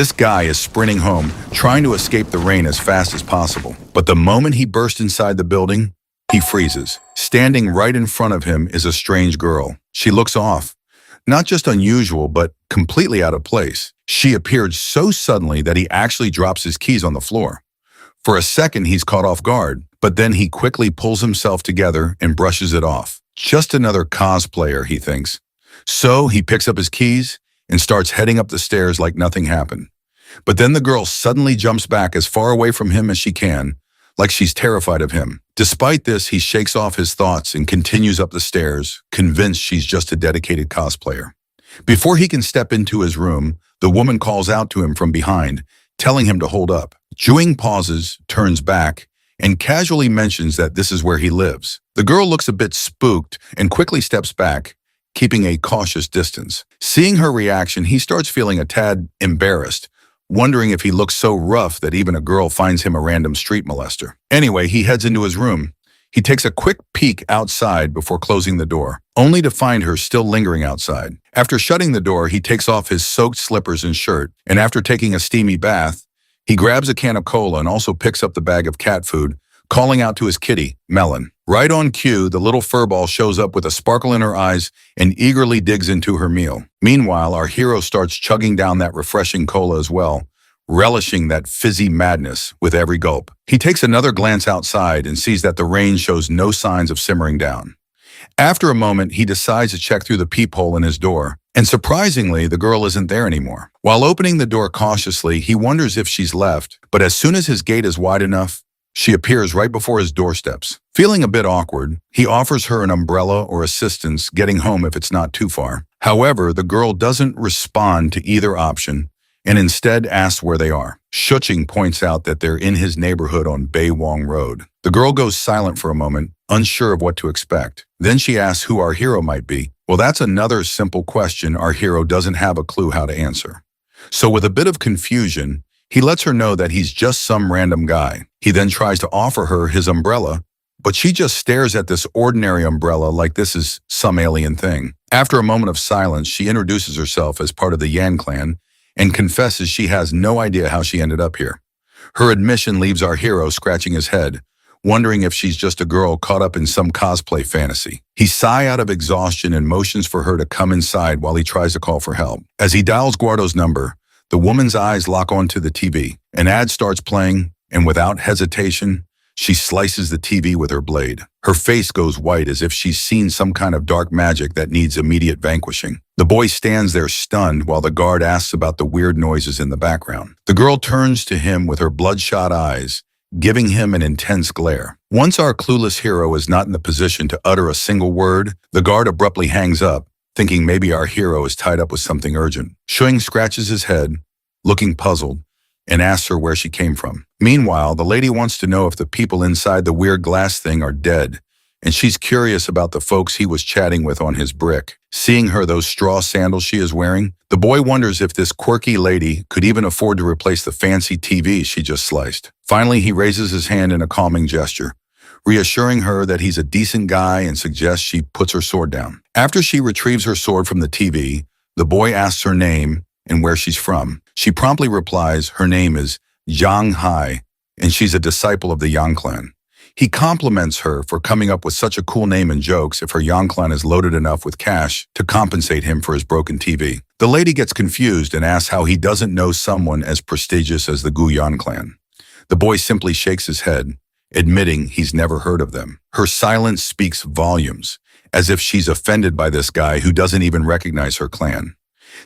This guy is sprinting home, trying to escape the rain as fast as possible. But the moment he bursts inside the building, he freezes. Standing right in front of him is a strange girl. She looks off. Not just unusual, but completely out of place. She appeared so suddenly that he actually drops his keys on the floor. For a second, he's caught off guard, but then he quickly pulls himself together and brushes it off. Just another cosplayer, he thinks. So he picks up his keys and starts heading up the stairs like nothing happened. But then the girl suddenly jumps back as far away from him as she can, like she's terrified of him. Despite this, he shakes off his thoughts and continues up the stairs, convinced she's just a dedicated cosplayer. Before he can step into his room, the woman calls out to him from behind, telling him to hold up. Juing pauses, turns back, and casually mentions that this is where he lives. The girl looks a bit spooked and quickly steps back, keeping a cautious distance. Seeing her reaction, he starts feeling a tad embarrassed, wondering if he looks so rough that even a girl finds him a random street molester. Anyway, he heads into his room. He takes a quick peek outside before closing the door, only to find her still lingering outside. After shutting the door, he takes off his soaked slippers and shirt, and after taking a steamy bath, he grabs a can of cola and also picks up the bag of cat food, calling out to his kitty, Melon. Right on cue, the little furball shows up with a sparkle in her eyes and eagerly digs into her meal. Meanwhile, our hero starts chugging down that refreshing cola as well, relishing that fizzy madness with every gulp. He takes another glance outside and sees that the rain shows no signs of simmering down. After a moment, he decides to check through the peephole in his door, and surprisingly, the girl isn't there anymore. While opening the door cautiously, he wonders if she's left, but as soon as his gate is wide enough, she appears right before his doorsteps. Feeling a bit awkward, he offers her an umbrella or assistance getting home if it's not too far. However, the girl doesn't respond to either option and instead asks where they are. Shuching points out that they're in his neighborhood on Baywong Road. The girl goes silent for a moment, unsure of what to expect. Then she asks who our hero might be. Well, that's another simple question our hero doesn't have a clue how to answer. So with a bit of confusion, he lets her know that he's just some random guy. He then tries to offer her his umbrella, but she just stares at this ordinary umbrella like this is some alien thing. After a moment of silence, she introduces herself as part of the Yan clan and confesses she has no idea how she ended up here. Her admission leaves our hero scratching his head, wondering if she's just a girl caught up in some cosplay fantasy. He sighs out of exhaustion and motions for her to come inside while he tries to call for help. As he dials Guardo's number, the woman's eyes lock onto the TV. An ad starts playing, and without hesitation, she slices the TV with her blade. Her face goes white as if she's seen some kind of dark magic that needs immediate vanquishing. The boy stands there stunned while the guard asks about the weird noises in the background. The girl turns to him with her bloodshot eyes, giving him an intense glare. Once our clueless hero is not in the position to utter a single word, the guard abruptly hangs up, thinking maybe our hero is tied up with something urgent. Shuing scratches his head, looking puzzled, and asks her where she came from. Meanwhile, the lady wants to know if the people inside the weird glass thing are dead, and she's curious about the folks he was chatting with on his brick. Seeing her those straw sandals she is wearing, the boy wonders if this quirky lady could even afford to replace the fancy TV she just sliced. Finally, he raises his hand in a calming gesture, reassuring her that he's a decent guy and suggests she puts her sword down. After she retrieves her sword from the TV, the boy asks her name and where she's from. She promptly replies her name is Zhang Hai, and she's a disciple of the Yang clan. He compliments her for coming up with such a cool name and jokes if her Yang clan is loaded enough with cash to compensate him for his broken TV. The lady gets confused and asks how he doesn't know someone as prestigious as the Guyan clan. The boy simply shakes his head, admitting he's never heard of them. Her silence speaks volumes, as if she's offended by this guy who doesn't even recognize her clan.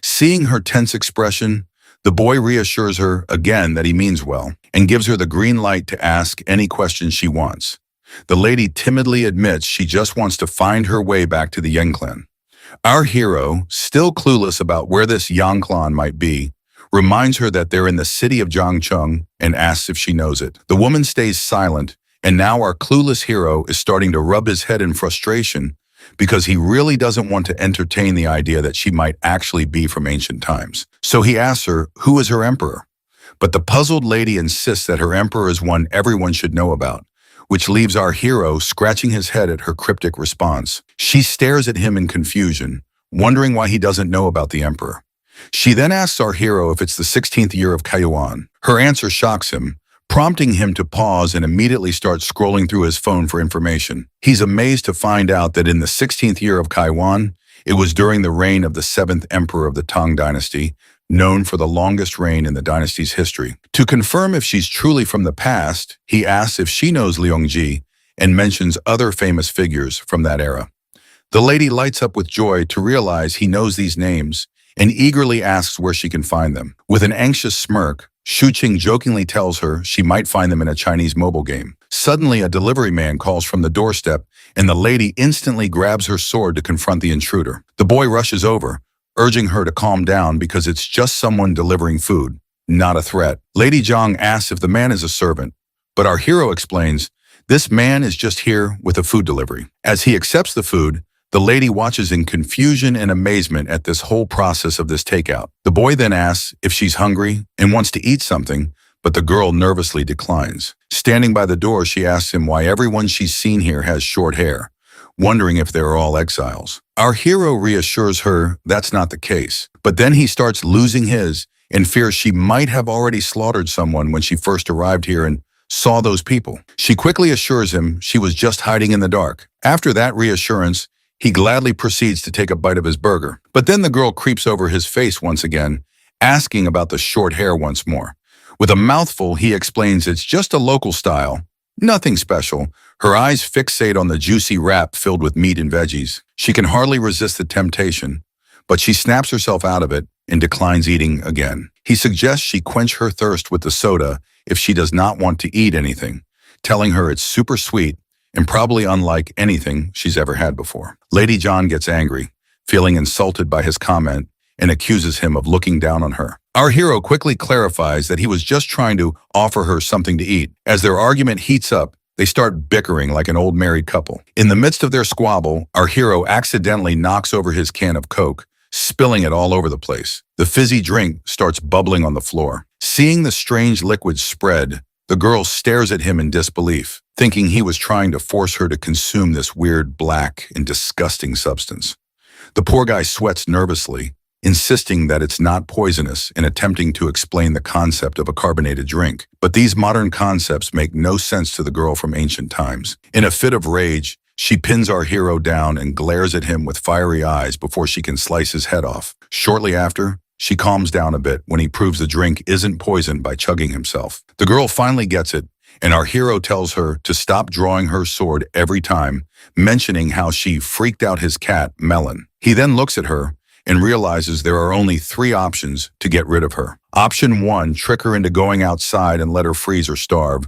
Seeing her tense expression, the boy reassures her again that he means well and gives her the green light to ask any questions she wants. The lady timidly admits she just wants to find her way back to the Yang clan. Our hero, still clueless about where this Yang clan might be, reminds her that they're in the city of Jiangcheng and asks if she knows it. The woman stays silent, and now our clueless hero is starting to rub his head in frustration because he really doesn't want to entertain the idea that she might actually be from ancient times. So he asks her, who is her emperor? But the puzzled lady insists that her emperor is one everyone should know about, which leaves our hero scratching his head at her cryptic response. She stares at him in confusion, wondering why he doesn't know about the emperor. She then asks our hero if it's the 16th year of Kaiwan. Her answer shocks him, prompting him to pause and immediately start scrolling through his phone for information. He's amazed to find out that in the 16th year of Kaiwan, it was during the reign of the 7th emperor of the Tang dynasty, known for the longest reign in the dynasty's history. To confirm if she's truly from the past, he asks if she knows Liangji and mentions other famous figures from that era. The lady lights up with joy to realize he knows these names and eagerly asks where she can find them. With an anxious smirk, Shuqing jokingly tells her she might find them in a Chinese mobile game. Suddenly, a delivery man calls from the doorstep, and the lady instantly grabs her sword to confront the intruder. The boy rushes over, urging her to calm down because it's just someone delivering food, not a threat. Lady Zhang asks if the man is a servant, but our hero explains, this man is just here with a food delivery. As he accepts the food, the lady watches in confusion and amazement at this whole process of this takeout. The boy then asks if she's hungry and wants to eat something, but the girl nervously declines. Standing by the door, she asks him why everyone she's seen here has short hair, wondering if they're all exiles. Our hero reassures her that's not the case, but then he starts losing his and fears she might have already slaughtered someone when she first arrived here and saw those people. She quickly assures him she was just hiding in the dark. After that reassurance, he gladly proceeds to take a bite of his burger. But then the girl creeps over his face once again, asking about the short hair once more. With a mouthful, he explains it's just a local style, nothing special. Her eyes fixate on the juicy wrap filled with meat and veggies. She can hardly resist the temptation, but she snaps herself out of it and declines eating again. He suggests she quench her thirst with the soda if she does not want to eat anything, telling her it's super sweet and probably unlike anything she's ever had before. Lady John gets angry, feeling insulted by his comment, and accuses him of looking down on her. Our hero quickly clarifies that he was just trying to offer her something to eat. As their argument heats up, they start bickering like an old married couple. In the midst of their squabble, our hero accidentally knocks over his can of Coke, spilling it all over the place. The fizzy drink starts bubbling on the floor. Seeing the strange liquid spread, the girl stares at him in disbelief, thinking he was trying to force her to consume this weird, black, and disgusting substance. The poor guy sweats nervously, insisting that it's not poisonous and attempting to explain the concept of a carbonated drink. But these modern concepts make no sense to the girl from ancient times. In a fit of rage, she pins our hero down and glares at him with fiery eyes before she can slice his head off. Shortly after, she calms down a bit when he proves the drink isn't poisoned by chugging himself. The girl finally gets it, and our hero tells her to stop drawing her sword every time, mentioning how she freaked out his cat, Melon. He then looks at her and realizes there are only 3 options to get rid of her. Option 1, trick her into going outside and let her freeze or starve,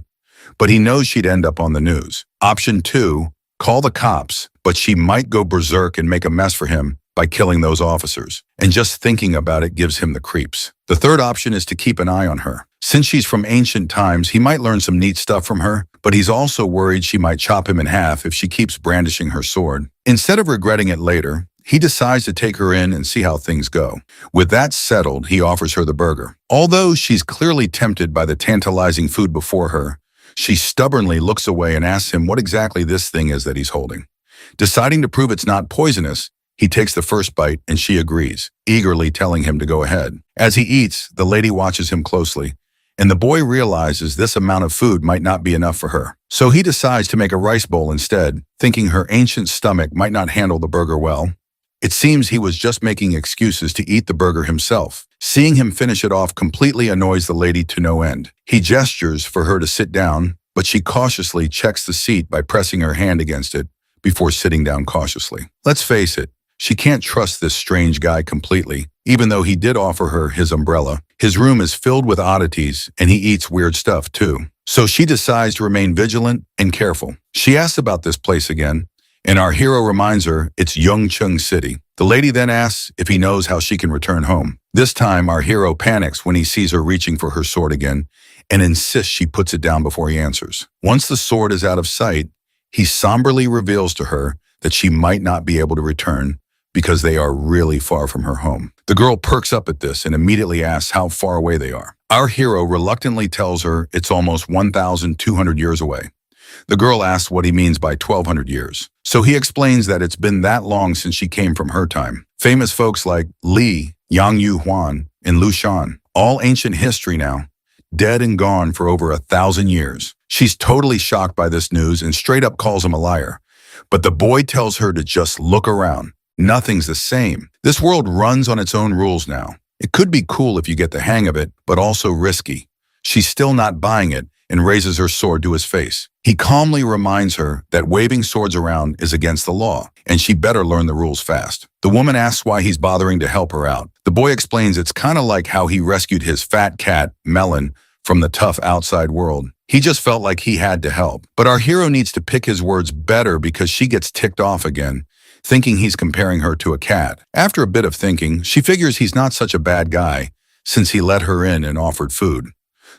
but he knows she'd end up on the news. Option 2, call the cops, but she might go berserk and make a mess for him by killing those officers, and just thinking about it gives him the creeps. The third option is to keep an eye on her. Since she's from ancient times, he might learn some neat stuff from her, but he's also worried she might chop him in half if she keeps brandishing her sword. Instead of regretting it later, he decides to take her in and see how things go. With that settled, he offers her the burger. Although she's clearly tempted by the tantalizing food before her, she stubbornly looks away and asks him what exactly this thing is that he's holding. Deciding to prove it's not poisonous, he takes the first bite and she agrees, eagerly telling him to go ahead. As he eats, the lady watches him closely, and the boy realizes this amount of food might not be enough for her. So he decides to make a rice bowl instead, thinking her ancient stomach might not handle the burger well. It seems he was just making excuses to eat the burger himself. Seeing him finish it off completely annoys the lady to no end. He gestures for her to sit down, but she cautiously checks the seat by pressing her hand against it before sitting down cautiously. Let's face it, she can't trust this strange guy completely, even though he did offer her his umbrella. His room is filled with oddities, and he eats weird stuff too. So she decides to remain vigilant and careful. She asks about this place again, and our hero reminds her it's Yongcheng City. The lady then asks if he knows how she can return home. This time, our hero panics when he sees her reaching for her sword again and insists she puts it down before he answers. Once the sword is out of sight, he somberly reveals to her that she might not be able to return because they are really far from her home. The girl perks up at this and immediately asks how far away they are. Our hero reluctantly tells her it's almost 1,200 years away. The girl asks what he means by 1200 years. So he explains that it's been that long since she came from her time. Famous folks like Li, Yang Yu Huan, and Lu Shan, all ancient history now, dead and gone for over 1,000 years. She's totally shocked by this news and straight up calls him a liar. But the boy tells her to just look around. Nothing's the same. This world runs on its own rules now. It could be cool if you get the hang of it, but also risky. She's still not buying it and raises her sword to his face. He calmly reminds her that waving swords around is against the law, and she better learn the rules fast. The woman asks why he's bothering to help her out. The boy explains it's kind of like how he rescued his fat cat, Melon, from the tough outside world. He just felt like he had to help. But our hero needs to pick his words better because she gets ticked off again, thinking he's comparing her to a cat. After a bit of thinking, she figures he's not such a bad guy since he let her in and offered food.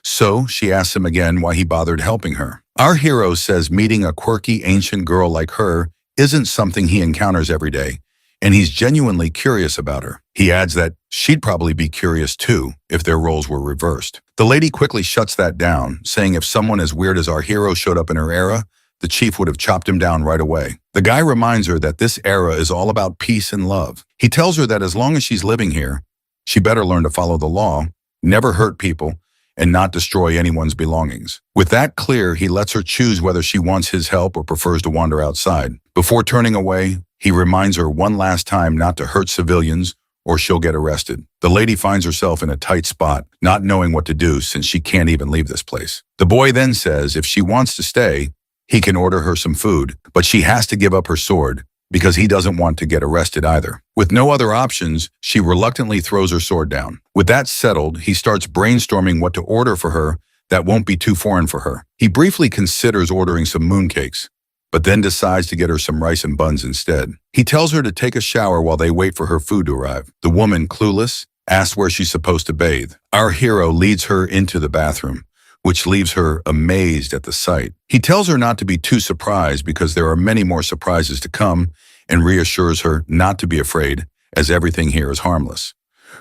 So she asks him again why he bothered helping her. Our hero says meeting a quirky ancient girl like her isn't something he encounters every day, and he's genuinely curious about her. He adds that she'd probably be curious too if their roles were reversed. The lady quickly shuts that down, saying if someone as weird as our hero showed up in her era, the chief would have chopped him down right away. The guy reminds her that this era is all about peace and love. He tells her that as long as she's living here, she better learn to follow the law, never hurt people, and not destroy anyone's belongings. With that clear, he lets her choose whether she wants his help or prefers to wander outside. Before turning away, he reminds her one last time not to hurt civilians or she'll get arrested. The lady finds herself in a tight spot, not knowing what to do since she can't even leave this place. The boy then says if she wants to stay, he can order her some food, but she has to give up her sword because he doesn't want to get arrested either. With no other options, she reluctantly throws her sword down. With that settled, he starts brainstorming what to order for her that won't be too foreign for her. He briefly considers ordering some mooncakes, but then decides to get her some rice and buns instead. He tells her to take a shower while they wait for her food to arrive. The woman, Clueless, asks where she's supposed to bathe. Our hero leads her into the bathroom, which leaves her amazed at the sight. He tells her not to be too surprised because there are many more surprises to come and reassures her not to be afraid as everything here is harmless.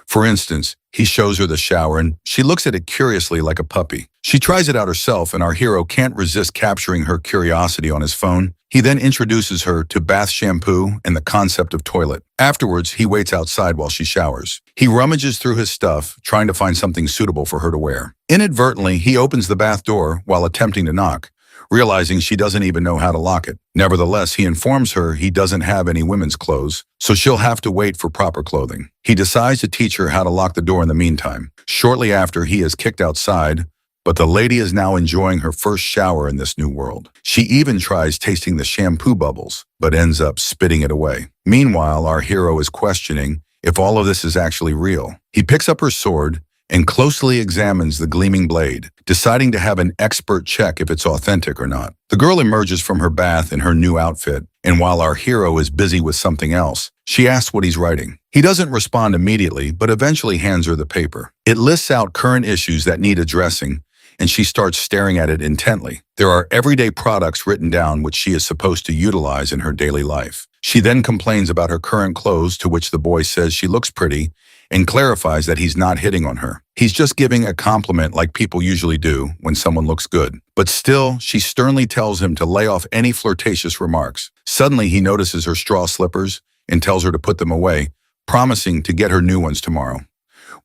For instance, he shows her the shower and she looks at it curiously like a puppy. She tries it out herself and our hero can't resist capturing her curiosity on his phone. He then introduces her to bath shampoo and the concept of toilet. Afterwards, he waits outside while she showers. He rummages through his stuff, trying to find something suitable for her to wear. Inadvertently, he opens the bath door while attempting to knock, realizing she doesn't even know how to lock it. Nevertheless, he informs her he doesn't have any women's clothes, so she'll have to wait for proper clothing. He decides to teach her how to lock the door in the meantime. Shortly after, he is kicked outside, but the lady is now enjoying her first shower in this new world. She even tries tasting the shampoo bubbles, but ends up spitting it away. Meanwhile, our hero is questioning if all of this is actually real. He picks up her sword and closely examines the gleaming blade, deciding to have an expert check if it's authentic or not. The girl emerges from her bath in her new outfit, and while our hero is busy with something else, she asks what he's writing. He doesn't respond immediately, but eventually hands her the paper. It lists out current issues that need addressing, and she starts staring at it intently. There are everyday products written down which she is supposed to utilize in her daily life. She then complains about her current clothes, to which the boy says she looks pretty, and clarifies that he's not hitting on her. He's just giving a compliment like people usually do when someone looks good. But still, she sternly tells him to lay off any flirtatious remarks. Suddenly, he notices her straw slippers and tells her to put them away, promising to get her new ones tomorrow.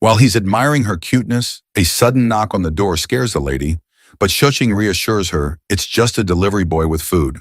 While he's admiring her cuteness, a sudden knock on the door scares the lady, but Shuching reassures her it's just a delivery boy with food.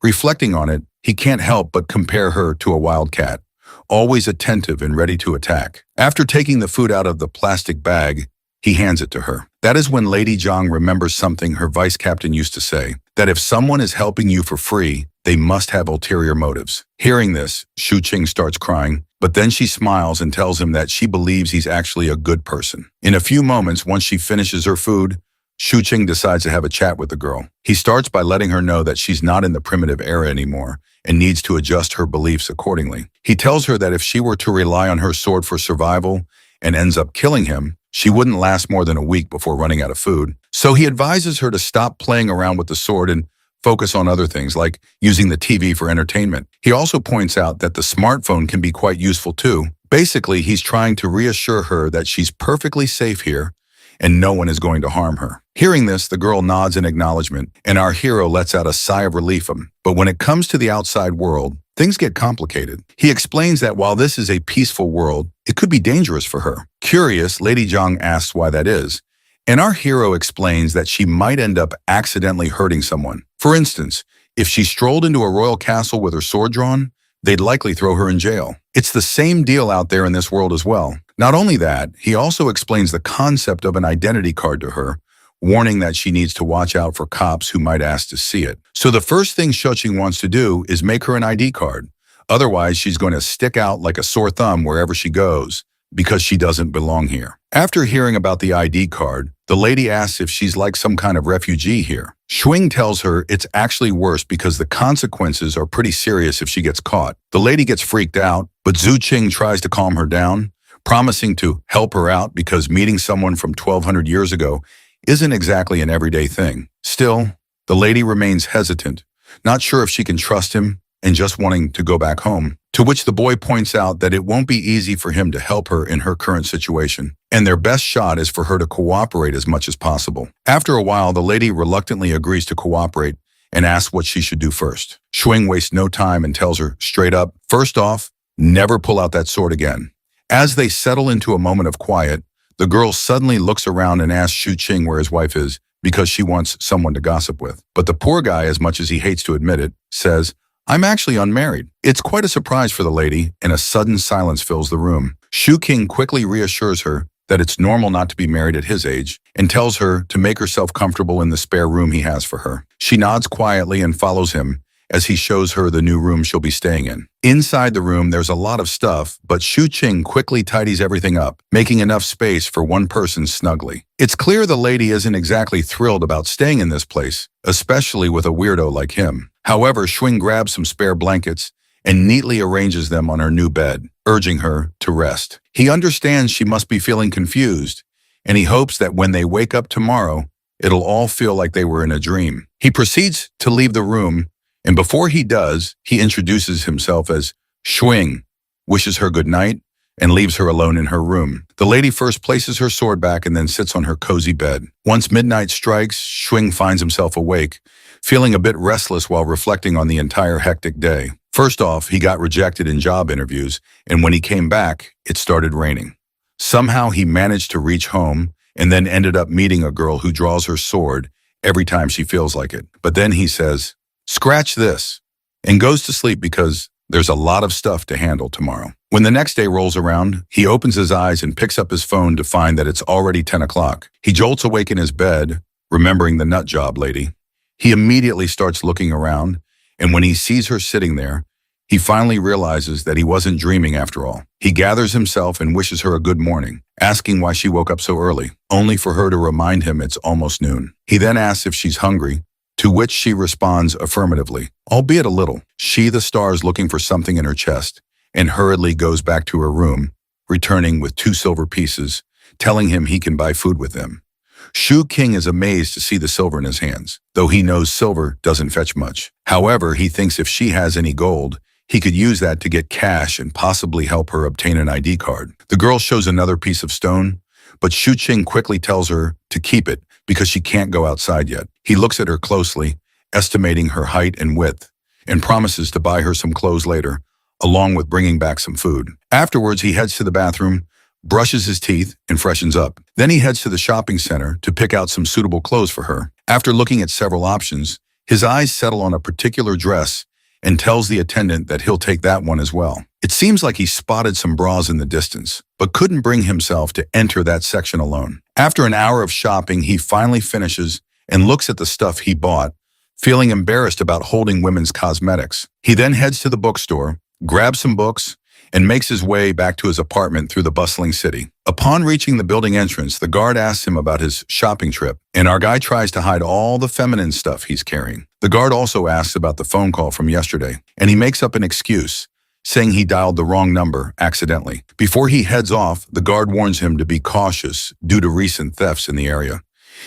Reflecting on it, he can't help but compare her to a wild cat, always attentive and ready to attack. After taking the food out of the plastic bag, he hands it to her. That is when Lady Zhang remembers something her vice captain used to say, that if someone is helping you for free, they must have ulterior motives. Hearing this, Shuching starts crying, but then she smiles and tells him that she believes he's actually a good person. In a few moments, once she finishes her food, Shuching decides to have a chat with the girl. He starts by letting her know that she's not in the primitive era anymore and needs to adjust her beliefs accordingly. He tells her that if she were to rely on her sword for survival and ends up killing him, she wouldn't last more than a week before running out of food. So he advises her to stop playing around with the sword and focus on other things like using the TV for entertainment. He also points out that the smartphone can be quite useful too. Basically, he's trying to reassure her that she's perfectly safe here and no one is going to harm her. Hearing this, the girl nods in acknowledgement, and our hero lets out a sigh of relief. But when it comes to the outside world, things get complicated. He explains that while this is a peaceful world, it could be dangerous for her. Curious, Lady Zhang asks why that is, and our hero explains that she might end up accidentally hurting someone. For instance, if she strolled into a royal castle with her sword drawn, they'd likely throw her in jail. It's the same deal out there in this world as well. Not only that, he also explains the concept of an identity card to her, warning that she needs to watch out for cops who might ask to see it. So the first thing Shoqing wants to do is make her an ID card. Otherwise, she's going to stick out like a sore thumb wherever she goes, because she doesn't belong here. After hearing about the ID card, the lady asks if she's like some kind of refugee here. Shuing tells her it's actually worse because the consequences are pretty serious if she gets caught. The lady gets freaked out, but Zhu Qing tries to calm her down, promising to help her out because meeting someone from 1200 years ago isn't exactly an everyday thing. Still, the lady remains hesitant, not sure if she can trust him and just wanting to go back home, to which the boy points out that it won't be easy for him to help her in her current situation, and their best shot is for her to cooperate as much as possible. After a while, the lady reluctantly agrees to cooperate and asks what she should do first. Shuing wastes no time and tells her straight up, first off, never pull out that sword again. As they settle into a moment of quiet, the girl suddenly looks around and asks Shu Qing where his wife is because she wants someone to gossip with. But the poor guy, as much as he hates to admit it, says, I'm actually unmarried. It's quite a surprise for the lady, and a sudden silence fills the room. Shu Qing quickly reassures her that it's normal not to be married at his age and tells her to make herself comfortable in the spare room he has for her. She nods quietly and follows him as he shows her the new room she'll be staying in. Inside the room, there's a lot of stuff, but Shu Qing quickly tidies everything up, making enough space for one person snugly. It's clear the lady isn't exactly thrilled about staying in this place, especially with a weirdo like him. However, Shuing grabs some spare blankets and neatly arranges them on her new bed, urging her to rest. He understands she must be feeling confused, and he hopes that when they wake up tomorrow, it'll all feel like they were in a dream. He proceeds to leave the room, and before he does, he introduces himself as Shuing, wishes her good night, and leaves her alone in her room. The lady first places her sword back and then sits on her cozy bed. Once midnight strikes, Shuing finds himself awake, feeling a bit restless while reflecting on the entire hectic day. First off, he got rejected in job interviews, and when he came back, it started raining. Somehow he managed to reach home and then ended up meeting a girl who draws her sword every time she feels like it. But then he says, scratch this, and goes to sleep because there's a lot of stuff to handle tomorrow. When the next day rolls around, he opens his eyes and picks up his phone to find that it's already 10 o'clock. He jolts awake in his bed, remembering the nut job lady. He immediately starts looking around, and when he sees her sitting there, he finally realizes that he wasn't dreaming after all. He gathers himself and wishes her a good morning, asking why she woke up so early, only for her to remind him it's almost noon. He then asks if she's hungry, to which she responds affirmatively, albeit a little. She, the stars, looking for something in her chest, and hurriedly goes back to her room, returning with 2 silver pieces, telling him he can buy food with them. Shu Qing is amazed to see the silver in his hands, though he knows silver doesn't fetch much. However, he thinks if she has any gold, he could use that to get cash and possibly help her obtain an ID card. The girl shows another piece of stone, but Shu Qing quickly tells her to keep it because she can't go outside yet. He looks at her closely, estimating her height and width, and promises to buy her some clothes later, along with bringing back some food. Afterwards, he heads to the bathroom, brushes his teeth, and freshens up. Then he heads to the shopping center to pick out some suitable clothes for her. After looking at several options, his eyes settle on a particular dress and tells the attendant that he'll take that one as well. It seems like he spotted some bras in the distance, but couldn't bring himself to enter that section alone. After an hour of shopping, he finally finishes and looks at the stuff he bought, feeling embarrassed about holding women's cosmetics. He then heads to the bookstore, grabs some books, and makes his way back to his apartment through the bustling city. Upon reaching the building entrance, the guard asks him about his shopping trip, and our guy tries to hide all the feminine stuff he's carrying. The guard also asks about the phone call from yesterday, and he makes up an excuse, saying he dialed the wrong number accidentally. Before he heads off, the guard warns him to be cautious due to recent thefts in the area.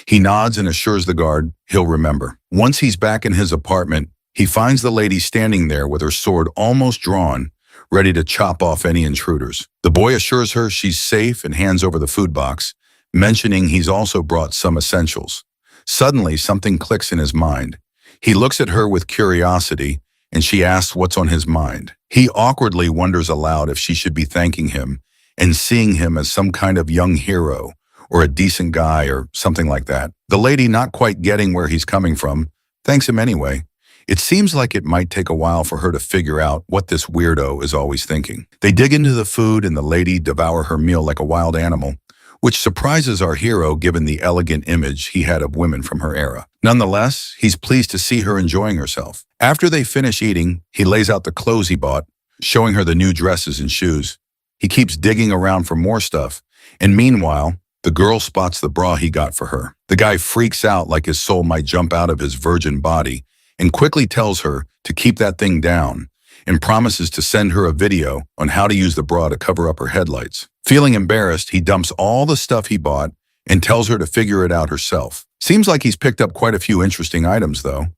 He nods and assures the guard he'll remember. Once he's back in his apartment, he finds the lady standing there with her sword almost drawn, ready to chop off any intruders. The boy assures her she's safe and hands over the food box, mentioning he's also brought some essentials. Suddenly, something clicks in his mind. He looks at her with curiosity, and she asks what's on his mind. He awkwardly wonders aloud if she should be thanking him and seeing him as some kind of young hero or a decent guy or something like that. The lady, not quite getting where he's coming from, thanks him anyway. It seems like it might take a while for her to figure out what this weirdo is always thinking. They dig into the food and the lady devour her meal like a wild animal, which surprises our hero given the elegant image he had of women from her era. Nonetheless, he's pleased to see her enjoying herself. After they finish eating, he lays out the clothes he bought, showing her the new dresses and shoes. He keeps digging around for more stuff, and meanwhile, the girl spots the bra he got for her. The guy freaks out like his soul might jump out of his virgin body and quickly tells her to keep that thing down and promises to send her a video on how to use the bra to cover up her headlights. Feeling embarrassed, he dumps all the stuff he bought and tells her to figure it out herself. Seems like he's picked up quite a few interesting items, though.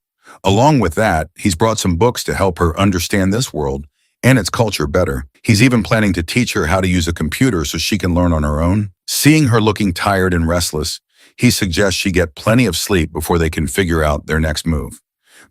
Along with that, he's brought some books to help her understand this world and its culture better. He's even planning to teach her how to use a computer so she can learn on her own. Seeing her looking tired and restless, he suggests she get plenty of sleep before they can figure out their next move.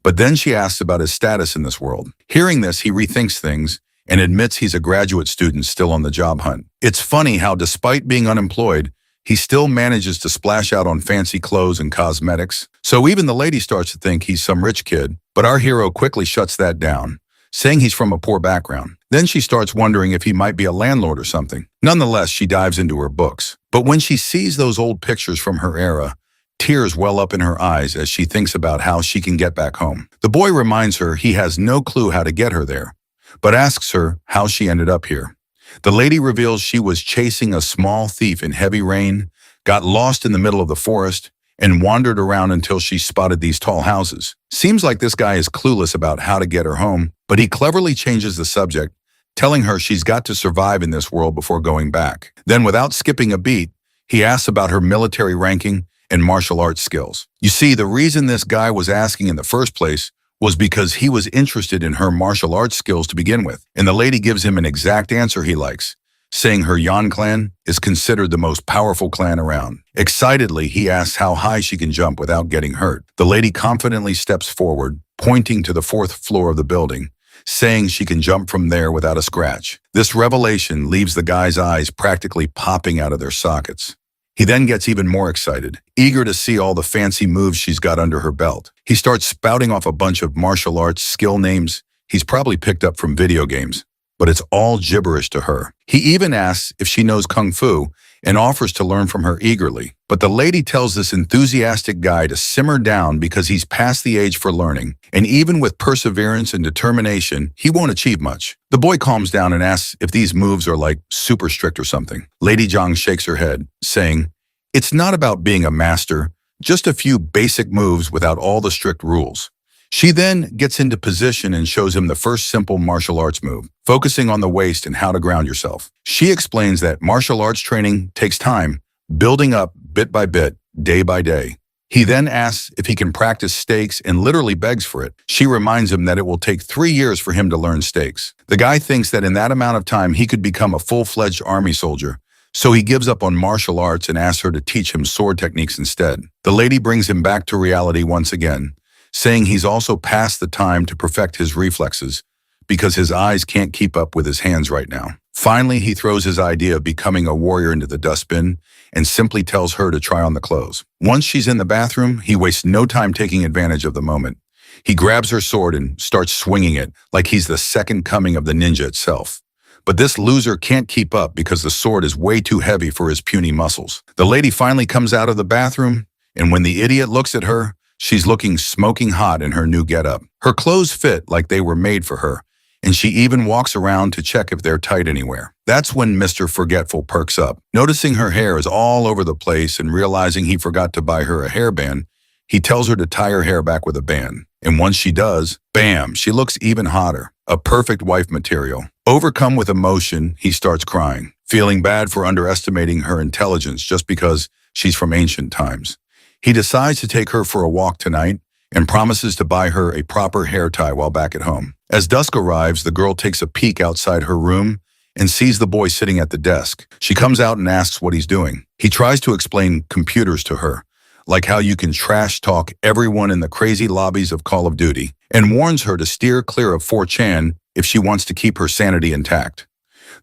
But then she asks about his status in this world. Hearing this, he rethinks things and admits he's a graduate student still on the job hunt. It's funny how, despite being unemployed, he still manages to splash out on fancy clothes and cosmetics. So even the lady starts to think he's some rich kid, but our hero quickly shuts that down, saying he's from a poor background. Then she starts wondering if he might be a landlord or something. Nonetheless, she dives into her books. But when she sees those old pictures from her era, tears well up in her eyes as she thinks about how she can get back home. The boy reminds her he has no clue how to get her there, but asks her how she ended up here. The lady reveals she was chasing a small thief in heavy rain, got lost in the middle of the forest, and wandered around until she spotted these tall houses. Seems like this guy is clueless about how to get her home, but he cleverly changes the subject, telling her she's got to survive in this world before going back. Then, without skipping a beat, he asks about her military ranking and martial arts skills. You see, the reason this guy was asking in the first place was because he was interested in her martial arts skills to begin with, and the lady gives him an exact answer he likes, saying her Yan clan is considered the most powerful clan around. Excitedly, he asks how high she can jump without getting hurt. The lady confidently steps forward, pointing to the 4th floor of the building, saying she can jump from there without a scratch. This revelation leaves the guy's eyes practically popping out of their sockets. He then gets even more excited, eager to see all the fancy moves she's got under her belt. He starts spouting off a bunch of martial arts skill names he's probably picked up from video games, but it's all gibberish to her. He even asks if she knows Kung Fu and offers to learn from her eagerly. But the lady tells this enthusiastic guy to simmer down because he's past the age for learning, and even with perseverance and determination, he won't achieve much. The boy calms down and asks if these moves are like super strict or something. Lady Zhang shakes her head, saying, "It's not about being a master, just a few basic moves without all the strict rules." She then gets into position and shows him the first simple martial arts move, focusing on the waist and how to ground yourself. She explains that martial arts training takes time, building up bit by bit, day by day. He then asks if he can practice stakes and literally begs for it. She reminds him that it will take 3 years for him to learn stakes. The guy thinks that in that amount of time he could become a full-fledged army soldier, so he gives up on martial arts and asks her to teach him sword techniques instead. The lady brings him back to reality once again, saying he's also past the time to perfect his reflexes because his eyes can't keep up with his hands right now. Finally, he throws his idea of becoming a warrior into the dustbin and simply tells her to try on the clothes. Once she's in the bathroom, he wastes no time taking advantage of the moment. He grabs her sword and starts swinging it like he's the second coming of the ninja itself. But this loser can't keep up because the sword is way too heavy for his puny muscles. The lady finally comes out of the bathroom, and when the idiot looks at her, she's looking smoking hot in her new getup. Her clothes fit like they were made for her, and she even walks around to check if they're tight anywhere. That's when Mr. Forgetful perks up. Noticing her hair is all over the place and realizing he forgot to buy her a hairband, he tells her to tie her hair back with a band. And once she does, bam, she looks even hotter. A perfect wife material. Overcome with emotion, he starts crying, feeling bad for underestimating her intelligence just because she's from ancient times. He decides to take her for a walk tonight and promises to buy her a proper hair tie while back at home. As dusk arrives, the girl takes a peek outside her room and sees the boy sitting at the desk. She comes out and asks what he's doing. He tries to explain computers to her, like how you can trash talk everyone in the crazy lobbies of Call of Duty, and warns her to steer clear of 4chan if she wants to keep her sanity intact.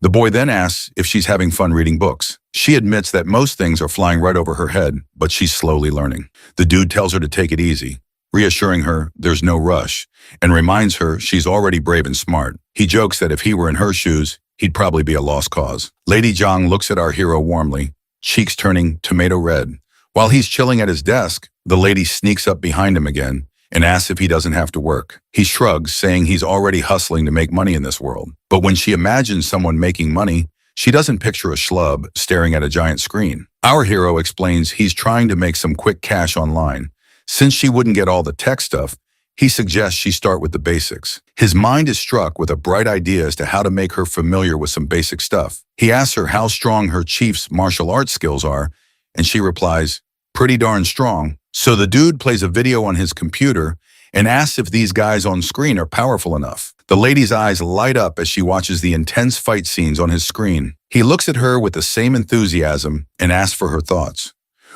The boy then asks if she's having fun reading books. She admits that most things are flying right over her head, but she's slowly learning. The dude tells her to take it easy, reassuring her there's no rush, and reminds her she's already brave and smart. He jokes that if he were in her shoes, he'd probably be a lost cause. Lady Zhang looks at our hero warmly, cheeks turning tomato red. While he's chilling at his desk, the lady sneaks up behind him again and asks if he doesn't have to work. He shrugs, saying he's already hustling to make money in this world. But when she imagines someone making money, she doesn't picture a schlub staring at a giant screen. Our hero explains he's trying to make some quick cash online. Since she wouldn't get all the tech stuff, he suggests she start with the basics. His mind is struck with a bright idea as to how to make her familiar with some basic stuff. He asks her how strong her chief's martial arts skills are, and she replies, pretty darn strong. So the dude plays a video on his computer and asks if these guys on screen are powerful enough. The lady's eyes light up as she watches the intense fight scenes on his screen. He looks at her with the same enthusiasm and asks for her thoughts.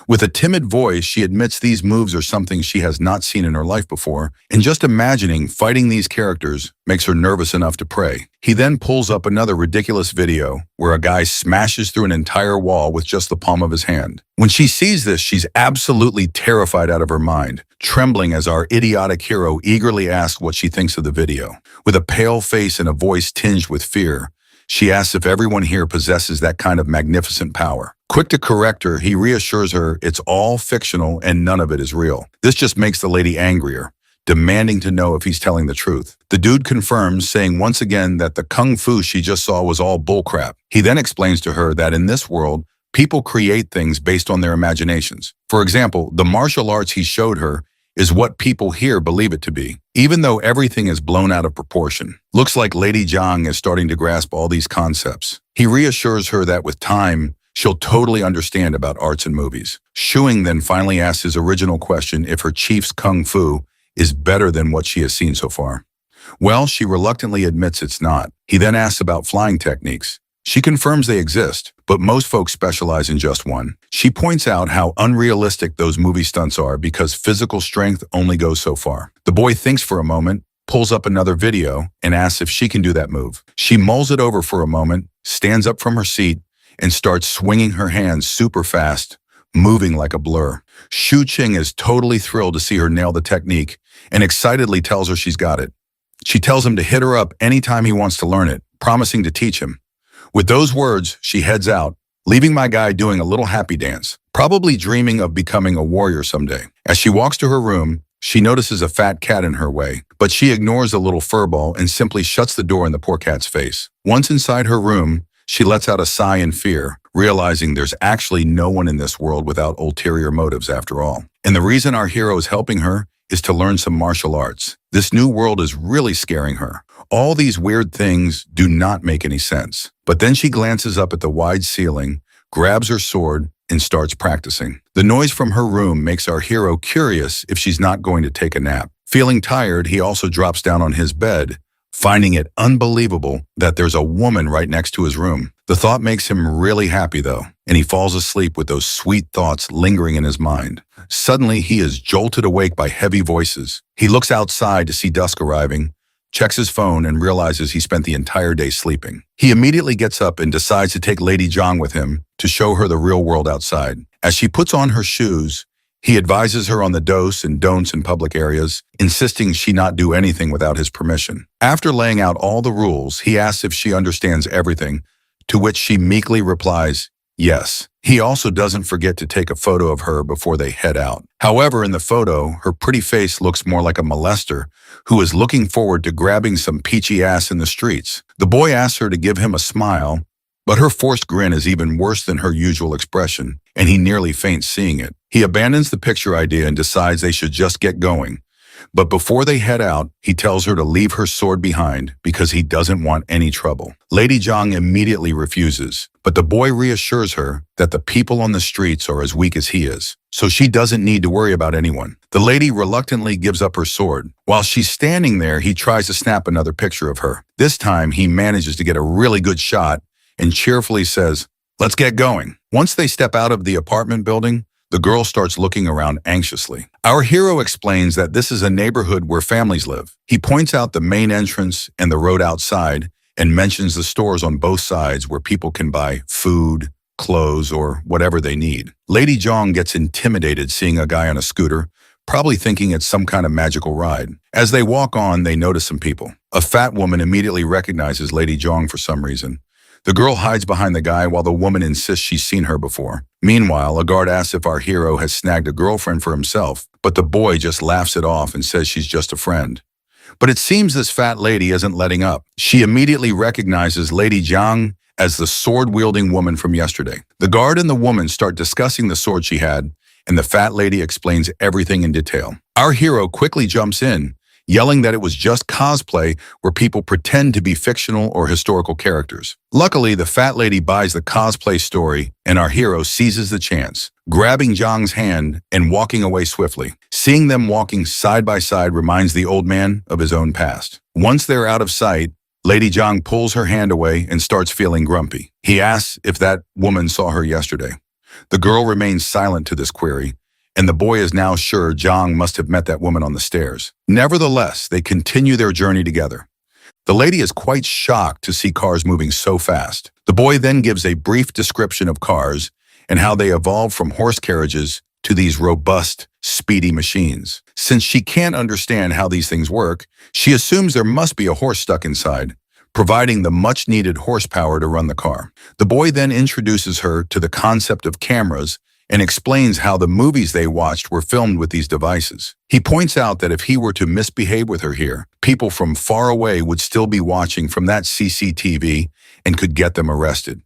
With a timid voice, she admits these moves are something she has not seen in her life before, and just imagining fighting these characters makes her nervous enough to pray. He then pulls up another ridiculous video where a guy smashes through an entire wall with just the palm of his hand. When she sees this, she's absolutely terrified out of her mind, trembling as our idiotic hero eagerly asks what she thinks of the video. With a pale face and a voice tinged with fear, she asks if everyone here possesses that kind of magnificent power. Quick to correct her, he reassures her it's all fictional and none of it is real. This just makes the lady angrier, demanding to know if he's telling the truth. The dude confirms, saying once again that the kung fu she just saw was all bullcrap. He then explains to her that in this world, people create things based on their imaginations. For example, the martial arts he showed her is what people here believe it to be, even though everything is blown out of proportion. Looks like Lady Zhang is starting to grasp all these concepts. He reassures her that with time, she'll totally understand about arts and movies. Shuing then finally asks his original question if her chief's kung fu is better than what she has seen so far. Well, she reluctantly admits it's not. He then asks about flying techniques. She confirms they exist, but most folks specialize in just one. She points out how unrealistic those movie stunts are because physical strength only goes so far. The boy thinks for a moment, pulls up another video, and asks if she can do that move. She mulls it over for a moment, stands up from her seat, and starts swinging her hands super fast, moving like a blur. Shu Qing is totally thrilled to see her nail the technique and excitedly tells her she's got it. She tells him to hit her up anytime he wants to learn it, promising to teach him. With those words, she heads out, leaving my guy doing a little happy dance, probably dreaming of becoming a warrior someday. As she walks to her room, she notices a fat cat in her way, but she ignores the little furball and simply shuts the door in the poor cat's face. Once inside her room, she lets out a sigh in fear, realizing there's actually no one in this world without ulterior motives after all. And the reason our hero is helping her is to learn some martial arts. This new world is really scaring her. All these weird things do not make any sense. But then she glances up at the wide ceiling, grabs her sword, and starts practicing. The noise from her room makes our hero curious if she's not going to take a nap. Feeling tired, he also drops down on his bed, finding it unbelievable that there's a woman right next to his room. The thought makes him really happy though, and he falls asleep with those sweet thoughts lingering in his mind. Suddenly, he is jolted awake by heavy voices. He looks outside to see dusk arriving, checks his phone, and realizes he spent the entire day sleeping. He immediately gets up and decides to take Lady Zhang with him to show her the real world outside. As she puts on her shoes, he advises her on the dos and don'ts in public areas, insisting she not do anything without his permission. After laying out all the rules, he asks if she understands everything, to which she meekly replies, yes. He also doesn't forget to take a photo of her before they head out. However, in the photo, her pretty face looks more like a molester who is looking forward to grabbing some peachy ass in the streets. The boy asks her to give him a smile, but her forced grin is even worse than her usual expression, and he nearly faints seeing it. He abandons the picture idea and decides they should just get going. But before they head out, he tells her to leave her sword behind because he doesn't want any trouble. Lady Zhang immediately refuses, but the boy reassures her that the people on the streets are as weak as he is, so she doesn't need to worry about anyone. The lady reluctantly gives up her sword. While she's standing there, he tries to snap another picture of her. This time, he manages to get a really good shot and cheerfully says, "Let's get going." Once they step out of the apartment building, the girl starts looking around anxiously. Our hero explains that this is a neighborhood where families live. He points out the main entrance and the road outside and mentions the stores on both sides where people can buy food, clothes, or whatever they need. Lady Zhang gets intimidated seeing a guy on a scooter, probably thinking it's some kind of magical ride. As they walk on, they notice some people. A fat woman immediately recognizes Lady Zhang for some reason. The girl hides behind the guy while the woman insists she's seen her before. Meanwhile, a guard asks if our hero has snagged a girlfriend for himself, but the boy just laughs it off and says she's just a friend. But it seems this fat lady isn't letting up. She immediately recognizes Lady Zhang as the sword-wielding woman from yesterday. The guard and the woman start discussing the sword she had, and the fat lady explains everything in detail. Our hero quickly jumps in, yelling that it was just cosplay where people pretend to be fictional or historical characters. Luckily, the fat lady buys the cosplay story, and our hero seizes the chance, grabbing Zhang's hand and walking away swiftly. Seeing them walking side by side reminds the old man of his own past. Once they're out of sight, Lady Zhang pulls her hand away and starts feeling grumpy. He asks if that woman saw her yesterday. The girl remains silent to this query, and the boy is now sure Zhang must have met that woman on the stairs. Nevertheless, they continue their journey together. The lady is quite shocked to see cars moving so fast. The boy then gives a brief description of cars and how they evolved from horse carriages to these robust, speedy machines. Since she can't understand how these things work, she assumes there must be a horse stuck inside, providing the much-needed horsepower to run the car. The boy then introduces her to the concept of cameras and explains how the movies they watched were filmed with these devices. He points out that if he were to misbehave with her here, people from far away would still be watching from that CCTV and could get them arrested.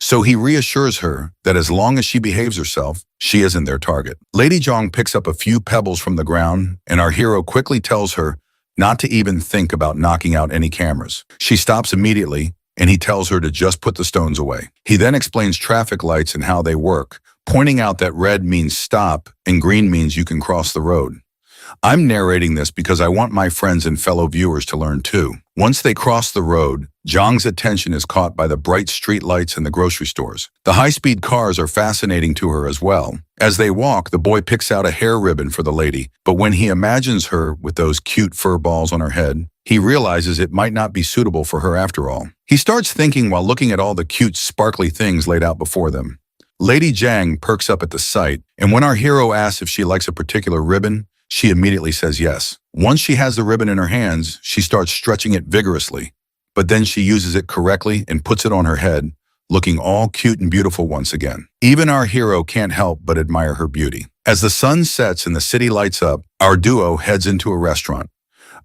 So he reassures her that as long as she behaves herself, she isn't their target. Lady Zhang picks up a few pebbles from the ground, and our hero quickly tells her not to even think about knocking out any cameras. She stops immediately, and he tells her to just put the stones away. He then explains traffic lights and how they work, pointing out that red means stop and green means you can cross the road. I'm narrating this because I want my friends and fellow viewers to learn too. Once they cross the road, Zhang's attention is caught by the bright street lights in the grocery stores. The high-speed cars are fascinating to her as well. As they walk, the boy picks out a hair ribbon for the lady, but when he imagines her with those cute fur balls on her head, he realizes it might not be suitable for her after all. He starts thinking while looking at all the cute, sparkly things laid out before them. Lady Zhang perks up at the sight, and when our hero asks if she likes a particular ribbon, she immediately says yes. Once she has the ribbon in her hands, she starts stretching it vigorously, but then she uses it correctly and puts it on her head, looking all cute and beautiful once again. Even our hero can't help but admire her beauty. As the sun sets and the city lights up, our duo heads into a restaurant.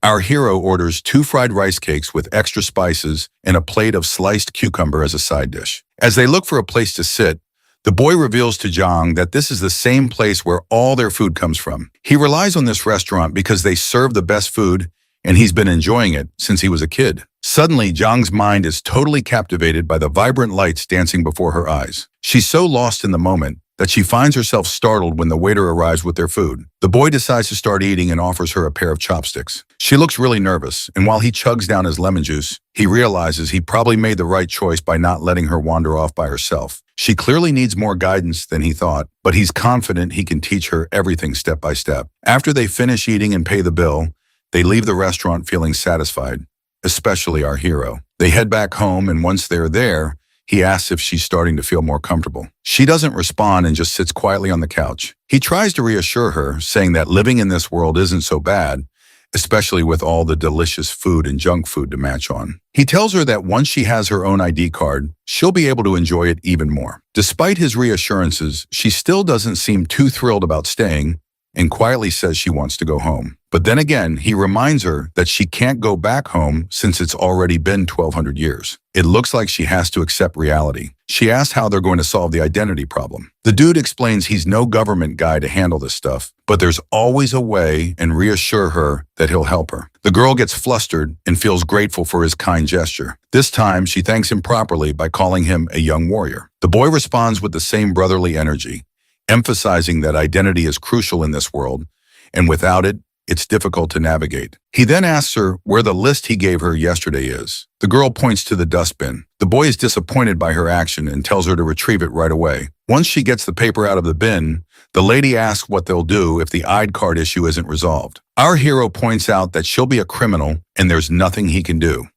Our hero orders 2 fried rice cakes with extra spices and a plate of sliced cucumber as a side dish. As they look for a place to sit, the boy reveals to Zhang that this is the same place where all their food comes from. He relies on this restaurant because they serve the best food, and he's been enjoying it since he was a kid. Suddenly, Zhang's mind is totally captivated by the vibrant lights dancing before her eyes. She's so lost in the moment that she finds herself startled when the waiter arrives with their food. The boy decides to start eating and offers her a pair of chopsticks. She looks really nervous, and while he chugs down his lemon juice, he realizes he probably made the right choice by not letting her wander off by herself. She clearly needs more guidance than he thought, but he's confident he can teach her everything step by step. After they finish eating and pay the bill, they leave the restaurant feeling satisfied, especially our hero. They head back home, and once they're there, he asks if she's starting to feel more comfortable. She doesn't respond and just sits quietly on the couch. He tries to reassure her, saying that living in this world isn't so bad, especially with all the delicious food and junk food to match on. He tells her that once she has her own ID card, she'll be able to enjoy it even more. Despite his reassurances, she still doesn't seem too thrilled about staying, and quietly says she wants to go home. But then again, he reminds her that she can't go back home since it's already been 1,200 years. It looks like she has to accept reality. She asks how they're going to solve the identity problem. The dude explains he's no government guy to handle this stuff, but there's always a way, and reassure her that he'll help her. The girl gets flustered and feels grateful for his kind gesture. This time, she thanks him properly by calling him a young warrior. The boy responds with the same brotherly energy, emphasizing that identity is crucial in this world, and without it, it's difficult to navigate. He then asks her where the list he gave her yesterday is. The girl points to the dustbin. The boy is disappointed by her action and tells her to retrieve it right away. Once she gets the paper out of the bin, the lady asks what they'll do if the ID card issue isn't resolved. Our hero points out that she'll be a criminal and there's nothing he can do.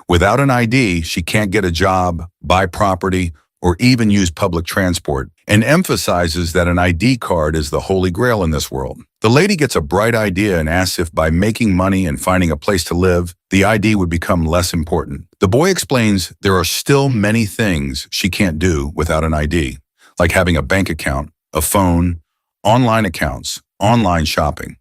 Without an ID, she can't get a job, buy property, or even use public transport, and emphasizes that an ID card is the holy grail in this world. The lady gets a bright idea and asks if by making money and finding a place to live, the ID would become less important. The boy explains there are still many things she can't do without an ID, like having a bank account, a phone, online accounts, online shopping.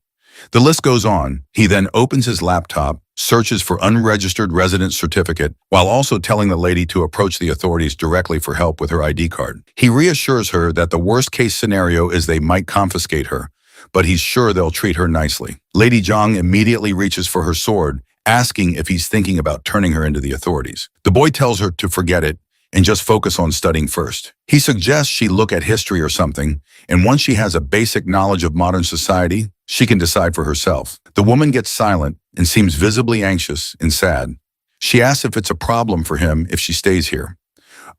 The list goes on. He then opens his laptop, searches for unregistered resident certificate, while also telling the lady to approach the authorities directly for help with her ID card. He reassures her that the worst-case scenario is they might confiscate her, but he's sure they'll treat her nicely. Lady Zhang immediately reaches for her sword, asking if he's thinking about turning her into the authorities. The boy tells her to forget it and just focus on studying first. He suggests she look at history or something, and once she has a basic knowledge of modern society, she can decide for herself. The woman gets silent and seems visibly anxious and sad. She asks if it's a problem for him if she stays here.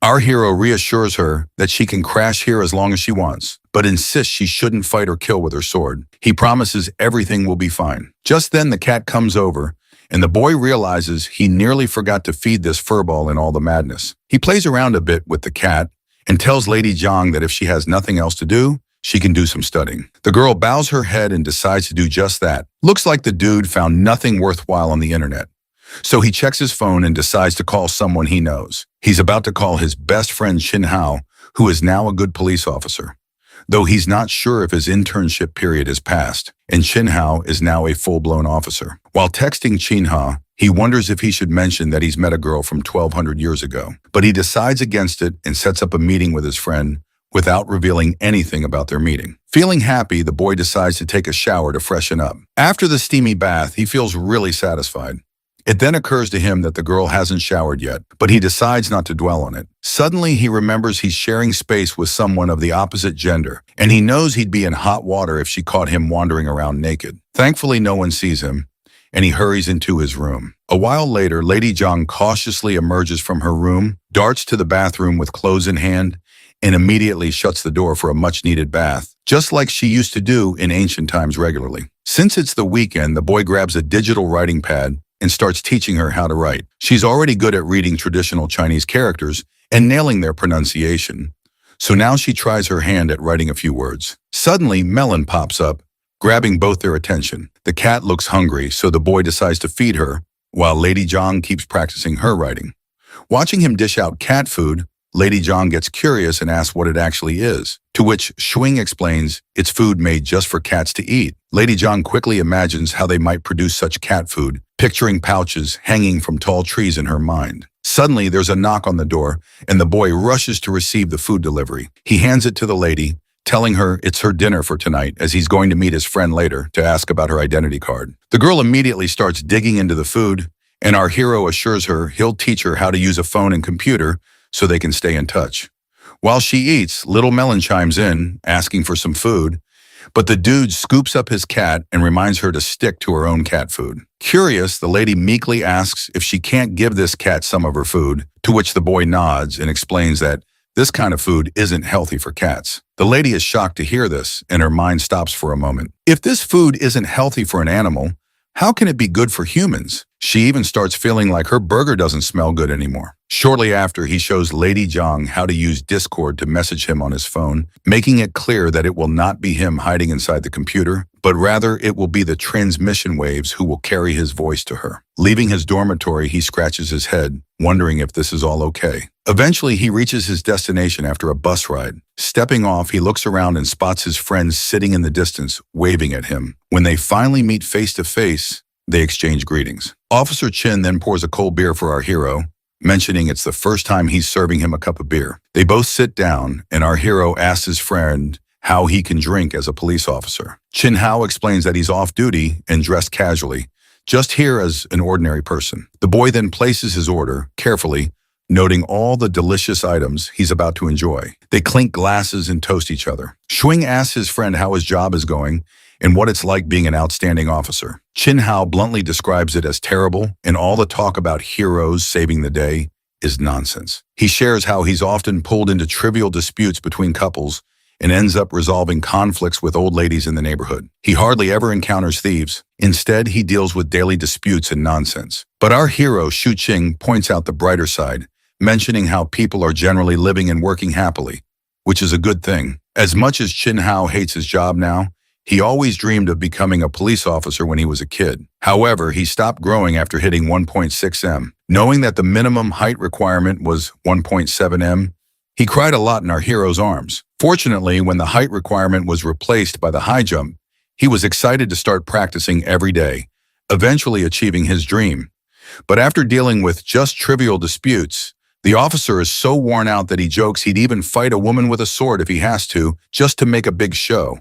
Our hero reassures her that she can crash here as long as she wants, but insists she shouldn't fight or kill with her sword. He promises everything will be fine. Just then the cat comes over, and the boy realizes he nearly forgot to feed this furball in all the madness. He plays around a bit with the cat and tells Lady Zhang that if she has nothing else to do, she can do some studying. The girl bows her head and decides to do just that. Looks like the dude found nothing worthwhile on the internet. So he checks his phone and decides to call someone he knows. He's about to call his best friend Shin Hao, who is now a good police officer, though he's not sure if his internship period is passed, and Shin Hao is now a full-blown officer. While texting Shin Hao, he wonders if he should mention that he's met a girl from 1,200 years ago, but he decides against it and sets up a meeting with his friend without revealing anything about their meeting. Feeling happy, the boy decides to take a shower to freshen up. After the steamy bath, he feels really satisfied. It then occurs to him that the girl hasn't showered yet, but he decides not to dwell on it. Suddenly, he remembers he's sharing space with someone of the opposite gender, and he knows he'd be in hot water if she caught him wandering around naked. Thankfully, no one sees him, and he hurries into his room. A while later, Lady Zhang cautiously emerges from her room, darts to the bathroom with clothes in hand, and immediately shuts the door for a much-needed bath, just like she used to do in ancient times regularly. Since it's the weekend, the boy grabs a digital writing pad and starts teaching her how to write. She's already good at reading traditional Chinese characters and nailing their pronunciation, so now she tries her hand at writing a few words. Suddenly, Melon pops up, grabbing both their attention. The cat looks hungry, so the boy decides to feed her, while Lady Zhang keeps practicing her writing. Watching him dish out cat food, Lady Zhang gets curious and asks what it actually is, to which Shuing explains it's food made just for cats to eat. Lady Zhang quickly imagines how they might produce such cat food, picturing pouches hanging from tall trees in her mind. Suddenly, there's a knock on the door, and the boy rushes to receive the food delivery. He hands it to the lady, telling her it's her dinner for tonight as he's going to meet his friend later to ask about her identity card. The girl immediately starts digging into the food, and our hero assures her he'll teach her how to use a phone and computer so they can stay in touch. While she eats, Little Melon chimes in, asking for some food, but the dude scoops up his cat and reminds her to stick to her own cat food. Curious, the lady meekly asks if she can't give this cat some of her food, to which the boy nods and explains that this kind of food isn't healthy for cats. The lady is shocked to hear this, and her mind stops for a moment. If this food isn't healthy for an animal, how can it be good for humans? She even starts feeling like her burger doesn't smell good anymore. Shortly after, he shows Lady Zhang how to use Discord to message him on his phone, making it clear that it will not be him hiding inside the computer, but rather it will be the transmission waves who will carry his voice to her. Leaving his dormitory, he scratches his head, wondering if this is all okay. Eventually, he reaches his destination after a bus ride. Stepping off, he looks around and spots his friends sitting in the distance, waving at him. When they finally meet face to face, they exchange greetings. Officer Chin then pours a cold beer for our hero, mentioning it's the first time he's serving him a cup of beer. They both sit down, and our hero asks his friend how he can drink as a police officer. Chin Hao explains that he's off duty and dressed casually, just here as an ordinary person. The boy then places his order, carefully, noting all the delicious items he's about to enjoy. They clink glasses and toast each other. Shuing asks his friend how his job is going and what it's like being an outstanding officer. Chin Hao bluntly describes it as terrible, and all the talk about heroes saving the day is nonsense. He shares how he's often pulled into trivial disputes between couples and ends up resolving conflicts with old ladies in the neighborhood. He hardly ever encounters thieves. Instead, he deals with daily disputes and nonsense. But our hero, Shu Qing, points out the brighter side, mentioning how people are generally living and working happily, which is a good thing. As much as Chin Hao hates his job now, he always dreamed of becoming a police officer when he was a kid. However, he stopped growing after hitting 1.6 m. Knowing that the minimum height requirement was 1.7 m, he cried a lot in our hero's arms. Fortunately, when the height requirement was replaced by the high jump, he was excited to start practicing every day, eventually achieving his dream. But after dealing with just trivial disputes, the officer is so worn out that he jokes he'd even fight a woman with a sword if he has to, just to make a big show.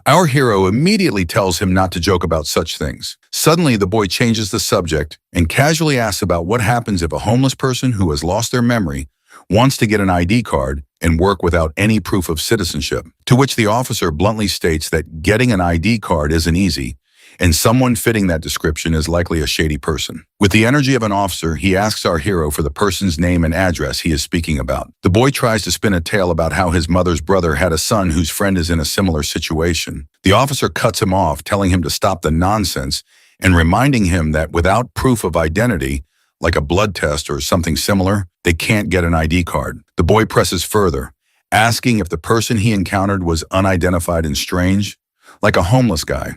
Our hero immediately tells him not to joke about such things. Suddenly, the boy changes the subject and casually asks about what happens if a homeless person who has lost their memory wants to get an ID card and work without any proof of citizenship, to which the officer bluntly states that getting an ID card isn't easy, and someone fitting that description is likely a shady person. With the energy of an officer, he asks our hero for the person's name and address he is speaking about. The boy tries to spin a tale about how his mother's brother had a son whose friend is in a similar situation. The officer cuts him off, telling him to stop the nonsense and reminding him that without proof of identity, like a blood test or something similar, they can't get an ID card. The boy presses further, asking if the person he encountered was unidentified and strange, like a homeless guy.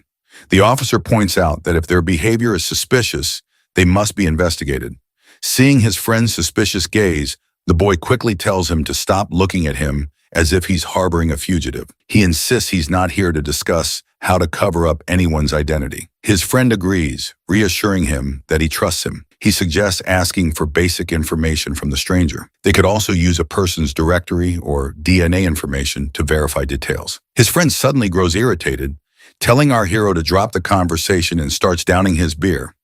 The officer points out that if their behavior is suspicious, they must be investigated. Seeing his friend's suspicious gaze, the boy quickly tells him to stop looking at him as if he's harboring a fugitive. He insists he's not here to discuss how to cover up anyone's identity. His friend agrees, reassuring him that he trusts him. He suggests asking for basic information from the stranger. They could also use a person's directory or DNA information to verify details. His friend suddenly grows irritated, telling our hero to drop the conversation and starts downing his beer.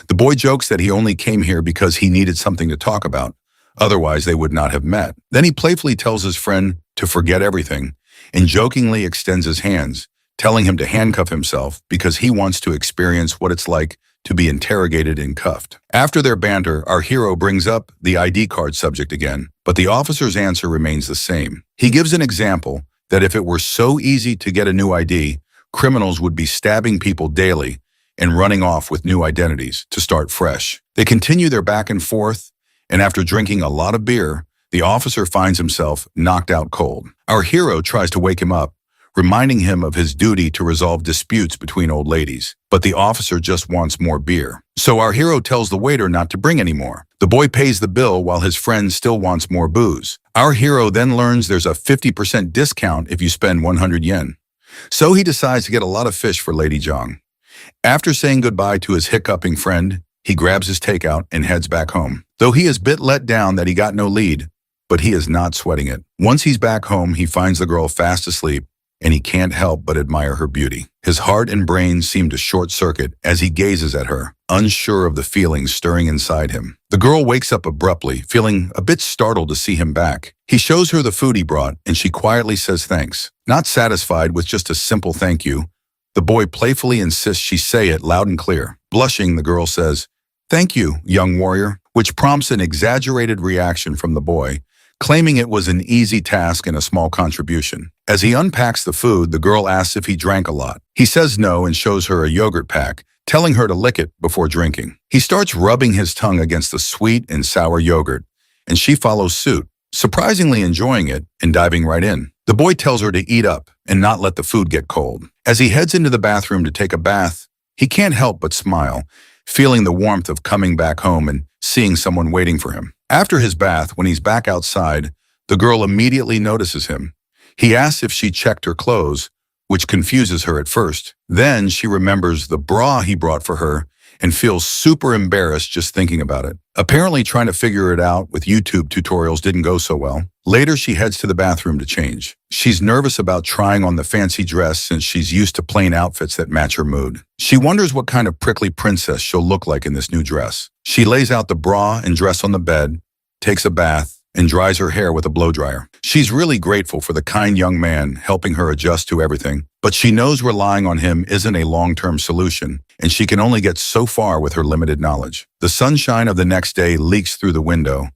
The boy jokes that he only came here because he needed something to talk about, otherwise they would not have met. Then he playfully tells his friend to forget everything and jokingly extends his hands, telling him to handcuff himself because he wants to experience what it's like to be interrogated and cuffed. After their banter, our hero brings up the ID card subject again, but the officer's answer remains the same. He gives an example that if it were so easy to get a new ID, criminals would be stabbing people daily and running off with new identities to start fresh. They continue their back and forth, and after drinking a lot of beer, the officer finds himself knocked out cold. Our hero tries to wake him up, reminding him of his duty to resolve disputes between old ladies. But the officer just wants more beer. So our hero tells the waiter not to bring any more. The boy pays the bill while his friend still wants more booze. Our hero then learns there's a 50% discount if you spend 100 yen. So he decides to get a lot of fish for Lady Zhang. After saying goodbye to his hiccuping friend, he grabs his takeout and heads back home. Though he is a bit let down that he got no lead, but he is not sweating it. Once he's back home, he finds the girl fast asleep, and he can't help but admire her beauty. His heart and brain seem to short-circuit as he gazes at her, unsure of the feelings stirring inside him. The girl wakes up abruptly, feeling a bit startled to see him back. He shows her the food he brought, and she quietly says thanks. Not satisfied with just a simple thank you, the boy playfully insists she say it loud and clear. Blushing, the girl says, "Thank you, young warrior," which prompts an exaggerated reaction from the boy, claiming it was an easy task and a small contribution. As he unpacks the food, the girl asks if he drank a lot. He says no and shows her a yogurt pack, telling her to lick it before drinking. He starts rubbing his tongue against the sweet and sour yogurt, and she follows suit, surprisingly enjoying it and diving right in. The boy tells her to eat up and not let the food get cold. As he heads into the bathroom to take a bath, he can't help but smile, feeling the warmth of coming back home and seeing someone waiting for him. After his bath, when he's back outside, the girl immediately notices him. He asks if she checked her clothes, which confuses her at first. Then she remembers the bra he brought for her and feels super embarrassed just thinking about it. Apparently trying to figure it out with YouTube tutorials didn't go so well. Later, she heads to the bathroom to change. She's nervous about trying on the fancy dress since she's used to plain outfits that match her mood. She wonders what kind of prickly princess she'll look like in this new dress. She lays out the bra and dress on the bed, takes a bath, and dries her hair with a blow dryer. She's really grateful for the kind young man helping her adjust to everything, but she knows relying on him isn't a long-term solution, and she can only get so far with her limited knowledge. The sunshine of the next day leaks through the window,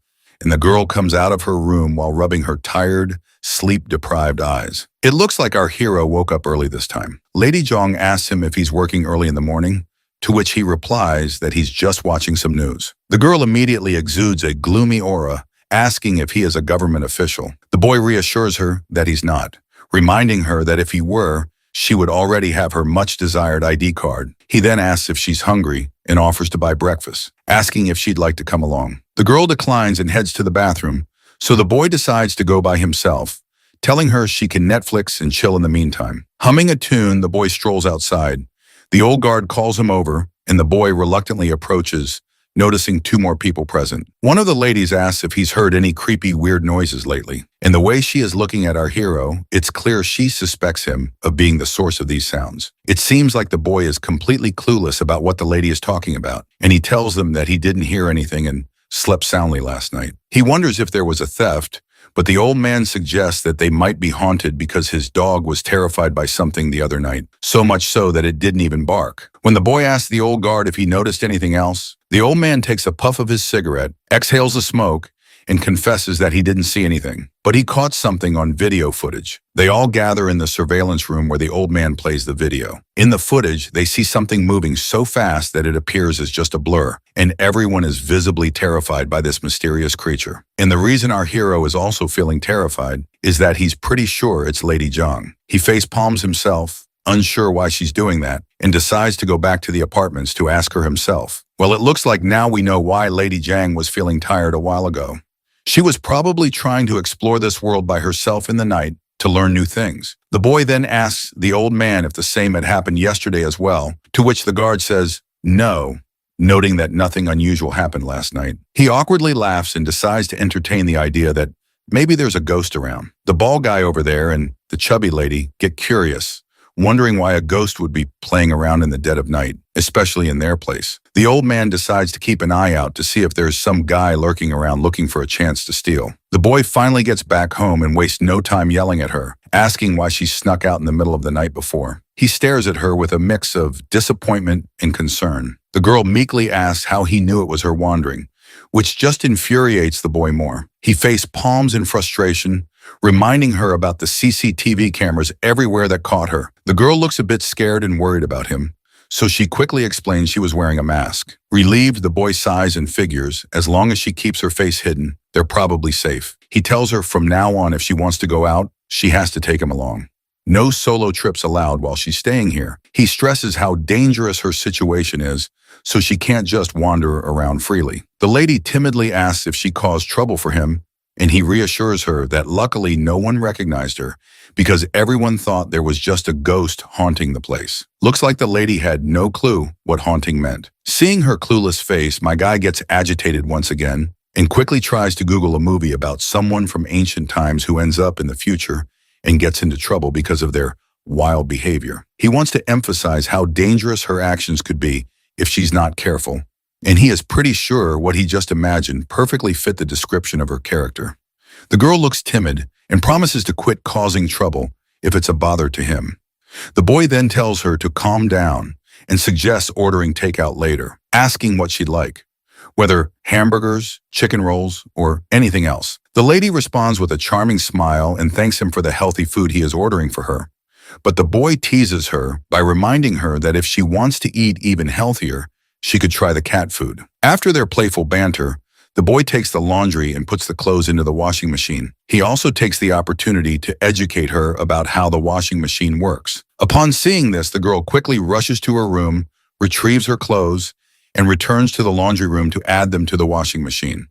and the girl comes out of her room while rubbing her tired, sleep-deprived eyes. It looks like our hero woke up early this time. Lady Jong asks him if he's working early in the morning, to which he replies that he's just watching some news. The girl immediately exudes a gloomy aura, asking if he is a government official. The boy reassures her that he's not, reminding her that if he were, she would already have her much-desired ID card. He then asks if she's hungry and offers to buy breakfast, asking if she'd like to come along. The girl declines and heads to the bathroom, so the boy decides to go by himself, telling her she can Netflix and chill in the meantime. Humming a tune, the boy strolls outside. The old guard calls him over, and the boy reluctantly approaches, noticing two more people present. One of the ladies asks if he's heard any creepy, weird noises lately. And the way she is looking at our hero, it's clear she suspects him of being the source of these sounds. It seems like the boy is completely clueless about what the lady is talking about, and he tells them that he didn't hear anything and slept soundly last night. He wonders if there was a theft, but the old man suggests that they might be haunted because his dog was terrified by something the other night, so much so that it didn't even bark. When the boy asks the old guard if he noticed anything else, the old man takes a puff of his cigarette, exhales the smoke, and confesses that he didn't see anything, but he caught something on video footage. They all gather in the surveillance room where the old man plays the video. In the footage, they see something moving so fast that it appears as just a blur, and everyone is visibly terrified by this mysterious creature. And the reason our hero is also feeling terrified is that he's pretty sure it's Lady Jong. He face palms himself, unsure why she's doing that, and decides to go back to the apartments to ask her himself. Well, it looks like now we know why Lady Jang was feeling tired a while ago. She was probably trying to explore this world by herself in the night to learn new things. The boy then asks the old man if the same had happened yesterday as well, to which the guard says no, noting that nothing unusual happened last night. He awkwardly laughs and decides to entertain the idea that maybe there's a ghost around. The bald guy over there and the chubby lady get curious, wondering why a ghost would be playing around in the dead of night, especially in their place. The old man decides to keep an eye out to see if there's some guy lurking around looking for a chance to steal. The boy finally gets back home and wastes no time yelling at her, asking why she snuck out in the middle of the night before. He stares at her with a mix of disappointment and concern. The girl meekly asks how he knew it was her wandering, which just infuriates the boy more. He face palms in frustration, reminding her about the CCTV cameras everywhere that caught her. The girl looks a bit scared and worried about him, so she quickly explains she was wearing a mask. Relieved, the boy sighs and figures, as long as she keeps her face hidden, they're probably safe. He tells her from now on if she wants to go out, she has to take him along. No solo trips allowed while she's staying here. He stresses how dangerous her situation is, so she can't just wander around freely. The lady timidly asks if she caused trouble for him, and he reassures her that luckily no one recognized her because everyone thought there was just a ghost haunting the place. Looks like the lady had no clue what haunting meant. Seeing her clueless face, my guy gets agitated once again and quickly tries to Google a movie about someone from ancient times who ends up in the future and gets into trouble because of their wild behavior. He wants to emphasize how dangerous her actions could be if she's not careful, and he is pretty sure what he just imagined perfectly fit the description of her character. The girl looks timid and promises to quit causing trouble if it's a bother to him. The boy then tells her to calm down and suggests ordering takeout later, asking what she'd like, whether hamburgers, chicken rolls, or anything else. The lady responds with a charming smile and thanks him for the healthy food he is ordering for her. But the boy teases her by reminding her that if she wants to eat even healthier, she could try the cat food. After their playful banter, the boy takes the laundry and puts the clothes into the washing machine. He also takes the opportunity to educate her about how the washing machine works. Upon seeing this, the girl quickly rushes to her room, retrieves her clothes, and returns to the laundry room to add them to the washing machine.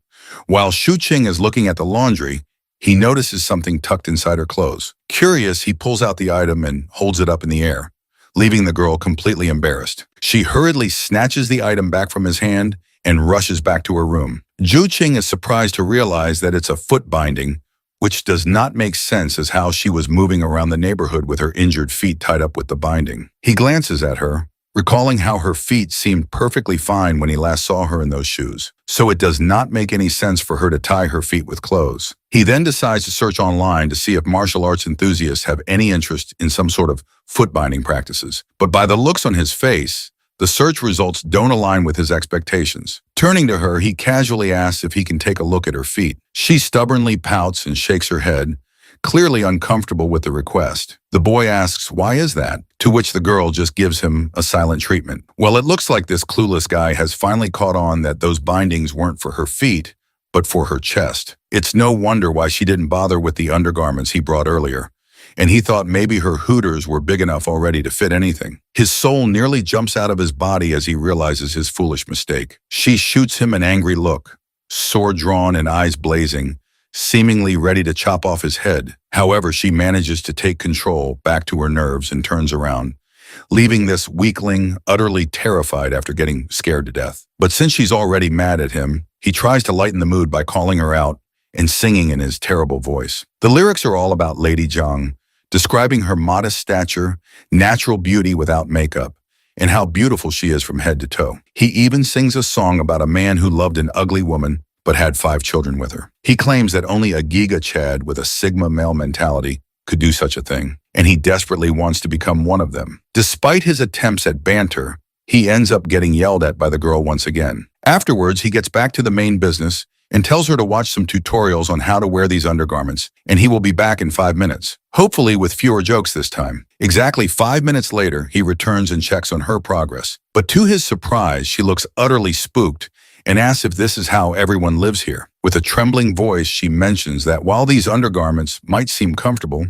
While Shu-Ching is looking at the laundry, he notices something tucked inside her clothes. Curious, he pulls out the item and holds it up in the air, leaving the girl completely embarrassed. She hurriedly snatches the item back from his hand and rushes back to her room. Ju-Ching is surprised to realize that it's a foot binding, which does not make sense as how she was moving around the neighborhood with her injured feet tied up with the binding. He glances at her, recalling how her feet seemed perfectly fine when he last saw her in those shoes, so it does not make any sense for her to tie her feet with clothes. He then decides to search online to see if martial arts enthusiasts have any interest in some sort of foot binding practices. But by the looks on his face, the search results don't align with his expectations. Turning to her, he casually asks if he can take a look at her feet. She stubbornly pouts and shakes her head, clearly uncomfortable with the request. The boy asks, "Why is that?" To which the girl just gives him a silent treatment. Well, it looks like this clueless guy has finally caught on that those bindings weren't for her feet, but for her chest. It's no wonder why she didn't bother with the undergarments he brought earlier, and he thought maybe her hooters were big enough already to fit anything. His soul nearly jumps out of his body as he realizes his foolish mistake. She shoots him an angry look, sword drawn and eyes blazing, seemingly ready to chop off his head. However, she manages to take control back to her nerves and turns around, leaving this weakling utterly terrified after getting scared to death. But since she's already mad at him, he tries to lighten the mood by calling her out and singing in his terrible voice. The lyrics are all about Lady Zhang, describing her modest stature, natural beauty without makeup, and how beautiful she is from head to toe. He even sings a song about a man who loved an ugly woman but had 5 children with her. He claims that only a Giga Chad with a Sigma male mentality could do such a thing, and he desperately wants to become one of them. Despite his attempts at banter, he ends up getting yelled at by the girl once again. Afterwards, he gets back to the main business and tells her to watch some tutorials on how to wear these undergarments, and he will be back in 5 minutes, hopefully with fewer jokes this time. Exactly 5 minutes later, he returns and checks on her progress. But to his surprise, she looks utterly spooked and asks if this is how everyone lives here. With a trembling voice, she mentions that while these undergarments might seem comfortable,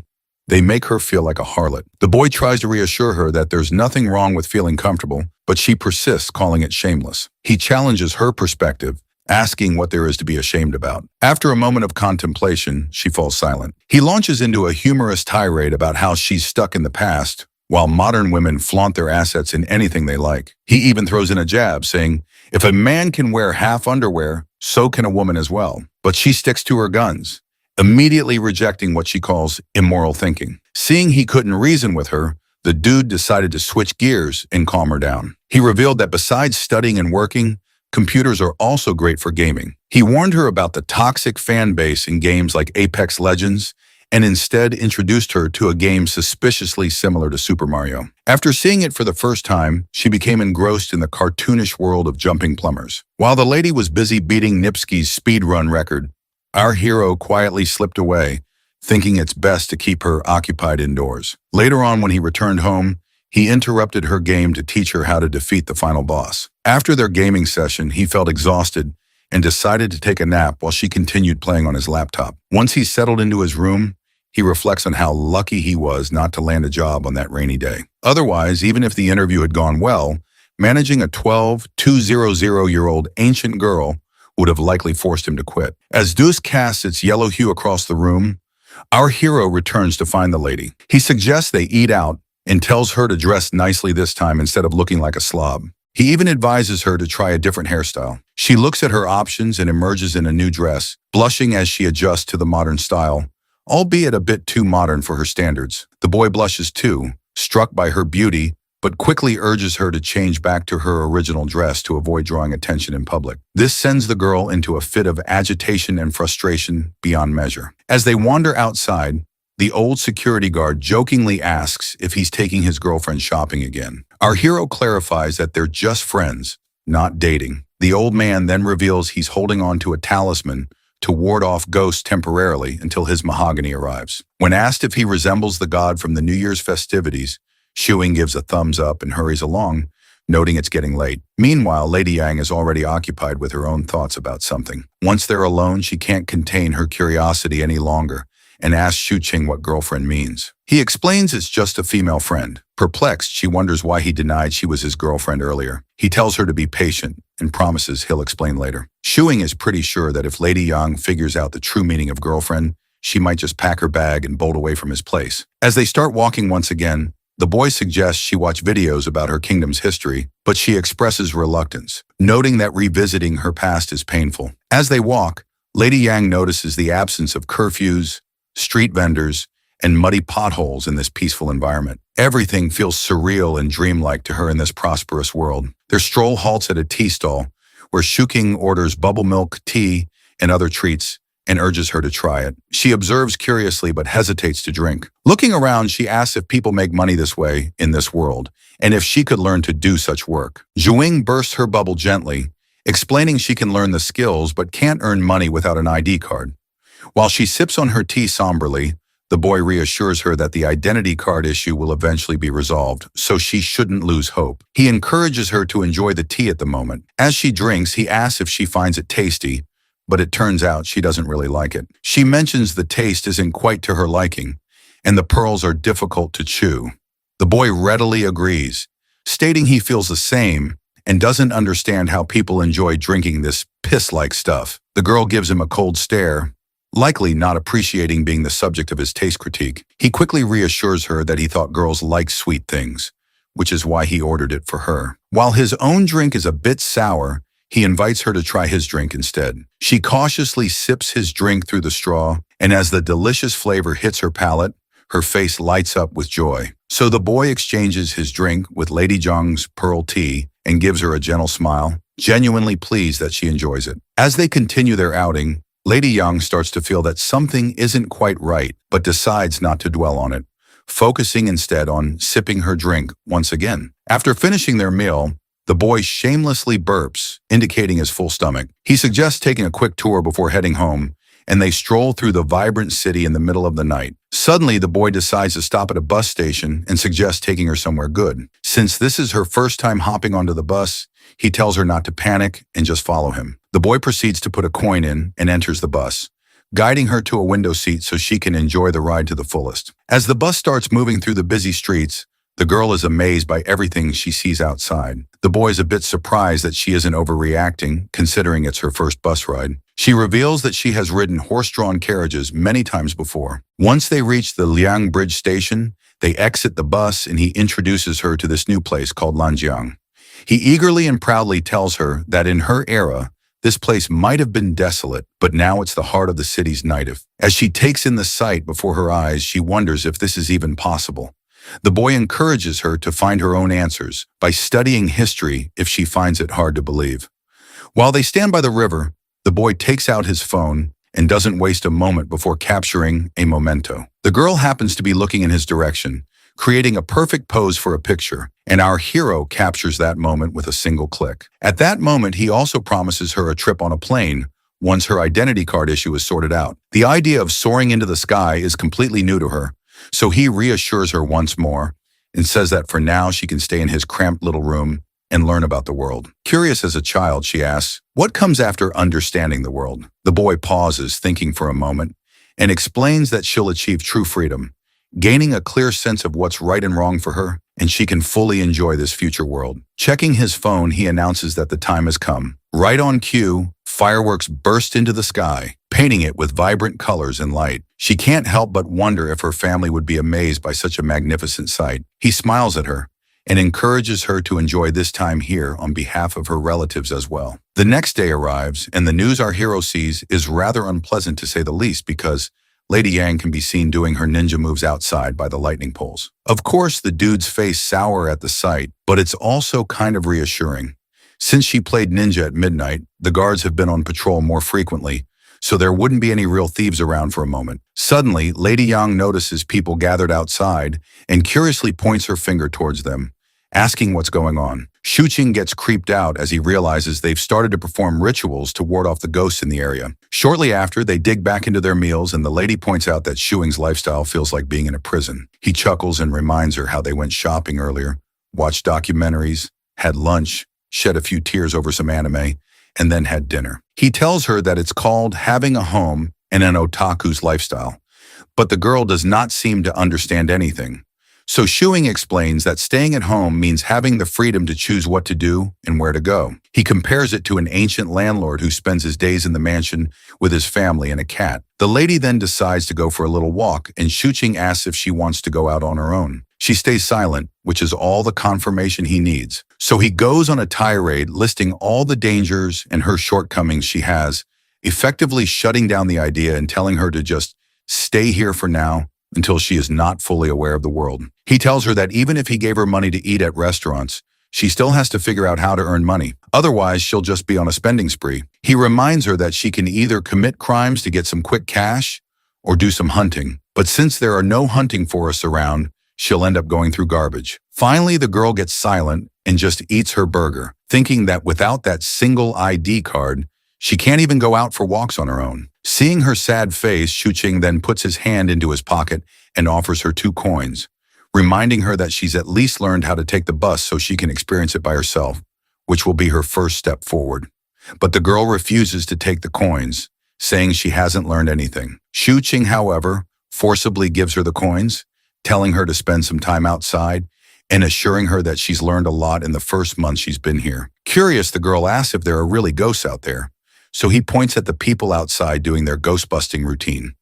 they make her feel like a harlot. The boy tries to reassure her that there's nothing wrong with feeling comfortable, but she persists, calling it shameless. He challenges her perspective, asking what there is to be ashamed about. After a moment of contemplation, she falls silent. He launches into a humorous tirade about how she's stuck in the past, while modern women flaunt their assets in anything they like. He even throws in a jab, saying, if a man can wear half underwear, so can a woman as well. But she sticks to her guns, immediately rejecting what she calls immoral thinking. Seeing he couldn't reason with her, the dude decided to switch gears and calm her down. He revealed that besides studying and working, computers are also great for gaming. He warned her about the toxic fan base in games like Apex Legends, and instead introduced her to a game suspiciously similar to Super Mario. After seeing it for the first time, she became engrossed in the cartoonish world of jumping plumbers. While the lady was busy beating Nipsky's speedrun record, our hero quietly slipped away, thinking it's best to keep her occupied indoors. Later on, when he returned home, he interrupted her game to teach her how to defeat the final boss. After their gaming session, he felt exhausted and decided to take a nap while she continued playing on his laptop. Once he settled into his room, he reflects on how lucky he was not to land a job on that rainy day. Otherwise, even if the interview had gone well, managing a 200-year-old ancient girl would have likely forced him to quit. As dusk casts its yellow hue across the room, our hero returns to find the lady. He suggests they eat out and tells her to dress nicely this time instead of looking like a slob. He even advises her to try a different hairstyle. She looks at her options and emerges in a new dress, blushing as she adjusts to the modern style, albeit a bit too modern for her standards. The boy blushes too, struck by her beauty, but quickly urges her to change back to her original dress to avoid drawing attention in public. This sends the girl into a fit of agitation and frustration beyond measure. As they wander outside, the old security guard jokingly asks if he's taking his girlfriend shopping again. Our hero clarifies that they're just friends, not dating. The old man then reveals he's holding on to a talisman to ward off ghosts temporarily until his mahogany arrives. When asked if he resembles the god from the New Year's festivities, Shuing gives a thumbs up and hurries along, noting it's getting late. Meanwhile, Lady Yang is already occupied with her own thoughts about something. Once they're alone, she can't contain her curiosity any longer and asks Shu-Ching what girlfriend means. He explains it's just a female friend. Perplexed, she wonders why he denied she was his girlfriend earlier. He tells her to be patient and promises he'll explain later. Shuing is pretty sure that if Lady Yang figures out the true meaning of girlfriend, she might just pack her bag and bolt away from his place. As they start walking once again, the boy suggests she watch videos about her kingdom's history, but she expresses reluctance, noting that revisiting her past is painful. As they walk, Lady Yang notices the absence of curfews, street vendors, and muddy potholes in this peaceful environment. Everything feels surreal and dreamlike to her in this prosperous world. Their stroll halts at a tea stall, where Shuking orders bubble milk, tea, and other treats, and urges her to try it. She observes curiously but hesitates to drink. Looking around, she asks if people make money this way in this world, and if she could learn to do such work. Zhuing bursts her bubble gently, explaining she can learn the skills but can't earn money without an ID card. While she sips on her tea somberly, the boy reassures her that the identity card issue will eventually be resolved, so she shouldn't lose hope. He encourages her to enjoy the tea at the moment. As she drinks, he asks if she finds it tasty, but it turns out she doesn't really like it. She mentions the taste isn't quite to her liking, and the pearls are difficult to chew. The boy readily agrees, stating he feels the same and doesn't understand how people enjoy drinking this piss-like stuff. The girl gives him a cold stare, likely not appreciating being the subject of his taste critique. He quickly reassures her that he thought girls liked sweet things, which is why he ordered it for her. While his own drink is a bit sour, he invites her to try his drink instead. She cautiously sips his drink through the straw, and as the delicious flavor hits her palate, her face lights up with joy. So the boy exchanges his drink with Lady Zhang's pearl tea and gives her a gentle smile, genuinely pleased that she enjoys it. As they continue their outing, Lady Yang starts to feel that something isn't quite right, but decides not to dwell on it, focusing instead on sipping her drink once again. After finishing their meal, the boy shamelessly burps, indicating his full stomach. He suggests taking a quick tour before heading home, and they stroll through the vibrant city in the middle of the night. Suddenly, the boy decides to stop at a bus station and suggests taking her somewhere good. Since this is her first time hopping onto the bus, he tells her not to panic and just follow him. The boy proceeds to put a coin in and enters the bus, guiding her to a window seat so she can enjoy the ride to the fullest. As the bus starts moving through the busy streets, the girl is amazed by everything she sees outside. The boy is a bit surprised that she isn't overreacting, considering it's her first bus ride. She reveals that she has ridden horse-drawn carriages many times before. Once they reach the Liang Bridge station, they exit the bus and he introduces her to this new place called Lanjiang. He eagerly and proudly tells her that in her era, this place might have been desolate, but now it's the heart of the city's nightlife. As she takes in the sight before her eyes, she wonders if this is even possible. The boy encourages her to find her own answers by studying history if she finds it hard to believe. While they stand by the river, the boy takes out his phone and doesn't waste a moment before capturing a memento. The girl happens to be looking in his direction, creating a perfect pose for a picture, and our hero captures that moment with a single click. At that moment, he also promises her a trip on a plane once her identity card issue is sorted out. The idea of soaring into the sky is completely new to her, so he reassures her once more and says that for now she can stay in his cramped little room and learn about the world. Curious as a child, she asks, "What comes after understanding the world?" The boy pauses, thinking for a moment, and explains that she'll achieve true freedom, gaining a clear sense of what's right and wrong for her, and she can fully enjoy this future world. Checking his phone, he announces that the time has come. Right on cue, fireworks burst into the sky, painting it with vibrant colors and light. She can't help but wonder if her family would be amazed by such a magnificent sight. He smiles at her and encourages her to enjoy this time here on behalf of her relatives as well. The next day arrives, and the news our hero sees is rather unpleasant to say the least because Lady Yang can be seen doing her ninja moves outside by the lightning poles. Of course, the dude's face sour at the sight, but it's also kind of reassuring. Since she played ninja at midnight, the guards have been on patrol more frequently, so there wouldn't be any real thieves around for a moment. Suddenly, Lady Yang notices people gathered outside and curiously points her finger towards them, asking what's going on. Shuqing gets creeped out as he realizes they've started to perform rituals to ward off the ghosts in the area. Shortly after, they dig back into their meals and the lady points out that Shuing's lifestyle feels like being in a prison. He chuckles and reminds her how they went shopping earlier, watched documentaries, had lunch, shed a few tears over some anime, and then had dinner. He tells her that it's called having a home and an otaku's lifestyle, but the girl does not seem to understand anything. So Shuing explains that staying at home means having the freedom to choose what to do and where to go. He compares it to an ancient landlord who spends his days in the mansion with his family and a cat. The lady then decides to go for a little walk, and Shuqing asks if she wants to go out on her own. She stays silent, which is all the confirmation he needs. So he goes on a tirade listing all the dangers and her shortcomings she has, effectively shutting down the idea and telling her to just stay here for now until she is not fully aware of the world. He tells her that even if he gave her money to eat at restaurants, she still has to figure out how to earn money. Otherwise, she'll just be on a spending spree. He reminds her that she can either commit crimes to get some quick cash or do some hunting. But since there are no hunting forests around, she'll end up going through garbage. Finally, the girl gets silent and just eats her burger, thinking that without that single ID card, she can't even go out for walks on her own. Seeing her sad face, Shuqing then puts his hand into his pocket and offers her 2 coins, reminding her that she's at least learned how to take the bus so she can experience it by herself, which will be her first step forward. But the girl refuses to take the coins, saying she hasn't learned anything. Shuqing, however, forcibly gives her the coins, telling her to spend some time outside and assuring her that she's learned a lot in the first month she's been here. Curious, the girl asks if there are really ghosts out there, so he points at the people outside doing their ghost-busting routine.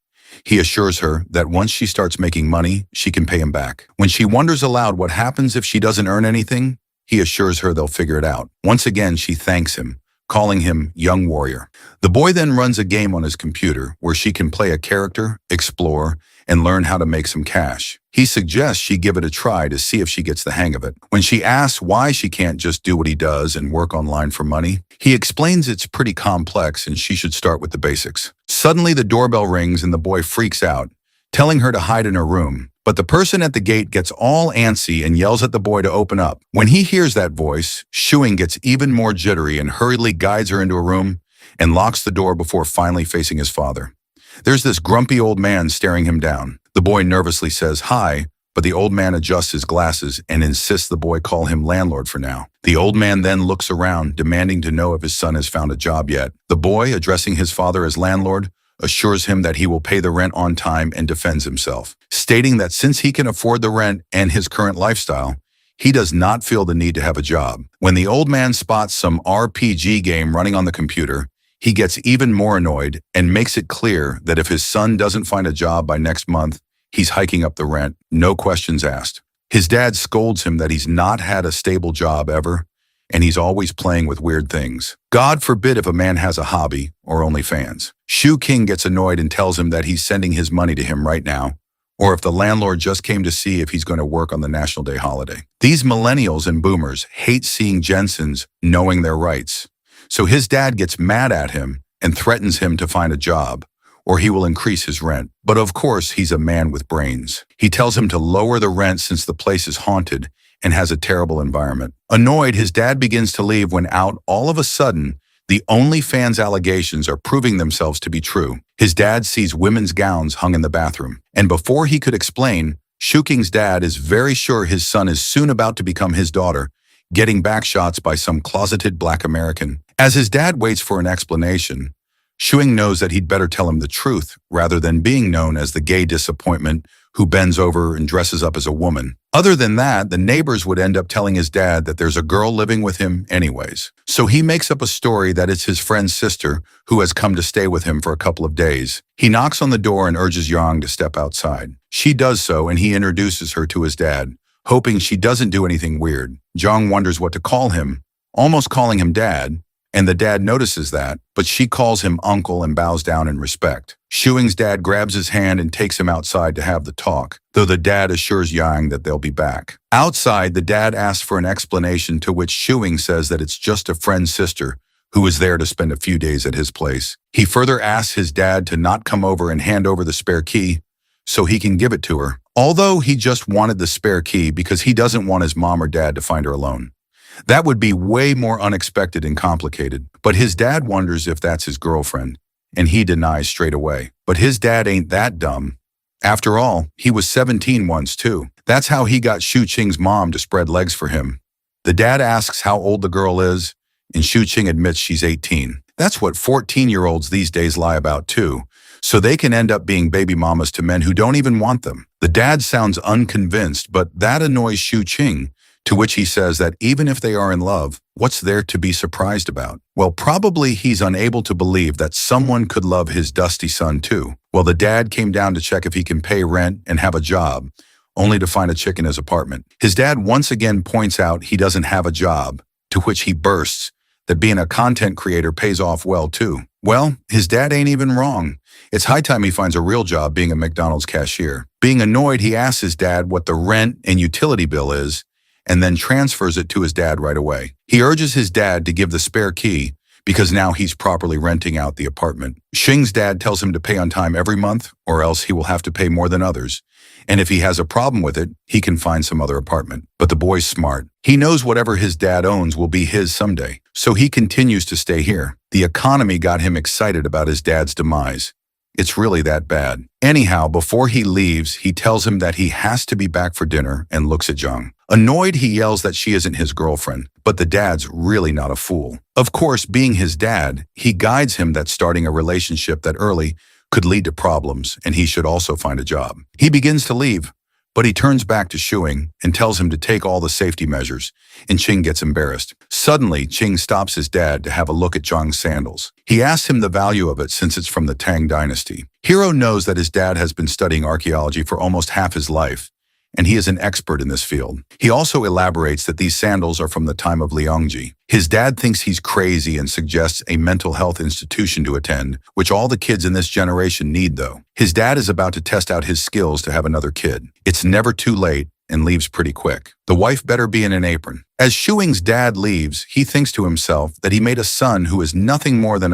He assures her that once she starts making money, she can pay him back. When she wonders aloud what happens if she doesn't earn anything, he assures her they'll figure it out. Once again, she thanks him, calling him Young Warrior. The boy then runs a game on his computer where she can play a character, explore, and learn how to make some cash. He suggests she give it a try to see if she gets the hang of it. When she asks why she can't just do what he does and work online for money, he explains it's pretty complex and she should start with the basics. Suddenly, the doorbell rings and the boy freaks out, telling her to hide in her room. But the person at the gate gets all antsy and yells at the boy to open up. When he hears that voice, Shuing gets even more jittery and hurriedly guides her into a room and locks the door before finally facing his father. There's this grumpy old man staring him down. The boy nervously says hi, but the old man adjusts his glasses and insists the boy call him landlord for now. The old man then looks around, demanding to know if his son has found a job yet. The boy, addressing his father as landlord, assures him that he will pay the rent on time and defends himself, stating that since he can afford the rent and his current lifestyle, he does not feel the need to have a job. When the old man spots some RPG game running on the computer, he gets even more annoyed and makes it clear that if his son doesn't find a job by next month, he's hiking up the rent, no questions asked. His dad scolds him that he's not had a stable job ever, and he's always playing with weird things. God forbid if a man has a hobby or OnlyFans. Shuqing gets annoyed and tells him that he's sending his money to him right now, or if the landlord just came to see if he's going to work on the National Day holiday. These millennials and boomers hate seeing Jensen's knowing their rights. So his dad gets mad at him and threatens him to find a job, or he will increase his rent. But of course, he's a man with brains. He tells him to lower the rent since the place is haunted and has a terrible environment. Annoyed, his dad begins to leave when out, all of a sudden, the OnlyFans allegations are proving themselves to be true. His dad sees women's gowns hung in the bathroom. And before he could explain, Shuqing's dad is very sure his son is soon about to become his daughter, getting back shots by some closeted Black American. As his dad waits for an explanation, Shuing knows that he'd better tell him the truth rather than being known as the gay disappointment who bends over and dresses up as a woman. Other than that, the neighbors would end up telling his dad that there's a girl living with him anyways. So he makes up a story that it's his friend's sister who has come to stay with him for a couple of days. He knocks on the door and urges Yang to step outside. She does so and he introduces her to his dad, hoping she doesn't do anything weird. Jong wonders what to call him, almost calling him dad, and the dad notices that, but she calls him uncle and bows down in respect. Shuing's dad grabs his hand and takes him outside to have the talk, though the dad assures Yang that they'll be back. Outside, the dad asks for an explanation, to which Shuing says that it's just a friend's sister who is there to spend a few days at his place. He further asks his dad to not come over and hand over the spare key so he can give it to her, although he just wanted the spare key because he doesn't want his mom or dad to find her alone. That would be way more unexpected and complicated, but his dad wonders if that's his girlfriend, and he denies straight away. But his dad ain't that dumb. After all, he was 17 once too. That's how he got Shuqing's mom to spread legs for him. The dad asks how old the girl is, and Shuqing admits she's 18. That's what 14-year-olds these days lie about too, so they can end up being baby mamas to men who don't even want them. The dad sounds unconvinced, but that annoys Shu Qing, to which he says that even if they are in love, what's there to be surprised about? Well, probably he's unable to believe that someone could love his dusty son too. Well, the dad came down to check if he can pay rent and have a job, only to find a chick in his apartment. His dad once again points out he doesn't have a job, to which he bursts that being a content creator pays off well too. Well, his dad ain't even wrong. It's high time he finds a real job being a McDonald's cashier. Being annoyed, he asks his dad what the rent and utility bill is, and then transfers it to his dad right away. He urges his dad to give the spare key because now he's properly renting out the apartment. Xing's dad tells him to pay on time every month or else he will have to pay more than others. And if he has a problem with it, he can find some other apartment. But the boy's smart. He knows whatever his dad owns will be his someday. So he continues to stay here. The economy got him excited about his dad's demise. It's really that bad. Anyhow, before he leaves, he tells him that he has to be back for dinner and looks at Zhang. Annoyed, he yells that she isn't his girlfriend, but the dad's really not a fool. Of course, being his dad, he guides him that starting a relationship that early could lead to problems, and he should also find a job. He begins to leave, but he turns back to Shuing and tells him to take all the safety measures, and Qing gets embarrassed. Suddenly, Qing stops his dad to have a look at Zhang's sandals. He asks him the value of it since it's from the Tang dynasty. Hero knows that his dad has been studying archaeology for almost half his life, and he is an expert in this field. He also elaborates that these sandals are from the time of Liangji. His dad thinks he's crazy and suggests a mental health institution to attend, which all the kids in this generation need though. His dad is about to test out his skills to have another kid. It's never too late and leaves pretty quick. The wife better be in an apron. As Shuing's dad leaves, he thinks to himself that he made a son who is nothing more than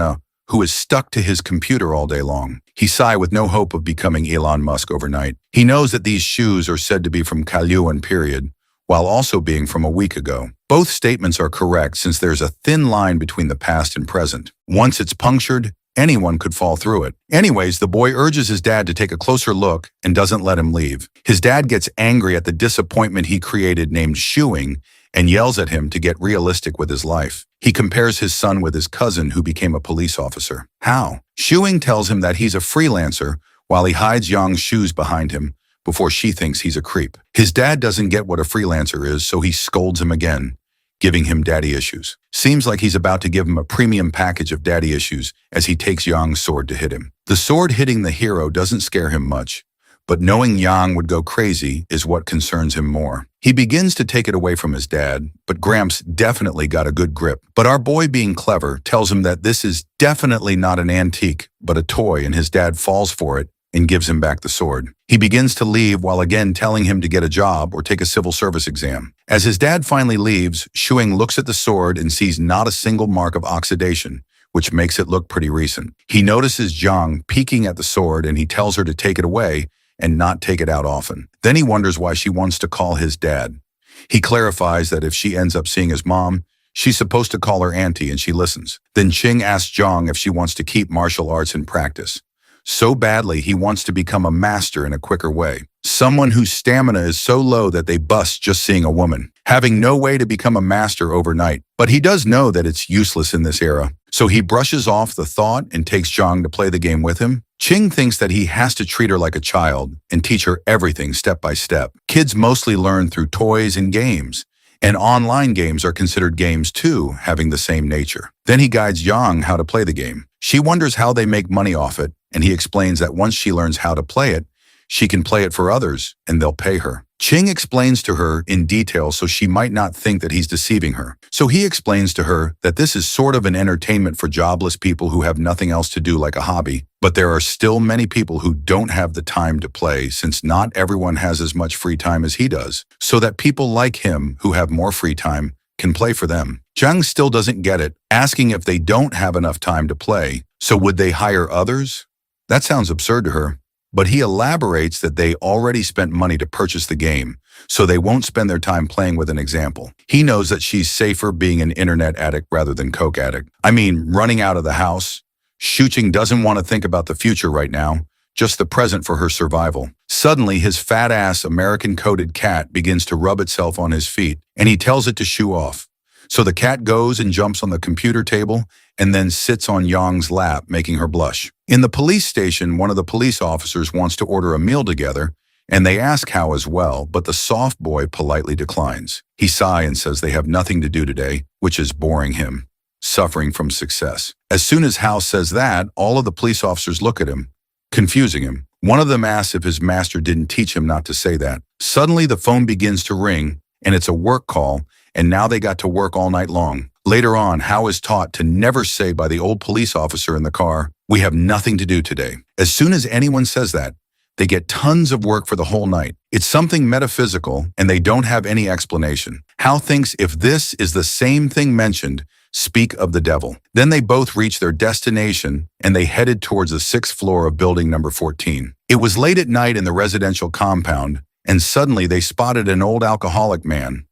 who is stuck to his computer all day long. He sigh with no hope of becoming Elon Musk overnight. He knows that these shoes are said to be from Kalyuan period, while also being from a week ago. Both statements are correct since there's a thin line between the past and present. Once it's punctured, anyone could fall through it. Anyways, the boy urges his dad to take a closer look and doesn't let him leave. His dad gets angry at the disappointment he created named Shuing and yells at him to get realistic with his life. He compares his son with his cousin who became a police officer. How? Shuing tells him that he's a freelancer while he hides Yang's shoes behind him before she thinks he's a creep. His dad doesn't get what a freelancer is, so he scolds him again, giving him daddy issues. Seems like he's about to give him a premium package of daddy issues as he takes Yang's sword to hit him. The sword hitting the hero doesn't scare him much, but knowing Yang would go crazy is what concerns him more. He begins to take it away from his dad, but Gramps definitely got a good grip. But our boy, being clever, tells him that this is definitely not an antique, but a toy, and his dad falls for it and gives him back the sword. He begins to leave while again telling him to get a job or take a civil service exam. As his dad finally leaves, Shuing looks at the sword and sees not a single mark of oxidation, which makes it look pretty recent. He notices Zhang peeking at the sword and he tells her to take it away and not take it out often. Then he wonders why she wants to call his dad. He clarifies that if she ends up seeing his mom, she's supposed to call her auntie and she listens. Then Qing asks Zhang if she wants to keep martial arts in practice. So badly, he wants to become a master in a quicker way. Someone whose stamina is so low that they bust just seeing a woman, having no way to become a master overnight. But he does know that it's useless in this era. So he brushes off the thought and takes Zhang to play the game with him. Qing thinks that he has to treat her like a child and teach her everything step by step. Kids mostly learn through toys and games, and online games are considered games too, having the same nature. Then he guides Yang how to play the game. She wonders how they make money off it, and he explains that once she learns how to play it, she can play it for others and they'll pay her. Qing explains to her in detail so she might not think that he's deceiving her. So he explains to her that this is sort of an entertainment for jobless people who have nothing else to do like a hobby, but there are still many people who don't have the time to play since not everyone has as much free time as he does, so that people like him who have more free time can play for them. Zhang still doesn't get it, asking if they don't have enough time to play, so would they hire others? That sounds absurd to her. But he elaborates that they already spent money to purchase the game, so they won't spend their time playing with an example. He knows that she's safer being an internet addict rather than coke addict. I mean, running out of the house. Shuqing doesn't want to think about the future right now, just the present for her survival. Suddenly, his fat-ass American-coated cat begins to rub itself on his feet, and he tells it to shoo off. So the cat goes and jumps on the computer table and then sits on Yang's lap, making her blush. In the police station, one of the police officers wants to order a meal together, and they ask Hao as well, but the soft boy politely declines. He sighs and says they have nothing to do today, which is boring him, suffering from success. As soon as Hao says that, all of the police officers look at him, confusing him. One of them asks if his master didn't teach him not to say that. Suddenly, the phone begins to ring, and it's a work call, and now they got to work all night long. Later on, Hao is taught to never say by the old police officer in the car, "We have nothing to do today." As soon as anyone says that, they get tons of work for the whole night. It's something metaphysical, and they don't have any explanation. Hao thinks if this is the same thing mentioned, speak of the devil. Then they both reach their destination, and they headed towards the 6th floor of building number 14. It was late at night in the residential compound, and suddenly they spotted an old alcoholic man.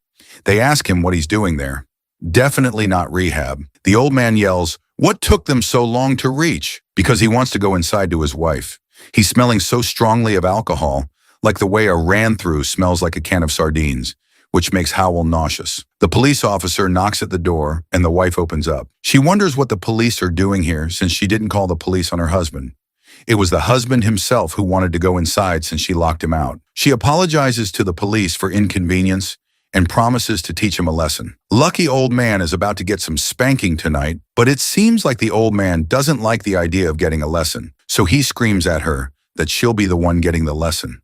They ask him what he's doing there. Definitely not rehab. The old man yells, "What took them so long to reach?" Because he wants to go inside to his wife. He's smelling so strongly of alcohol, like the way a ran-through smells like a can of sardines, which makes Howell nauseous. The police officer knocks at the door, and the wife opens up. She wonders what the police are doing here since she didn't call the police on her husband. It was the husband himself who wanted to go inside since she locked him out. She apologizes to the police for inconvenience and promises to teach him a lesson. Lucky old man is about to get some spanking tonight, but it seems like the old man doesn't like the idea of getting a lesson, so he screams at her that she'll be the one getting the lesson.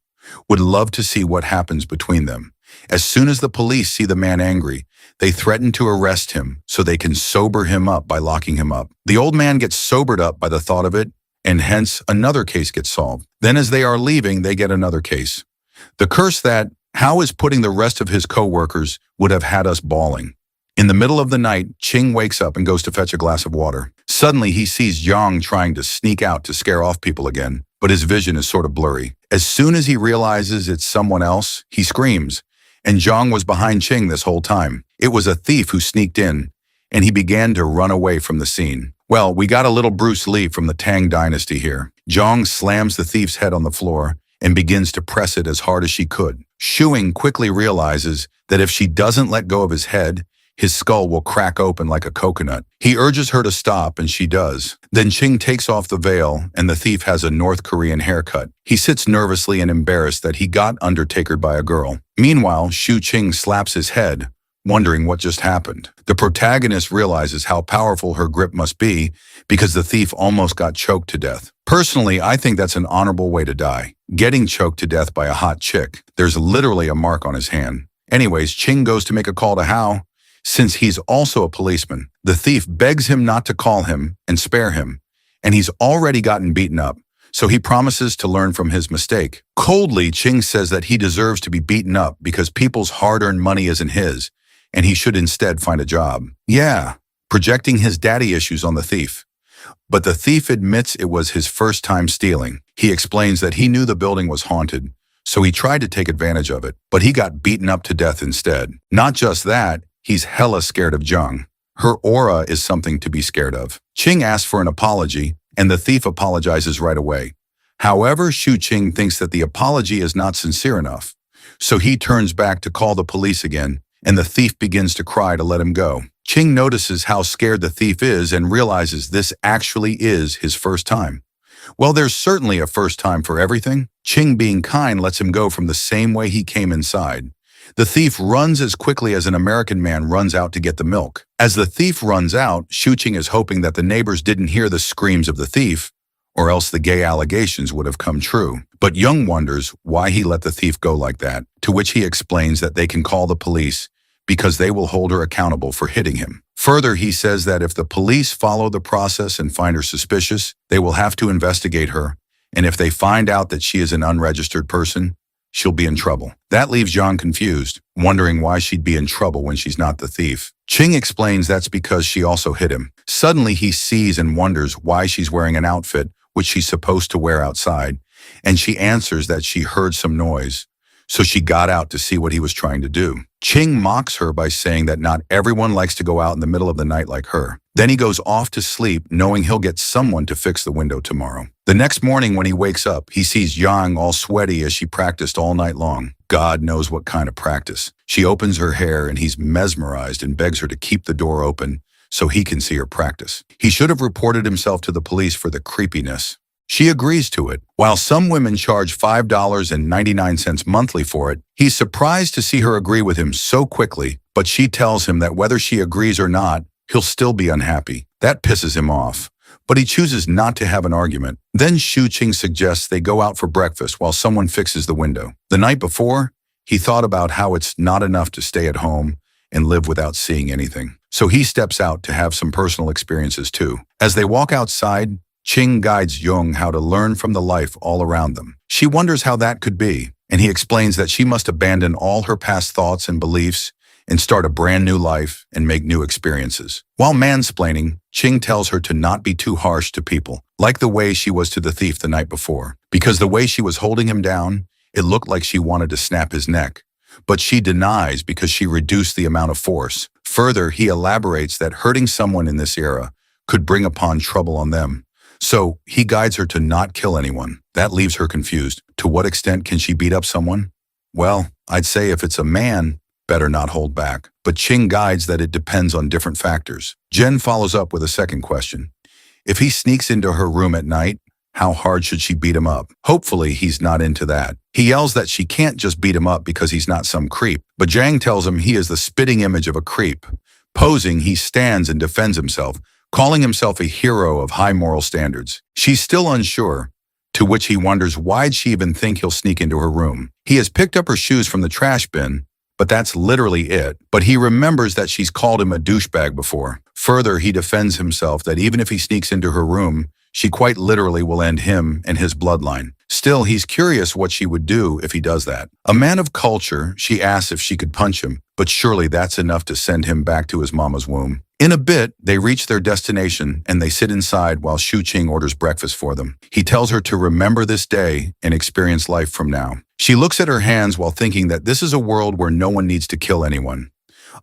Would love to see what happens between them. As soon as the police see the man angry, they threaten to arrest him so they can sober him up by locking him up. The old man gets sobered up by the thought of it, and hence another case gets solved. Then as they are leaving, they get another case. The curse that Hao is putting the rest of his co-workers would have had us bawling. In the middle of the night, Ching wakes up and goes to fetch a glass of water. Suddenly, he sees Yang trying to sneak out to scare off people again, but his vision is sort of blurry. As soon as he realizes it's someone else, he screams, and Zhang was behind Ching this whole time. It was a thief who sneaked in, and he began to run away from the scene. Well, we got a little Bruce Lee from the Tang Dynasty here. Zhang slams the thief's head on the floor and begins to press it as hard as she could. Shuing quickly realizes that if she doesn't let go of his head, his skull will crack open like a coconut. He urges her to stop, and she does. Then Ching takes off the veil, and the thief has a North Korean haircut. He sits nervously and embarrassed that he got undertakered by a girl. Meanwhile, Shu Ching slaps his head, wondering what just happened. The protagonist realizes how powerful her grip must be because the thief almost got choked to death. Personally, I think that's an honorable way to die. Getting choked to death by a hot chick. There's literally a mark on his hand. Anyways, Ching goes to make a call to Hao. Since he's also a policeman, the thief begs him not to call him and spare him, and he's already gotten beaten up, so he promises to learn from his mistake. Coldly, Ching says that he deserves to be beaten up because people's hard-earned money isn't his, and he should instead find a job. Yeah, projecting his daddy issues on the thief. But the thief admits it was his first time stealing. He explains that he knew the building was haunted, so he tried to take advantage of it, but he got beaten up to death instead. Not just that, he's hella scared of Zhang. Her aura is something to be scared of. Ching asks for an apology, and the thief apologizes right away. However, Shu Ching thinks that the apology is not sincere enough, so he turns back to call the police again, and the thief begins to cry to let him go. Ching notices how scared the thief is and realizes this actually is his first time. Well, there's certainly a first time for everything. Ching, being kind, lets him go from the same way he came inside. The thief runs as quickly as an American man runs out to get the milk. As the thief runs out, Shu Ching is hoping that the neighbors didn't hear the screams of the thief, or else the gay allegations would have come true. But Young wonders why he let the thief go like that, to which he explains that they can call the police because they will hold her accountable for hitting him. Further, he says that if the police follow the process and find her suspicious, they will have to investigate her, and if they find out that she is an unregistered person, she'll be in trouble. That leaves Zhang confused, wondering why she'd be in trouble when she's not the thief. Ching explains that's because she also hit him. Suddenly, he sees and wonders why she's wearing an outfit which she's supposed to wear outside, and she answers that she heard some noise, so she got out to see what he was trying to do. Ching mocks her by saying that not everyone likes to go out in the middle of the night like her. Then he goes off to sleep, knowing he'll get someone to fix the window tomorrow. The next morning when he wakes up, he sees Yang all sweaty as she practiced all night long. God knows what kind of practice. She opens her hair and he's mesmerized and begs her to keep the door open so he can see her practice. He should have reported himself to the police for the creepiness. She agrees to it. While some women charge $5.99 monthly for it, he's surprised to see her agree with him so quickly, but she tells him that whether she agrees or not, he'll still be unhappy. That pisses him off, but he chooses not to have an argument. Then Shu Qing suggests they go out for breakfast while someone fixes the window. The night before, he thought about how it's not enough to stay at home and live without seeing anything. So he steps out to have some personal experiences too. As they walk outside, Qing guides Jung how to learn from the life all around them. She wonders how that could be, and he explains that she must abandon all her past thoughts and beliefs and start a brand new life and make new experiences. While mansplaining, Qing tells her to not be too harsh to people, like the way she was to the thief the night before. Because the way she was holding him down, it looked like she wanted to snap his neck. But she denies because she reduced the amount of force. Further, he elaborates that hurting someone in this era could bring upon trouble on them. So he guides her to not kill anyone. That leaves her confused. To what extent can she beat up someone? Well, I'd say if it's a man, better not hold back. But Qing guides that it depends on different factors. Jen follows up with a second question. If he sneaks into her room at night, how hard should she beat him up? Hopefully he's not into that. He yells that she can't just beat him up because he's not some creep. But Zhang tells him he is the spitting image of a creep. Posing, he stands and defends himself, calling himself a hero of high moral standards. She's still unsure, to which he wonders why'd she even think he'll sneak into her room. He has picked up her shoes from the trash bin, but that's literally it. But he remembers that she's called him a douchebag before. Further, he defends himself that even if he sneaks into her room, she quite literally will end him and his bloodline. Still, he's curious what she would do if he does that. A man of culture, she asks if she could punch him, but surely that's enough to send him back to his mama's womb. In a bit, they reach their destination and they sit inside while Shu Qing orders breakfast for them. He tells her to remember this day and experience life from now. She looks at her hands while thinking that this is a world where no one needs to kill anyone.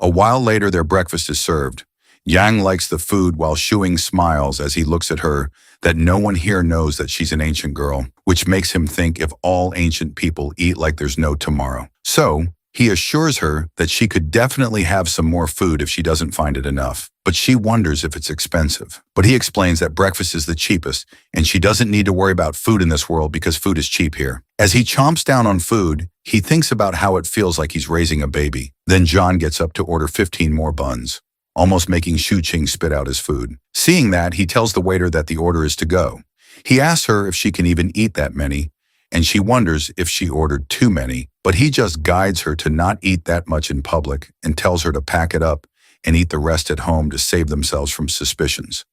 A while later, their breakfast is served. Yang likes the food while Shuing smiles as he looks at her that no one here knows that she's an ancient girl, which makes him think if all ancient people eat like there's no tomorrow. So, he assures her that she could definitely have some more food if she doesn't find it enough, but she wonders if it's expensive. But he explains that breakfast is the cheapest, and she doesn't need to worry about food in this world because food is cheap here. As he chomps down on food, he thinks about how it feels like he's raising a baby. Then John gets up to order 15 more buns, almost making Shu Qing spit out his food. Seeing that, he tells the waiter that the order is to go. He asks her if she can even eat that many, and she wonders if she ordered too many, but he just guides her to not eat that much in public and tells her to pack it up and eat the rest at home to save themselves from suspicions.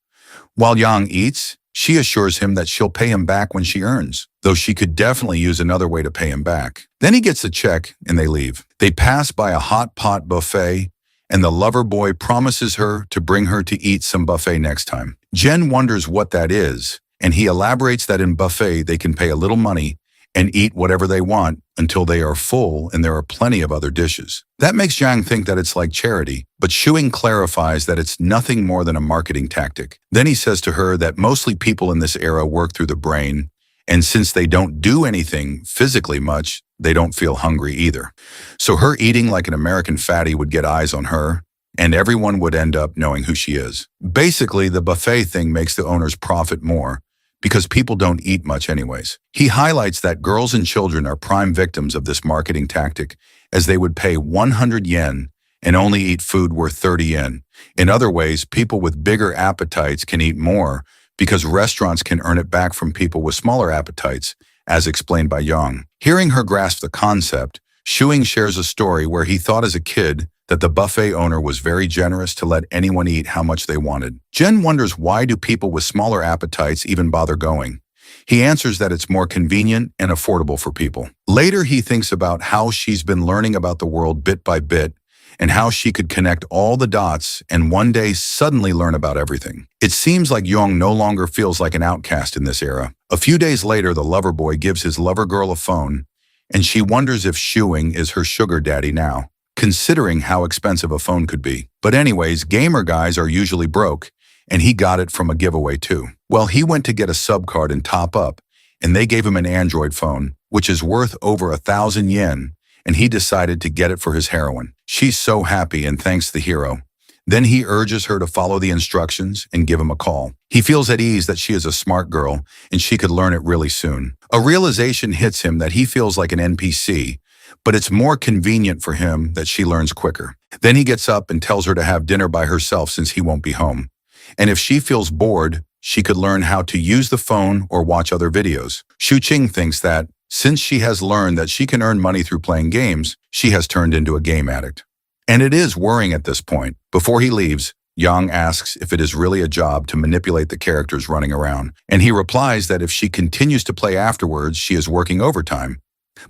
While Yang eats, she assures him that she'll pay him back when she earns, though she could definitely use another way to pay him back. Then he gets the check and they leave. They pass by a hot pot buffet, and the lover boy promises her to bring her to eat some buffet next time. Jen wonders what that is, and he elaborates that in buffet they can pay a little money and eat whatever they want until they are full and there are plenty of other dishes. That makes Zhang think that it's like charity, but Shuing clarifies that it's nothing more than a marketing tactic. Then he says to her that mostly people in this era work through the brain, and since they don't do anything physically much, they don't feel hungry either. So her eating like an American fatty would get eyes on her, and everyone would end up knowing who she is. Basically, the buffet thing makes the owners profit more, because people don't eat much anyways. He highlights that girls and children are prime victims of this marketing tactic, as they would pay 100 yen and only eat food worth 30 yen. In other ways, people with bigger appetites can eat more because restaurants can earn it back from people with smaller appetites, as explained by Yang. Hearing her grasp the concept, Shuing shares a story where he thought as a kid that the buffet owner was very generous to let anyone eat how much they wanted. Jen wonders why do people with smaller appetites even bother going. He answers that it's more convenient and affordable for people. Later, he thinks about how she's been learning about the world bit by bit and how she could connect all the dots and one day suddenly learn about everything. It seems like Yong no longer feels like an outcast in this era. A few days later, the lover boy gives his lover girl a phone, and she wonders if Shuing is her sugar daddy now, considering how expensive a phone could be. But anyways, gamer guys are usually broke, and he got it from a giveaway too. Well, he went to get a sub card and top up, and they gave him an Android phone, which is worth over 1,000 yen, and he decided to get it for his heroine. She's so happy and thanks the hero. Then he urges her to follow the instructions and give him a call. He feels at ease that she is a smart girl and she could learn it really soon. A realization hits him that he feels like an NPC, but it's more convenient for him that she learns quicker. Then he gets up and tells her to have dinner by herself since he won't be home. And if she feels bored, she could learn how to use the phone or watch other videos. Shu Qing thinks that, since she has learned that she can earn money through playing games, she has turned into a game addict. And it is worrying at this point. Before he leaves, Yang asks if it is really a job to manipulate the characters running around, and he replies that if she continues to play afterwards, she is working overtime.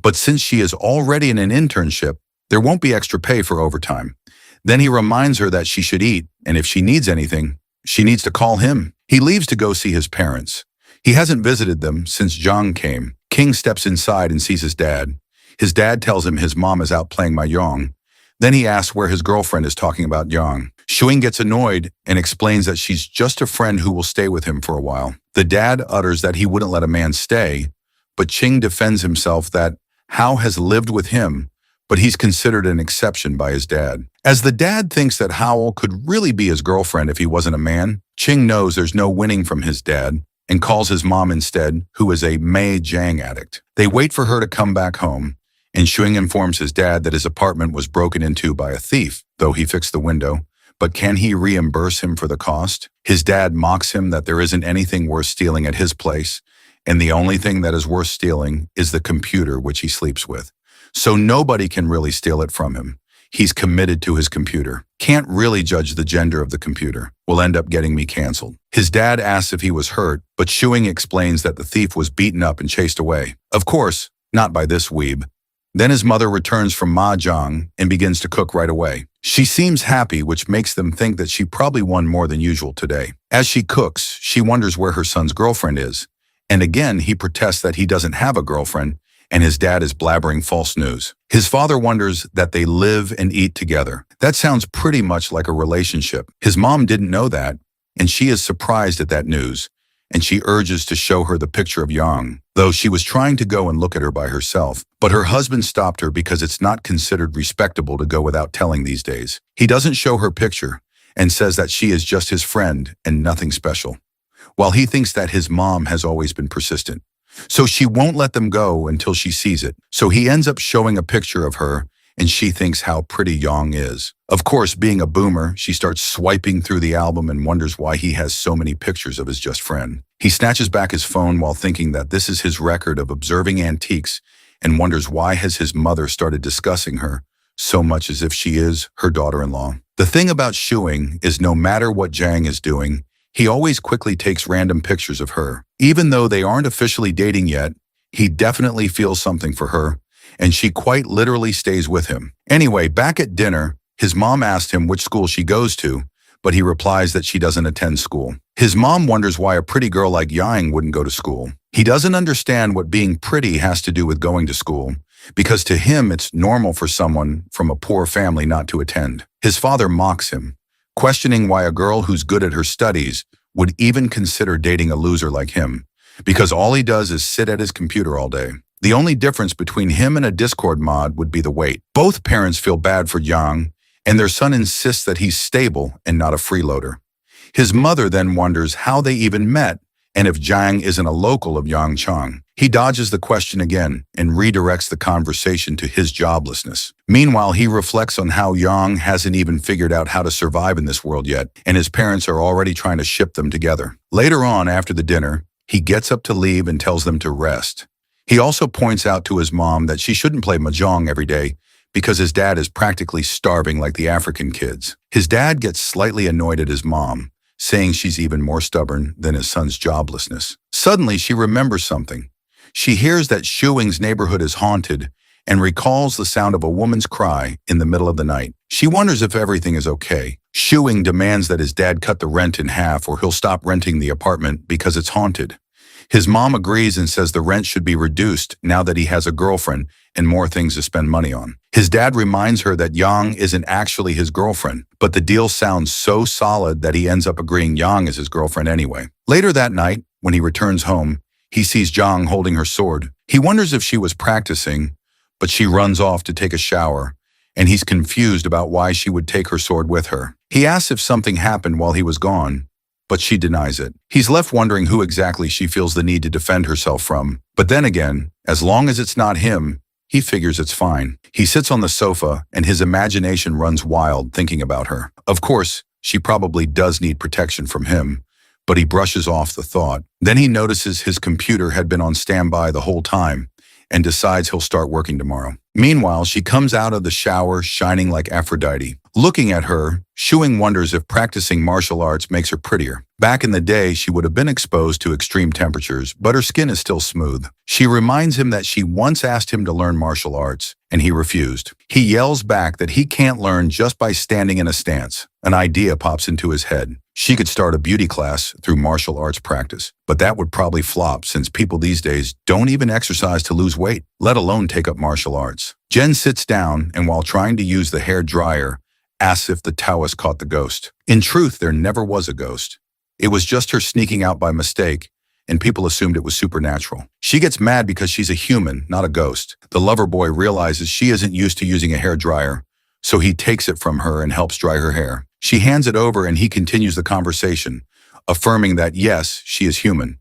But since she is already in an internship, there won't be extra pay for overtime. Then he reminds her that she should eat, and if she needs anything, she needs to call him. He leaves to go see his parents. He hasn't visited them since Zhang came. King steps inside and sees his dad. His dad tells him his mom is out playing mahjong. Then he asks where his girlfriend is talking about Yang. Shuing gets annoyed and explains that she's just a friend who will stay with him for a while. The dad utters that he wouldn't let a man stay, but Qing defends himself that Hao has lived with him, but he's considered an exception by his dad. As the dad thinks that Howell could really be his girlfriend if he wasn't a man, Qing knows there's no winning from his dad and calls his mom instead, who is a Mei Jiang addict. They wait for her to come back home, and Shuing informs his dad that his apartment was broken into by a thief, though he fixed the window. But can he reimburse him for the cost? His dad mocks him that there isn't anything worth stealing at his place, and the only thing that is worth stealing is the computer which he sleeps with. So nobody can really steal it from him. He's committed to his computer. Can't really judge the gender of the computer. Will end up getting me canceled. His dad asks if he was hurt, but Shuing explains that the thief was beaten up and chased away. Of course, not by this weeb. Then his mother returns from mahjong and begins to cook right away. She seems happy, which makes them think that she probably won more than usual today. As she cooks, she wonders where her son's girlfriend is. And again, he protests that he doesn't have a girlfriend, and his dad is blabbering false news. His father wonders that they live and eat together. That sounds pretty much like a relationship. His mom didn't know that, and she is surprised at that news, and she urges to show her the picture of Yang, though she was trying to go and look at her by herself. But her husband stopped her because it's not considered respectable to go without telling these days. He doesn't show her picture and says that she is just his friend and nothing special, while he thinks that his mom has always been persistent. So she won't let them go until she sees it. So he ends up showing a picture of her, and she thinks how pretty Yang is. Of course, being a boomer, she starts swiping through the album and wonders why he has so many pictures of his just friend. He snatches back his phone while thinking that this is his record of observing antiques and wonders why has his mother started discussing her so much as if she is her daughter-in-law. The thing about Shuing is no matter what Jiang is doing, he always quickly takes random pictures of her. Even though they aren't officially dating yet, he definitely feels something for her, and she quite literally stays with him. Anyway, back at dinner, his mom asked him which school she goes to, but he replies that she doesn't attend school. His mom wonders why a pretty girl like Yang wouldn't go to school. He doesn't understand what being pretty has to do with going to school, because to him it's normal for someone from a poor family not to attend. His father mocks him, questioning why a girl who's good at her studies would even consider dating a loser like him, because all he does is sit at his computer all day. The only difference between him and a Discord mod would be the weight. Both parents feel bad for Yang, and their son insists that he's stable and not a freeloader. His mother then wonders how they even met and if Jiang isn't a local of Yangchang. He dodges the question again and redirects the conversation to his joblessness. Meanwhile, he reflects on how Yang hasn't even figured out how to survive in this world yet, and his parents are already trying to ship them together. Later on, after the dinner, he gets up to leave and tells them to rest. He also points out to his mom that she shouldn't play mahjong every day because his dad is practically starving like the African kids. His dad gets slightly annoyed at his mom, saying she's even more stubborn than his son's joblessness. Suddenly, she remembers something. She hears that Shuing's neighborhood is haunted and recalls the sound of a woman's cry in the middle of the night. She wonders if everything is okay. Shuing demands that his dad cut the rent in half or he'll stop renting the apartment because it's haunted. His mom agrees and says the rent should be reduced now that he has a girlfriend and more things to spend money on. His dad reminds her that Yang isn't actually his girlfriend, but the deal sounds so solid that he ends up agreeing Yang is his girlfriend anyway. Later that night, when he returns home, he sees Jiang holding her sword. He wonders if she was practicing, but she runs off to take a shower, and he's confused about why she would take her sword with her. He asks if something happened while he was gone, but she denies it. He's left wondering who exactly she feels the need to defend herself from. But then again, as long as it's not him, he figures it's fine. He sits on the sofa, and his imagination runs wild thinking about her. Of course, she probably does need protection from him, but he brushes off the thought. Then he notices his computer had been on standby the whole time and decides he'll start working tomorrow. Meanwhile, she comes out of the shower shining like Aphrodite. Looking at her, Shuing wonders if practicing martial arts makes her prettier. Back in the day, she would have been exposed to extreme temperatures, but her skin is still smooth. She reminds him that she once asked him to learn martial arts, and he refused. He yells back that he can't learn just by standing in a stance. An idea pops into his head. She could start a beauty class through martial arts practice, but that would probably flop since people these days don't even exercise to lose weight, let alone take up martial arts. Jen sits down and while trying to use the hair dryer, asks if the Taoist caught the ghost. In truth, there never was a ghost. It was just her sneaking out by mistake, and people assumed it was supernatural. She gets mad because she's a human, not a ghost. The lover boy realizes she isn't used to using a hair dryer, so he takes it from her and helps dry her hair. She hands it over and he continues the conversation, affirming that yes, she is human.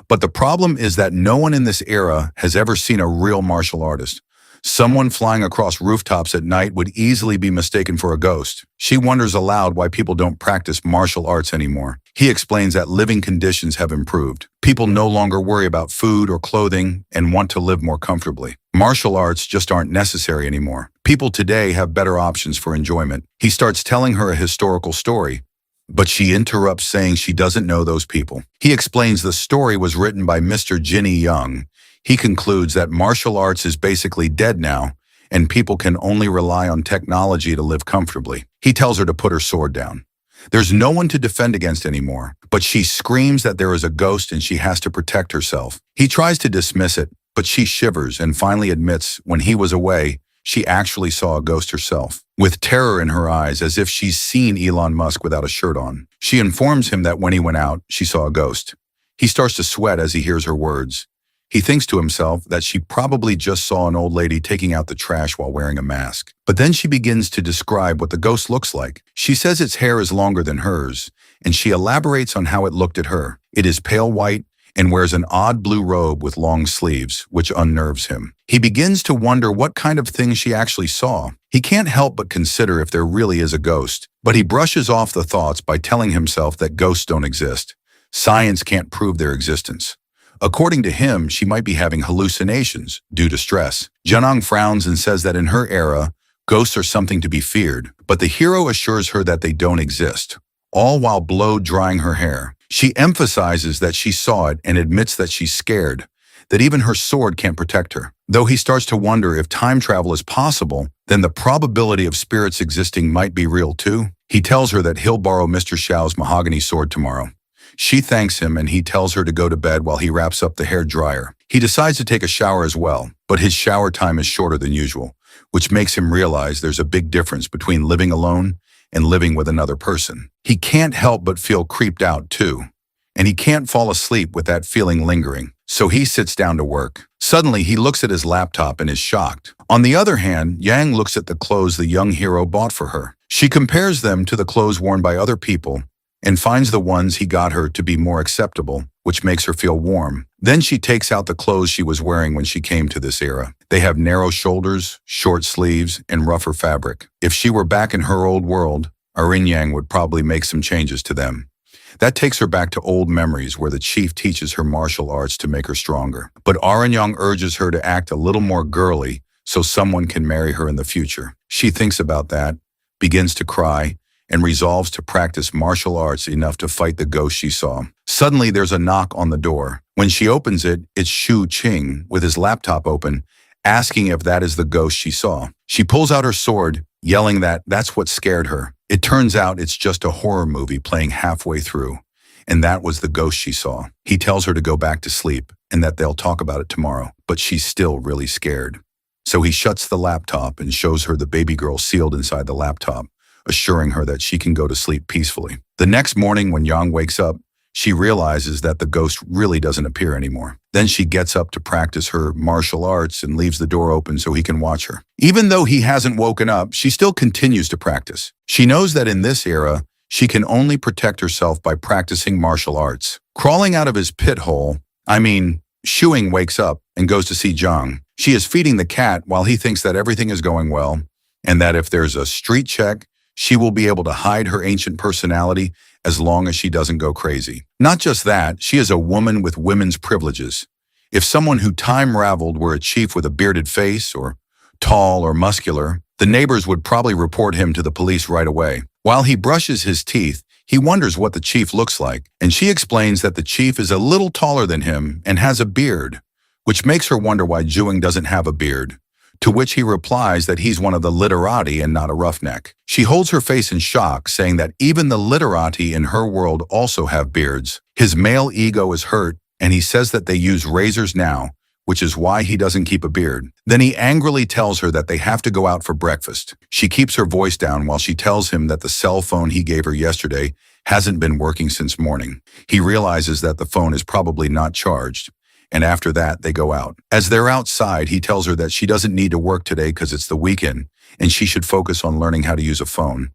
But the problem is that no one in this era has ever seen a real martial artist. Someone flying across rooftops at night would easily be mistaken for a ghost. She wonders aloud why people don't practice martial arts anymore. He explains that living conditions have improved. People no longer worry about food or clothing and want to live more comfortably. Martial arts just aren't necessary anymore. People today have better options for enjoyment. He starts telling her a historical story, but she interrupts saying she doesn't know those people. He explains the story was written by Mr. Jinny Young. He concludes that martial arts is basically dead now, and people can only rely on technology to live comfortably. He tells her to put her sword down. There's no one to defend against anymore, but she screams that there is a ghost and she has to protect herself. He tries to dismiss it, but she shivers and finally admits when he was away, she actually saw a ghost herself, with terror in her eyes as if she's seen Elon Musk without a shirt on. She informs him that when he went out, she saw a ghost. He starts to sweat as he hears her words. He thinks to himself that she probably just saw an old lady taking out the trash while wearing a mask. But then she begins to describe what the ghost looks like. She says its hair is longer than hers, and she elaborates on how it looked at her. It is pale white and wears an odd blue robe with long sleeves, which unnerves him. He begins to wonder what kind of thing she actually saw. He can't help but consider if there really is a ghost, but he brushes off the thoughts by telling himself that ghosts don't exist. Science can't prove their existence. According to him, she might be having hallucinations due to stress. Janong frowns and says that in her era, ghosts are something to be feared, but the hero assures her that they don't exist, all while blow-drying her hair. She emphasizes that she saw it and admits that she's scared, that even her sword can't protect her. Though he starts to wonder if time travel is possible, then the probability of spirits existing might be real too. He tells her that he'll borrow Mr. Xiao's mahogany sword tomorrow. She thanks him and he tells her to go to bed while he wraps up the hair dryer. He decides to take a shower as well, but his shower time is shorter than usual, which makes him realize there's a big difference between living alone and living with another person. He can't help but feel creeped out too, and he can't fall asleep with that feeling lingering, so he sits down to work. Suddenly, he looks at his laptop and is shocked. On the other hand, Yang looks at the clothes the young hero bought for her. She compares them to the clothes worn by other people and finds the ones he got her to be more acceptable, which makes her feel warm. Then she takes out the clothes she was wearing when she came to this era. They have narrow shoulders, short sleeves, and rougher fabric. If she were back in her old world, Yang would probably make some changes to them. That takes her back to old memories where the chief teaches her martial arts to make her stronger. But Yang urges her to act a little more girly so someone can marry her in the future. She thinks about that, begins to cry, and resolves to practice martial arts enough to fight the ghost she saw. Suddenly, there's a knock on the door. When she opens it, it's Shu Qing with his laptop open, asking if that is the ghost she saw. She pulls out her sword, yelling that that's what scared her. It turns out it's just a horror movie playing halfway through, and that was the ghost she saw. He tells her to go back to sleep and that they'll talk about it tomorrow, but she's still really scared. So he shuts the laptop and shows her the baby girl sealed inside the laptop, assuring her that she can go to sleep peacefully. The next morning when Yang wakes up, she realizes that the ghost really doesn't appear anymore. Then she gets up to practice her martial arts and leaves the door open so he can watch her. Even though he hasn't woken up, she still continues to practice. She knows that in this era, she can only protect herself by practicing martial arts. Crawling out of his pit hole, Shuing wakes up and goes to see Zhang. She is feeding the cat while he thinks that everything is going well, and that if there's a street check, she will be able to hide her ancient personality as long as she doesn't go crazy. Not just that, she is a woman with women's privileges. If someone who time-raveled were a chief with a bearded face, or tall or muscular, the neighbors would probably report him to the police right away. While he brushes his teeth, he wonders what the chief looks like, and she explains that the chief is a little taller than him and has a beard, which makes her wonder why Zhuing doesn't have a beard, to which he replies that he's one of the literati and not a roughneck. She holds her face in shock, saying that even the literati in her world also have beards. His male ego is hurt, and he says that they use razors now, which is why he doesn't keep a beard. Then he angrily tells her that they have to go out for breakfast. She keeps her voice down while she tells him that the cell phone he gave her yesterday hasn't been working since morning. He realizes that the phone is probably not charged, and after that, they go out. As they're outside, he tells her that she doesn't need to work today because it's the weekend, and she should focus on learning how to use a phone.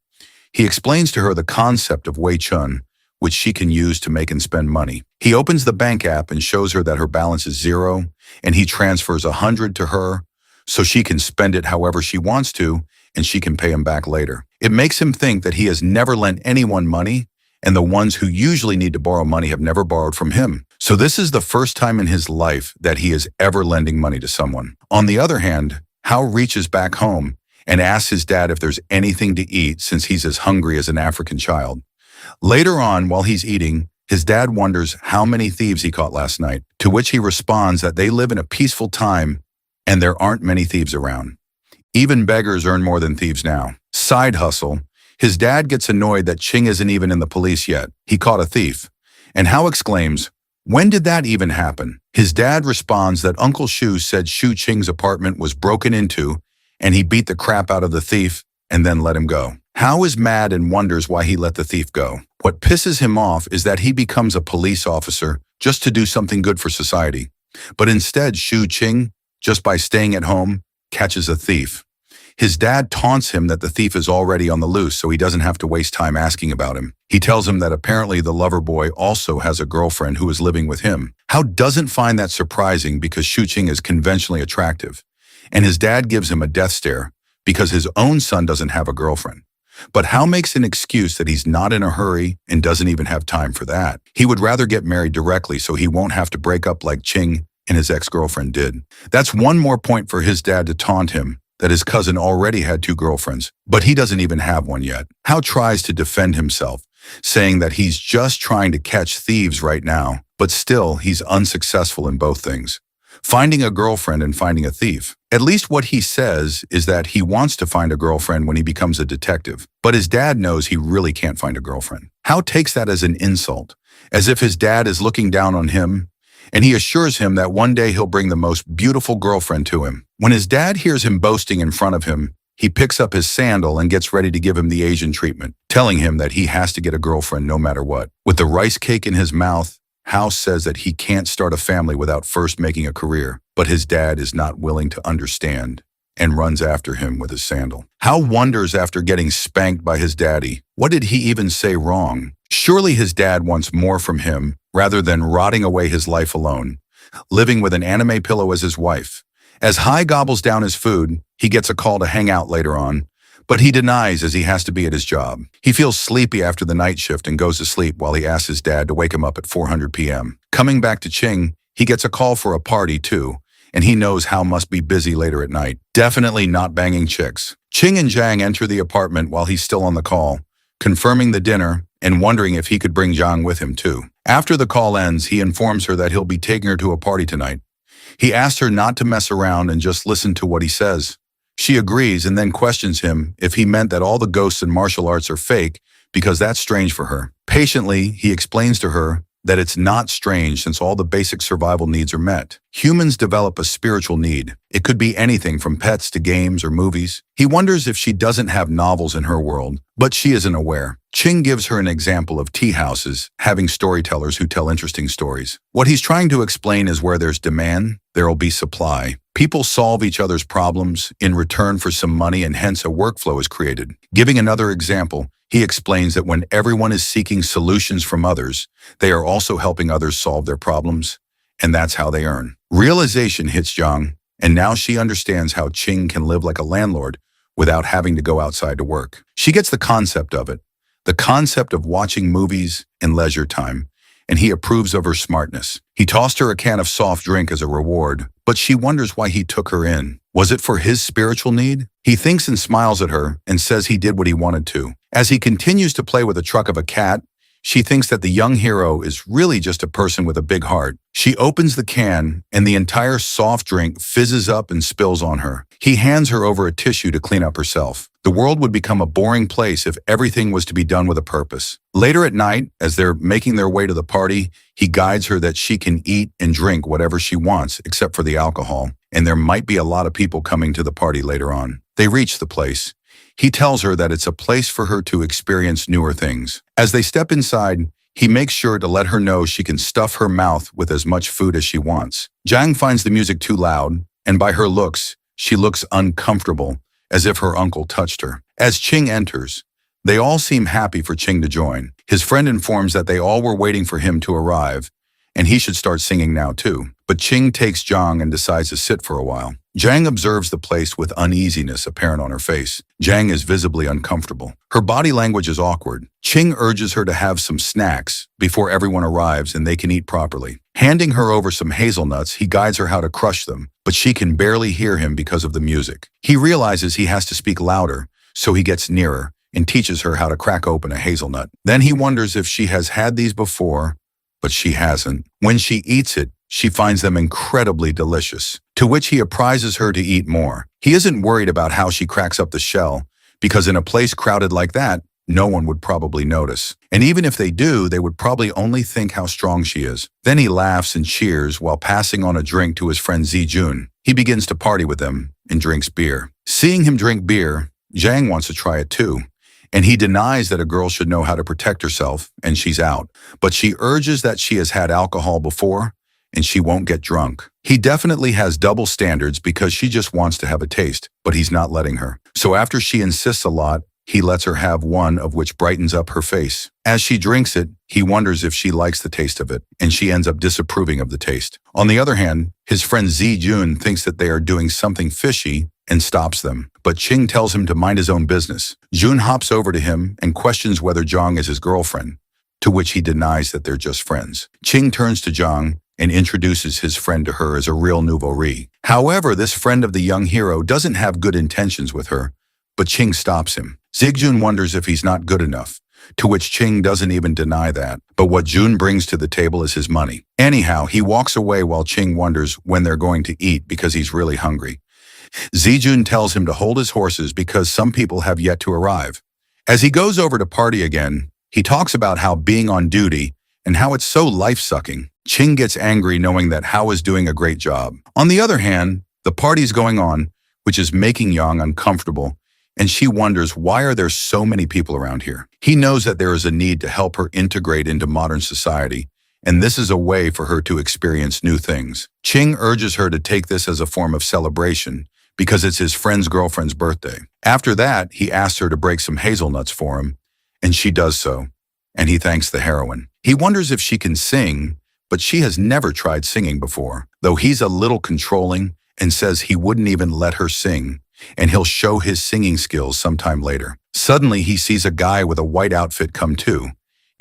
He explains to her the concept of Wei Chun, which she can use to make and spend money. He opens the bank app and shows her that her balance is 0, and he transfers 100 to her so she can spend it however she wants to, and she can pay him back later. It makes him think that he has never lent anyone money, and the ones who usually need to borrow money have never borrowed from him. So this is the first time in his life that he is ever lending money to someone. On the other hand, Hao reaches back home and asks his dad if there's anything to eat since he's as hungry as an African child. Later on, while he's eating, his dad wonders how many thieves he caught last night, to which he responds that they live in a peaceful time and there aren't many thieves around. Even beggars earn more than thieves now. Side hustle. His dad gets annoyed that Ching isn't even in the police yet. He caught a thief. And Hao exclaims, "When did that even happen?" His dad responds that Uncle Shu said Shu Qing's apartment was broken into and he beat the crap out of the thief and then let him go. Hao is mad and wonders why he let the thief go. What pisses him off is that he becomes a police officer just to do something good for society. But instead, Shu Qing, just by staying at home, catches a thief. His dad taunts him that the thief is already on the loose so he doesn't have to waste time asking about him. He tells him that apparently the lover boy also has a girlfriend who is living with him. Hao doesn't find that surprising because Shu Qing is conventionally attractive, and his dad gives him a death stare because his own son doesn't have a girlfriend. But Hao makes an excuse that he's not in a hurry and doesn't even have time for that. He would rather get married directly so he won't have to break up like Qing and his ex-girlfriend did. That's one more point for his dad to taunt him that his cousin already had 2 girlfriends, but he doesn't even have one yet. Hao tries to defend himself, saying that he's just trying to catch thieves right now, but still he's unsuccessful in both things. Finding a girlfriend and finding a thief. At least what he says is that he wants to find a girlfriend when he becomes a detective, but his dad knows he really can't find a girlfriend. Hao takes that as an insult, as if his dad is looking down on him, and he assures him that one day he'll bring the most beautiful girlfriend to him. When his dad hears him boasting in front of him, he picks up his sandal and gets ready to give him the Asian treatment, telling him that he has to get a girlfriend no matter what. With the rice cake in his mouth, Hao says that he can't start a family without first making a career, but his dad is not willing to understand and runs after him with his sandal. Hao wonders after getting spanked by his daddy, what did he even say wrong? Surely his dad wants more from him rather than rotting away his life alone, living with an anime pillow as his wife. As Hai gobbles down his food, he gets a call to hang out later on, but he denies as he has to be at his job. He feels sleepy after the night shift and goes to sleep while he asks his dad to wake him up at 400 p.m. Coming back to Qing, he gets a call for a party too, and he knows Hao must be busy later at night. Definitely not banging chicks. Qing and Zhang enter the apartment while he's still on the call, confirming the dinner and wondering if he could bring Zhang with him too. After the call ends, he informs her that he'll be taking her to a party tonight. He asks her not to mess around and just listen to what he says. She agrees and then questions him if he meant that all the ghosts and martial arts are fake because that's strange for her. Patiently, he explains to her that it's not strange since all the basic survival needs are met. Humans develop a spiritual need. It could be anything from pets to games or movies. He wonders if she doesn't have novels in her world, but she isn't aware. Ching gives her an example of tea houses having storytellers who tell interesting stories. What he's trying to explain is where there's demand, there'll be supply. People solve each other's problems in return for some money, and hence a workflow is created. Giving another example, he explains that when everyone is seeking solutions from others, they are also helping others solve their problems, and that's how they earn. Realization hits Zhang, and now she understands how Ching can live like a landlord without having to go outside to work. She gets the concept of it, the concept of watching movies in leisure time, and he approves of her smartness. He tossed her a can of soft drink as a reward, but she wonders why he took her in. Was it for his spiritual need? He thinks and smiles at her and says he did what he wanted to. As he continues to play with the truck of a cat, she thinks that the young hero is really just a person with a big heart. She opens the can, and the entire soft drink fizzes up and spills on her. He hands her over a tissue to clean up herself. The world would become a boring place if everything was to be done with a purpose. Later at night, as they're making their way to the party, he guides her that she can eat and drink whatever she wants except for the alcohol, and there might be a lot of people coming to the party later on. They reach the place. He tells her that it's a place for her to experience newer things. As they step inside, he makes sure to let her know she can stuff her mouth with as much food as she wants. Zhang finds the music too loud, and by her looks, she looks uncomfortable, as if her uncle touched her. As Ching enters, they all seem happy for Ching to join. His friend informs that they all were waiting for him to arrive, and he should start singing now too. But Ching takes Zhang and decides to sit for a while. Zhang observes the place with uneasiness apparent on her face. Zhang is visibly uncomfortable. Her body language is awkward. Ching urges her to have some snacks before everyone arrives and they can eat properly. Handing her over some hazelnuts, he guides her how to crush them, but she can barely hear him because of the music. He realizes he has to speak louder, so he gets nearer and teaches her how to crack open a hazelnut. Then he wonders if she has had these before, but she hasn't. When she eats it, she finds them incredibly delicious, to which he apprises her to eat more. He isn't worried about how she cracks up the shell, because in a place crowded like that, no one would probably notice. And even if they do, they would probably only think how strong she is. Then he laughs and cheers while passing on a drink to his friend Zijun. He begins to party with them and drinks beer. Seeing him drink beer, Zhang wants to try it too, and he denies that a girl should know how to protect herself, and she's out. But she urges that she has had alcohol before, and she won't get drunk. He definitely has double standards because she just wants to have a taste, but he's not letting her. So after she insists a lot, he lets her have one of which brightens up her face. As she drinks it, he wonders if she likes the taste of it, and she ends up disapproving of the taste. On the other hand, his friend Zijun thinks that they are doing something fishy and stops them, but Ching tells him to mind his own business. Jun hops over to him and questions whether Zhang is his girlfriend, to which he denies that they're just friends. Ching turns to Zhang and introduces his friend to her as a real nouveau riche. However, this friend of the young hero doesn't have good intentions with her, but Ching stops him. Zijun wonders if he's not good enough, to which Ching doesn't even deny that, but what Jun brings to the table is his money. Anyhow, he walks away while Ching wonders when they're going to eat because he's really hungry. Zijun tells him to hold his horses because some people have yet to arrive. As he goes over to party again, he talks about how being on duty and how it's so life-sucking. Ching gets angry knowing that Hao is doing a great job. On the other hand, the party's going on, which is making Yang uncomfortable, and she wonders why are there so many people around here. He knows that there is a need to help her integrate into modern society, and this is a way for her to experience new things. Ching urges her to take this as a form of celebration because it's his friend's girlfriend's birthday. After that, he asks her to break some hazelnuts for him, and she does so, and he thanks the heroine. He wonders if she can sing, but she has never tried singing before, though he's a little controlling and says he wouldn't even let her sing, and he'll show his singing skills sometime later. Suddenly, he sees a guy with a white outfit come too,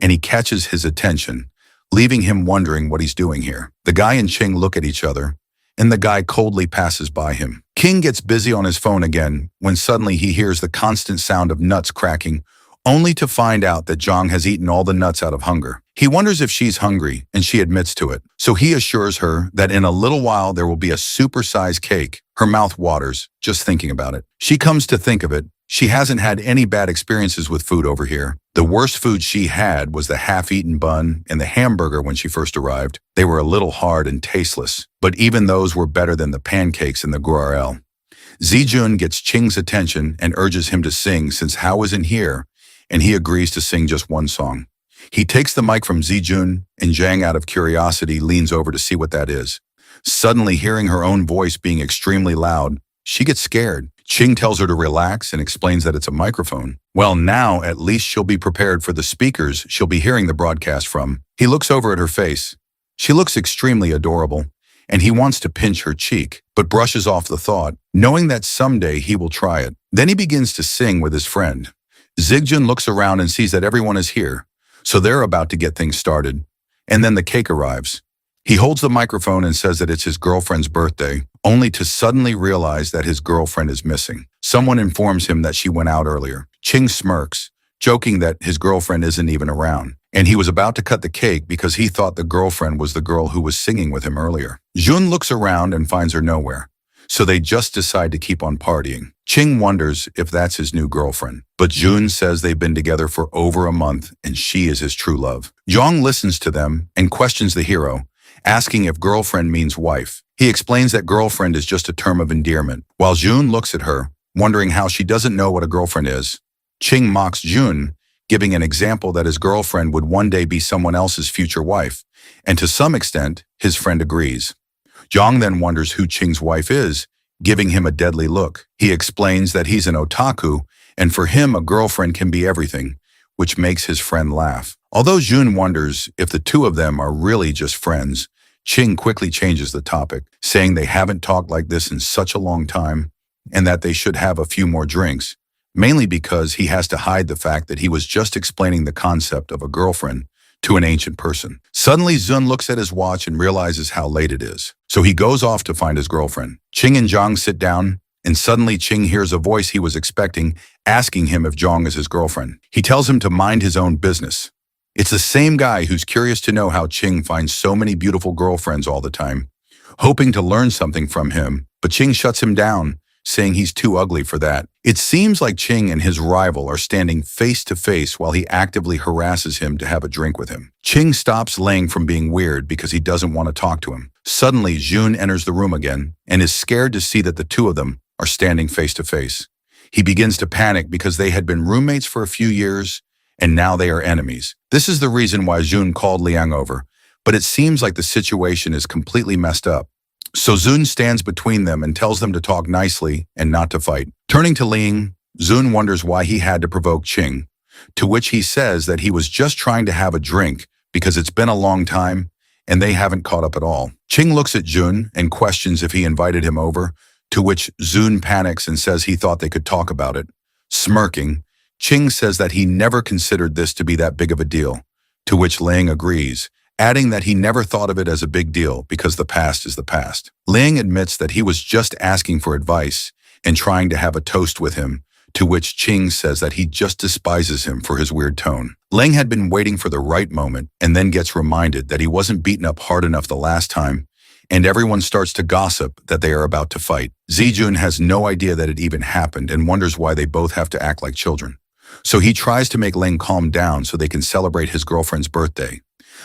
and he catches his attention, leaving him wondering what he's doing here. The guy and Ching look at each other, and the guy coldly passes by him. King gets busy on his phone again when suddenly he hears the constant sound of nuts cracking, only to find out that Zhang has eaten all the nuts out of hunger. He wonders if she's hungry, and she admits to it. So he assures her that in a little while there will be a super-sized cake. Her mouth waters, just thinking about it. She comes to think of it, she hasn't had any bad experiences with food over here. The worst food she had was the half-eaten bun and the hamburger when she first arrived. They were a little hard and tasteless, but even those were better than the pancakes in the Guarel. Zijun gets Ching's attention and urges him to sing since Hao isn't here, and he agrees to sing just one song. He takes the mic from Zijun, and Zhang, out of curiosity, leans over to see what that is. Suddenly, hearing her own voice being extremely loud, she gets scared. Ching tells her to relax and explains that it's a microphone. Well, now at least she'll be prepared for the speakers she'll be hearing the broadcast from. He looks over at her face. She looks extremely adorable, and he wants to pinch her cheek, but brushes off the thought, knowing that someday he will try it. Then he begins to sing with his friend. Zigjun looks around and sees that everyone is here, so they're about to get things started. And then the cake arrives. He holds the microphone and says that it's his girlfriend's birthday, only to suddenly realize that his girlfriend is missing. Someone informs him that she went out earlier. Ching smirks, joking that his girlfriend isn't even around, and he was about to cut the cake because he thought the girlfriend was the girl who was singing with him earlier. Jun looks around and finds her nowhere, so they just decide to keep on partying. Ching wonders if that's his new girlfriend, but Jun says they've been together for over a month and she is his true love. Zhang listens to them and questions the hero, asking if girlfriend means wife. He explains that girlfriend is just a term of endearment, while Jun looks at her, wondering how she doesn't know what a girlfriend is. Ching mocks Jun, giving an example that his girlfriend would one day be someone else's future wife, and to some extent, his friend agrees. Zhang then wonders who Ching's wife is, giving him a deadly look. He explains that he's an otaku, and for him a girlfriend can be everything, which makes his friend laugh. Although Jun wonders if the two of them are really just friends, Ching quickly changes the topic, saying they haven't talked like this in such a long time, and that they should have a few more drinks, mainly because he has to hide the fact that he was just explaining the concept of a girlfriend to an ancient person. Suddenly, Zun looks at his watch and realizes how late it is, so he goes off to find his girlfriend. Ching and Zhang sit down, and suddenly Ching hears a voice he was expecting, asking him if Zhang is his girlfriend. He tells him to mind his own business. It's the same guy who's curious to know how Ching finds so many beautiful girlfriends all the time, hoping to learn something from him, but Ching shuts him down, saying he's too ugly for that. It seems like Ching and his rival are standing face to face while he actively harasses him to have a drink with him. Ching stops Lang from being weird because he doesn't want to talk to him. Suddenly, Jun enters the room again and is scared to see that the two of them are standing face to face. He begins to panic because they had been roommates for a few years and now they are enemies. This is the reason why Jun called Liang over, but it seems like the situation is completely messed up. So Zun stands between them and tells them to talk nicely and not to fight. Turning to Ling, Zun wonders why he had to provoke Ching, to which he says that he was just trying to have a drink because it's been a long time and they haven't caught up at all. Ching looks at Jun and questions if he invited him over, to which Zun panics and says he thought they could talk about it. Smirking, Ching says that he never considered this to be that big of a deal, to which Ling agrees, adding that he never thought of it as a big deal because the past is the past. Ling admits that he was just asking for advice and trying to have a toast with him, to which Ching says that he just despises him for his weird tone. Ling had been waiting for the right moment and then gets reminded that he wasn't beaten up hard enough the last time, and everyone starts to gossip that they are about to fight. Zijun has no idea that it even happened and wonders why they both have to act like children. So he tries to make Ling calm down so they can celebrate his girlfriend's birthday.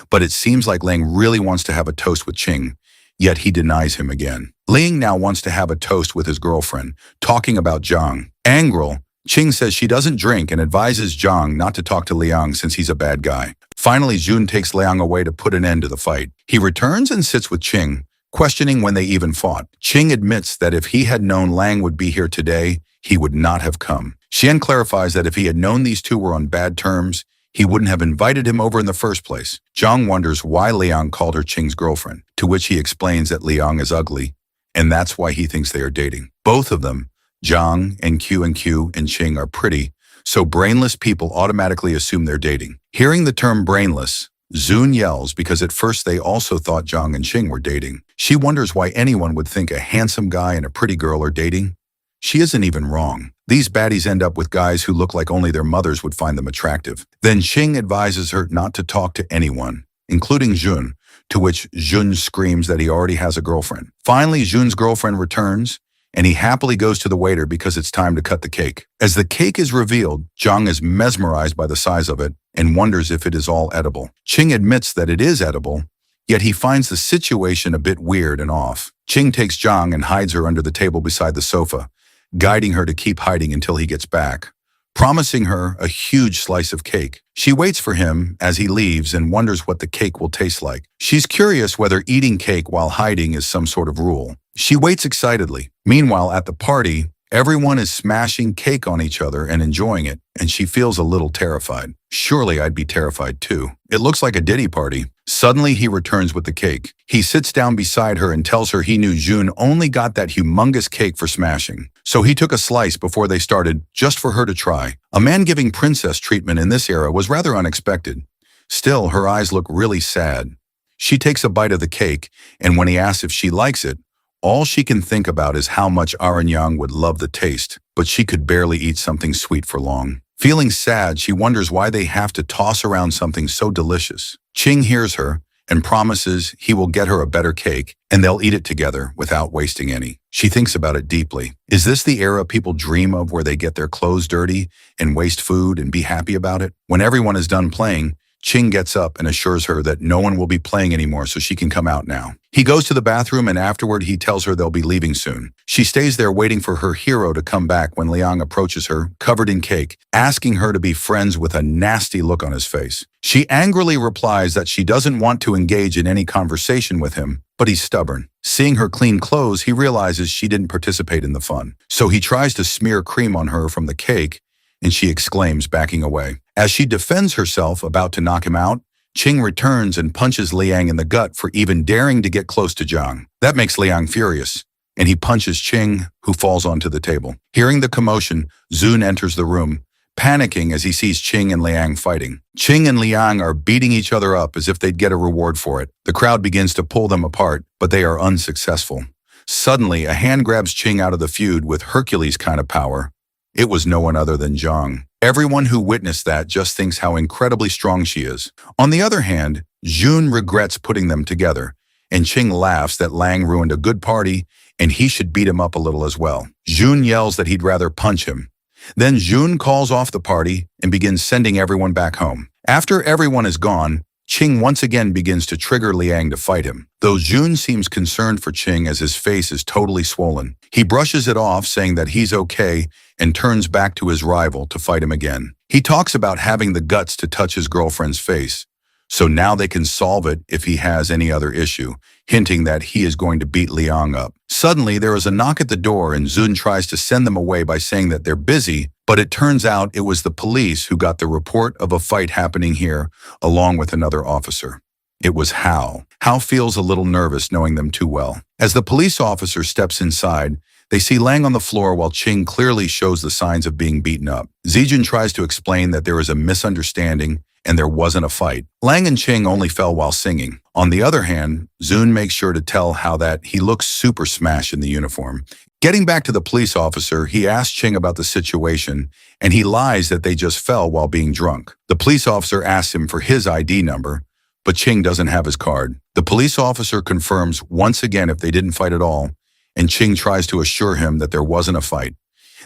But it seems like Ling really wants to have a toast with Ching, yet he denies him again. Ling now wants to have a toast with his girlfriend, talking about Zhang. Angry, Ching says she doesn't drink and advises Zhang not to talk to Liang since he's a bad guy. Finally, Jun takes Liang away to put an end to the fight. He returns and sits with Ching, questioning when they even fought. Ching admits that if he had known Lang would be here today, he would not have come. Xian clarifies that if he had known these two were on bad terms, he wouldn't have invited him over in the first place. Zhang wonders why Liang called her Ching's girlfriend, to which he explains that Liang is ugly, and that's why he thinks they are dating. Both of them, Zhang and Q and Ching, are pretty, so brainless people automatically assume they're dating. Hearing the term brainless, Zun yells because at first they also thought Zhang and Ching were dating. She wonders why anyone would think a handsome guy and a pretty girl are dating. She isn't even wrong. These baddies end up with guys who look like only their mothers would find them attractive. Then Ching advises her not to talk to anyone, including Jun, to which Jun screams that he already has a girlfriend. Finally, Jun's girlfriend returns, and he happily goes to the waiter because it's time to cut the cake. As the cake is revealed, Zhang is mesmerized by the size of it and wonders if it is all edible. Ching admits that it is edible, yet he finds the situation a bit weird and off. Ching takes Zhang and hides her under the table beside the sofa, guiding her to keep hiding until he gets back. promising her a huge slice of cake. She waits for him as he leaves and wonders what the cake will taste like. She's curious whether eating cake while hiding is some sort of rule. She waits excitedly. Meanwhile, at the party, everyone is smashing cake on each other and enjoying it, and she feels a little terrified. Surely I'd be terrified too. It looks like a Diddy party. Suddenly he returns with the cake. He sits down beside her and tells her he knew June only got that humongous cake for smashing. So he took a slice before they started, just for her to try. A man giving princess treatment in this era was rather unexpected. Still, her eyes look really sad. She takes a bite of the cake, and when he asks if she likes it, all she can think about is how much Yang would love the taste, but she could barely eat something sweet for long. Feeling sad, she wonders why they have to toss around something so delicious. Ching hears her and promises he will get her a better cake, and they'll eat it together without wasting any. She thinks about it deeply. Is this the era people dream of, where they get their clothes dirty and waste food and be happy about it? When everyone is done playing, Ching gets up and assures her that no one will be playing anymore, so she can come out now. He goes to the bathroom, and afterward he tells her they'll be leaving soon. She stays there waiting for her hero to come back when Liang approaches her, covered in cake, asking her to be friends with a nasty look on his face. She angrily replies that she doesn't want to engage in any conversation with him, but he's stubborn. Seeing her clean clothes, he realizes she didn't participate in the fun. So he tries to smear cream on her from the cake, and she exclaims, backing away. As she defends herself, about to knock him out, Ching returns and punches Liang in the gut for even daring to get close to Zhang. That makes Liang furious, and he punches Ching, who falls onto the table. Hearing the commotion, Zun enters the room, panicking as he sees Ching and Liang fighting. Ching and Liang are beating each other up as if they'd get a reward for it. The crowd begins to pull them apart, but they are unsuccessful. Suddenly, a hand grabs Ching out of the feud with Hercules kind of power. It was no one other than Zhang. Everyone who witnessed that just thinks how incredibly strong she is. On the other hand, Jun regrets putting them together, and Ching laughs that Lang ruined a good party and he should beat him up a little as well. Jun yells that he'd rather punch him. Then Jun calls off the party and begins sending everyone back home. After everyone is gone, Ching once again begins to trigger Liang to fight him, though Jun seems concerned for Ching as his face is totally swollen. He brushes it off, saying that he's okay, and turns back to his rival to fight him again. He talks about having the guts to touch his girlfriend's face, so now they can solve it if he has any other issue, hinting that he is going to beat Liang up. Suddenly, there is a knock at the door, and Zun tries to send them away by saying that they're busy, but it turns out it was the police who got the report of a fight happening here, along with another officer. It was Hao. Hao feels a little nervous knowing them too well. As the police officer steps inside, they see Lang on the floor while Ching clearly shows the signs of being beaten up. Zijun tries to explain that there is a misunderstanding and there wasn't a fight. Lang and Ching only fell while singing. On the other hand, Zun makes sure to tell Hao that he looks super smashed in the uniform. Getting back to the police officer, he asks Ching about the situation, and he lies that they just fell while being drunk. The police officer asks him for his ID number, but Ching doesn't have his card. The police officer confirms once again if they didn't fight at all, and Ching tries to assure him that there wasn't a fight.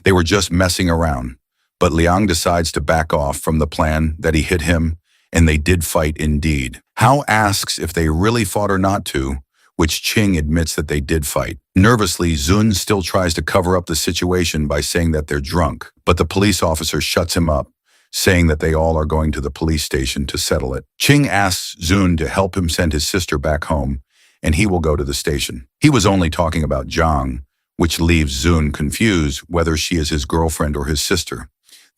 They were just messing around. But Liang decides to back off from the plan that he hit him, and they did fight indeed. Hao asks if they really fought or not to, which Ching admits that they did fight. Nervously, Zun still tries to cover up the situation by saying that they're drunk, but the police officer shuts him up, saying that they all are going to the police station to settle it. Ching asks Zun to help him send his sister back home, and he will go to the station. He was only talking about Zhang, which leaves Zun confused whether she is his girlfriend or his sister.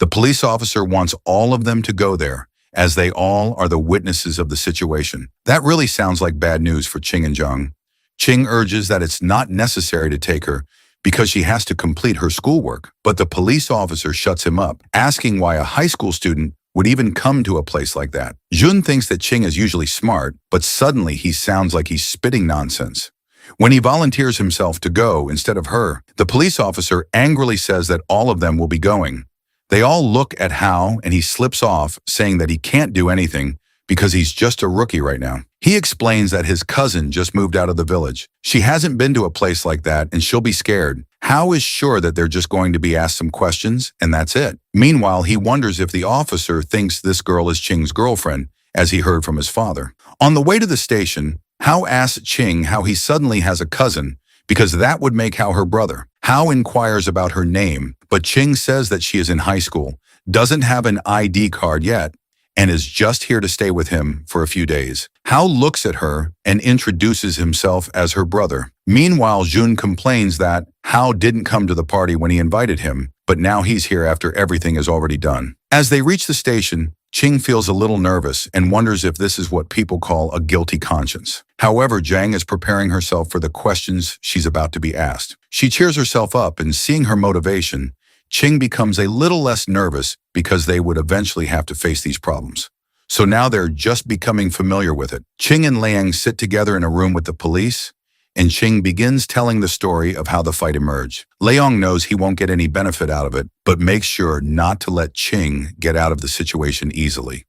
The police officer wants all of them to go there, as they all are the witnesses of the situation. That really sounds like bad news for Ching and Zhang. Ching urges that it's not necessary to take her because she has to complete her schoolwork, but the police officer shuts him up, asking why a high school student would even come to a place like that. Jun thinks that Ching is usually smart, but suddenly he sounds like he's spitting nonsense. When he volunteers himself to go instead of her, the police officer angrily says that all of them will be going. They all look at Hao, and he slips off, saying that he can't do anything because he's just a rookie right now. He explains that his cousin just moved out of the village. She hasn't been to a place like that, and she'll be scared. Hao is sure that they're just going to be asked some questions, and that's it. Meanwhile, he wonders if the officer thinks this girl is Ching's girlfriend, as he heard from his father. On the way to the station, Hao asks Ching how he suddenly has a cousin, because that would make Hao her brother. Hao inquires about her name, but Ching says that she is in high school, doesn't have an ID card yet, and is just here to stay with him for a few days. Hao looks at her and introduces himself as her brother. Meanwhile, Jun complains that Hao didn't come to the party when he invited him, but now he's here after everything is already done. As they reach the station, Ching feels a little nervous and wonders if this is what people call a guilty conscience. However, Jang is preparing herself for the questions she's about to be asked. She cheers herself up, and seeing her motivation, Ching becomes a little less nervous because they would eventually have to face these problems. So now they're just becoming familiar with it. Ching and Liang sit together in a room with the police, and Ching begins telling the story of how the fight emerged. Liang knows he won't get any benefit out of it, but makes sure not to let Ching get out of the situation easily.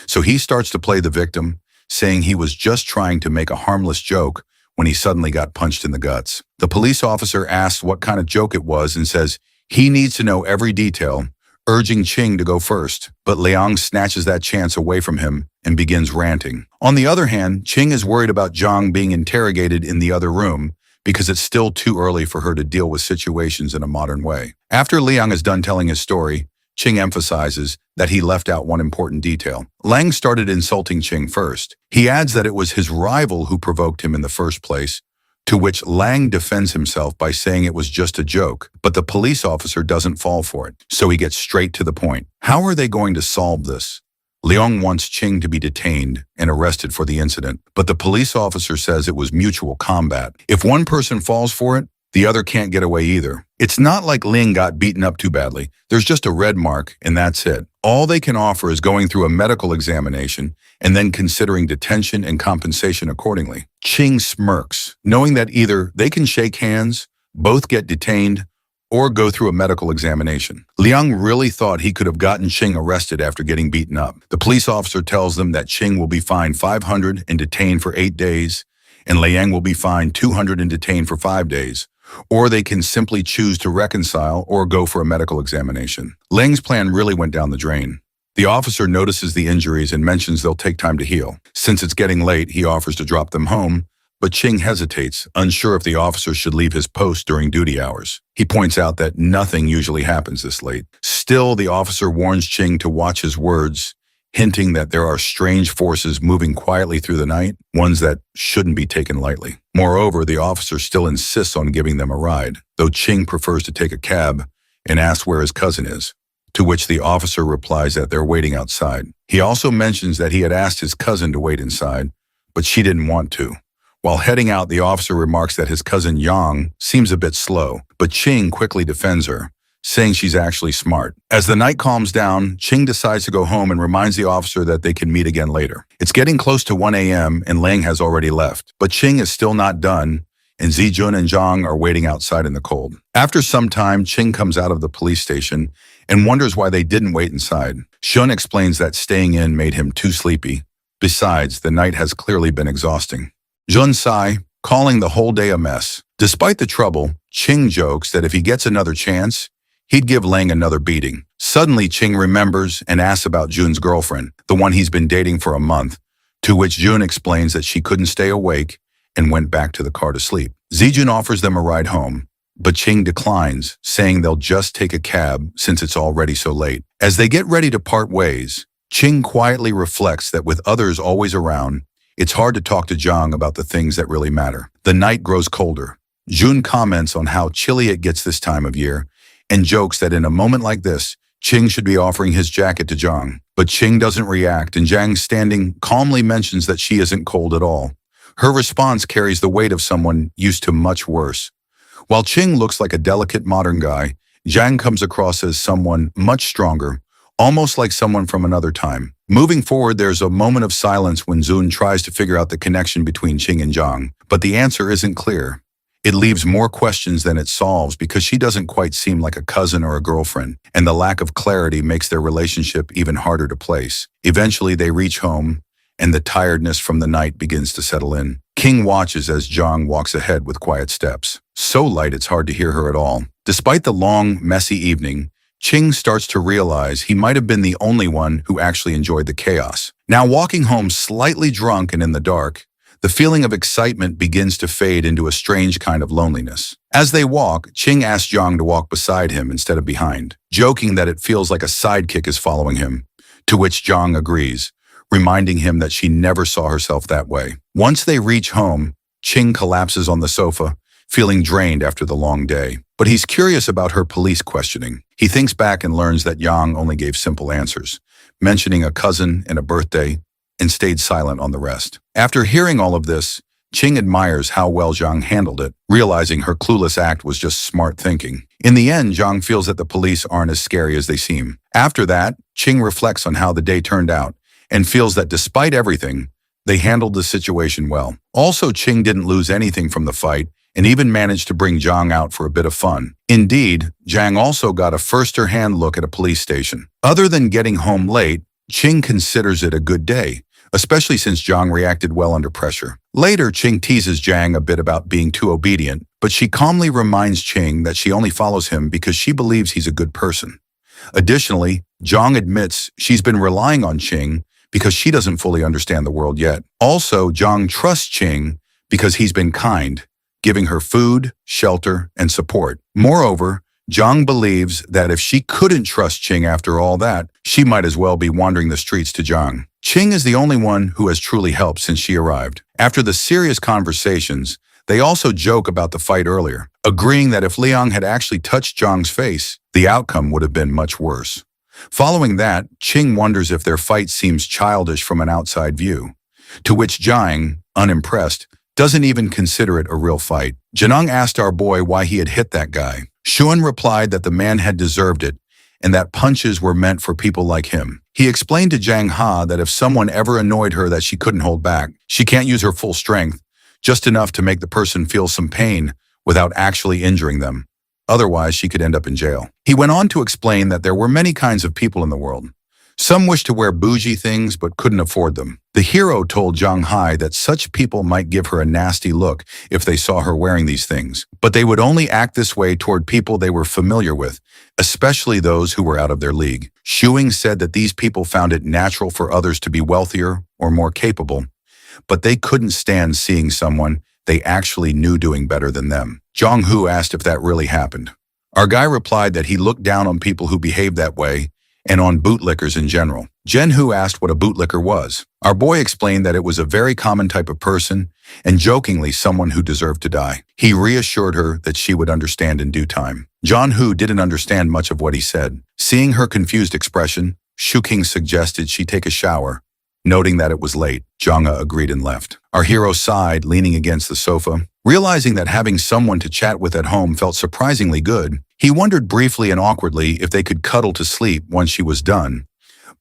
So he starts to play the victim, saying he was just trying to make a harmless joke when he suddenly got punched in the guts. The police officer asks what kind of joke it was and says he needs to know every detail, urging Ching to go first, but Liang snatches that chance away from him and begins ranting. On the other hand, Ching is worried about Zhang being interrogated in the other room because it's still too early for her to deal with situations in a modern way. After Liang is done telling his story, Ching emphasizes that he left out one important detail. Liang started insulting Ching first. He adds that it was his rival who provoked him in the first place, to which Liang defends himself by saying it was just a joke, but the police officer doesn't fall for it, so he gets straight to the point. How are they going to solve this? Liang wants Ching to be detained and arrested for the incident, but the police officer says it was mutual combat. If one person falls for it, the other can't get away either. It's not like Ling got beaten up too badly. There's just a red mark, and that's it. All they can offer is going through a medical examination and then considering detention and compensation accordingly. Ching smirks, knowing that either they can shake hands, both get detained, or go through a medical examination. Liang really thought he could have gotten Ching arrested after getting beaten up. The police officer tells them that Ching will be fined 500 and detained for 8 days, and Liang will be fined 200 and detained for 5 days. Or they can simply choose to reconcile or go for a medical examination. Liang's plan really went down the drain. The officer notices the injuries and mentions they'll take time to heal. Since it's getting late, he offers to drop them home, but Ching hesitates, unsure if the officer should leave his post during duty hours. He points out that nothing usually happens this late. Still, the officer warns Ching to watch his words, hinting that there are strange forces moving quietly through the night, ones that shouldn't be taken lightly. Moreover, the officer still insists on giving them a ride, though Ching prefers to take a cab and asks where his cousin is, to which the officer replies that they're waiting outside. He also mentions that he had asked his cousin to wait inside, but she didn't want to. While heading out, the officer remarks that his cousin Yang seems a bit slow, but Ching quickly defends her, saying she's actually smart. As the night calms down, Ching decides to go home and reminds the officer that they can meet again later. It's getting close to 1 a.m. and Liang has already left, but Ching is still not done, and Zijun and Zhang are waiting outside in the cold. After some time, Ching comes out of the police station and wonders why they didn't wait inside. Shun explains that staying in made him too sleepy. Besides, the night has clearly been exhausting. Jun sigh, calling the whole day a mess. Despite the trouble, Ching jokes that if he gets another chance, he'd give Liang another beating. Suddenly, Ching remembers and asks about Jun's girlfriend, the one he's been dating for a month, to which Jun explains that she couldn't stay awake and went back to the car to sleep. Zijun offers them a ride home, but Ching declines, saying they'll just take a cab since it's already so late. As they get ready to part ways, Ching quietly reflects that with others always around, it's hard to talk to Zhang about the things that really matter. The night grows colder. Jun comments on how chilly it gets this time of year, and jokes that in a moment like this, Ching should be offering his jacket to Zhang. But Ching doesn't react, and Zhang, standing calmly, mentions that she isn't cold at all. Her response carries the weight of someone used to much worse. While Ching looks like a delicate modern guy, Zhang comes across as someone much stronger, almost like someone from another time. Moving forward, there's a moment of silence when Jun tries to figure out the connection between Ching and Zhang, but the answer isn't clear. It leaves more questions than it solves because she doesn't quite seem like a cousin or a girlfriend, and the lack of clarity makes their relationship even harder to place. Eventually, they reach home, and the tiredness from the night begins to settle in. King watches as Zhang walks ahead with quiet steps. So light it's hard to hear her at all. Despite the long, messy evening, Ching starts to realize he might have been the only one who actually enjoyed the chaos. Now walking home slightly drunk and in the dark, the feeling of excitement begins to fade into a strange kind of loneliness. As they walk, Ching asks Zhang to walk beside him instead of behind, joking that it feels like a sidekick is following him, to which Zhang agrees, reminding him that she never saw herself that way. Once they reach home, Ching collapses on the sofa, feeling drained after the long day. But he's curious about her police questioning. He thinks back and learns that Yang only gave simple answers, mentioning a cousin and a birthday, and stayed silent on the rest. After hearing all of this, Ching admires how well Zhang handled it, realizing her clueless act was just smart thinking. In the end, Zhang feels that the police aren't as scary as they seem. After that, Ching reflects on how the day turned out and feels that despite everything, they handled the situation well. Also, Ching didn't lose anything from the fight and even managed to bring Zhang out for a bit of fun. Indeed, Zhang also got a first-hand look at a police station. Other than getting home late, Ching considers it a good day, especially since Zhang reacted well under pressure. Later, Ching teases Zhang a bit about being too obedient, but she calmly reminds Ching that she only follows him because she believes he's a good person. Additionally, Zhang admits she's been relying on Ching because she doesn't fully understand the world yet. Also, Zhang trusts Ching because he's been kind, giving her food, shelter, and support. Moreover, Zhang believes that if she couldn't trust Ching after all that, she might as well be wandering the streets to Zhang. Ching is the only one who has truly helped since she arrived. After the serious conversations, they also joke about the fight earlier, agreeing that if Liang had actually touched Zhang's face, the outcome would have been much worse. Following that, Ching wonders if their fight seems childish from an outside view, to which Zhang, unimpressed, doesn't even consider it a real fight. Janung asked our boy why he had hit that guy. Xuan replied that the man had deserved it and that punches were meant for people like him. He explained to Zhang Ha that if someone ever annoyed her that she couldn't hold back. She can't use her full strength, just enough to make the person feel some pain without actually injuring them. Otherwise, she could end up in jail. He went on to explain that there were many kinds of people in the world. Some wished to wear bougie things but couldn't afford them. The hero told Zhang Hai that such people might give her a nasty look if they saw her wearing these things, but they would only act this way toward people they were familiar with, especially those who were out of their league. Shuing said that these people found it natural for others to be wealthier or more capable, but they couldn't stand seeing someone they actually knew doing better than them. Zhang Hu asked if that really happened. Our guy replied that he looked down on people who behaved that way and on bootlickers in general. Jen Hu asked what a bootlicker was. Our boy explained that it was a very common type of person and jokingly someone who deserved to die. He reassured her that she would understand in due time. John Hu didn't understand much of what he said. Seeing her confused expression, Shu King suggested she take a shower. Noting that it was late, Zhanga agreed and left. Our hero sighed, leaning against the sofa. Realizing that having someone to chat with at home felt surprisingly good, he wondered briefly and awkwardly if they could cuddle to sleep once she was done,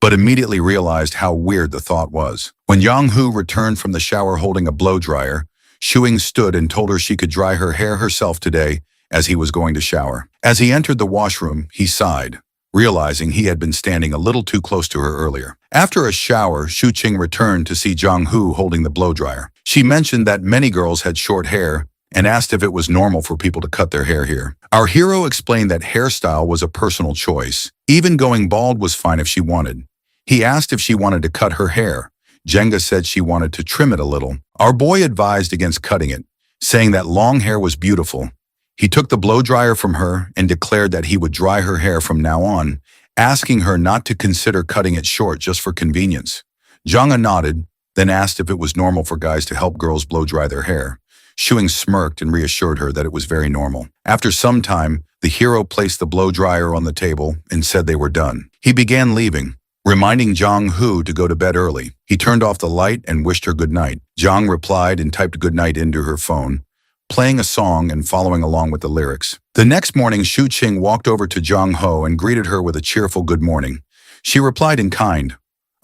but immediately realized how weird the thought was. When Yang Hu returned from the shower holding a blow dryer, Shuing stood and told her she could dry her hair herself today as he was going to shower. As he entered the washroom, he sighed, realizing he had been standing a little too close to her earlier. After a shower, Shu Qing returned to see Zhang Hu holding the blow dryer. She mentioned that many girls had short hair and asked if it was normal for people to cut their hair here. Our hero explained that hairstyle was a personal choice. Even going bald was fine if she wanted. He asked if she wanted to cut her hair. Jenga said she wanted to trim it a little. Our boy advised against cutting it, saying that long hair was beautiful. He took the blow dryer from her and declared that he would dry her hair from now on, asking her not to consider cutting it short just for convenience. Zhanga nodded, then asked if it was normal for guys to help girls blow dry their hair. Shuing smirked and reassured her that it was very normal. After some time, the hero placed the blow dryer on the table and said they were done. He began leaving, reminding Zhang Hu to go to bed early. He turned off the light and wished her good night. Zhang replied and typed good night into her phone, playing a song and following along with the lyrics. The next morning, Shu Qing walked over to Zhang Ho and greeted her with a cheerful good morning. She replied in kind.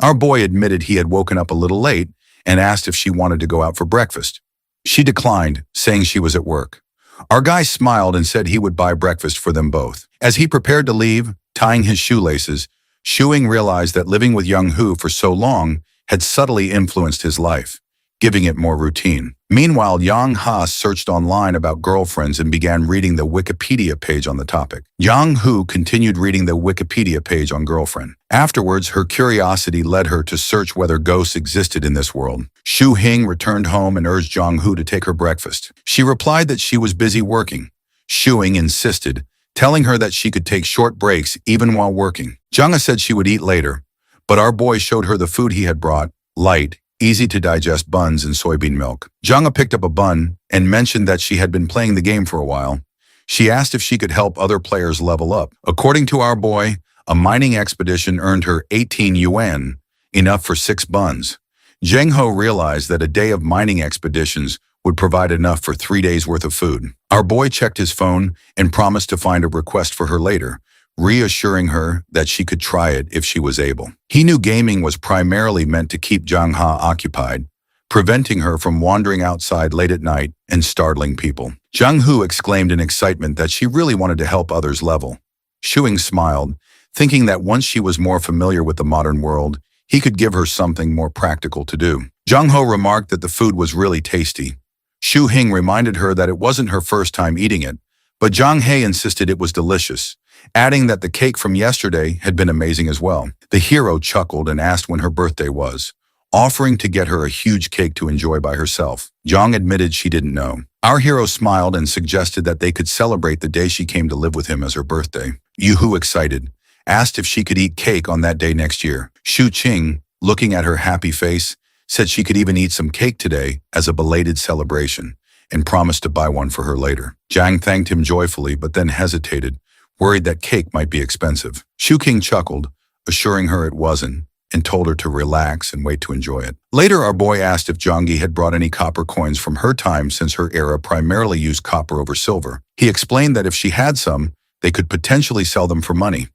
Our boy admitted he had woken up a little late and asked if she wanted to go out for breakfast. She declined, saying she was at work. Our guy smiled and said he would buy breakfast for them both. As he prepared to leave, tying his shoelaces, Shuing realized that living with Young Hu for so long had subtly influenced his life, giving it more routine. Meanwhile, Yang Ha searched online about girlfriends and began reading the Wikipedia page on the topic. Yang Hu continued reading the Wikipedia page on girlfriend. Afterwards, her curiosity led her to search whether ghosts existed in this world. Shu Hing returned home and urged Yang Hu to take her breakfast. She replied that she was busy working. Shu Hing insisted, telling her that she could take short breaks even while working. Janga said she would eat later, but our boy showed her the food he had brought, light, easy-to-digest buns and soybean milk. Janga picked up a bun and mentioned that she had been playing the game for a while. She asked if she could help other players level up. According to our boy, a mining expedition earned her 18 yuan, enough for 6 buns. Zheng Ho realized that a day of mining expeditions would provide enough for 3 days' worth of food. Our boy checked his phone and promised to find a request for her later, reassuring her that she could try it if she was able. He knew gaming was primarily meant to keep Zhang Ha occupied, preventing her from wandering outside late at night and startling people. Zhang Hu exclaimed in excitement that she really wanted to help others level. Shuing smiled, thinking that once she was more familiar with the modern world, he could give her something more practical to do. Zhang Ho remarked that the food was really tasty. Shu Hing reminded her that it wasn't her first time eating it, but Zhang He insisted it was delicious, adding that the cake from yesterday had been amazing as well. The hero chuckled and asked when her birthday was, offering to get her a huge cake to enjoy by herself. Zhang admitted she didn't know. Our hero smiled and suggested that they could celebrate the day she came to live with him as her birthday. Yuhu, excited, asked if she could eat cake on that day next year. Shu Qing, looking at her happy face, said she could even eat some cake today as a belated celebration and promised to buy one for her later. Zhang thanked him joyfully but then hesitated, worried that cake might be expensive. Shu King chuckled, assuring her it wasn't, and told her to relax and wait to enjoy it. Later, our boy asked if Zhangyi had brought any copper coins from her time since her era primarily used copper over silver. He explained that if she had some, they could potentially sell them for money.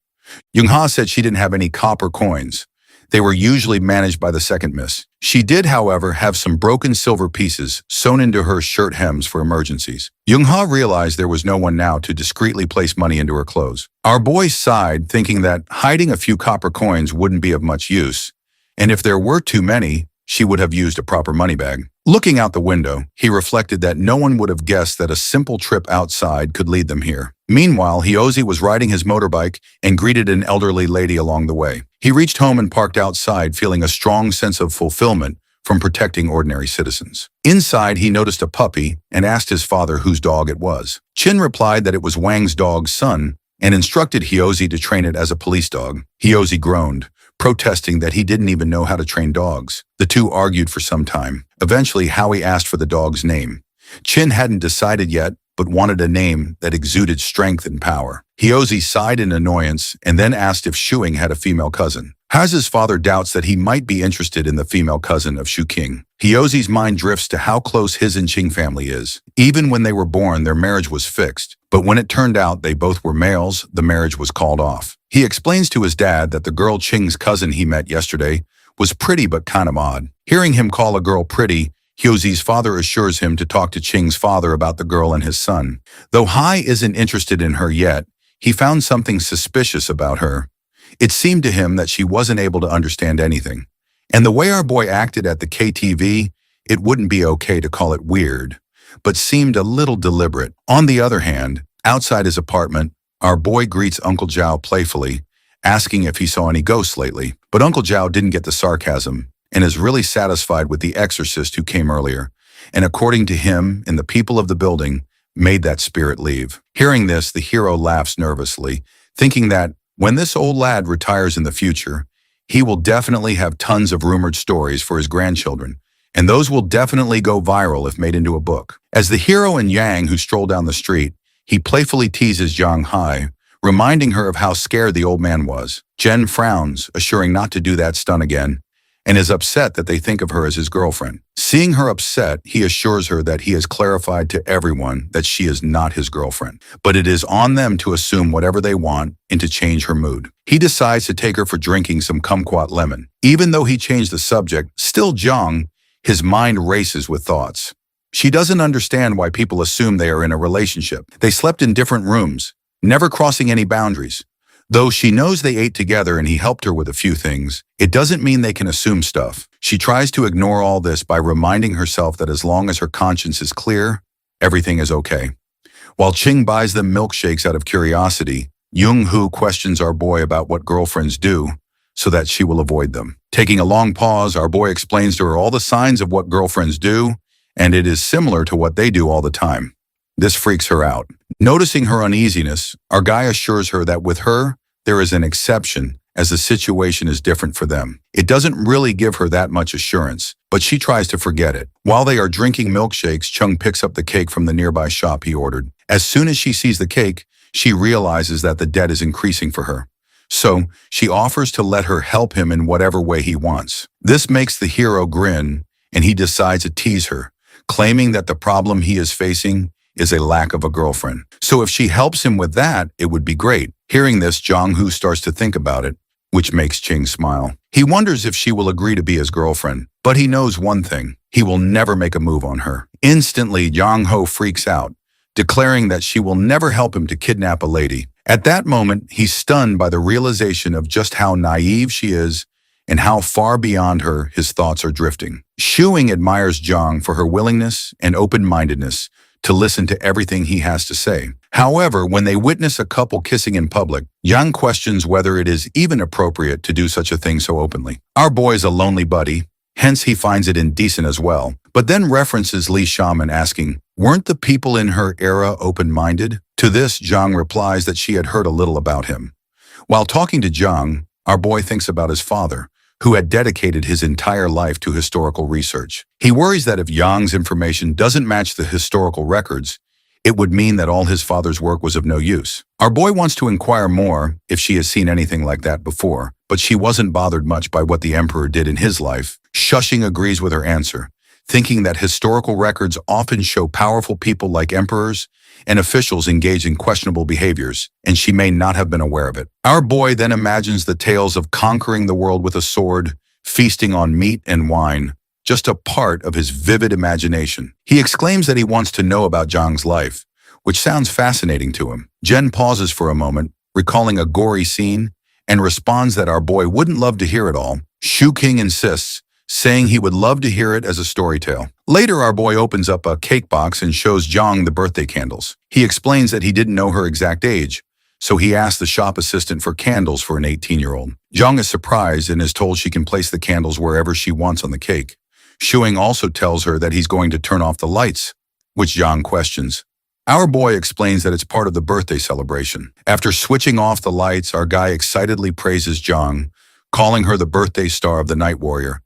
Youngha said she didn't have any copper coins. They were usually managed by the second miss. She did, however, have some broken silver pieces sewn into her shirt hems for emergencies. Youngha realized there was no one now to discreetly place money into her clothes. Our boy sighed, thinking that hiding a few copper coins wouldn't be of much use, and if there were too many, she would have used a proper money bag. Looking out the window, he reflected that no one would have guessed that a simple trip outside could lead them here. Meanwhile, Hyozi was riding his motorbike and greeted an elderly lady along the way. He reached home and parked outside, feeling a strong sense of fulfillment from protecting ordinary citizens. Inside, he noticed a puppy and asked his father whose dog it was. Chin replied that it was Wang's dog's son and instructed Hyozi to train it as a police dog. Hyozi groaned, protesting that he didn't even know how to train dogs. The two argued for some time. Eventually, Howie asked for the dog's name. Chin hadn't decided yet, but wanted a name that exuded strength and power. Hyozi sighed in annoyance and then asked if Shuing had a female cousin. Haz's father doubts that he might be interested in the female cousin of Shu King. Hyozi's mind drifts to how close his and Qing family is. Even when they were born, their marriage was fixed. But when it turned out they both were males, the marriage was called off. He explains to his dad that the girl Qing's cousin he met yesterday was pretty but kind of odd. Hearing him call a girl pretty, Hyozi's father assures him to talk to Qing's father about the girl and his son. Though Hai isn't interested in her yet, he found something suspicious about her. It seemed to him that she wasn't able to understand anything. And the way our boy acted at the KTV, it wouldn't be okay to call it weird, but seemed a little deliberate. On the other hand, outside his apartment, our boy greets Uncle Zhao playfully, asking if he saw any ghosts lately. But Uncle Zhao didn't get the sarcasm and is really satisfied with the exorcist who came earlier, and according to him and the people of the building, made that spirit leave. Hearing this, the hero laughs nervously, thinking that when this old lad retires in the future, he will definitely have tons of rumored stories for his grandchildren, and those will definitely go viral if made into a book. As the hero and Yang, who stroll down the street, he playfully teases Zhang Hai, reminding her of how scared the old man was. Jen frowns, assuring not to do that stunt again, and is upset that they think of her as his girlfriend. Seeing her upset, he assures her that he has clarified to everyone that she is not his girlfriend, but it is on them to assume whatever they want and to change her mood. He decides to take her for drinking some kumquat lemon. Even though he changed the subject, still Zhang, his mind races with thoughts. She doesn't understand why people assume they are in a relationship. They slept in different rooms, never crossing any boundaries. Though she knows they ate together and he helped her with a few things, it doesn't mean they can assume stuff. She tries to ignore all this by reminding herself that as long as her conscience is clear, everything is okay. While Ching buys them milkshakes out of curiosity, Young-hoo questions our boy about what girlfriends do so that she will avoid them. Taking a long pause, our boy explains to her all the signs of what girlfriends do, and it is similar to what they do all the time. This freaks her out. Noticing her uneasiness, our guy assures her that with her, there is an exception as the situation is different for them. It doesn't really give her that much assurance, but she tries to forget it. While they are drinking milkshakes, Chung picks up the cake from the nearby shop he ordered. As soon as she sees the cake, she realizes that the debt is increasing for her. So, she offers to let her help him in whatever way he wants. This makes the hero grin, and he decides to tease her, claiming that the problem he is facing is a lack of a girlfriend. So if she helps him with that, it would be great. Hearing this, Jong-hoo starts to think about it, which makes Ching smile. He wonders if she will agree to be his girlfriend, but he knows one thing: he will never make a move on her. Instantly, Jong-ho freaks out, declaring that she will never help him to kidnap a lady. At that moment, he's stunned by the realization of just how naive she is and how far beyond her his thoughts are drifting. Shuing admires Jong for her willingness and open-mindedness to listen to everything he has to say. However, when they witness a couple kissing in public, Yang questions whether it is even appropriate to do such a thing so openly. Our boy's a lonely buddy, hence he finds it indecent as well, but then references Lee Shaman asking, weren't the people in her era open-minded? To this, Jang replies that she had heard a little about him. While talking to Jang, our boy thinks about his father, who had dedicated his entire life to historical research. He worries that if Yang's information doesn't match the historical records, it would mean that all his father's work was of no use. Our boy wants to inquire more if she has seen anything like that before, but she wasn't bothered much by what the emperor did in his life. Shushing agrees with her answer, thinking that historical records often show powerful people like emperors and officials engaged in questionable behaviors, and she may not have been aware of it. Our boy then imagines the tales of conquering the world with a sword, feasting on meat and wine, just a part of his vivid imagination. He exclaims that he wants to know about Zhang's life, which sounds fascinating to him. Jen pauses for a moment, recalling a gory scene, and responds that our boy wouldn't love to hear it all. Shu King insists, saying he would love to hear it as a story tale. Later, our boy opens up a cake box and shows Zhang the birthday candles. He explains that he didn't know her exact age, so he asks the shop assistant for candles for an 18-year-old. Zhang is surprised and is told she can place the candles wherever she wants on the cake. Shuing also tells her that he's going to turn off the lights, which Zhang questions. Our boy explains that it's part of the birthday celebration. After switching off the lights, our guy excitedly praises Zhang, calling her the birthday star of the Night Warrior,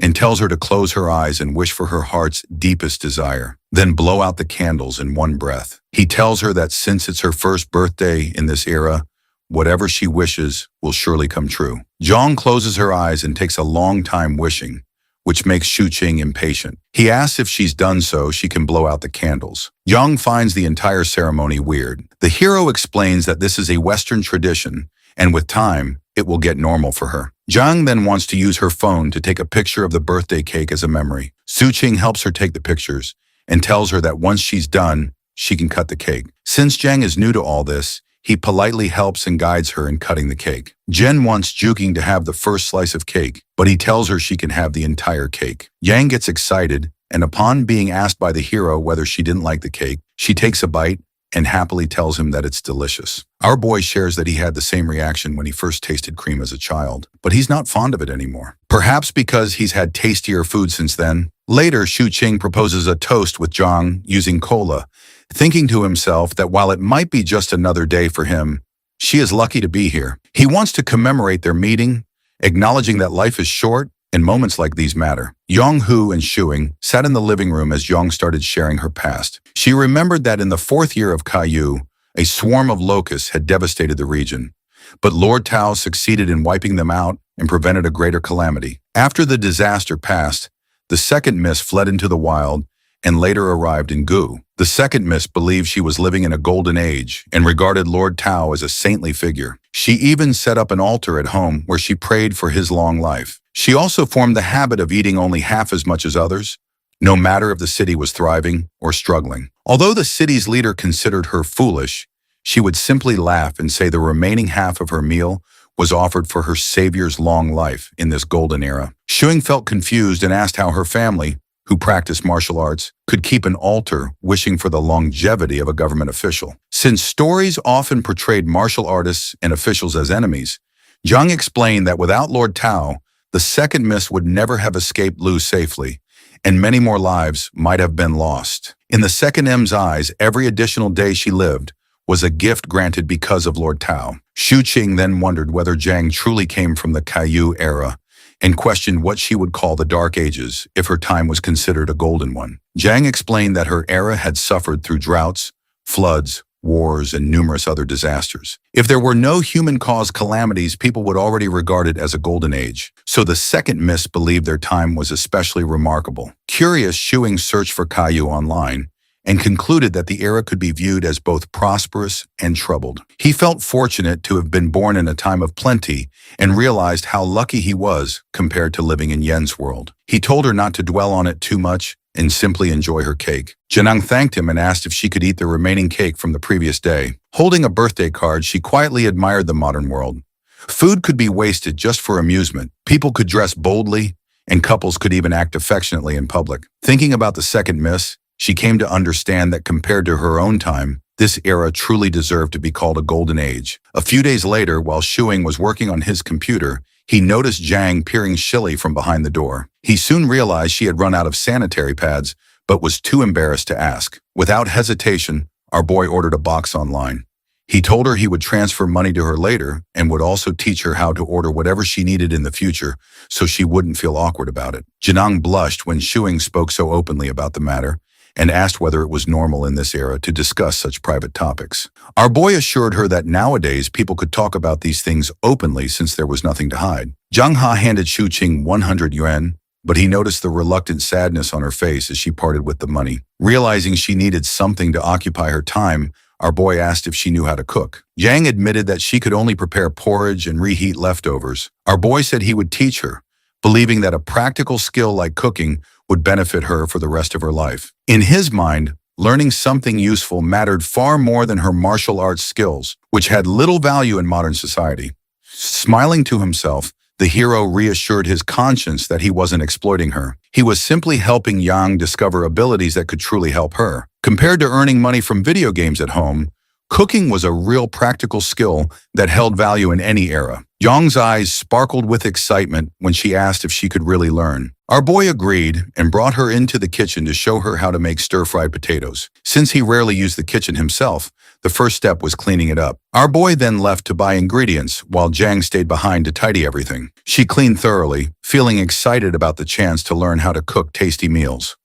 and tells her to close her eyes and wish for her heart's deepest desire, then blow out the candles in one breath. He tells her that since it's her first birthday in this era, whatever she wishes will surely come true. Zhang closes her eyes and takes a long time wishing, which makes Shu Qing impatient. He asks if she's done so, she can blow out the candles. Yang finds the entire ceremony weird. The hero explains that this is a Western tradition, and with time, it will get normal for her. Zhang then wants to use her phone to take a picture of the birthday cake as a memory. Su Qing helps her take the pictures and tells her that once she's done, she can cut the cake. Since Zhang is new to all this, he politely helps and guides her in cutting the cake. Jen wants Juking to have the first slice of cake, but he tells her she can have the entire cake. Yang gets excited, and upon being asked by the hero whether she didn't like the cake, she takes a bite and happily tells him that it's delicious. Our boy shares that he had the same reaction when he first tasted cream as a child, but he's not fond of it anymore. Perhaps because he's had tastier food since then. Later, Shu Qing proposes a toast with Zhang using cola, thinking to himself that while it might be just another day for him, she is lucky to be here. He wants to commemorate their meeting, acknowledging that life is short and moments like these matter. Yong-hoo and Shuing sat in the living room as Yong started sharing her past. She remembered that in the 4th year of Caillou, a swarm of locusts had devastated the region, but Lord Tao succeeded in wiping them out and prevented a greater calamity. After the disaster passed, the second miss fled into the wild and later arrived in Gu. The second miss believed she was living in a golden age and regarded Lord Tao as a saintly figure. She even set up an altar at home where she prayed for his long life. She also formed the habit of eating only half as much as others, no matter if the city was thriving or struggling. Although the city's leader considered her foolish, she would simply laugh and say the remaining half of her meal was offered for her savior's long life in this golden era. Shuing felt confused and asked how her family, who practiced martial arts, could keep an altar wishing for the longevity of a government official. Since stories often portrayed martial artists and officials as enemies, Zhang explained that without Lord Tao, the second miss would never have escaped Lu safely, and many more lives might have been lost. In the second M's eyes, every additional day she lived was a gift granted because of Lord Tao. Shu Qing then wondered whether Zhang truly came from the Caillou era and questioned what she would call the Dark Ages if her time was considered a golden one. Zhang explained that her era had suffered through droughts, floods, wars, and numerous other disasters. If there were no human-caused calamities, people would already regard it as a golden age. So the second miss believed their time was especially remarkable. Curious, Shuing searched for Caillou online and concluded that the era could be viewed as both prosperous and troubled. He felt fortunate to have been born in a time of plenty and realized how lucky he was compared to living in Yen's world. He told her not to dwell on it too much and simply enjoy her cake. Janang thanked him and asked if she could eat the remaining cake from the previous day. Holding a birthday card, she quietly admired the modern world. Food could be wasted just for amusement. People could dress boldly, and couples could even act affectionately in public. Thinking about the second miss, she came to understand that compared to her own time, this era truly deserved to be called a golden age. A few days later, while Shuing was working on his computer, he noticed Zhang peering shilly from behind the door. He soon realized she had run out of sanitary pads, but was too embarrassed to ask. Without hesitation, our boy ordered a box online. He told her he would transfer money to her later and would also teach her how to order whatever she needed in the future so she wouldn't feel awkward about it. Janang blushed when Shuing spoke so openly about the matter and asked whether it was normal in this era to discuss such private topics. Our boy assured her that nowadays people could talk about these things openly since there was nothing to hide. Zhang Ha handed Shu Qing 100 yuan, but he noticed the reluctant sadness on her face as she parted with the money. Realizing she needed something to occupy her time, our boy asked if she knew how to cook. Zhang admitted that she could only prepare porridge and reheat leftovers. Our boy said he would teach her, believing that a practical skill like cooking would benefit her for the rest of her life. In his mind, learning something useful mattered far more than her martial arts skills, which had little value in modern society. Smiling to himself, the hero reassured his conscience that he wasn't exploiting her. He was simply helping Yang discover abilities that could truly help her. Compared to earning money from video games at home, cooking was a real practical skill that held value in any era. Yang's eyes sparkled with excitement when she asked if she could really learn. Our boy agreed and brought her into the kitchen to show her how to make stir-fried potatoes. Since he rarely used the kitchen himself, the first step was cleaning it up. Our boy then left to buy ingredients while Zhang stayed behind to tidy everything. She cleaned thoroughly, feeling excited about the chance to learn how to cook tasty meals.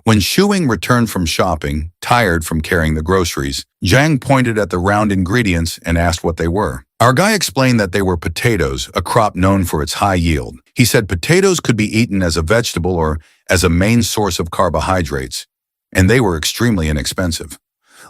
When Shuing returned from shopping, tired from carrying the groceries, Zhang pointed at the round ingredients and asked what they were. Our guy explained that they were potatoes, a crop known for its high yield. He said potatoes could be eaten as a vegetable or as a main source of carbohydrates, and they were extremely inexpensive.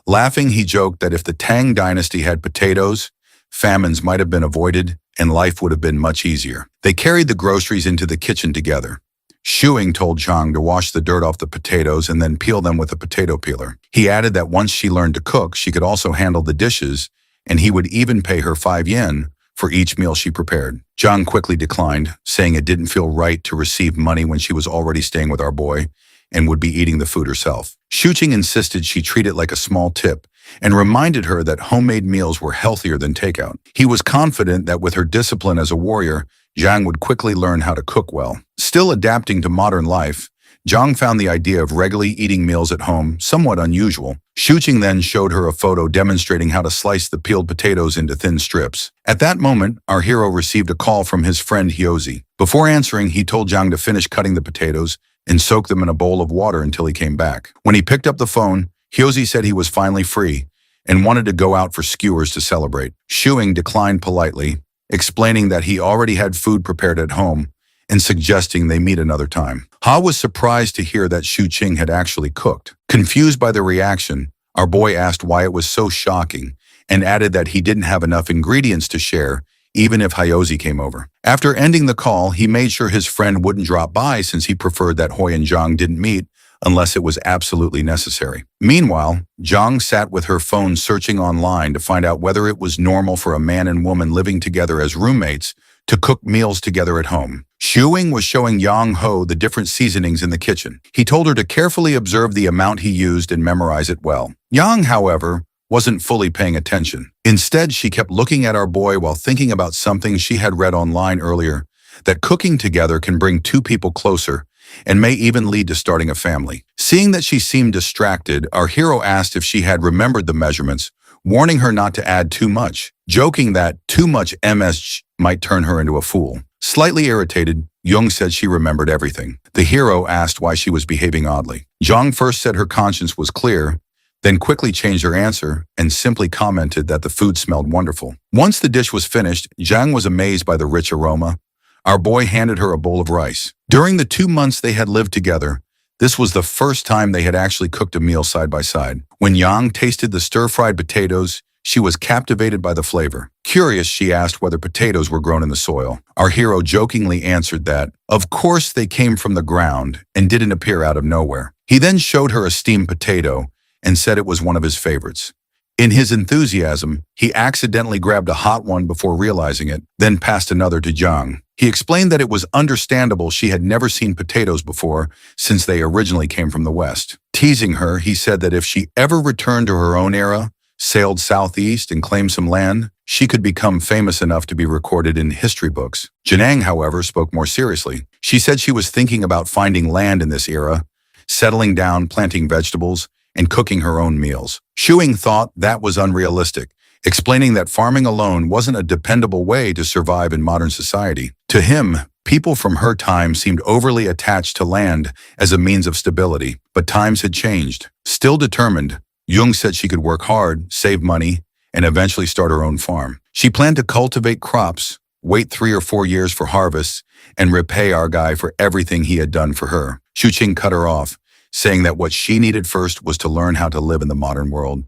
Laughing, he joked that if the Tang dynasty had potatoes, famines might have been avoided and life would have been much easier. They carried the groceries into the kitchen together. Shuing told Zhang to wash the dirt off the potatoes and then peel them with a potato peeler. He added that once she learned to cook, she could also handle the dishes, and he would even pay her 5 yen for each meal she prepared. Zhang quickly declined, saying it didn't feel right to receive money when she was already staying with our boy and would be eating the food herself. Shu Qing insisted she treat it like a small tip and reminded her that homemade meals were healthier than takeout. He was confident that with her discipline as a warrior, Zhang would quickly learn how to cook well. Still adapting to modern life, Zhang found the idea of regularly eating meals at home somewhat unusual. Shu Qing then showed her a photo demonstrating how to slice the peeled potatoes into thin strips. At that moment, our hero received a call from his friend Hyozi. Before answering, he told Zhang to finish cutting the potatoes and soak them in a bowl of water until he came back. When he picked up the phone, Hyozi said he was finally free and wanted to go out for skewers to celebrate. Shuing declined politely, explaining that he already had food prepared at home and suggesting they meet another time. Ha was surprised to hear that Shu Qing had actually cooked. Confused by the reaction, our boy asked why it was so shocking and added that he didn't have enough ingredients to share even if Hyozi came over. After ending the call, he made sure his friend wouldn't drop by since he preferred that Hui and Zhang didn't meet unless it was absolutely necessary. Meanwhile, Zhang sat with her phone searching online to find out whether it was normal for a man and woman living together as roommates to cook meals together at home. Shuing was showing Yang Ho the different seasonings in the kitchen. He told her to carefully observe the amount he used and memorize it well. Yang, however, wasn't fully paying attention. Instead, she kept looking at our boy while thinking about something she had read online earlier, that cooking together can bring two people closer and may even lead to starting a family. Seeing that she seemed distracted, our hero asked if she had remembered the measurements, warning her not to add too much, joking that too much MSG might turn her into a fool. Slightly irritated, Jung said she remembered everything. The hero asked why she was behaving oddly. Zhang first said her conscience was clear, then quickly changed her answer and simply commented that the food smelled wonderful. Once the dish was finished, Zhang was amazed by the rich aroma. Our boy handed her a bowl of rice. During the 2 months they had lived together, this was the first time they had actually cooked a meal side by side. When Yang tasted the stir-fried potatoes, she was captivated by the flavor. Curious, she asked whether potatoes were grown in the soil. Our hero jokingly answered that, of course they came from the ground and didn't appear out of nowhere. He then showed her a steamed potato and said it was one of his favorites. In his enthusiasm, he accidentally grabbed a hot one before realizing it, then passed another to Zhang. He explained that it was understandable she had never seen potatoes before since they originally came from the West. Teasing her, he said that if she ever returned to her own era, sailed southeast and claimed some land, she could become famous enough to be recorded in history books. Janang, however, spoke more seriously. She said she was thinking about finding land in this era, settling down, planting vegetables, and cooking her own meals. Shuing thought that was unrealistic, explaining that farming alone wasn't a dependable way to survive in modern society. To him, people from her time seemed overly attached to land as a means of stability, but times had changed. Still determined, Jung said she could work hard, save money, and eventually start her own farm. She planned to cultivate crops, wait 3 or 4 years for harvests, and repay our guy for everything he had done for her. Shu Qing cut her off, saying that what she needed first was to learn how to live in the modern world,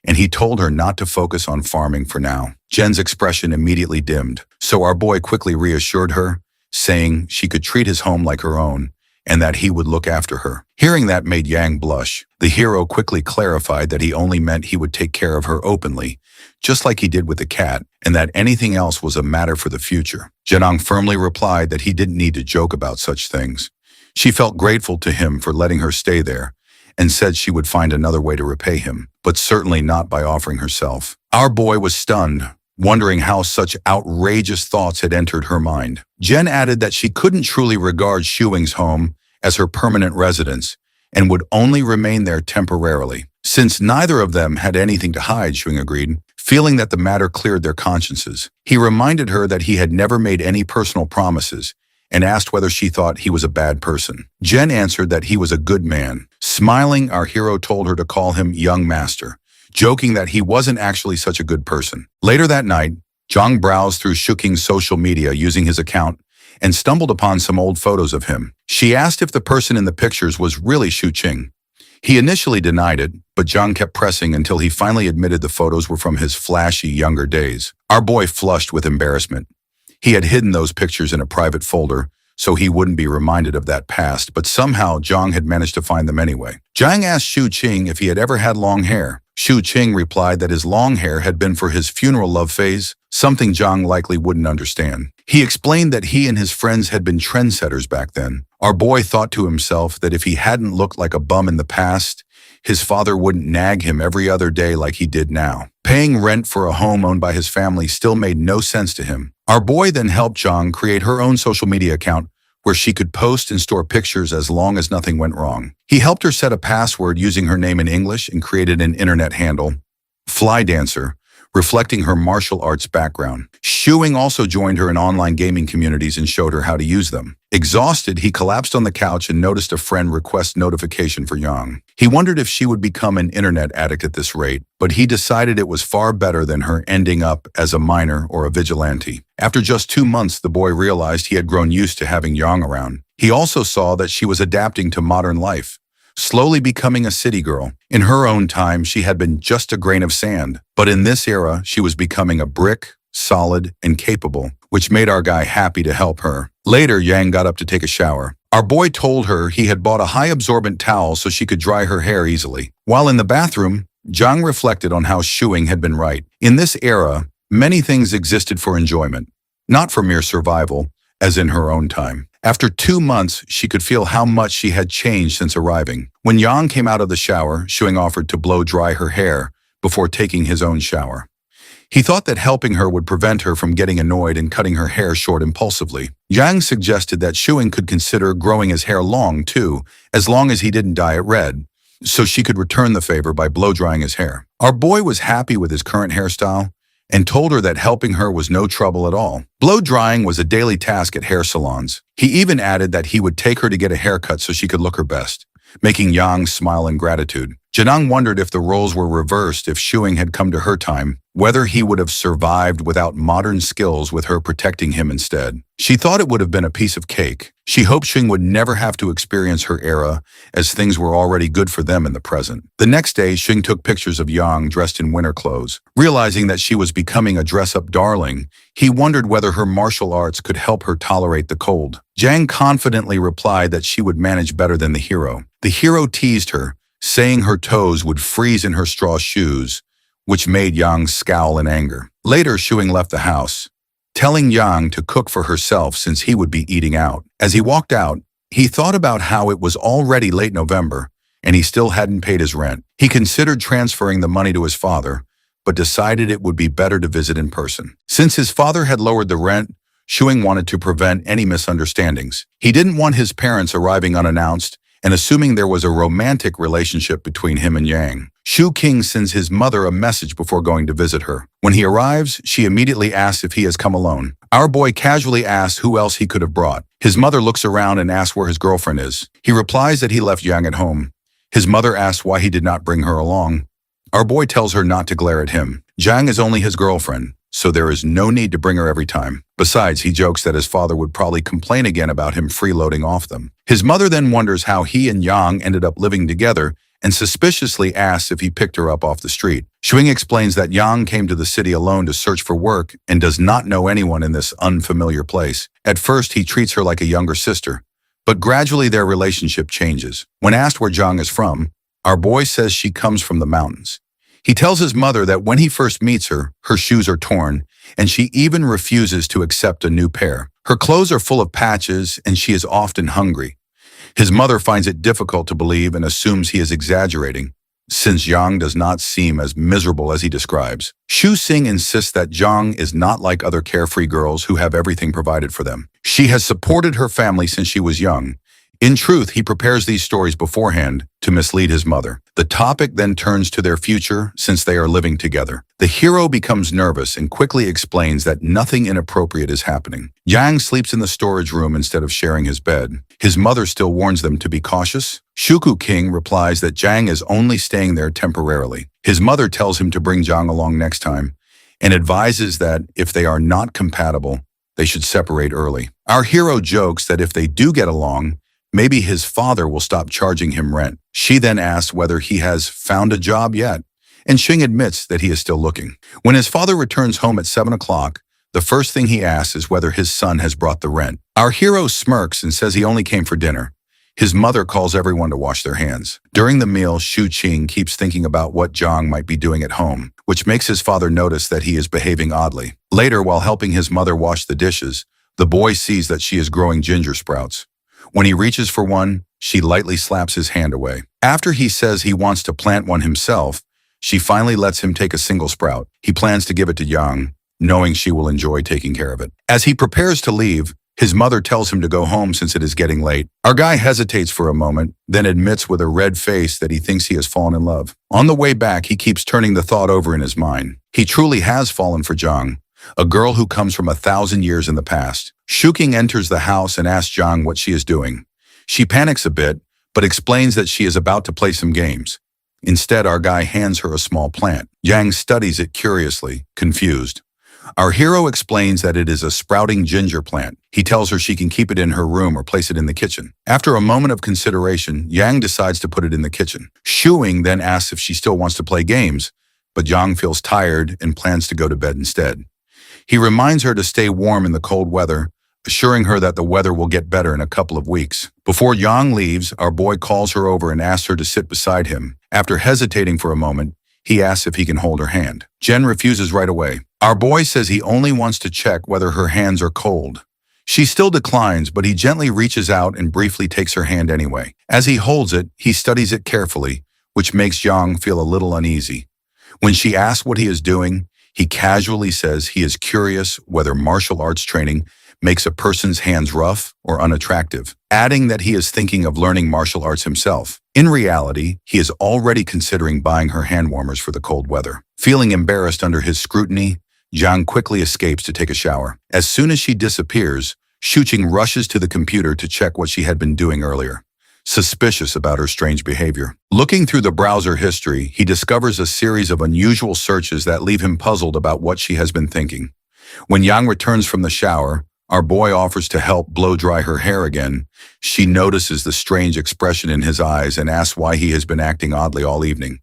and he told her not to focus on farming for now. Jen's expression immediately dimmed, so our boy quickly reassured her, saying she could treat his home like her own, and that he would look after her. Hearing that made Yang blush. The hero quickly clarified that he only meant he would take care of her openly, just like he did with the cat, and that anything else was a matter for the future. Janang firmly replied that he didn't need to joke about such things. She felt grateful to him for letting her stay there, and said she would find another way to repay him, but certainly not by offering herself. Our boy was stunned, wondering how such outrageous thoughts had entered her mind. Jen added that she couldn't truly regard Shuing's home as her permanent residence and would only remain there temporarily. Since neither of them had anything to hide, Shuing agreed, feeling that the matter cleared their consciences. He reminded her that he had never made any personal promises and asked whether she thought he was a bad person. Jen answered that he was a good man. Smiling, our hero told her to call him Young Master, joking that he wasn't actually such a good person. Later that night, Zhang browsed through Shu Qing's social media using his account and stumbled upon some old photos of him. She asked if the person in the pictures was really Shu Qing. He initially denied it, but Zhang kept pressing until he finally admitted the photos were from his flashy younger days. Our boy flushed with embarrassment. He had hidden those pictures in a private folder, so he wouldn't be reminded of that past, but somehow Zhang had managed to find them anyway. Zhang asked Shu Qing if he had ever had long hair. Shu Qing replied that his long hair had been for his funeral love phase, something Zhang likely wouldn't understand. He explained that he and his friends had been trendsetters back then. Our boy thought to himself that if he hadn't looked like a bum in the past, his father wouldn't nag him every other day like he did now. Paying rent for a home owned by his family still made no sense to him. Our boy then helped Zhang create her own social media account where she could post and store pictures as long as nothing went wrong. He helped her set a password using her name in English and created an internet handle, Fly Dancer, reflecting her martial arts background. Shuing also joined her in online gaming communities and showed her how to use them. Exhausted, he collapsed on the couch and noticed a friend request notification for Yang. He wondered if she would become an internet addict at this rate, but he decided it was far better than her ending up as a miner or a vigilante. After just 2 months, the boy realized he had grown used to having Yang around. He also saw that she was adapting to modern life, slowly becoming a city girl. In her own time, she had been just a grain of sand, but in this era, she was becoming a brick, solid, and capable, which made our guy happy to help her. Later, Yang got up to take a shower. Our boy told her he had bought a high-absorbent towel so she could dry her hair easily. While in the bathroom, Zhang reflected on how Shuing had been right. In this era, many things existed for enjoyment, not for mere survival, as in her own time. After 2 months, she could feel how much she had changed since arriving. When Yang came out of the shower, Shuing offered to blow dry her hair before taking his own shower. He thought that helping her would prevent her from getting annoyed and cutting her hair short impulsively. Yang suggested that Shuing could consider growing his hair long, too, as long as he didn't dye it red, so she could return the favor by blow-drying his hair. Our boy was happy with his current hairstyle and told her that helping her was no trouble at all. Blow-drying was a daily task at hair salons. He even added that he would take her to get a haircut so she could look her best, making Yang smile in gratitude. Janang wondered if the roles were reversed if Shuing had come to her time, whether he would have survived without modern skills with her protecting him instead. She thought it would have been a piece of cake. She hoped Shuing would never have to experience her era, as things were already good for them in the present. The next day, Shuing took pictures of Yang dressed in winter clothes. Realizing that she was becoming a dress-up darling, he wondered whether her martial arts could help her tolerate the cold. Jang confidently replied that she would manage better than the hero. The hero teased her, saying her toes would freeze in her straw shoes, which made Yang scowl in anger. Later, Shuing left the house, telling Yang to cook for herself since he would be eating out. As he walked out, he thought about how it was already late November and he still hadn't paid his rent. He considered transferring the money to his father, but decided it would be better to visit in person. Since his father had lowered the rent, Shuing wanted to prevent any misunderstandings. He didn't want his parents arriving unannounced and assuming there was a romantic relationship between him and Yang. Shu King sends his mother a message before going to visit her. When he arrives, she immediately asks if he has come alone. Our boy casually asks who else he could have brought. His mother looks around and asks where his girlfriend is. He replies that he left Yang at home. His mother asks why he did not bring her along. Our boy tells her not to glare at him. Zhang is only his girlfriend, so there is no need to bring her every time. Besides, he jokes that his father would probably complain again about him freeloading off them. His mother then wonders how he and Yang ended up living together and suspiciously asks if he picked her up off the street. Shuing explains that Yang came to the city alone to search for work and does not know anyone in this unfamiliar place. At first, he treats her like a younger sister, but gradually their relationship changes. When asked where Zhang is from, our boy says she comes from the mountains. He tells his mother that when he first meets her, her shoes are torn, and she even refuses to accept a new pair. Her clothes are full of patches, and she is often hungry. His mother finds it difficult to believe and assumes he is exaggerating, since Yang does not seem as miserable as he describes. Shu Sing insists that Zhang is not like other carefree girls who have everything provided for them. She has supported her family since she was young. In truth, he prepares these stories beforehand to mislead his mother. The topic then turns to their future since they are living together. The hero becomes nervous and quickly explains that nothing inappropriate is happening. Yang sleeps in the storage room instead of sharing his bed. His mother still warns them to be cautious. Shuku King replies that Zhang is only staying there temporarily. His mother tells him to bring Zhang along next time and advises that if they are not compatible, they should separate early. Our hero jokes that if they do get along, maybe his father will stop charging him rent. She then asks whether he has found a job yet, and Xing admits that he is still looking. When his father returns home at 7 o'clock, the first thing he asks is whether his son has brought the rent. Our hero smirks and says he only came for dinner. His mother calls everyone to wash their hands. During the meal, Shu Qing keeps thinking about what Zhang might be doing at home, which makes his father notice that he is behaving oddly. Later, while helping his mother wash the dishes, the boy sees that she is growing ginger sprouts. When he reaches for one, she lightly slaps his hand away. After he says he wants to plant one himself, she finally lets him take a single sprout. He plans to give it to Yang, knowing she will enjoy taking care of it. As he prepares to leave, his mother tells him to go home since it is getting late. Our guy hesitates for a moment, then admits with a red face that he thinks he has fallen in love. On the way back, he keeps turning the thought over in his mind. He truly has fallen for Zhang, a girl who comes from 1,000 years in the past. Shuking enters the house and asks Zhang what she is doing. She panics a bit, but explains that she is about to play some games. Instead, our guy hands her a small plant. Yang studies it curiously, confused. Our hero explains that it is a sprouting ginger plant. He tells her she can keep it in her room or place it in the kitchen. After a moment of consideration, Yang decides to put it in the kitchen. Shuing then asks if she still wants to play games, but Yang feels tired and plans to go to bed instead. He reminds her to stay warm in the cold weather, assuring her that the weather will get better in a couple of weeks. Before Yang leaves, our boy calls her over and asks her to sit beside him. After hesitating for a moment, he asks if he can hold her hand. Jen refuses right away. Our boy says he only wants to check whether her hands are cold. She still declines, but he gently reaches out and briefly takes her hand anyway. As he holds it, he studies it carefully, which makes Yang feel a little uneasy. When she asks what he is doing, he casually says he is curious whether martial arts training makes a person's hands rough or unattractive, adding that he is thinking of learning martial arts himself. In reality, he is already considering buying her hand warmers for the cold weather. Feeling embarrassed under his scrutiny, Zhang quickly escapes to take a shower. As soon as she disappears, Shuqing rushes to the computer to check what she had been doing earlier, suspicious about her strange behavior. Looking through the browser history, he discovers a series of unusual searches that leave him puzzled about what she has been thinking. When Yang returns from the shower, our boy offers to help blow dry her hair again. She notices the strange expression in his eyes and asks why he has been acting oddly all evening.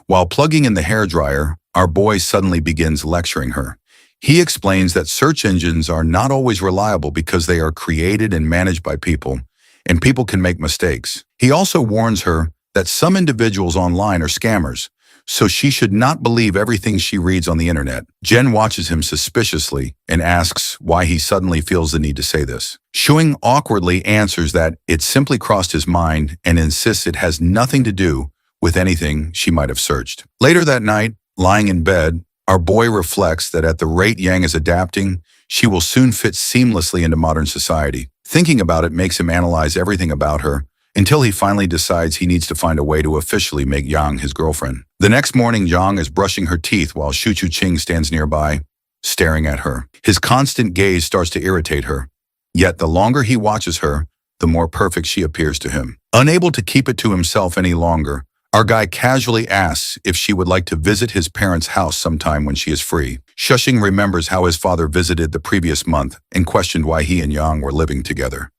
While plugging in the hairdryer, our boy suddenly begins lecturing her. He explains that search engines are not always reliable because they are created and managed by people, and people can make mistakes. He also warns her that some individuals online are scammers, so she should not believe everything she reads on the internet. Jen watches him suspiciously and asks why he suddenly feels the need to say this. Shuing awkwardly answers that it simply crossed his mind and insists it has nothing to do with anything she might have searched. Later that night, lying in bed, our boy reflects that at the rate Yang is adapting, she will soon fit seamlessly into modern society. Thinking about it makes him analyze everything about her, until he finally decides he needs to find a way to officially make Yang his girlfriend. The next morning, Yang is brushing her teeth while Shu Chu-ching stands nearby, staring at her. His constant gaze starts to irritate her. Yet the longer he watches her, the more perfect she appears to him. Unable to keep it to himself any longer, our guy casually asks if she would like to visit his parents' house sometime when she is free. Shushing remembers how his father visited the previous month and questioned why he and Yang were living together.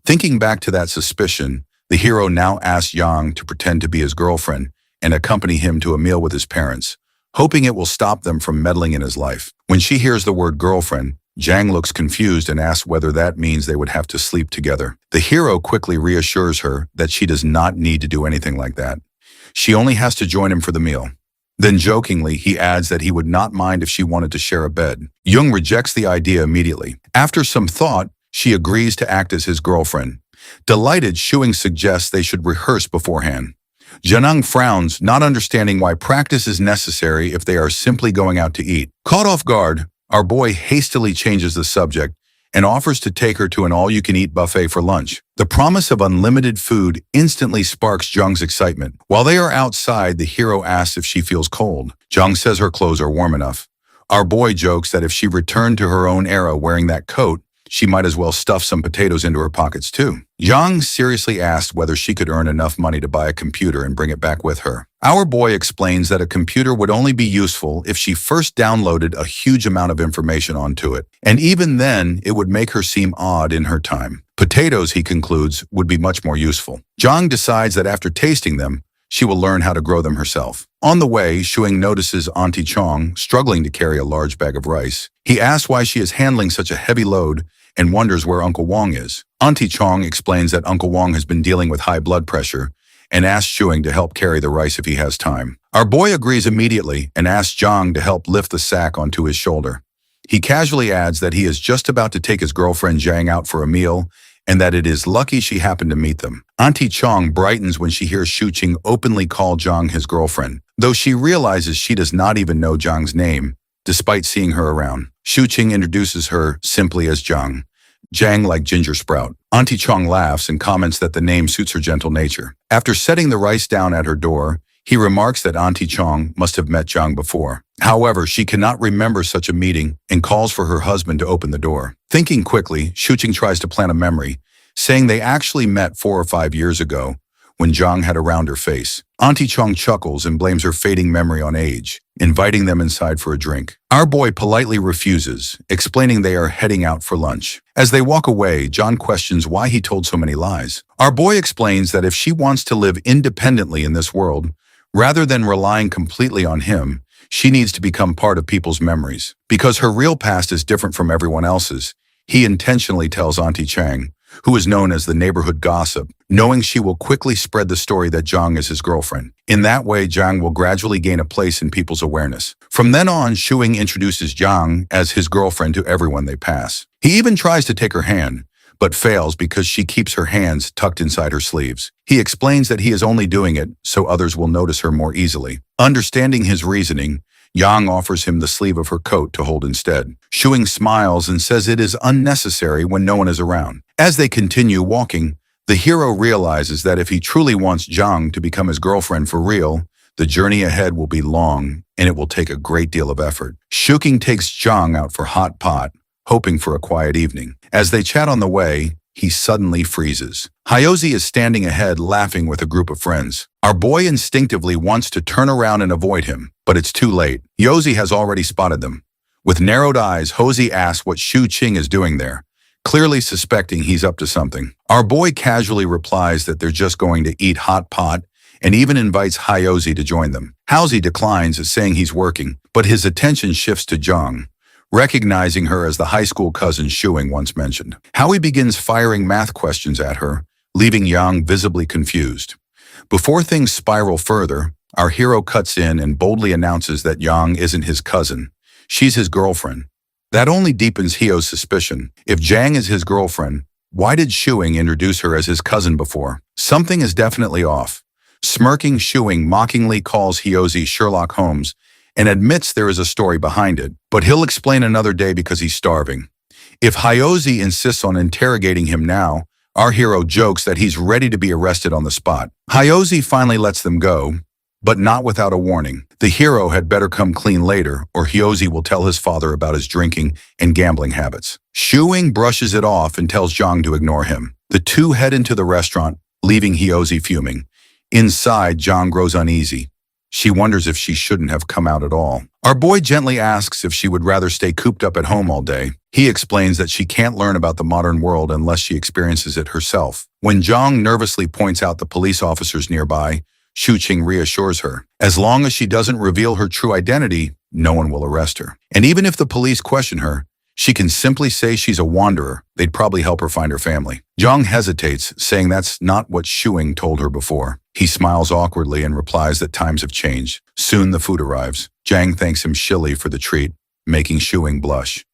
Thinking back to that suspicion, the hero now asks Yang to pretend to be his girlfriend and accompany him to a meal with his parents, hoping it will stop them from meddling in his life. When she hears the word girlfriend, Zhang looks confused and asks whether that means they would have to sleep together. The hero quickly reassures her that she does not need to do anything like that. She only has to join him for the meal. Then jokingly, he adds that he would not mind if she wanted to share a bed. Jung rejects the idea immediately. After some thought, she agrees to act as his girlfriend. Delighted, Shuing suggests they should rehearse beforehand. Janang frowns, not understanding why practice is necessary if they are simply going out to eat. Caught off guard, our boy hastily changes the subject and offers to take her to an all-you-can-eat buffet for lunch. The promise of unlimited food instantly sparks Jung's excitement. While they are outside, the hero asks if she feels cold. Jung says her clothes are warm enough. Our boy jokes that if she returned to her own era wearing that coat, she might as well stuff some potatoes into her pockets too. Yang seriously asked whether she could earn enough money to buy a computer and bring it back with her. Our boy explains that a computer would only be useful if she first downloaded a huge amount of information onto it, and even then, it would make her seem odd in her time. Potatoes, he concludes, would be much more useful. Zhang decides that after tasting them, she will learn how to grow them herself. On the way, Shuing notices Auntie Chong struggling to carry a large bag of rice. He asks why she is handling such a heavy load and wonders where Uncle Wong is. Auntie Chong explains that Uncle Wong has been dealing with high blood pressure and asks Shuing to help carry the rice if he has time. Our boy agrees immediately and asks Zhang to help lift the sack onto his shoulder. He casually adds that he is just about to take his girlfriend Zhang out for a meal and that it is lucky she happened to meet them. Auntie Chong brightens when she hears Shuqing openly call Zhang his girlfriend, though she realizes she does not even know Zhang's name, despite seeing her around. Shuqing introduces her simply as Zhang. Zhang like ginger sprout. Auntie Chong laughs and comments that the name suits her gentle nature. After setting the rice down at her door, he remarks that Auntie Chong must have met Zhang before. However, she cannot remember such a meeting and calls for her husband to open the door. Thinking quickly, Shuqing tries to plant a memory, saying they actually met 4 or 5 years ago when Zhang had a rounder face. Auntie Chong chuckles and blames her fading memory on age, inviting them inside for a drink. Our boy politely refuses, explaining they are heading out for lunch. As they walk away, John questions why he told so many lies. Our boy explains that if she wants to live independently in this world, rather than relying completely on him, she needs to become part of people's memories. Because her real past is different from everyone else's, He intentionally tells Auntie Chang, who is known as the neighborhood gossip, knowing she will quickly spread the story that Zhang is his girlfriend. In that way, Zhang will gradually gain a place in people's awareness. From then on, Shuing introduces Zhang as his girlfriend to everyone they pass. He even tries to take her hand, but fails because she keeps her hands tucked inside her sleeves. He explains that he is only doing it so others will notice her more easily. Understanding his reasoning, Yang offers him the sleeve of her coat to hold instead. Shuing smiles and says it is unnecessary when no one is around. As they continue walking, the hero realizes that if he truly wants Zhang to become his girlfriend for real, the journey ahead will be long and it will take a great deal of effort. Shuking takes Zhang out for hot pot, hoping for a quiet evening. As they chat on the way, he suddenly freezes. Hyozi is standing ahead laughing with a group of friends. Our boy instinctively wants to turn around and avoid him, but it's too late. Hyozi has already spotted them. With narrowed eyes, Hyozi asks what Shu Qing is doing there, clearly suspecting he's up to something. Our boy casually replies that they're just going to eat hot pot and even invites Hyozi to join them. Hyozi declines, saying he's working, but his attention shifts to Zhang, recognizing her as the high school cousin Shuing once mentioned. Howie begins firing math questions at her, leaving Yang visibly confused. Before things spiral further, our hero cuts in and boldly announces that Yang isn't his cousin. She's his girlfriend. That only deepens Hyo's suspicion. If Zhang is his girlfriend, why did Shuing introduce her as his cousin before? Something is definitely off. Smirking, Shuing mockingly calls Hyozi Sherlock Holmes and admits there is a story behind it, but he'll explain another day because he's starving. If Hyozi insists on interrogating him now, our hero jokes that he's ready to be arrested on the spot. Hyozi finally lets them go, but not without a warning. The hero had better come clean later, or Hyozi will tell his father about his drinking and gambling habits. Shuing brushes it off and tells Zhang to ignore him. The two head into the restaurant, leaving Hyozi fuming. Inside, Zhang grows uneasy. She wonders if she shouldn't have come out at all. Our boy gently asks if she would rather stay cooped up at home all day. He explains that she can't learn about the modern world unless she experiences it herself. When Zhang nervously points out the police officers nearby, Shu Qing reassures her. As long as she doesn't reveal her true identity, no one will arrest her. And even if the police question her, she can simply say she's a wanderer. They'd probably help her find her family. Zhang hesitates, saying that's not what Shuing told her before. He smiles awkwardly and replies that times have changed. Soon the food arrives. Zhang thanks him shilly for the treat, making Shuing blush.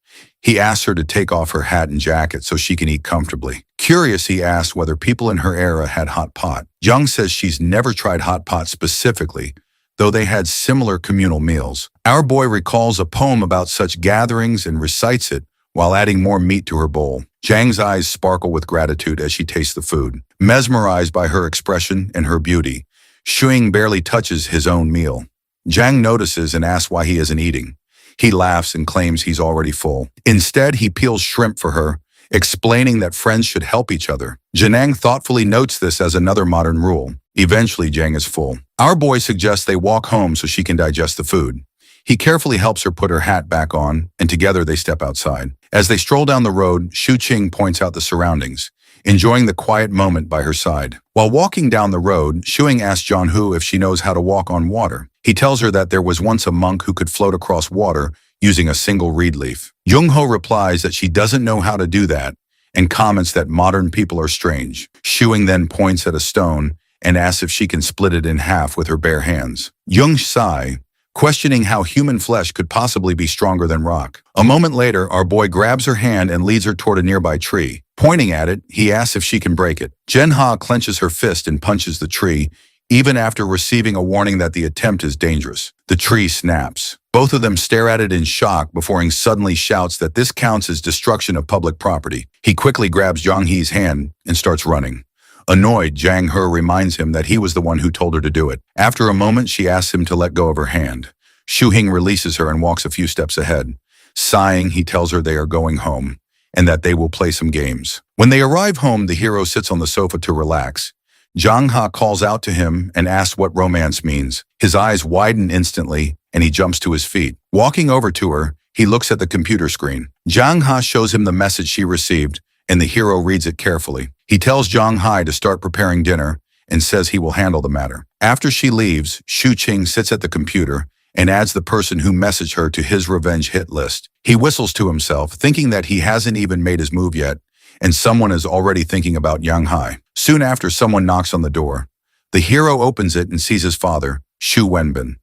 He asks her to take off her hat and jacket so she can eat comfortably. Curious, he asks whether people in her era had hot pot. Zhang says she's never tried hot pot specifically, though they had similar communal meals. Our boy recalls a poem about such gatherings and recites it while adding more meat to her bowl. Zhang's eyes sparkle with gratitude as she tastes the food. Mesmerized by her expression and her beauty, Shuing barely touches his own meal. Zhang notices and asks why he isn't eating. He laughs and claims he's already full. Instead, he peels shrimp for her, explaining that friends should help each other. Janang thoughtfully notes this as another modern rule. Eventually, Zhang is full. Our boy suggests they walk home so she can digest the food. He carefully helps her put her hat back on, and together they step outside. As they stroll down the road, Shu Qing points out the surroundings, enjoying the quiet moment by her side. While walking down the road, Shuing asks Jianhu if she knows how to walk on water. He tells her that there was once a monk who could float across water using a single reed leaf. Jungho replies that she doesn't know how to do that and comments that modern people are strange. Shuing then points at a stone and asks if she can split it in half with her bare hands. Jung sigh, questioning how human flesh could possibly be stronger than rock. A moment later, our boy grabs her hand and leads her toward a nearby tree. Pointing at it, he asks if she can break it. Genha clenches her fist and punches the tree, even after receiving a warning that the attempt is dangerous. The tree snaps. Both of them stare at it in shock before he suddenly shouts that this counts as destruction of public property. He quickly grabs Zhang He's hand and starts running. Annoyed, Zhang He reminds him that he was the one who told her to do it. After a moment, she asks him to let go of her hand. Shu Hing releases her and walks a few steps ahead. Sighing, he tells her they are going home and that they will play some games. When they arrive home, the hero sits on the sofa to relax. Zhang Ha calls out to him and asks what romance means. His eyes widen instantly and he jumps to his feet. Walking over to her, he looks at the computer screen. Zhang Ha shows him the message she received and the hero reads it carefully. He tells Zhang Hai to start preparing dinner and says he will handle the matter. After she leaves, Shu Qing sits at the computer and adds the person who messaged her to his revenge hit list. He whistles to himself, thinking that he hasn't even made his move yet, and someone is already thinking about Yang Hai. Soon after, someone knocks on the door. The hero opens it and sees his father, Shu Wenbin.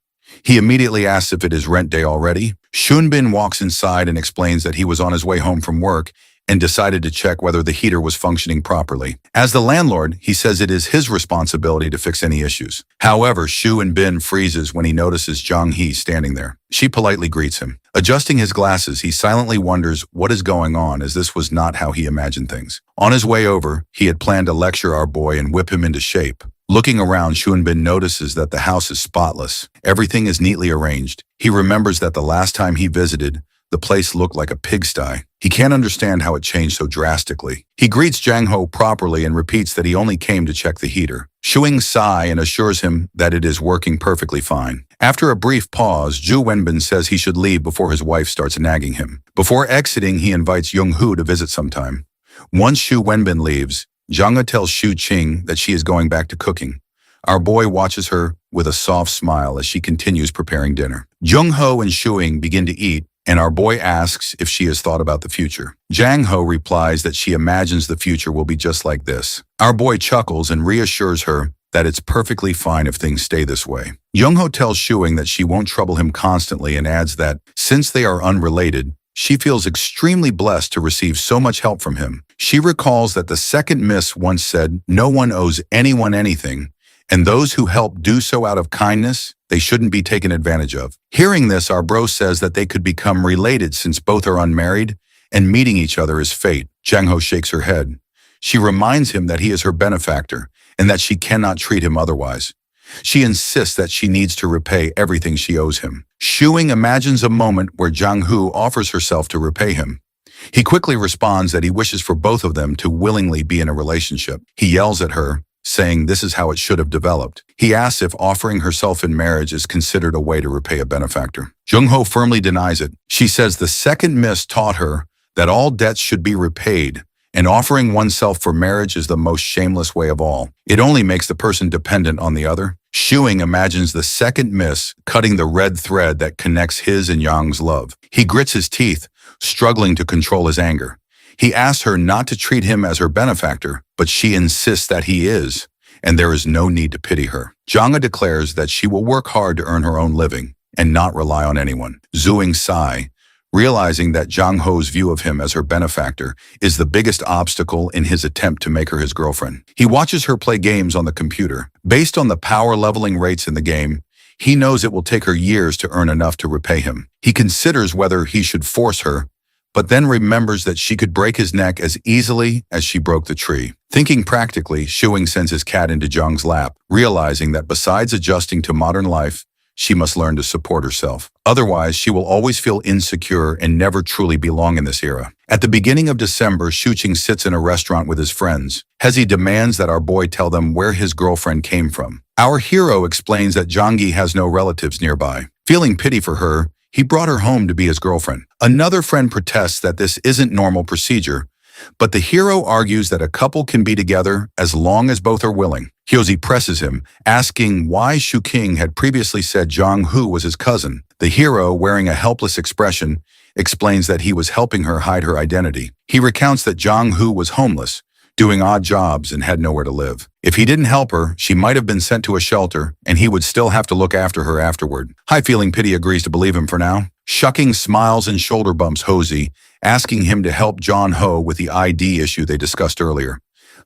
He immediately asks if it is rent day already. Shunbin walks inside and explains that he was on his way home from work and decided to check whether the heater was functioning properly. As the landlord, he says it is his responsibility to fix any issues. However, Shu and Bin freezes when he notices Zhang He standing there. She politely greets him. Adjusting his glasses, he silently wonders what is going on, as this was not how he imagined things. On his way over, he had planned to lecture our boy and whip him into shape. Looking around, Shunbin notices that the house is spotless. Everything is neatly arranged. He remembers that the last time he visited, the place looked like a pigsty. He can't understand how it changed so drastically. He greets Jang Ho properly and repeats that he only came to check the heater. Shuing sighs and assures him that it is working perfectly fine. After a brief pause, Zhu Wenbin says he should leave before his wife starts nagging him. Before exiting, he invites Young Hu to visit sometime. Once Shu Wenbin leaves, Zhang He tells Xu Qing that she is going back to cooking. Our boy watches her with a soft smile as she continues preparing dinner. Jung Ho and Shuing begin to eat, and our boy asks if she has thought about the future. Jang Ho replies that she imagines the future will be just like this. Our boy chuckles and reassures her that it's perfectly fine if things stay this way. Jung Ho tells Shuing that she won't trouble him constantly and adds that, since they are unrelated, she feels extremely blessed to receive so much help from him. She recalls that the second miss once said, "No one owes anyone anything, and those who help do so out of kindness, they shouldn't be taken advantage of." Hearing this, our bro says that they could become related since both are unmarried, and meeting each other is fate. Jang Ho shakes her head. She reminds him that he is her benefactor, and that she cannot treat him otherwise. She insists that she needs to repay everything she owes him. Shuing imagines a moment where Zhang Hu offers herself to repay him. He quickly responds that he wishes for both of them to willingly be in a relationship. He yells at her, saying this is how it should have developed. He asks if offering herself in marriage is considered a way to repay a benefactor. Jung Ho firmly denies it. She says the second miss taught her that all debts should be repaid, and offering oneself for marriage is the most shameless way of all. It only makes the person dependent on the other. Shuing imagines the second miss cutting the red thread that connects his and Yang's love. He grits his teeth, struggling to control his anger. He asks her not to treat him as her benefactor, but she insists that he is, and there is no need to pity her. Zhanga declares that she will work hard to earn her own living and not rely on anyone. Zhuing sigh, realizing that Zhang Ho's view of him as her benefactor is the biggest obstacle in his attempt to make her his girlfriend. He watches her play games on the computer. Based on the power leveling rates in the game, he knows it will take her years to earn enough to repay him. He considers whether he should force her, but then remembers that she could break his neck as easily as she broke the tree. Thinking practically, Shuing sends his cat into Zhang's lap, realizing that besides adjusting to modern life, she must learn to support herself. Otherwise, she will always feel insecure and never truly belong in this era. At the beginning of December, Shuqing sits in a restaurant with his friends. Hezi demands that our boy tell them where his girlfriend came from. Our hero explains that Zhangyi has no relatives nearby. Feeling pity for her, he brought her home to be his girlfriend. Another friend protests that this isn't normal procedure, but the hero argues that a couple can be together as long as both are willing. Hyozi presses him, asking why Shuqing had previously said Zhang Hu was his cousin. The hero, wearing a helpless expression, explains that he was helping her hide her identity. He recounts that Zhang Hu was homeless, doing odd jobs, and had nowhere to live. If he didn't help her, she might have been sent to a shelter, and he would still have to look after her afterward. Hai, feeling pity, agrees to believe him for now. Shuqing smiles and shoulder bumps Hosey, asking him to help John Ho with the ID issue they discussed earlier.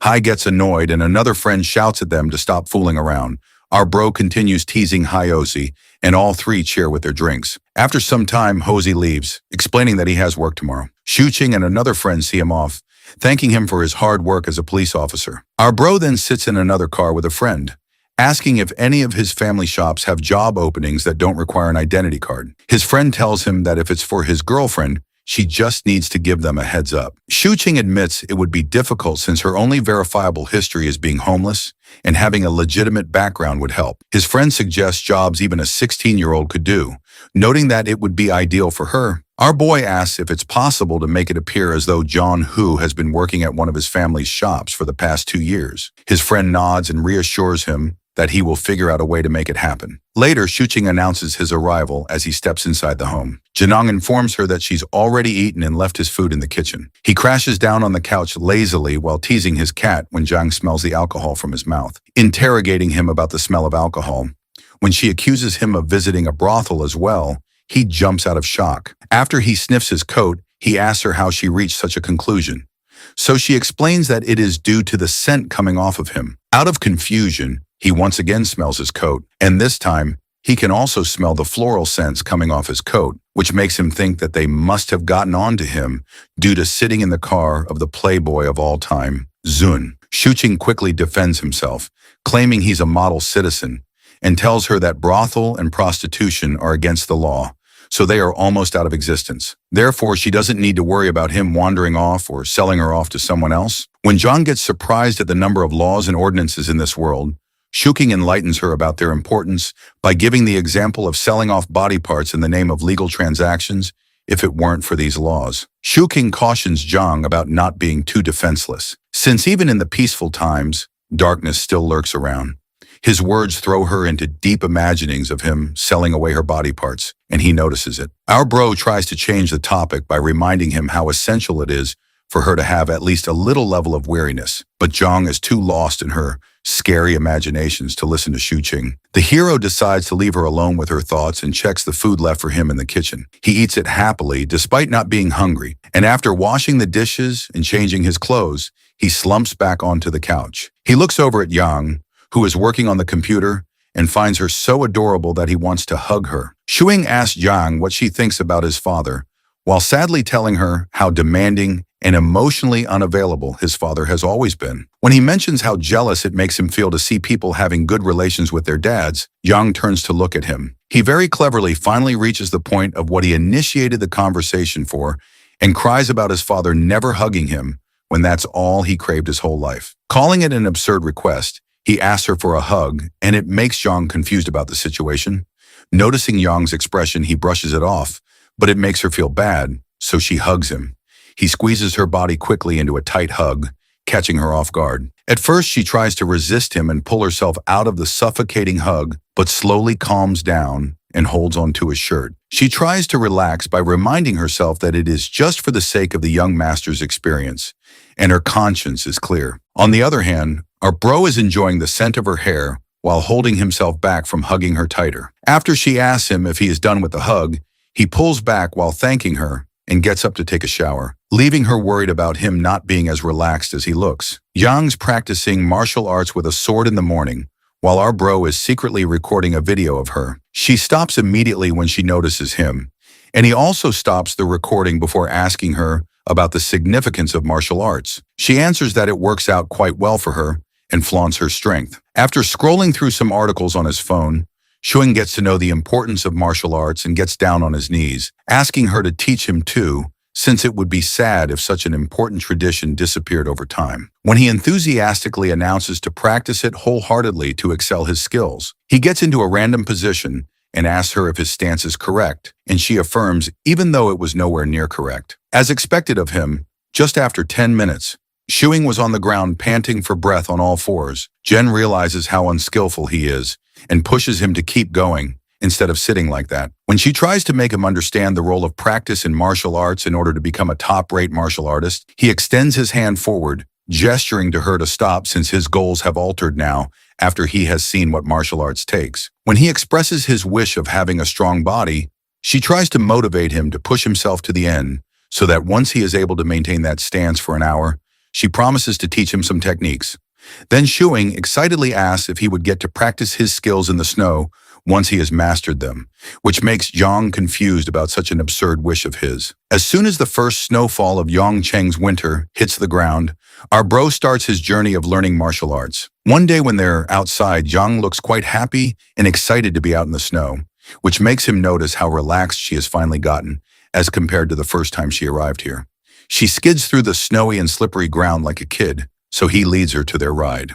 Hai gets annoyed, and another friend shouts at them to stop fooling around. Our bro continues teasing Hyosi, and all three cheer with their drinks. After some time, Hosey leaves, explaining that he has work tomorrow. Shuqing and another friend see him off, thanking him for his hard work as a police officer. Our bro then sits in another car with a friend, asking if any of his family shops have job openings that don't require an identity card. His friend tells him that if it's for his girlfriend, she just needs to give them a heads up. Shuqing admits it would be difficult since her only verifiable history is being homeless, and having a legitimate background would help. His friend suggests jobs even a 16-year-old could do, noting that it would be ideal for her. Our boy asks if it's possible to make it appear as though John Hu has been working at one of his family's shops for the past 2 years. His friend nods and reassures him that he will figure out a way to make it happen. Later, Shuqing announces his arrival as he steps inside the home. Janong informs her that she's already eaten and left his food in the kitchen. He crashes down on the couch lazily while teasing his cat when Zhang smells the alcohol from his mouth, interrogating him about the smell of alcohol. When she accuses him of visiting a brothel as well, he jumps out of shock. After he sniffs his coat, he asks her how she reached such a conclusion. So she explains that it is due to the scent coming off of him. Out of confusion, he once again smells his coat, and this time, he can also smell the floral scents coming off his coat, which makes him think that they must have gotten onto him due to sitting in the car of the playboy of all time, Zun. Shuqing quickly defends himself, claiming he's a model citizen, and tells her that brothel and prostitution are against the law, so they are almost out of existence. Therefore, she doesn't need to worry about him wandering off or selling her off to someone else. When Zhang gets surprised at the number of laws and ordinances in this world, Shuqing enlightens her about their importance by giving the example of selling off body parts in the name of legal transactions if it weren't for these laws. Shuqing cautions Zhang about not being too defenseless, since even in the peaceful times, darkness still lurks around. His words throw her into deep imaginings of him selling away her body parts, and he notices it. Our bro tries to change the topic by reminding him how essential it is for her to have at least a little level of weariness, but Zhang is too lost in her scary imaginations to listen to Shuqing. The hero decides to leave her alone with her thoughts and checks the food left for him in the kitchen. He eats it happily despite not being hungry, and after washing the dishes and changing his clothes, he slumps back onto the couch. He looks over at Yang, who is working on the computer, and finds her so adorable that he wants to hug her. Shuqing asks Yang what she thinks about his father, while sadly telling her how demanding and emotionally unavailable his father has always been. When he mentions how jealous it makes him feel to see people having good relations with their dads, Yang turns to look at him. He very cleverly finally reaches the point of what he initiated the conversation for and cries about his father never hugging him when that's all he craved his whole life. Calling it an absurd request, he asks her for a hug, and it makes Yang confused about the situation. Noticing Yang's expression, he brushes it off, but it makes her feel bad, so she hugs him. He squeezes her body quickly into a tight hug, catching her off guard. At first, she tries to resist him and pull herself out of the suffocating hug, but slowly calms down and holds onto his shirt. She tries to relax by reminding herself that it is just for the sake of the young master's experience, and her conscience is clear. On the other hand, our bro is enjoying the scent of her hair while holding himself back from hugging her tighter. After she asks him if he is done with the hug, he pulls back while thanking her and gets up to take a shower, leaving her worried about him not being as relaxed as he looks. Yang's practicing martial arts with a sword in the morning, while our bro is secretly recording a video of her. She stops immediately when she notices him, and he also stops the recording before asking her about the significance of martial arts. She answers that it works out quite well for her and flaunts her strength. After scrolling through some articles on his phone, Shuqing gets to know the importance of martial arts and gets down on his knees, asking her to teach him too, since it would be sad if such an important tradition disappeared over time. When he enthusiastically announces to practice it wholeheartedly to excel his skills, he gets into a random position and asks her if his stance is correct, and she affirms even though it was nowhere near correct. As expected of him, just after 10 minutes, Shuqing was on the ground panting for breath on all fours. Jen realizes how unskillful he is and pushes him to keep going instead of sitting like that. When she tries to make him understand the role of practice in martial arts in order to become a top-rate martial artist, he extends his hand forward, gesturing to her to stop since his goals have altered now after he has seen what martial arts takes. When he expresses his wish of having a strong body, she tries to motivate him to push himself to the end so that once he is able to maintain that stance for an hour, she promises to teach him some techniques. Then Shuqing excitedly asks if he would get to practice his skills in the snow once he has mastered them, which makes Yang confused about such an absurd wish of his. As soon as the first snowfall of Yongcheng's winter hits the ground, our bro starts his journey of learning martial arts. One day when they're outside, Yang looks quite happy and excited to be out in the snow, which makes him notice how relaxed she has finally gotten as compared to the first time she arrived here. She skids through the snowy and slippery ground like a kid, so he leads her to their ride.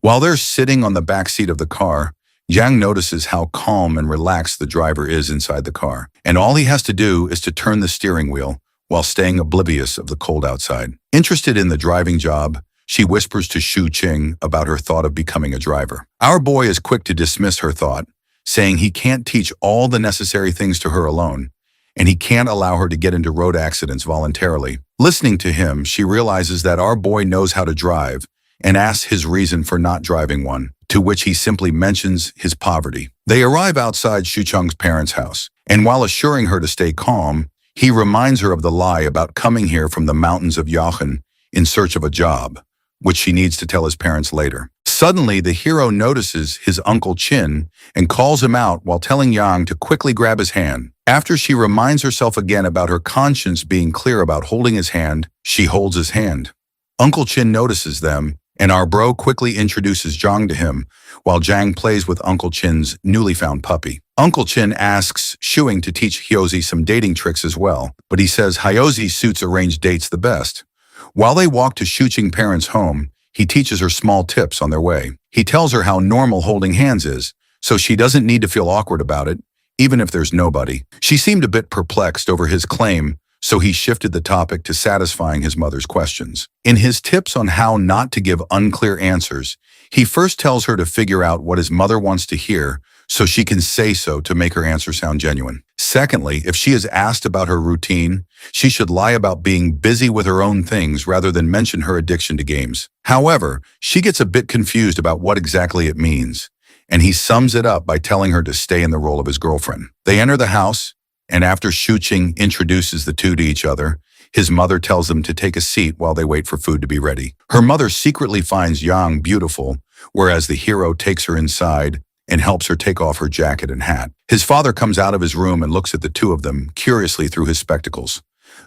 While they're sitting on the back seat of the car, Yang notices how calm and relaxed the driver is inside the car, and all he has to do is to turn the steering wheel while staying oblivious of the cold outside. Interested in the driving job, she whispers to Shu Qing about her thought of becoming a driver. Our boy is quick to dismiss her thought, saying he can't teach all the necessary things to her alone, and he can't allow her to get into road accidents voluntarily. Listening to him, she realizes that our boy knows how to drive and asks his reason for not driving one, to which he simply mentions his poverty. They arrive outside Shu Cheng's parents' house, and while assuring her to stay calm, he reminds her of the lie about coming here from the mountains of Yachen in search of a job, which she needs to tell his parents later. Suddenly, the hero notices his Uncle Chin and calls him out while telling Yang to quickly grab his hand. After she reminds herself again about her conscience being clear about holding his hand, she holds his hand. Uncle Chin notices them, and our bro quickly introduces Zhang to him, while Zhang plays with Uncle Chin's newly found puppy. Uncle Chin asks Shuing to teach Hyozi some dating tricks as well, but he says Hyozi suits arranged dates the best. While they walk to Shu Qing parents' home, he teaches her small tips on their way. He tells her how normal holding hands is, so she doesn't need to feel awkward about it, even if there's nobody. She seemed a bit perplexed over his claim, so he shifted the topic to satisfying his mother's questions. In his tips on how not to give unclear answers, he first tells her to figure out what his mother wants to hear so she can say so to make her answer sound genuine. Secondly, if she is asked about her routine, she should lie about being busy with her own things rather than mention her addiction to games. However, she gets a bit confused about what exactly it means, and he sums it up by telling her to stay in the role of his girlfriend. They enter the house, and after Shu Qing introduces the two to each other, his mother tells them to take a seat while they wait for food to be ready. Her mother secretly finds Yang beautiful, whereas the hero takes her inside and helps her take off her jacket and hat. His father comes out of his room and looks at the two of them curiously through his spectacles.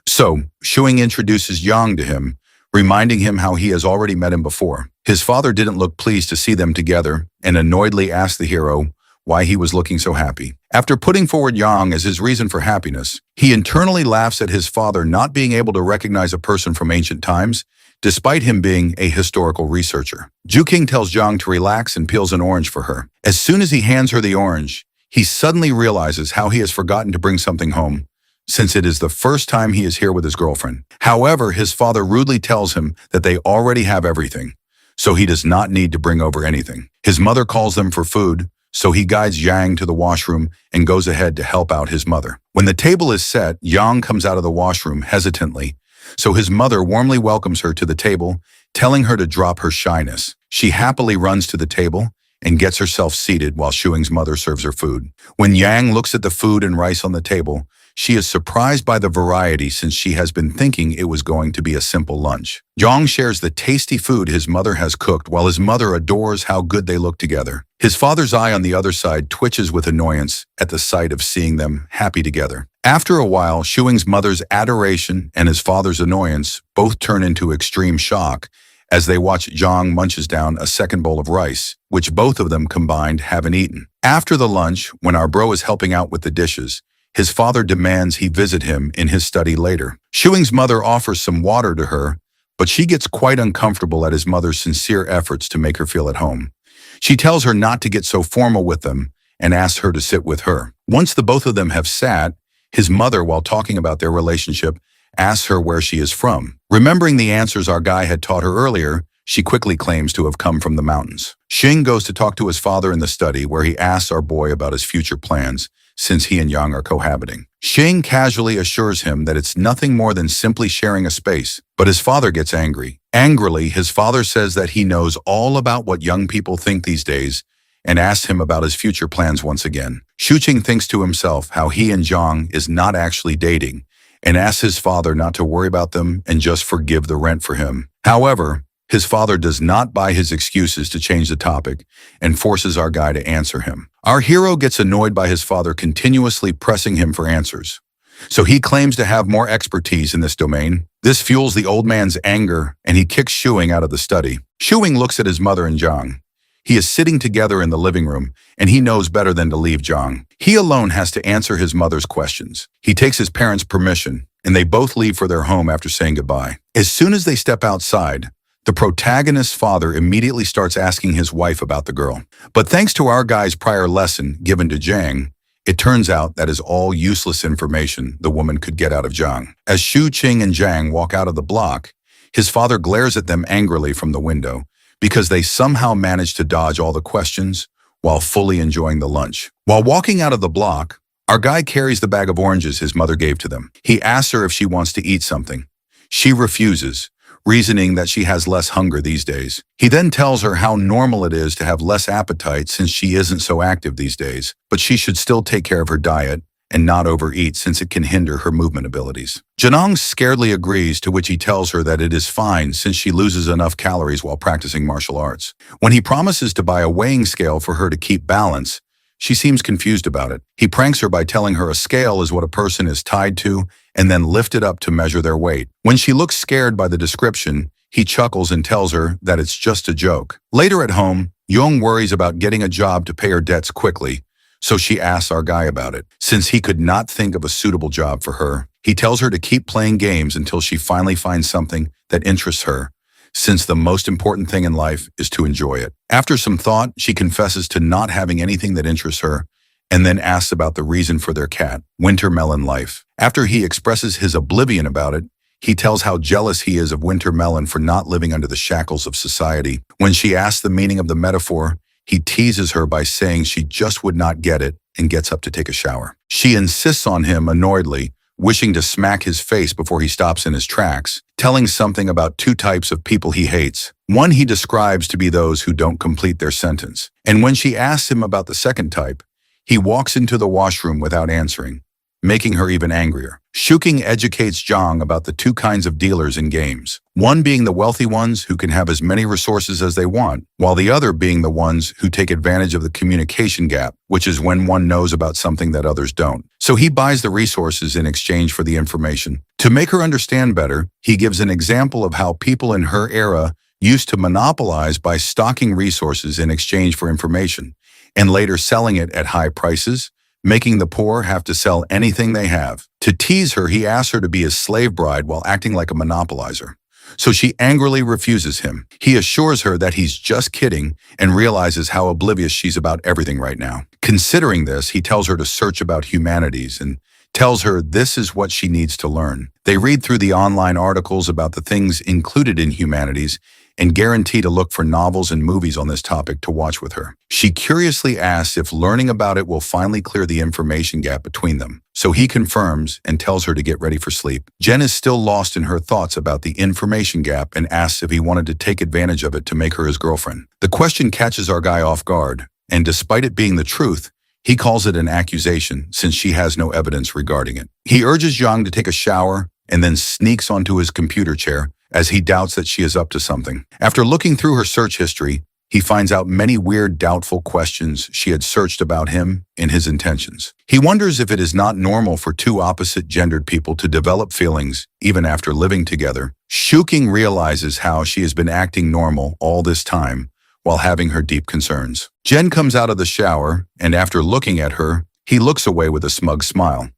So, Shuing introduces Yang to him, reminding him how he has already met him before. His father didn't look pleased to see them together and annoyedly asked the hero why he was looking so happy. After putting forward Yang as his reason for happiness, he internally laughs at his father not being able to recognize a person from ancient times, despite him being a historical researcher. Ju King tells Zhang to relax and peels an orange for her. As soon as he hands her the orange, he suddenly realizes how he has forgotten to bring something home, since it is the first time he is here with his girlfriend. However, his father rudely tells him that they already have everything, so he does not need to bring over anything. His mother calls them for food, so he guides Yang to the washroom and goes ahead to help out his mother. When the table is set, Yang comes out of the washroom hesitantly, so his mother warmly welcomes her to the table, telling her to drop her shyness. She happily runs to the table and gets herself seated while Shuing's mother serves her food. When Yang looks at the food and rice on the table, she is surprised by the variety since she has been thinking it was going to be a simple lunch. Zhang shares the tasty food his mother has cooked while his mother adores how good they look together. His father's eye on the other side twitches with annoyance at the sight of seeing them happy together. After a while, Shuing's mother's adoration and his father's annoyance both turn into extreme shock as they watch Zhang munches down a second bowl of rice, which both of them combined haven't eaten. After the lunch, when our bro is helping out with the dishes, his father demands he visit him in his study later. Shuing's mother offers some water to her, but she gets quite uncomfortable at his mother's sincere efforts to make her feel at home. She tells her not to get so formal with them and asks her to sit with her. Once the both of them have sat, his mother, while talking about their relationship, asks her where she is from. Remembering the answers our guy had taught her earlier, she quickly claims to have come from the mountains. Xing goes to talk to his father in the study where he asks our boy about his future plans, since he and Yang are cohabiting. Xing casually assures him that it's nothing more than simply sharing a space, but his father gets angry. Angrily, his father says that he knows all about what young people think these days and asks him about his future plans once again. Shuqing thinks to himself how he and Zhang is not actually dating and asks his father not to worry about them and just forgive the rent for him. However, his father does not buy his excuses to change the topic and forces our guy to answer him. Our hero gets annoyed by his father continuously pressing him for answers, so he claims to have more expertise in this domain. This fuels the old man's anger, and he kicks Shuing out of the study. Shuing looks at his mother and Zhang. He is sitting together in the living room, and he knows better than to leave Zhang. He alone has to answer his mother's questions. He takes his parents' permission, and they both leave for their home after saying goodbye. As soon as they step outside, the protagonist's father immediately starts asking his wife about the girl. But thanks to our guy's prior lesson given to Zhang, it turns out that is all useless information the woman could get out of Zhang. As Shu Qing and Zhang walk out of the block, His father glares at them angrily from the window because they somehow manage to dodge all the questions while fully enjoying the lunch. While walking out of the block, our guy carries the bag of oranges his mother gave to them. He asks her if she wants to eat something. She refuses, reasoning that she has less hunger these days. He then tells her how normal it is to have less appetite since she isn't so active these days, but she should still take care of her diet and not overeat since it can hinder her movement abilities. Janong scaredly agrees, to which he tells her that it is fine since she loses enough calories while practicing martial arts. When he promises to buy a weighing scale for her to keep balance, she seems confused about it. He pranks her by telling her a scale is what a person is tied to and then lift it up to measure their weight. When she looks scared by the description, he chuckles and tells her that it's just a joke. Later at home, Young worries about getting a job to pay her debts quickly, so she asks our guy about it. Since he could not think of a suitable job for her, he tells her to keep playing games until she finally finds something that interests her, since the most important thing in life is to enjoy it. After some thought, she confesses to not having anything that interests her, and then asks about the reason for their cat, Winter Melon Life. After he expresses his oblivion about it, he tells how jealous he is of Winter Melon for not living under the shackles of society. When she asks the meaning of the metaphor, he teases her by saying she just would not get it and gets up to take a shower. She insists on him annoyedly, wishing to smack his face before he stops in his tracks, telling something about two types of people he hates. One he describes to be those who don't complete their sentence. And when she asks him about the second type, he walks into the washroom without answering, making her even angrier. Shuking educates Zhang about the two kinds of dealers in games, one being the wealthy ones who can have as many resources as they want, while the other being the ones who take advantage of the communication gap, which is when one knows about something that others don't. So he buys the resources in exchange for the information. To make her understand better, he gives an example of how people in her era used to monopolize by stocking resources in exchange for information, and later selling it at high prices, making the poor have to sell anything they have. To tease her, he asks her to be his slave bride while acting like a monopolizer. So she angrily refuses him. He assures her that he's just kidding and realizes how oblivious she's about everything right now. Considering this, he tells her to search about humanities and tells her this is what she needs to learn. They read through the online articles about the things included in humanities and guarantee to look for novels and movies on this topic to watch with her. She curiously asks if learning about it will finally clear the information gap between them. So he confirms and tells her to get ready for sleep. Jen is still lost in her thoughts about the information gap and asks if he wanted to take advantage of it to make her his girlfriend. The question catches our guy off guard, and despite it being the truth, he calls it an accusation since she has no evidence regarding it. He urges Zhang to take a shower and then sneaks onto his computer chair as he doubts that she is up to something. After looking through her search history, he finds out many weird, doubtful questions she had searched about him and his intentions. He wonders if it is not normal for two opposite-gendered people to develop feelings even after living together. Shuking realizes how she has been acting normal all this time while having her deep concerns. Jen comes out of the shower, and after looking at her, he looks away with a smug smile.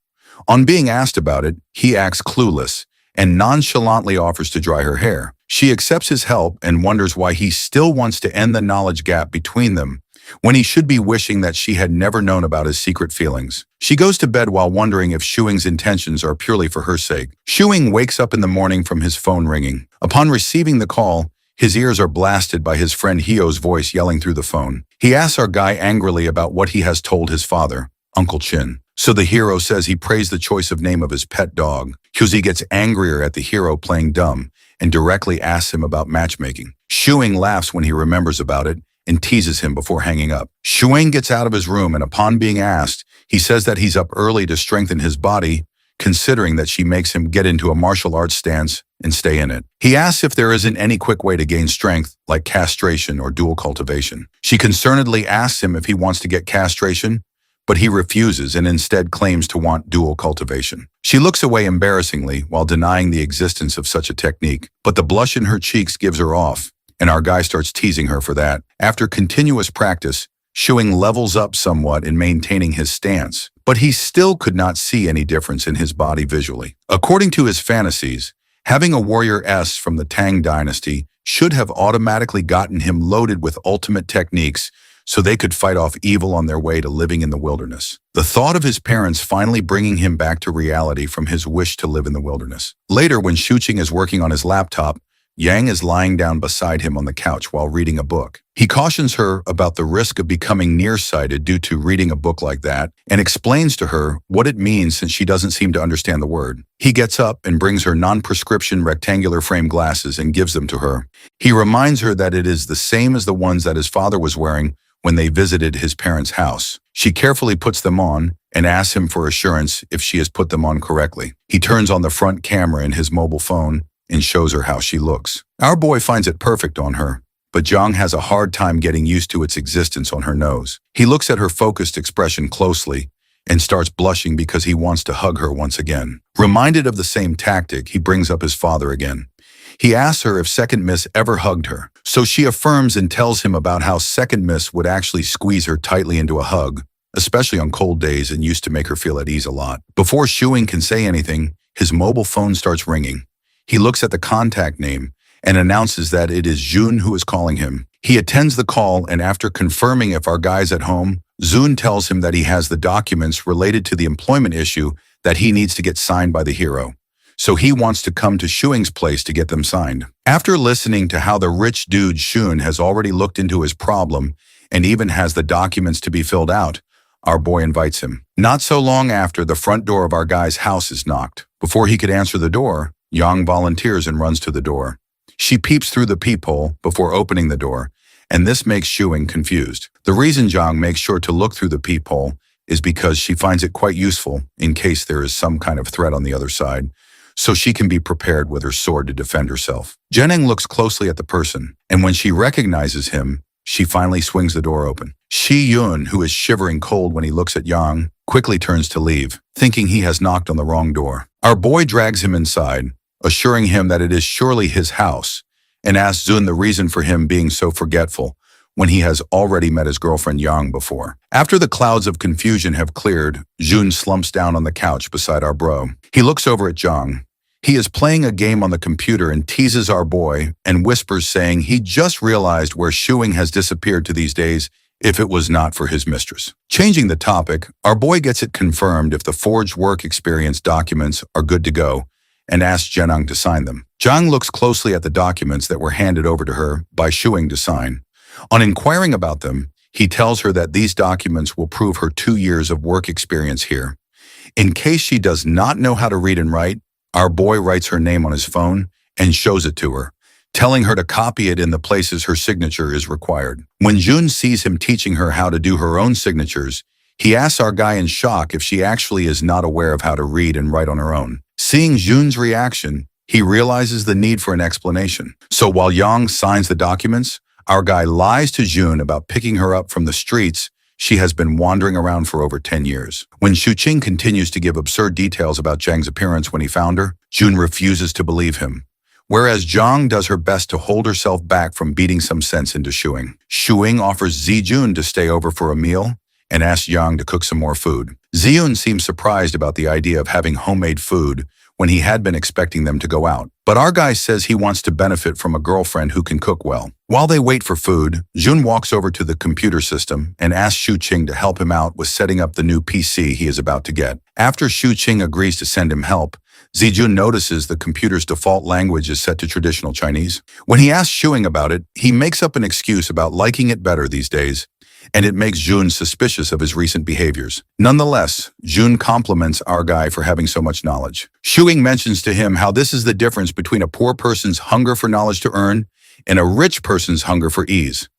On being asked about it, he acts clueless and nonchalantly offers to dry her hair. She accepts his help and wonders why he still wants to end the knowledge gap between them when he should be wishing that she had never known about his secret feelings. She goes to bed while wondering if Shuing's intentions are purely for her sake. Shuing wakes up in the morning from his phone ringing. Upon receiving the call, his ears are blasted by his friend Hio's voice yelling through the phone. He asks our guy angrily about what he has told his father, Uncle Chin. So the hero says he praised the choice of name of his pet dog. Huzi gets angrier at the hero playing dumb and directly asks him about matchmaking. Shuing laughs when he remembers about it and teases him before hanging up. Shuing gets out of his room, and upon being asked, he says that he's up early to strengthen his body, considering that she makes him get into a martial arts stance and stay in it. He asks if there isn't any quick way to gain strength, like castration or dual cultivation. She concernedly asks him if he wants to get castration, but he refuses and instead claims to want dual cultivation. She looks away embarrassingly while denying the existence of such a technique, but the blush in her cheeks gives her off, and our guy starts teasing her for that. After continuous practice, Shuing levels up somewhat in maintaining his stance, but he still could not see any difference in his body visually. According to his fantasies, having a warrior S from the Tang dynasty should have automatically gotten him loaded with ultimate techniques so they could fight off evil on their way to living in the wilderness. The thought of his parents finally bringing him back to reality from his wish to live in the wilderness. Later, when Shuqing is working on his laptop, Yang is lying down beside him on the couch while reading a book. He cautions her about the risk of becoming nearsighted due to reading a book like that and explains to her what it means since she doesn't seem to understand the word. He gets up and brings her non-prescription rectangular frame glasses and gives them to her. He reminds her that it is the same as the ones that his father was wearing when they visited his parents' house. She carefully puts them on and asks him for assurance if she has put them on correctly. He turns on the front camera in his mobile phone and shows her how she looks. Our boy finds it perfect on her, but Zhang has a hard time getting used to its existence on her nose. He looks at her focused expression closely and starts blushing because he wants to hug her once again. Reminded of the same tactic, he brings up his father again. He asks her if Second Miss ever hugged her, so she affirms and tells him about how Second Miss would actually squeeze her tightly into a hug, especially on cold days, and used to make her feel at ease a lot. Before Shuing can say anything, his mobile phone starts ringing. He looks at the contact name and announces that it is Jun who is calling him. He attends the call, and after confirming if our guy's at home, Jun tells him that he has the documents related to the employment issue that he needs to get signed by the hero. So he wants to come to Shuing's place to get them signed. After listening to how the rich dude Shun has already looked into his problem and even has the documents to be filled out, our boy invites him. Not so long after, the front door of our guy's house is knocked. Before he could answer the door, Yang volunteers and runs to the door. She peeps through the peephole before opening the door, and this makes Shuing confused. The reason Zhang makes sure to look through the peephole is because she finds it quite useful in case there is some kind of threat on the other side, so she can be prepared with her sword to defend herself. Jenning looks closely at the person, and when she recognizes him, she finally swings the door open. Shi Yun, who is shivering cold when he looks at Yang, quickly turns to leave, thinking he has knocked on the wrong door. Our boy drags him inside, assuring him that it is surely his house, and asks Zun the reason for him being so forgetful when he has already met his girlfriend Yang before. After the clouds of confusion have cleared, Jun slumps down on the couch beside our bro. He looks over at Zhang. He is playing a game on the computer and teases our boy and whispers, saying he just realized where Shuing has disappeared to these days if it was not for his mistress. Changing the topic, our boy gets it confirmed if the forged work experience documents are good to go and asks Zhenang to sign them. Zhang looks closely at the documents that were handed over to her by Shuing to sign. On inquiring about them, he tells her that these documents will prove her 2 years of work experience here. In case she does not know how to read and write, our boy writes her name on his phone and shows it to her, telling her to copy it in the places her signature is required. When Jun sees him teaching her how to do her own signatures, he asks our guy in shock if she actually is not aware of how to read and write on her own. Seeing Jun's reaction, he realizes the need for an explanation. So while Yang signs the documents, our guy lies to Jun about picking her up from the streets she has been wandering around for over 10 years. When Shuqing continues to give absurd details about Zhang's appearance when he found her, Jun refuses to believe him, whereas Zhang does her best to hold herself back from beating some sense into Shuing. Shuing offers Zijun to stay over for a meal and asks Yang to cook some more food. Ziyun seems surprised about the idea of having homemade food when he had been expecting them to go out. But our guy says he wants to benefit from a girlfriend who can cook well. While they wait for food, Jun walks over to the computer system and asks Shuqing to help him out with setting up the new PC he is about to get. After Shuqing agrees to send him help, Zijun notices the computer's default language is set to traditional Chinese. When he asks Shuing about it, he makes up an excuse about liking it better these days, and it makes Jun suspicious of his recent behaviors. Nonetheless, Jun compliments our guy for having so much knowledge. Shuing mentions to him how this is the difference between a poor person's hunger for knowledge to earn and a rich person's hunger for ease.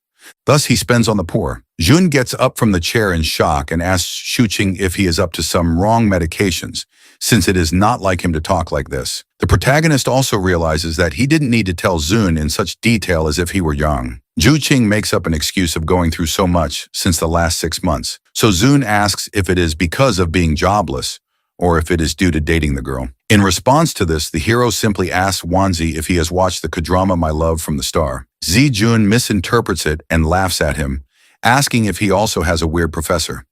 Thus, he spends on the poor. Jun gets up from the chair in shock and asks Shuqing if he is up to some wrong medications, since it is not like him to talk like this. The protagonist also realizes that he didn't need to tell Zun in such detail as if he were young. Zhuqing makes up an excuse of going through so much since the last 6 months, so Zun asks if it is because of being jobless or if it is due to dating the girl. In response to this, the hero simply asks Wanzi if he has watched the K-drama My Love from the Star. Zijun misinterprets it and laughs at him, asking if he also has a weird professor.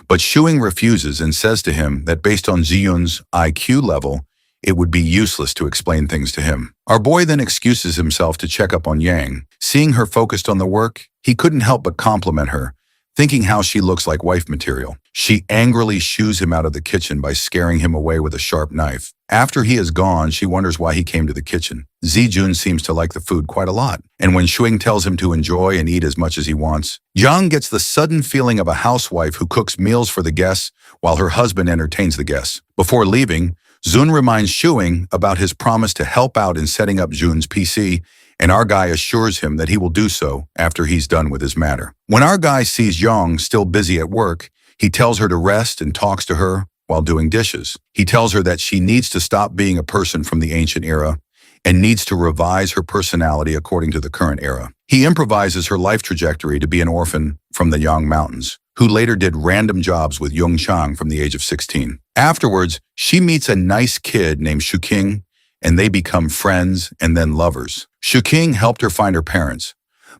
But Shuing refuses and says to him that based on Ziyun's IQ level, it would be useless to explain things to him. Our boy then excuses himself to check up on Yang. Seeing her focused on the work, he couldn't help but compliment her, thinking how she looks like wife material. She angrily shoos him out of the kitchen by scaring him away with a sharp knife. After he is gone, she wonders why he came to the kitchen. Zijun seems to like the food quite a lot, and when Shuing tells him to enjoy and eat as much as he wants, Yang gets the sudden feeling of a housewife who cooks meals for the guests while her husband entertains the guests. Before leaving, Zun reminds Shuing about his promise to help out in setting up Jun's PC, and our guy assures him that he will do so after he's done with his matter. When our guy sees Yang still busy at work, he tells her to rest and talks to her while doing dishes. He tells her that she needs to stop being a person from the ancient era and needs to revise her personality according to the current era. He improvises her life trajectory to be an orphan from the Yang Mountains, who later did random jobs with Yung Chang from the age of 16. Afterwards, she meets a nice kid named Shuking, and they become friends and then lovers. Shuking helped her find her parents,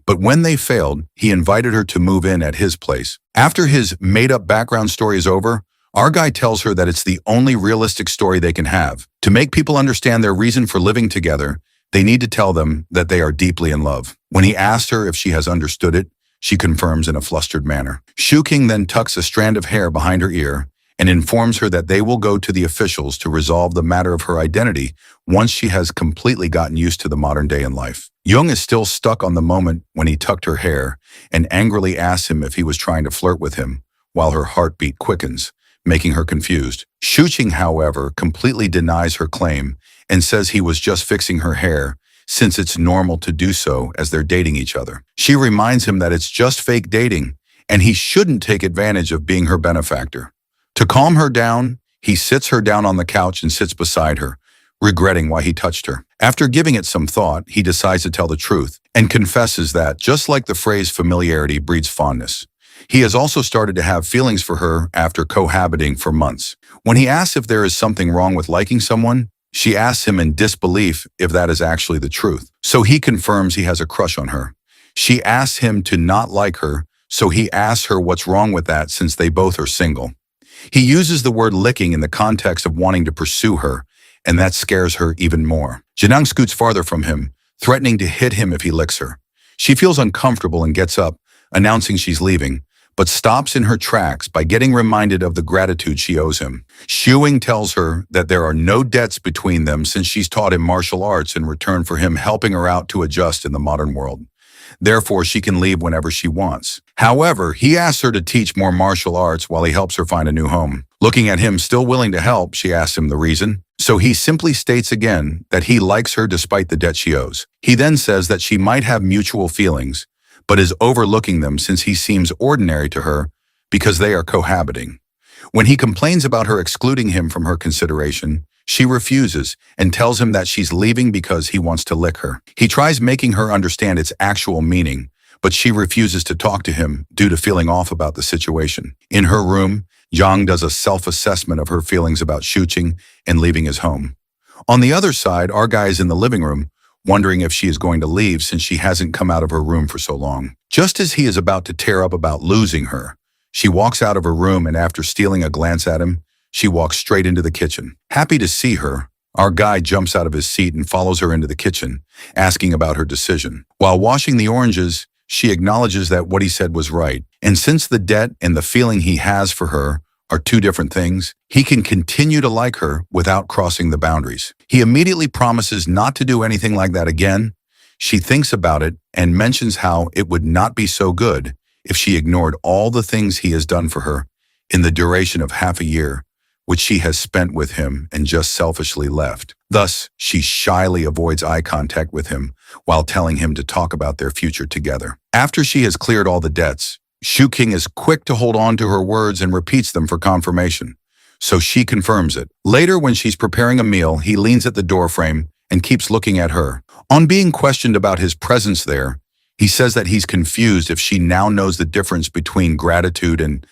but when they failed, he invited her to move in at his place. After his made-up background story is over, our guy tells her that it's the only realistic story they can have. To make people understand their reason for living together, they need to tell them that they are deeply in love. When he asks her if she has understood it, she confirms in a flustered manner. Shuking then tucks a strand of hair behind her ear and informs her that they will go to the officials to resolve the matter of her identity once she has completely gotten used to the modern day in life. Jung is still stuck on the moment when he tucked her hair and angrily asks him if he was trying to flirt with him, while her heartbeat quickens, making her confused. Shuqing, however, completely denies her claim and says he was just fixing her hair, since it's normal to do so as they're dating each other. She reminds him that it's just fake dating, and he shouldn't take advantage of being her benefactor. To calm her down, he sits her down on the couch and sits beside her, regretting why he touched her. After giving it some thought, he decides to tell the truth and confesses that, just like the phrase familiarity breeds fondness, he has also started to have feelings for her after cohabiting for months. When he asks if there is something wrong with liking someone, she asks him in disbelief if that is actually the truth. So he confirms he has a crush on her. She asks him to not like her, so he asks her what's wrong with that since they both are single. He uses the word licking in the context of wanting to pursue her, and that scares her even more. Janang scoots farther from him, threatening to hit him if he licks her. She feels uncomfortable and gets up, announcing she's leaving, but stops in her tracks by getting reminded of the gratitude she owes him. Shuing tells her that there are no debts between them since she's taught him martial arts in return for him helping her out to adjust in the modern world. Therefore, she can leave whenever she wants. However, he asks her to teach more martial arts while he helps her find a new home. Looking at him still willing to help, she asks him the reason. So he simply states again that he likes her despite the debt she owes. He then says that she might have mutual feelings, but is overlooking them since he seems ordinary to her because they are cohabiting. When he complains about her excluding him from her consideration, she refuses and tells him that she's leaving because he wants to lick her. He tries making her understand its actual meaning, but she refuses to talk to him due to feeling off about the situation. In her room, Yang does a self-assessment of her feelings about Shuqing and leaving his home. On the other side, our guy is in the living room, wondering if she is going to leave since she hasn't come out of her room for so long. Just as he is about to tear up about losing her, she walks out of her room, and after stealing a glance at him, she walks straight into the kitchen. Happy to see her, our guy jumps out of his seat and follows her into the kitchen, asking about her decision. While washing the oranges, she acknowledges that what he said was right, and since the debt and the feeling he has for her are two different things, he can continue to like her without crossing the boundaries. He immediately promises not to do anything like that again. She thinks about it and mentions how it would not be so good if she ignored all the things he has done for her in the duration of half a year, which she has spent with him and just selfishly left. Thus, she shyly avoids eye contact with him while telling him to talk about their future together. After she has cleared all the debts, Shuqing is quick to hold on to her words and repeats them for confirmation, so she confirms it. Later, when she's preparing a meal, he leans at the doorframe and keeps looking at her. On being questioned about his presence there, he says that he's confused if she now knows the difference between gratitude and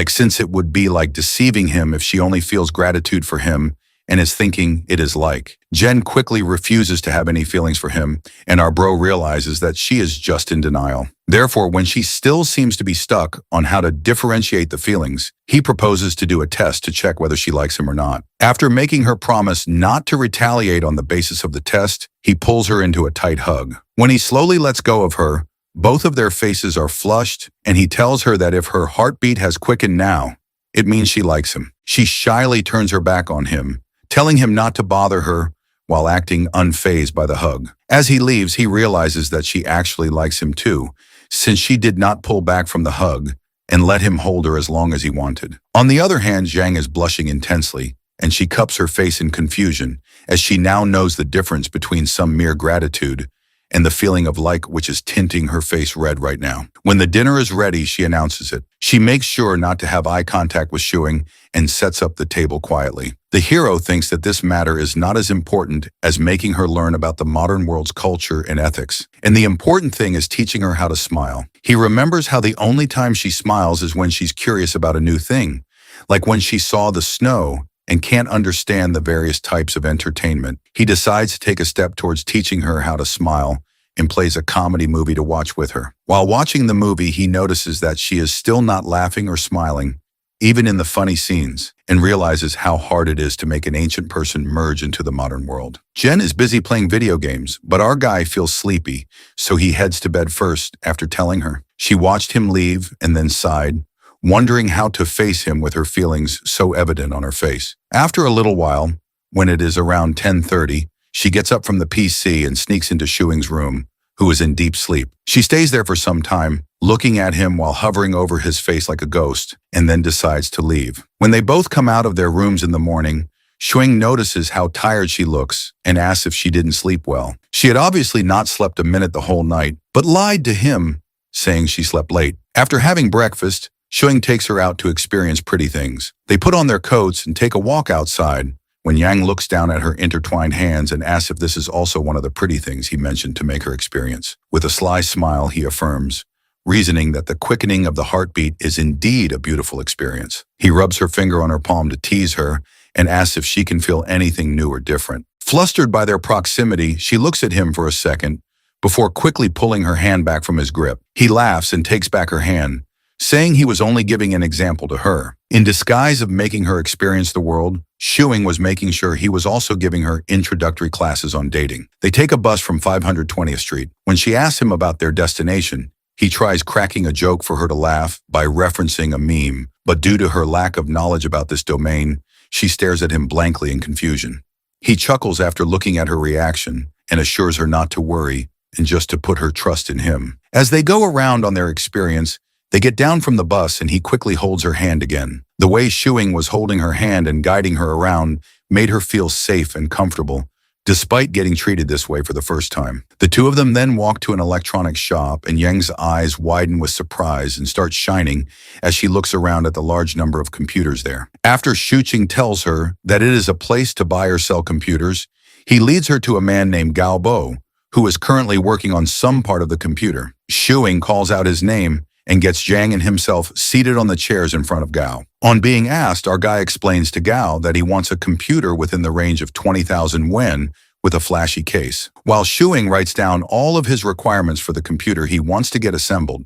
since it would be like deceiving him if she only feels gratitude for him and is thinking it is like. Jen quickly refuses to have any feelings for him, and our bro realizes that she is just in denial. Therefore, when she still seems to be stuck on how to differentiate the feelings, he proposes to do a test to check whether she likes him or not. After making her promise not to retaliate on the basis of the test, he pulls her into a tight hug. When he slowly lets go of her, Both of their faces are flushed, and he tells her that if her heartbeat has quickened now, it means she likes him. She shyly turns her back on him, telling him not to bother her while acting unfazed by the hug. As he leaves, he realizes that she actually likes him too, since she did not pull back from the hug and let him hold her as long as he wanted. On the other hand, Zhang is blushing intensely, and she cups her face in confusion, as she now knows the difference between some mere gratitude and the feeling of like which is tinting her face red right now. When the dinner is ready, she announces it. She makes sure not to have eye contact with Shuing and sets up the table quietly. The hero thinks that this matter is not as important as making her learn about the modern world's culture and ethics. And the important thing is teaching her how to smile. He remembers how the only time she smiles is when she's curious about a new thing, like when she saw the snow and can't understand the various types of entertainment. He decides to take a step towards teaching her how to smile and plays a comedy movie to watch with her. While watching the movie, he notices that she is still not laughing or smiling, even in the funny scenes, and realizes how hard it is to make an ancient person merge into the modern world. Jen is busy playing video games, but our guy feels sleepy, so he heads to bed first after telling her. She watched him leave and then sighed, wondering how to face him with her feelings so evident on her face. After a little while, when it is around 10:30, she gets up from the PC and sneaks into Shuing's room, who is in deep sleep. She stays there for some time, looking at him while hovering over his face like a ghost, and then decides to leave. When they both come out of their rooms in the morning, Shuing notices how tired she looks and asks if she didn't sleep well. She had obviously not slept a minute the whole night, but lied to him, saying she slept late. After having breakfast, Shuing takes her out to experience pretty things. They put on their coats and take a walk outside, when Yang looks down at her intertwined hands and asks if this is also one of the pretty things he mentioned to make her experience. With a sly smile, he affirms, reasoning that the quickening of the heartbeat is indeed a beautiful experience. He rubs her finger on her palm to tease her and asks if she can feel anything new or different. Flustered by their proximity, she looks at him for a second before quickly pulling her hand back from his grip. He laughs and takes back her hand, saying he was only giving an example to her. In disguise of making her experience the world, Shuing was making sure he was also giving her introductory classes on dating. They take a bus from 520th Street. When she asks him about their destination, he tries cracking a joke for her to laugh by referencing a meme, but due to her lack of knowledge about this domain, she stares at him blankly in confusion. He chuckles after looking at her reaction and assures her not to worry and just to put her trust in him. As they go around on their experience, they get down from the bus and he quickly holds her hand again. The way Shuing was holding her hand and guiding her around made her feel safe and comfortable, despite getting treated this way for the first time. The two of them then walk to an electronics shop, and Yang's eyes widen with surprise and start shining as she looks around at the large number of computers there. After Shuqing tells her that it is a place to buy or sell computers, he leads her to a man named Gao Bo, who is currently working on some part of the computer. Shuing calls out his name and gets Zhang and himself seated on the chairs in front of Gao. On being asked, our guy explains to Gao that he wants a computer within the range of 20,000 yen with a flashy case. While Shuing writes down all of his requirements for the computer he wants to get assembled,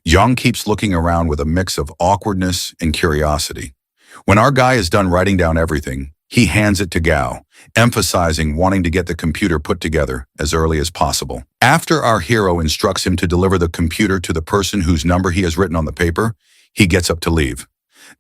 Yang keeps looking around with a mix of awkwardness and curiosity. When our guy is done writing down everything, he hands it to Gao, emphasizing wanting to get the computer put together as early as possible. After our hero instructs him to deliver the computer to the person whose number he has written on the paper, he gets up to leave.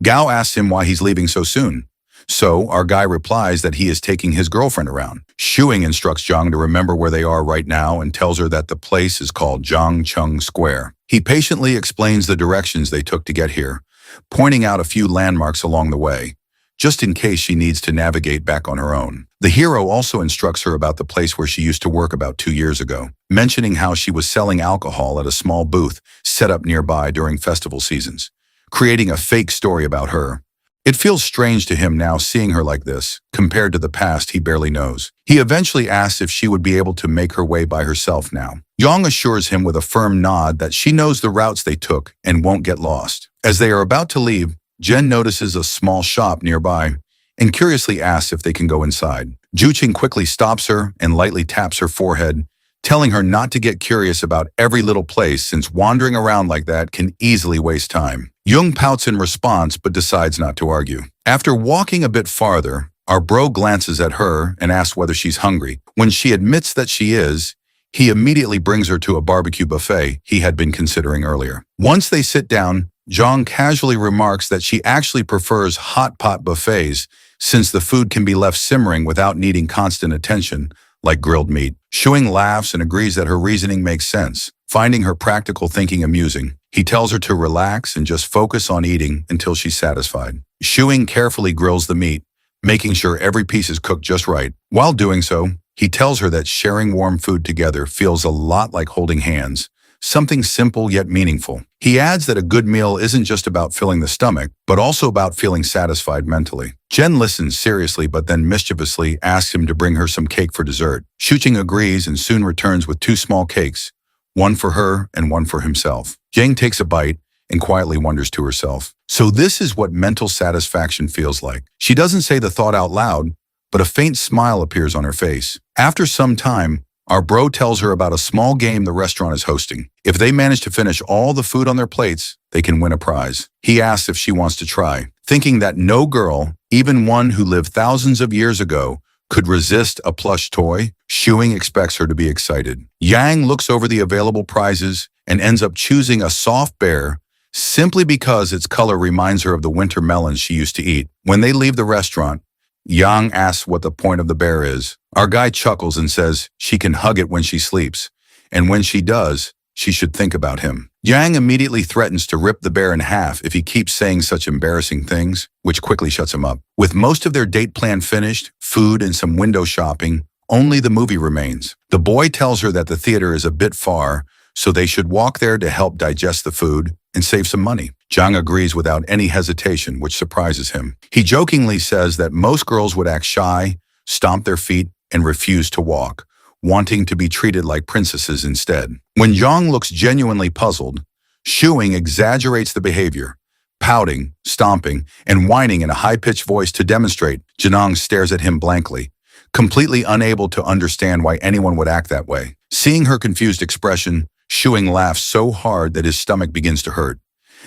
Gao asks him why he's leaving so soon. So our guy replies that he is taking his girlfriend around. Shuing instructs Zhang to remember where they are right now and tells her that the place is called Zhangcheng Square. He patiently explains the directions they took to get here, pointing out a few landmarks along the way, just in case she needs to navigate back on her own. The hero also instructs her about the place where she used to work about 2 years ago, mentioning how she was selling alcohol at a small booth set up nearby during festival seasons, creating a fake story about her. It feels strange to him now seeing her like this, compared to the past he barely knows. He eventually asks if she would be able to make her way by herself now. Yang assures him with a firm nod that she knows the routes they took and won't get lost. As they are about to leave, Jen notices a small shop nearby and curiously asks if they can go inside. Juqing quickly stops her and lightly taps her forehead, telling her not to get curious about every little place since wandering around like that can easily waste time. Jung pouts in response but decides not to argue. After walking a bit farther, our bro glances at her and asks whether she's hungry. When she admits that she is, He immediately brings her to a barbecue buffet he had been considering earlier. Once they sit down, Zhang casually remarks that she actually prefers hot pot buffets since the food can be left simmering without needing constant attention, like grilled meat. Shuing laughs and agrees that her reasoning makes sense, finding her practical thinking amusing. He tells her to relax and just focus on eating until she's satisfied. Shuing carefully grills the meat, making sure every piece is cooked just right. While doing so, he tells her that sharing warm food together feels a lot like holding hands, something simple yet meaningful. He adds that a good meal isn't just about filling the stomach, but also about feeling satisfied mentally. Jen listens seriously but then mischievously asks him to bring her some cake for dessert. Shuqing agrees and soon returns with 2 small cakes, one for her and one for himself. Jang takes a bite and quietly wonders to herself, so this is what mental satisfaction feels like. She doesn't say the thought out loud, but a faint smile appears on her face. After some time, our bro tells her about a small game the restaurant is hosting. If they manage to finish all the food on their plates, they can win a prize. He asks if she wants to try, thinking that no girl, even one who lived thousands of years ago, could resist a plush toy. Shuing expects her to be excited. Yang looks over the available prizes and ends up choosing a soft bear simply because its color reminds her of the winter melons she used to eat. When they leave the restaurant, Yang asks what the point of the bear is. Our guy chuckles and says she can hug it when she sleeps, and when she does, she should think about him. Yang immediately threatens to rip the bear in half if he keeps saying such embarrassing things, which quickly shuts him up. With most of their date plan finished, food and some window shopping, only the movie remains. The boy tells her that the theater is a bit far, so they should walk there to help digest the food and save some money. Zhang agrees without any hesitation, which surprises him. He jokingly says that most girls would act shy, stomp their feet, and refuse to walk, wanting to be treated like princesses instead. When Zhang looks genuinely puzzled, Shuing exaggerates the behavior, pouting, stomping, and whining in a high-pitched voice to demonstrate. Janong stares at him blankly, completely unable to understand why anyone would act that way. Seeing her confused expression, Shuing laughs so hard that his stomach begins to hurt.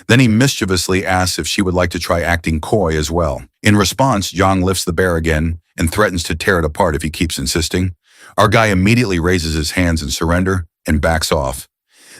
Then he mischievously asks if she would like to try acting coy as well. In response, Zhang lifts the bear again and threatens to tear it apart if he keeps insisting. Our guy immediately raises his hands in surrender and backs off,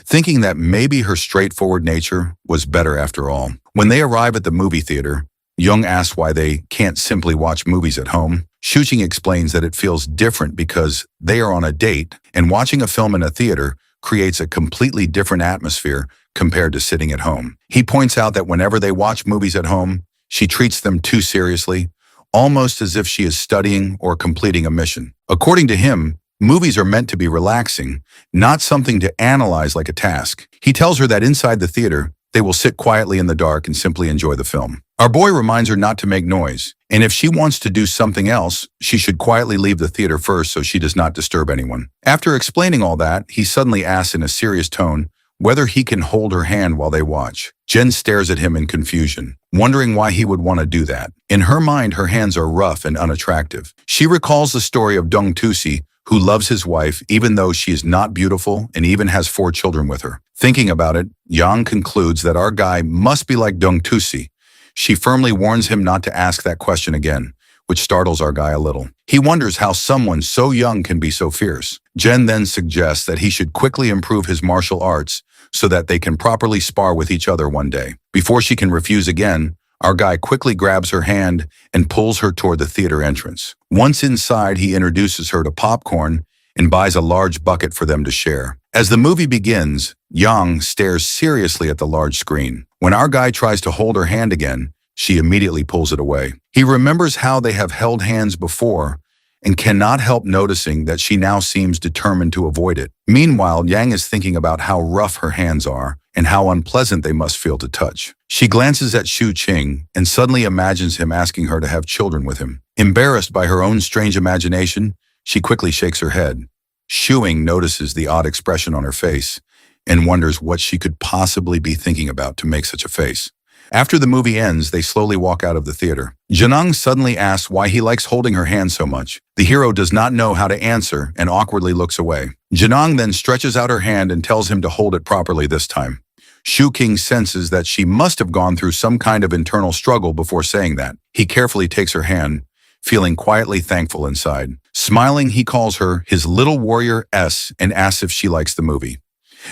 thinking that maybe her straightforward nature was better after all. When they arrive at the movie theater, Young asks why they can't simply watch movies at home. Shuqing explains that it feels different because they are on a date, and watching a film in a theater creates a completely different atmosphere compared to sitting at home. He points out that whenever they watch movies at home, she treats them too seriously, almost as if she is studying or completing a mission. According to him, movies are meant to be relaxing, not something to analyze like a task. He tells her that inside the theater, they will sit quietly in the dark and simply enjoy the film. Our boy reminds her not to make noise, and if she wants to do something else, she should quietly leave the theater first so she does not disturb anyone. After explaining all that, he suddenly asks in a serious tone whether he can hold her hand while they watch. Jen stares at him in confusion, wondering why he would want to do that. In her mind, her hands are rough and unattractive. She recalls the story of Dong Tusi, who loves his wife even though she is not beautiful and even has 4 children with her. Thinking about it, Yang concludes that our guy must be like Dong Tusi. She firmly warns him not to ask that question again, which startles our guy a little. He wonders how someone so young can be so fierce. Jen then suggests that he should quickly improve his martial arts so that they can properly spar with each other one day. Before she can refuse again, our guy quickly grabs her hand and pulls her toward the theater entrance. Once inside, he introduces her to popcorn and buys a large bucket for them to share. As the movie begins, Yang stares seriously at the large screen. When our guy tries to hold her hand again, she immediately pulls it away. He remembers how they have held hands before and cannot help noticing that she now seems determined to avoid it. Meanwhile, Yang is thinking about how rough her hands are and how unpleasant they must feel to touch. She glances at Shu Qing and suddenly imagines him asking her to have children with him. Embarrassed by her own strange imagination, she quickly shakes her head. Shuing notices the odd expression on her face and wonders what she could possibly be thinking about to make such a face. After the movie ends, they slowly walk out of the theater. Janang suddenly asks why he likes holding her hand so much. The hero does not know how to answer and awkwardly looks away. Janang then stretches out her hand and tells him to hold it properly this time. Shu King senses that she must have gone through some kind of internal struggle before saying that. He carefully takes her hand, feeling quietly thankful inside. Smiling, he calls her his little warrior S and asks if she likes the movie.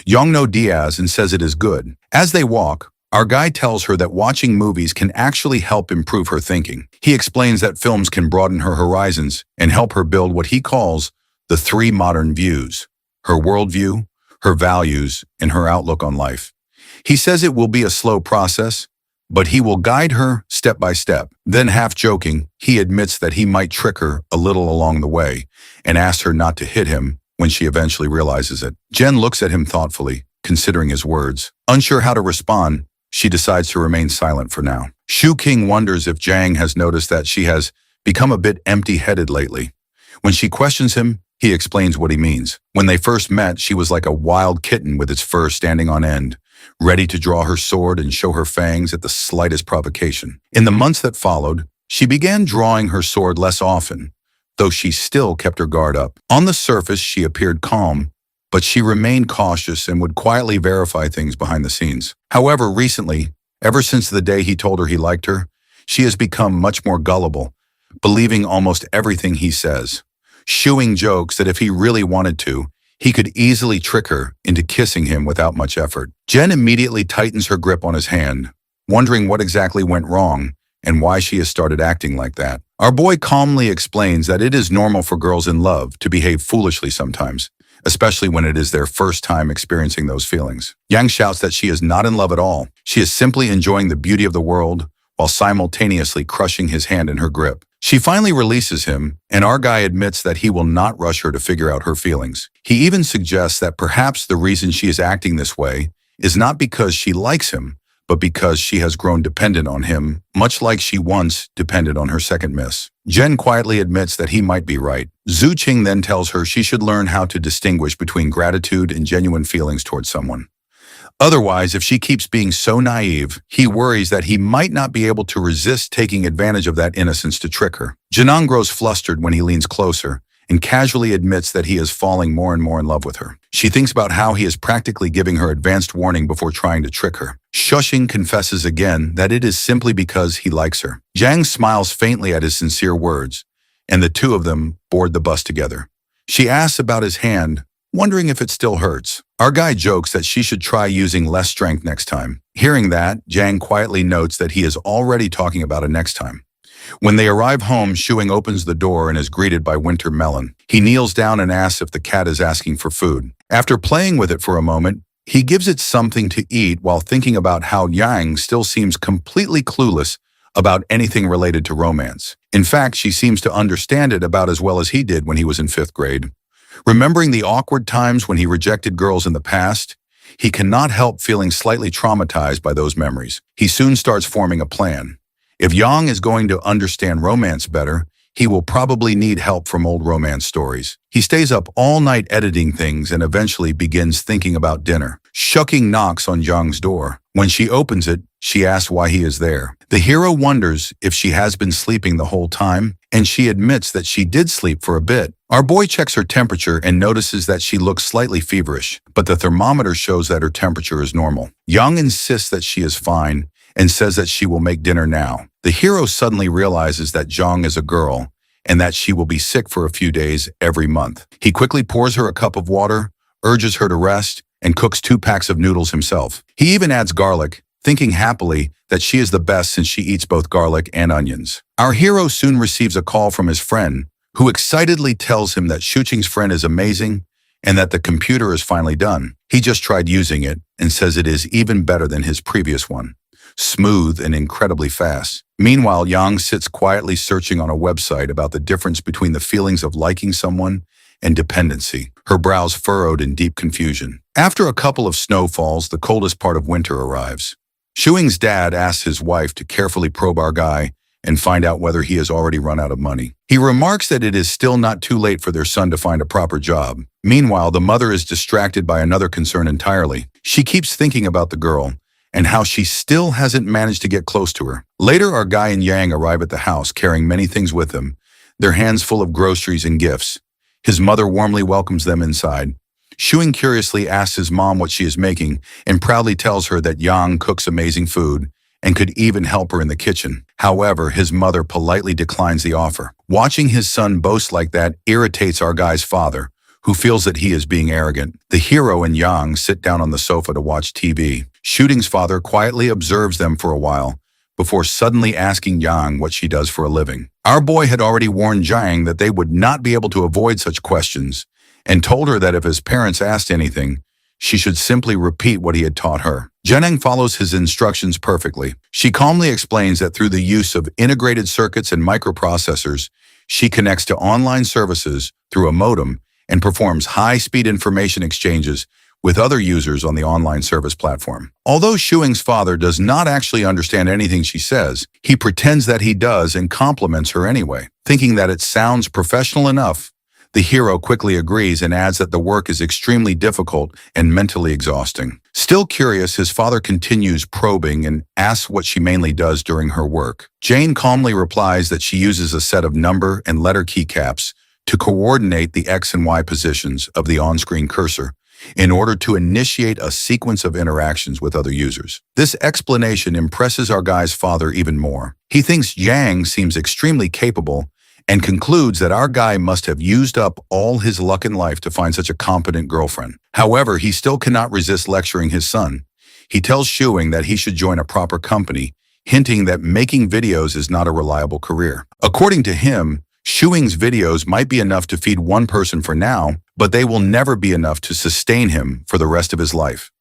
Yang no Diaz and says it is good. As they walk, our guy tells her that watching movies can actually help improve her thinking. He explains that films can broaden her horizons and help her build what he calls the three modern views: her worldview, her values, and her outlook on life. He says it will be a slow process, but he will guide her step by step. Then, half joking, he admits that he might trick her a little along the way and asks her not to hit him when she eventually realizes it. Jen looks at him thoughtfully, considering his words. Unsure how to respond, she decides to remain silent for now. Shu King wonders if Jang has noticed that she has become a bit empty-headed lately. When she questions him, he explains what he means. When they first met, she was like a wild kitten with its fur standing on end, ready to draw her sword and show her fangs at the slightest provocation. In the months that followed, she began drawing her sword less often, though she still kept her guard up. On the surface, she appeared calm, but she remained cautious and would quietly verify things behind the scenes. However, recently, ever since the day he told her he liked her, she has become much more gullible, believing almost everything he says. Shuing jokes that if he really wanted to, he could easily trick her into kissing him without much effort. Jen immediately tightens her grip on his hand, wondering what exactly went wrong and why she has started acting like that. Our boy calmly explains that it is normal for girls in love to behave foolishly sometimes, especially when it is their first time experiencing those feelings. Yang shouts that she is not in love at all. She is simply enjoying the beauty of the world while simultaneously crushing his hand in her grip. She finally releases him, and our guy admits that he will not rush her to figure out her feelings. He even suggests that perhaps the reason she is acting this way is not because she likes him, but because she has grown dependent on him, much like she once depended on her second miss. Jen quietly admits that he might be right. Zhu Qing then tells her she should learn how to distinguish between gratitude and genuine feelings towards someone. Otherwise, if she keeps being so naive, he worries that he might not be able to resist taking advantage of that innocence to trick her. Janang grows flustered when he leans closer and casually admits that he is falling more and more in love with her. She thinks about how he is practically giving her advanced warning before trying to trick her. Shushing confesses again that it is simply because he likes her. Jang smiles faintly at his sincere words, and the two of them board the bus together. She asks about his hand, wondering if it still hurts. Our guy jokes that she should try using less strength next time. Hearing that, Jang quietly notes that he is already talking about it next time. When they arrive home, Shuing opens the door and is greeted by Winter Melon. He kneels down and asks if the cat is asking for food. After playing with it for a moment, he gives it something to eat while thinking about how Yang still seems completely clueless about anything related to romance. In fact, she seems to understand it about as well as he did when he was in 5th grade. Remembering the awkward times when he rejected girls in the past, he cannot help feeling slightly traumatized by those memories. He soon starts forming a plan. If Yang is going to understand romance better, he will probably need help from old romance stories. He stays up all night editing things and eventually begins thinking about dinner. Shuking knocks on Yang's door. When she opens it, she asks why he is there. The hero wonders if she has been sleeping the whole time, and she admits that she did sleep for a bit. Our boy checks her temperature and notices that she looks slightly feverish, but the thermometer shows that her temperature is normal. Yang insists that she is fine and says that she will make dinner now. The hero suddenly realizes that Zhang is a girl and that she will be sick for a few days every month. He quickly pours her a cup of water, urges her to rest, and cooks 2 packs of noodles himself. He even adds garlic, thinking happily that she is the best since she eats both garlic and onions. Our hero soon receives a call from his friend, who excitedly tells him that Shuqing's friend is amazing and that the computer is finally done. He just tried using it and says it is even better than his previous one. Smooth and incredibly fast. Meanwhile, Yang sits quietly searching on a website about the difference between the feelings of liking someone and dependency, her brows furrowed in deep confusion. After a couple of snowfalls, the coldest part of winter arrives. Shuing's dad asks his wife to carefully probe our guy and find out whether he has already run out of money. He remarks that it is still not too late for their son to find a proper job. Meanwhile, the mother is distracted by another concern entirely. She keeps thinking about the girl and how she still hasn't managed to get close to her. Later, our guy and Yang arrive at the house carrying many things with them, their hands full of groceries and gifts. His mother warmly welcomes them inside. Shuing curiously asks his mom what she is making and proudly tells her that Yang cooks amazing food and could even help her in the kitchen. However, his mother politely declines the offer. Watching his son boast like that irritates our guy's father, who feels that he is being arrogant. The hero and Yang sit down on the sofa to watch TV. Shooting's father quietly observes them for a while, before suddenly asking Yang what she does for a living. Our boy had already warned Jiang that they would not be able to avoid such questions, and told her that if his parents asked anything, she should simply repeat what he had taught her. Jiang follows his instructions perfectly. She calmly explains that through the use of integrated circuits and microprocessors, she connects to online services through a modem and performs high-speed information exchanges with other users on the online service platform. Although Shuing's father does not actually understand anything she says, he pretends that he does and compliments her anyway. Thinking that it sounds professional enough, the hero quickly agrees and adds that the work is extremely difficult and mentally exhausting. Still curious, his father continues probing and asks what she mainly does during her work. Jane calmly replies that she uses a set of number and letter keycaps to coordinate the X and Y positions of the on-screen cursor in order to initiate a sequence of interactions with other users. This explanation impresses our guy's father even more. He thinks Yang seems extremely capable and concludes that our guy must have used up all his luck in life to find such a competent girlfriend. However, he still cannot resist lecturing his son. He tells Shuing that he should join a proper company, hinting that making videos is not a reliable career. According to him, Shuing's videos might be enough to feed one person for now, but they will never be enough to sustain him for the rest of his life.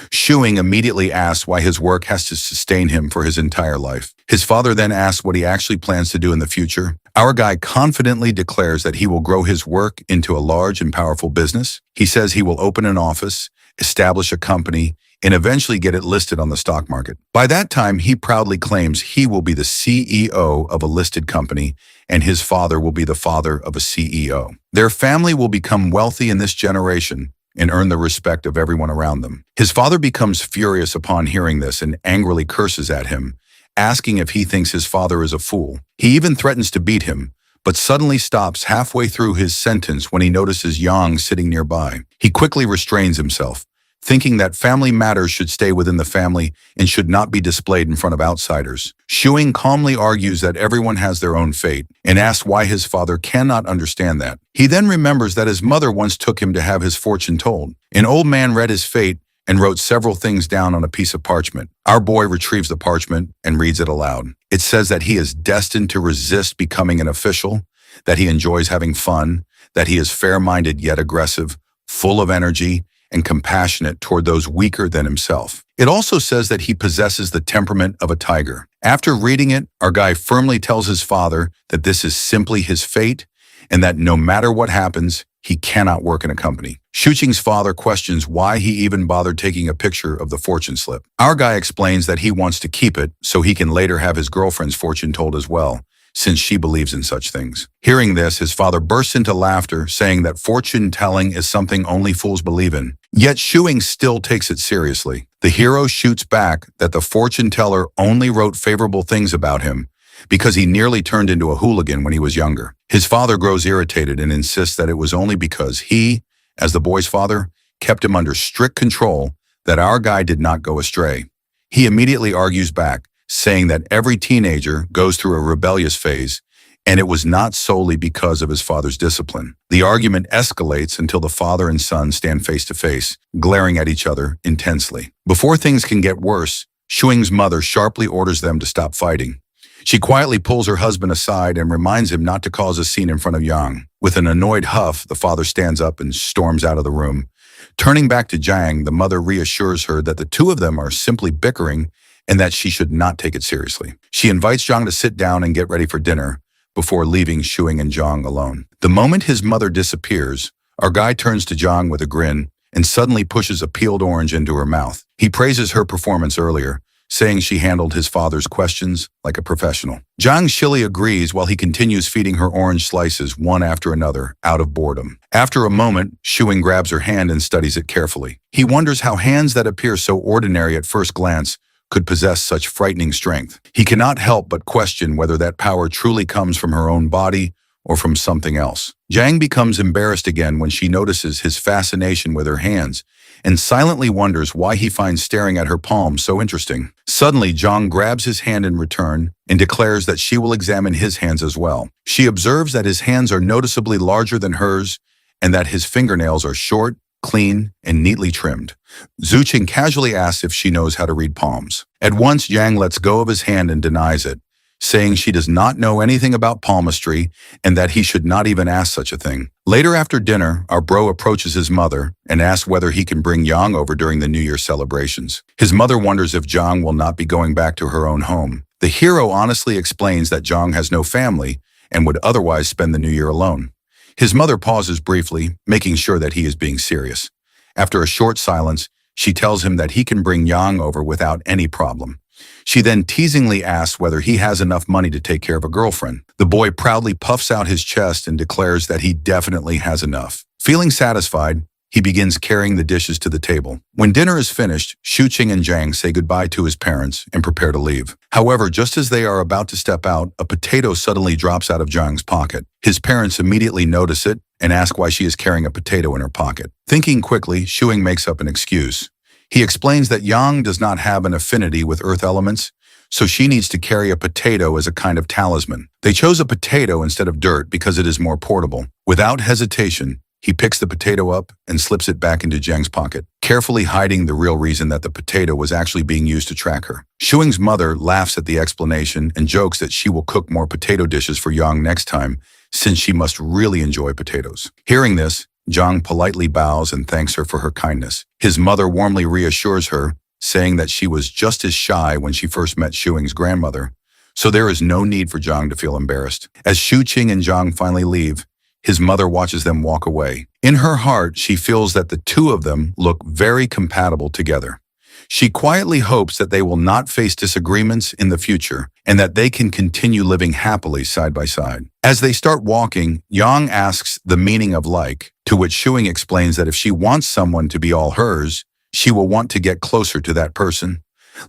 Shuing immediately asks why his work has to sustain him for his entire life. His father then asks what he actually plans to do in the future. Our guy confidently declares that he will grow his work into a large and powerful business. He says he will open an office, establish a company, and eventually get it listed on the stock market. By that time, he proudly claims he will be the CEO of a listed company, and his father will be the father of a CEO. Their family will become wealthy in this generation and earn the respect of everyone around them. His father becomes furious upon hearing this and angrily curses at him, asking if he thinks his father is a fool. He even threatens to beat him, but suddenly stops halfway through his sentence when he notices Yang sitting nearby. He quickly restrains himself, thinking that family matters should stay within the family and should not be displayed in front of outsiders. Shuing calmly argues that everyone has their own fate and asks why his father cannot understand that. He then remembers that his mother once took him to have his fortune told. An old man read his fate and wrote several things down on a piece of parchment. Our boy retrieves the parchment and reads it aloud. It says that he is destined to resist becoming an official, that he enjoys having fun, that he is fair-minded yet aggressive, full of energy, and compassionate toward those weaker than himself. It also says that he possesses the temperament of a tiger. After reading it, our guy firmly tells his father that this is simply his fate and that no matter what happens, he cannot work in a company. Shuqing's father questions why he even bothered taking a picture of the fortune slip. Our guy explains that he wants to keep it so he can later have his girlfriend's fortune told as well, since she believes in such things. Hearing this, his father bursts into laughter, saying that fortune-telling is something only fools believe in. Yet Shuing still takes it seriously. The hero shoots back that the fortune-teller only wrote favorable things about him because he nearly turned into a hooligan when he was younger. His father grows irritated and insists that it was only because he, as the boy's father, kept him under strict control that our guy did not go astray. He immediately argues back, saying that every teenager goes through a rebellious phase, and it was not solely because of his father's discipline. The argument escalates until the father and son stand face to face, glaring at each other intensely. Before things can get worse, Shuing's mother sharply orders them to stop fighting. She quietly pulls her husband aside and reminds him not to cause a scene in front of Yang. With an annoyed huff, the father stands up and storms out of the room. Turning back to Jiang, the mother reassures her that the two of them are simply bickering and that she should not take it seriously. She invites Zhang to sit down and get ready for dinner before leaving Shuing and Zhang alone. The moment his mother disappears, our guy turns to Zhang with a grin and suddenly pushes a peeled orange into her mouth. He praises her performance earlier, saying she handled his father's questions like a professional. Zhang Shili agrees while he continues feeding her orange slices one after another out of boredom. After a moment, Shuing grabs her hand and studies it carefully. He wonders how hands that appear so ordinary at first glance could possess such frightening strength. He cannot help but question whether that power truly comes from her own body or from something else. Zhang becomes embarrassed again when she notices his fascination with her hands and silently wonders why he finds staring at her palm so interesting. Suddenly, Jong grabs his hand in return and declares that she will examine his hands as well. She observes that his hands are noticeably larger than hers and that his fingernails are short, clean, and neatly trimmed. Zuching casually asks if she knows how to read palms. At once, Yang lets go of his hand and denies it, saying she does not know anything about palmistry and that he should not even ask such a thing. Later after dinner, our bro approaches his mother and asks whether he can bring Yang over during the New Year celebrations. His mother wonders if Jong will not be going back to her own home. The hero honestly explains that Jong has no family and would otherwise spend the New Year alone. His mother pauses briefly, making sure that he is being serious. After a short silence, she tells him that he can bring Yang over without any problem. She then teasingly asks whether he has enough money to take care of a girlfriend. The boy proudly puffs out his chest and declares that he definitely has enough. Feeling satisfied, he begins carrying the dishes to the table. When dinner is finished, Shuqing and Jang say goodbye to his parents and prepare to leave. However, just as they are about to step out, a potato suddenly drops out of Jang's pocket. His parents immediately notice it and ask why she is carrying a potato in her pocket. Thinking quickly, Shuqing makes up an excuse. He explains that Yang does not have an affinity with earth elements, so she needs to carry a potato as a kind of talisman. They chose a potato instead of dirt because it is more portable. Without hesitation, he picks the potato up and slips it back into Jang's pocket, carefully hiding the real reason that the potato was actually being used to track her. Shuing's mother laughs at the explanation and jokes that she will cook more potato dishes for Yang next time, since she must really enjoy potatoes. Hearing this, Jong politely bows and thanks her for her kindness. His mother warmly reassures her, saying that she was just as shy when she first met Shuing's grandmother, so there is no need for Jong to feel embarrassed. As Shuqing and Jong finally leave, his mother watches them walk away. In her heart, she feels that the two of them look very compatible together. She quietly hopes that they will not face disagreements in the future and that they can continue living happily side by side. As they start walking, Yang asks the meaning of like, to which Shuing explains that if she wants someone to be all hers, she will want to get closer to that person.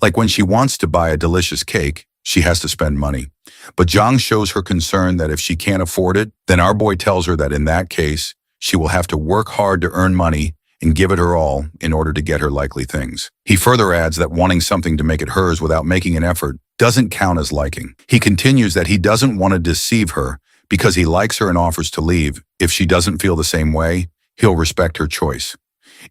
Like when she wants to buy a delicious cake, she has to spend money. But Jong shows her concern that if she can't afford it, then our boy tells her that in that case, she will have to work hard to earn money and give it her all in order to get her likely things. He further adds that wanting something to make it hers without making an effort doesn't count as liking. He continues that he doesn't want to deceive her because he likes her and offers to leave. If she doesn't feel the same way, he'll respect her choice.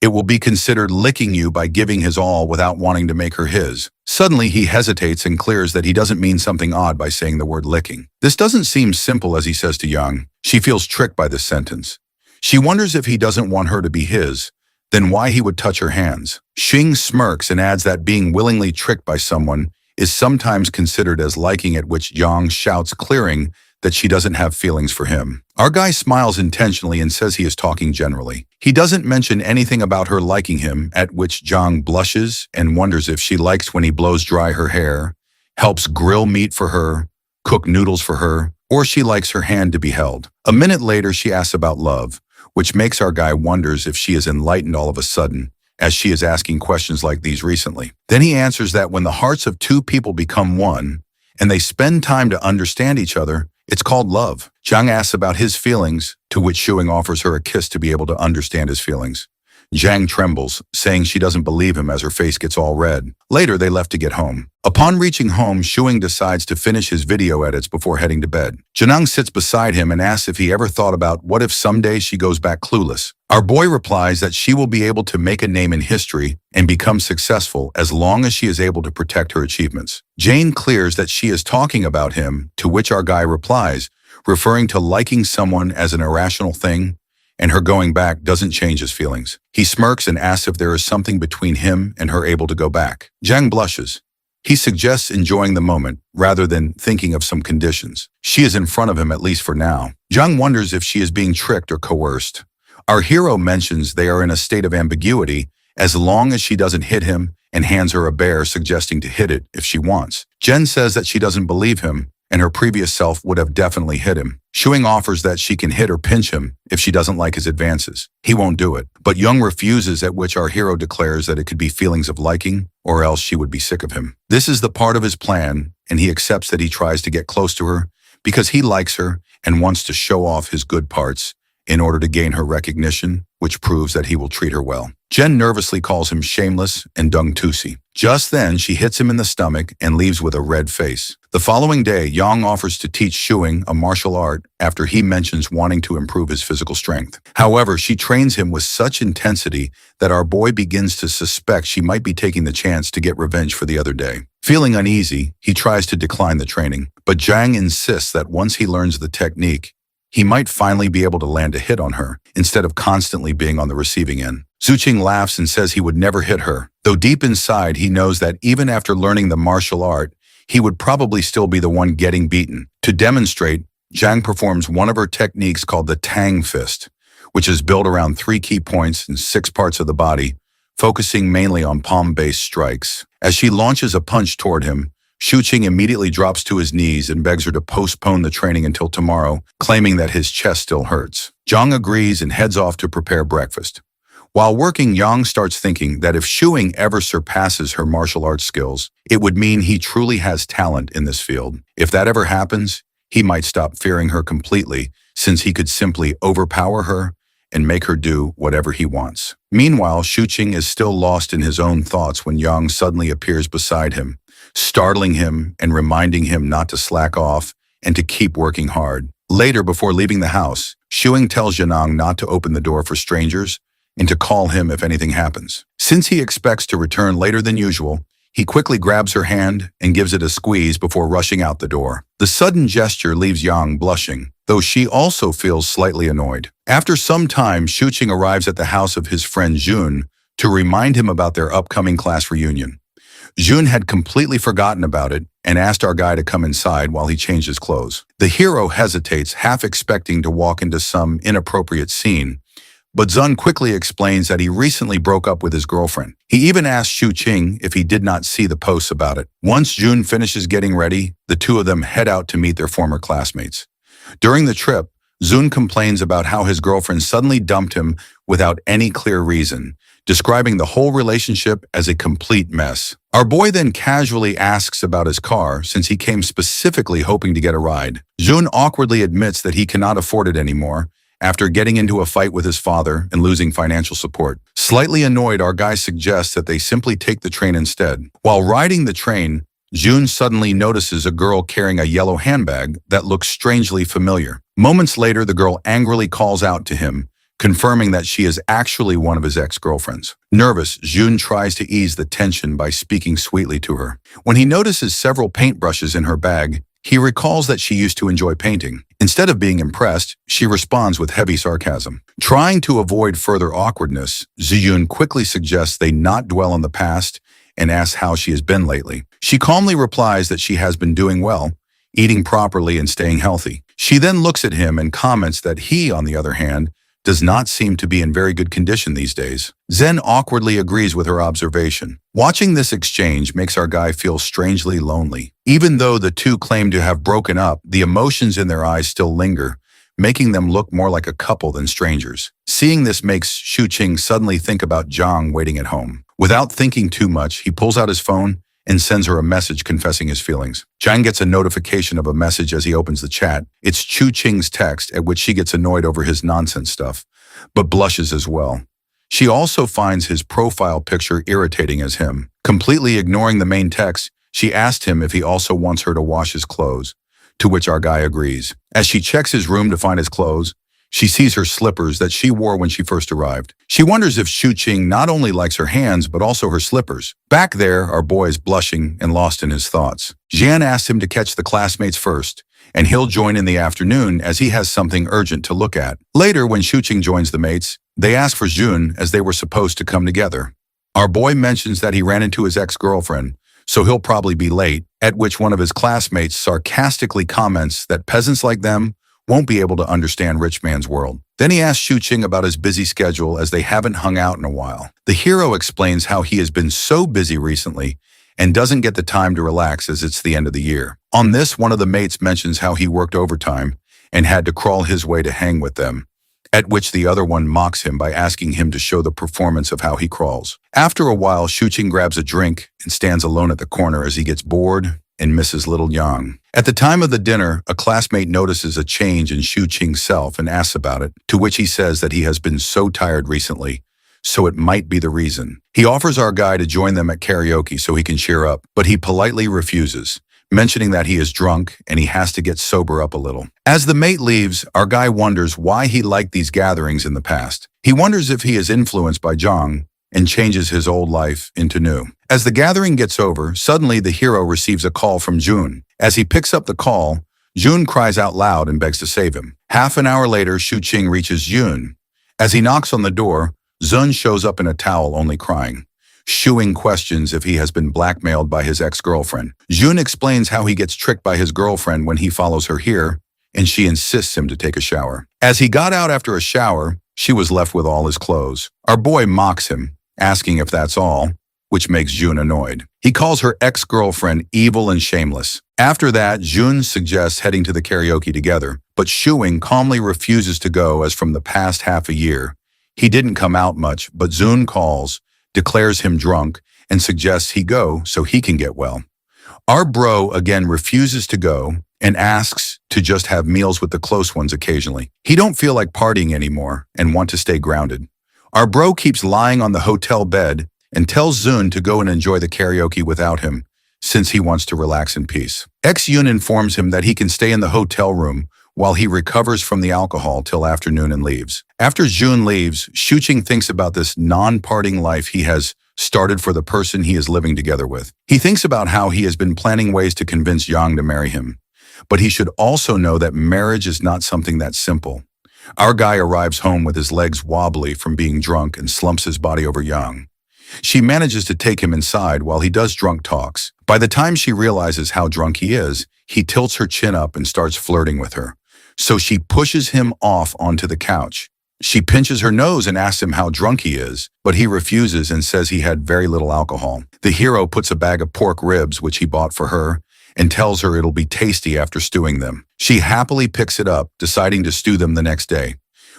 It will be considered licking you by giving his all without wanting to make her his. Suddenly, he hesitates and clears that he doesn't mean something odd by saying the word licking. This doesn't seem simple, as he says to Yang. She feels tricked by this sentence. She wonders if he doesn't want her to be his, then why he would touch her hands. Xing smirks and adds that being willingly tricked by someone is sometimes considered as liking, at which Yang shouts, clearing that she doesn't have feelings for him. Our guy smiles intentionally and says he is talking generally. He doesn't mention anything about her liking him, at which Jong blushes and wonders if she likes when he blows dry her hair, helps grill meat for her, cook noodles for her, or she likes her hand to be held. A minute later, she asks about love, which makes our guy wonders if she is enlightened all of a sudden, as she is asking questions like these recently. Then he answers that when the hearts of two people become one, and they spend time to understand each other, it's called love. Jang asks about his feelings, to which Shuing offers her a kiss to be able to understand his feelings. Jang trembles, saying she doesn't believe him as her face gets all red. Later, they left to get home. Upon reaching home, Shuing decides to finish his video edits before heading to bed. Janang sits beside him and asks if he ever thought about what if someday she goes back clueless. Our boy replies that she will be able to make a name in history and become successful as long as she is able to protect her achievements. Jane clears that she is talking about him, to which our guy replies, referring to liking someone as an irrational thing, and her going back doesn't change his feelings. He smirks and asks if there is something between him and her able to go back. Jang blushes. He suggests enjoying the moment rather than thinking of some conditions. She is in front of him, at least for now. Jang wonders if she is being tricked or coerced. Our hero mentions they are in a state of ambiguity as long as she doesn't hit him and hands her a bear, suggesting to hit it if she wants. Jen says that she doesn't believe him and her previous self would have definitely hit him. Shuing offers that she can hit or pinch him if she doesn't like his advances. He won't do it, but Young refuses, at which our hero declares that it could be feelings of liking or else she would be sick of him. This is the part of his plan, and he accepts that he tries to get close to her because he likes her and wants to show off his good parts in order to gain her recognition, which proves that he will treat her well. Jen nervously calls him shameless and dung-tusi. Just then, she hits him in the stomach and leaves with a red face. The following day, Yang offers to teach Shuing a martial art after he mentions wanting to improve his physical strength. However, she trains him with such intensity that our boy begins to suspect she might be taking the chance to get revenge for the other day. Feeling uneasy, he tries to decline the training, but Zhang insists that once he learns the technique, he might finally be able to land a hit on her, instead of constantly being on the receiving end. Zuqing laughs and says he would never hit her, though deep inside he knows that even after learning the martial art, he would probably still be the one getting beaten. To demonstrate, Zhang performs one of her techniques called the Tang Fist, which is built around 3 key points in 6 parts of the body, focusing mainly on palm-based strikes. As she launches a punch toward him, Shuqing immediately drops to his knees and begs her to postpone the training until tomorrow, claiming that his chest still hurts. Zhang agrees and heads off to prepare breakfast. While working, Yang starts thinking that if Shuing ever surpasses her martial arts skills, it would mean he truly has talent in this field. If that ever happens, he might stop fearing her completely, since he could simply overpower her and make her do whatever he wants. Meanwhile, Shuqing is still lost in his own thoughts when Yang suddenly appears beside him, startling him and reminding him not to slack off and to keep working hard. Later, before leaving the house, Shuing tells Yanang not to open the door for strangers and to call him if anything happens. Since he expects to return later than usual, he quickly grabs her hand and gives it a squeeze before rushing out the door. The sudden gesture leaves Yang blushing, though she also feels slightly annoyed. After some time, Shuqing arrives at the house of his friend Jun to remind him about their upcoming class reunion. Jun had completely forgotten about it and asked our guy to come inside while he changed his clothes. The hero hesitates, half expecting to walk into some inappropriate scene, but Zun quickly explains that he recently broke up with his girlfriend. He even asked Shuqing if he did not see the posts about it. Once Jun finishes getting ready, the two of them head out to meet their former classmates. During the trip, Zun complains about how his girlfriend suddenly dumped him without any clear reason, describing the whole relationship as a complete mess. Our boy then casually asks about his car, since he came specifically hoping to get a ride. Jun awkwardly admits that he cannot afford it anymore, after getting into a fight with his father and losing financial support. Slightly annoyed, our guy suggests that they simply take the train instead. While riding the train, Jun suddenly notices a girl carrying a yellow handbag that looks strangely familiar. Moments later, the girl angrily calls out to him, confirming that she is actually one of his ex-girlfriends. Nervous, Jun tries to ease the tension by speaking sweetly to her. When he notices several paintbrushes in her bag, he recalls that she used to enjoy painting. Instead of being impressed, she responds with heavy sarcasm. Trying to avoid further awkwardness, Ziyun quickly suggests they not dwell on the past and asks how she has been lately. She calmly replies that she has been doing well, eating properly and staying healthy. She then looks at him and comments that he, on the other hand, does not seem to be in very good condition these days. Zen awkwardly agrees with her observation. Watching this exchange makes our guy feel strangely lonely. Even though the two claim to have broken up, the emotions in their eyes still linger, making them look more like a couple than strangers. Seeing this makes Shuqing suddenly think about Zhang waiting at home. Without thinking too much, he pulls out his phone and sends her a message confessing his feelings. Zhang gets a notification of a message as he opens the chat. It's Chu Qing's text, at which she gets annoyed over his nonsense stuff, but blushes as well. She also finds his profile picture irritating as him. Completely ignoring the main text, she asked him if he also wants her to wash his clothes, to which our guy agrees. As she checks his room to find his clothes, she sees her slippers that she wore when she first arrived. She wonders if Shuqing not only likes her hands, but also her slippers. Back there, our boy is blushing and lost in his thoughts. Jian asks him to catch the classmates first, and he'll join in the afternoon as he has something urgent to look at. Later, when Shuqing joins the mates, they ask for Jun as they were supposed to come together. Our boy mentions that he ran into his ex-girlfriend, so he'll probably be late, at which one of his classmates sarcastically comments that peasants like them won't be able to understand rich man's world. Then he asks Shuqing about his busy schedule as they haven't hung out in a while. The hero explains how he has been so busy recently and doesn't get the time to relax as it's the end of the year. On this, one of the mates mentions how he worked overtime and had to crawl his way to hang with them, at which the other one mocks him by asking him to show the performance of how he crawls. After a while, Shuqing grabs a drink and stands alone at the corner as he gets bored and misses little Yang. At the time of the dinner, a classmate notices a change in Shu Qing's self and asks about it, to which he says that he has been so tired recently, so it might be the reason. He offers our guy to join them at karaoke so he can cheer up, but he politely refuses, mentioning that he is drunk and he has to get sober up a little. As the mate leaves, our guy wonders why he liked these gatherings in the past. He wonders if he is influenced by Zhang and changes his old life into new. As the gathering gets over, suddenly the hero receives a call from Jun. As he picks up the call, Jun cries out loud and begs to save him. Half an hour later, Shu Qing reaches Jun. As he knocks on the door, Zun shows up in a towel, only crying. Shuing questions if he has been blackmailed by his ex-girlfriend. Jun explains how he gets tricked by his girlfriend when he follows her here, and she insists him to take a shower. As he got out after a shower, she was left with all his clothes. Our boy mocks him, asking if that's all, which makes Jun annoyed. He calls her ex-girlfriend evil and shameless. After that, Jun suggests heading to the karaoke together, but Shuing calmly refuses to go as from the past half a year. He didn't come out much, but Jun calls, declares him drunk, and suggests he go so he can get well. Our bro again refuses to go and asks to just have meals with the close ones occasionally. He don't feel like partying anymore and want to stay grounded. Our bro keeps lying on the hotel bed and tells Zun to go and enjoy the karaoke without him, since he wants to relax in peace. Ex-Yun informs him that he can stay in the hotel room while he recovers from the alcohol till afternoon and leaves. After Jun leaves, Shu Qing thinks about this non-partying life he has started for the person he is living together with. He thinks about how he has been planning ways to convince Yang to marry him. But he should also know that marriage is not something that simple. Our guy arrives home with his legs wobbly from being drunk and slumps his body over Yang. She manages to take him inside while he does drunk talks. By the time she realizes how drunk he is, he tilts her chin up and starts flirting with her. So she pushes him off onto the couch. She pinches her nose and asks him how drunk he is, but he refuses and says he had very little alcohol. The hero puts a bag of pork ribs, which he bought for her, and tells her it'll be tasty after stewing them. She happily picks it up, deciding to stew them the next day.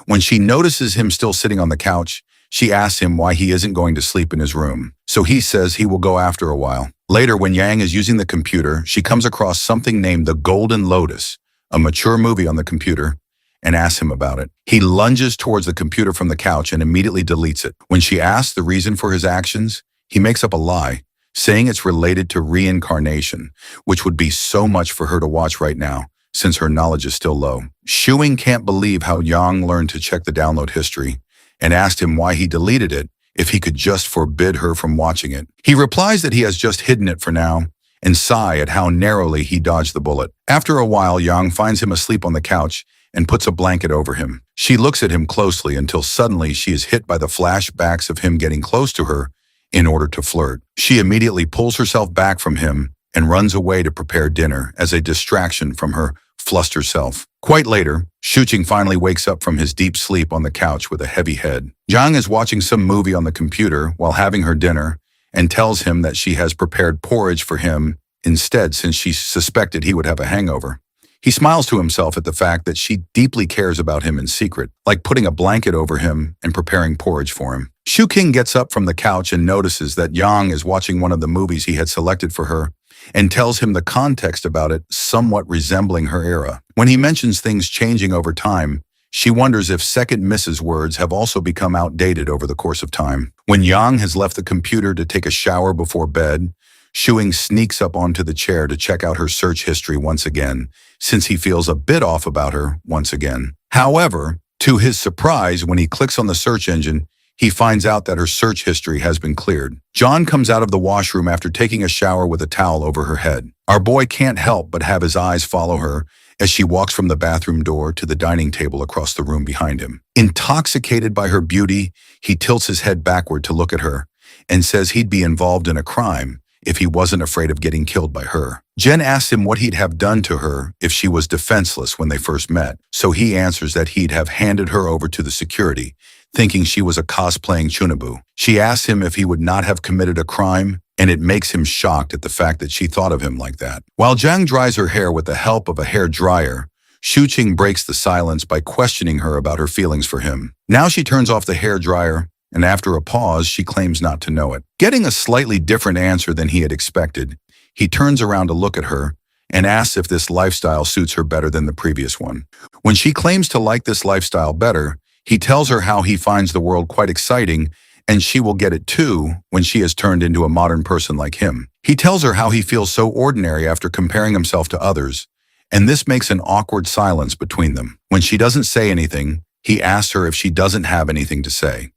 When she notices him still sitting on the couch, she asks him why he isn't going to sleep in his room. So he says he will go after a while. Later, when Yang is using the computer, she comes across something named the Golden Lotus, a mature movie on the computer, and asks him about it. He lunges towards the computer from the couch and immediately deletes it. When she asks the reason for his actions, he makes up a lie, saying it's related to reincarnation, which would be so much for her to watch right now, since her knowledge is still low. Shuing can't believe how Yang learned to check the download history, and asked him why he deleted it if he could just forbid her from watching it. He replies that he has just hidden it for now, and sigh at how narrowly he dodged the bullet. After a while, Yang finds him asleep on the couch and puts a blanket over him. She looks at him closely until suddenly she is hit by the flashbacks of him getting close to her in order to flirt. She immediately pulls herself back from him and runs away to prepare dinner as a distraction from her flustered self. Quite later, Shu Qing finally wakes up from his deep sleep on the couch with a heavy head. Zhang is watching some movie on the computer while having her dinner and tells him that she has prepared porridge for him instead since she suspected he would have a hangover. He smiles to himself at the fact that she deeply cares about him in secret, like putting a blanket over him and preparing porridge for him. Shu Qing gets up from the couch and notices that Yang is watching one of the movies he had selected for her and tells him the context about it somewhat resembling her era. When he mentions things changing over time, she wonders if second Mrs. words have also become outdated over the course of time. When Yang has left the computer to take a shower before bed, Shuing sneaks up onto the chair to check out her search history once again, since he feels a bit off about her once again. However, to his surprise, when he clicks on the search engine, he finds out that her search history has been cleared. John comes out of the washroom after taking a shower with a towel over her head. Our boy can't help but have his eyes follow her as she walks from the bathroom door to the dining table across the room behind him. Intoxicated by her beauty, he tilts his head backward to look at her and says he'd be involved in a crime if he wasn't afraid of getting killed by her. Jen asks him what he'd have done to her if she was defenseless when they first met, so he answers that he'd have handed her over to the security, thinking she was a cosplaying Chunabu. She asks him if he would not have committed a crime, and it makes him shocked at the fact that she thought of him like that. While Zhang dries her hair with the help of a hair dryer, Shu Qing breaks the silence by questioning her about her feelings for him. Now she turns off the hair dryer, and after a pause, she claims not to know it. Getting a slightly different answer than he had expected, he turns around to look at her and asks if this lifestyle suits her better than the previous one. When she claims to like this lifestyle better, he tells her how he finds the world quite exciting and she will get it too when she has turned into a modern person like him. He tells her how he feels so ordinary after comparing himself to others, and this makes an awkward silence between them. When she doesn't say anything, he asks her if she doesn't have anything to say.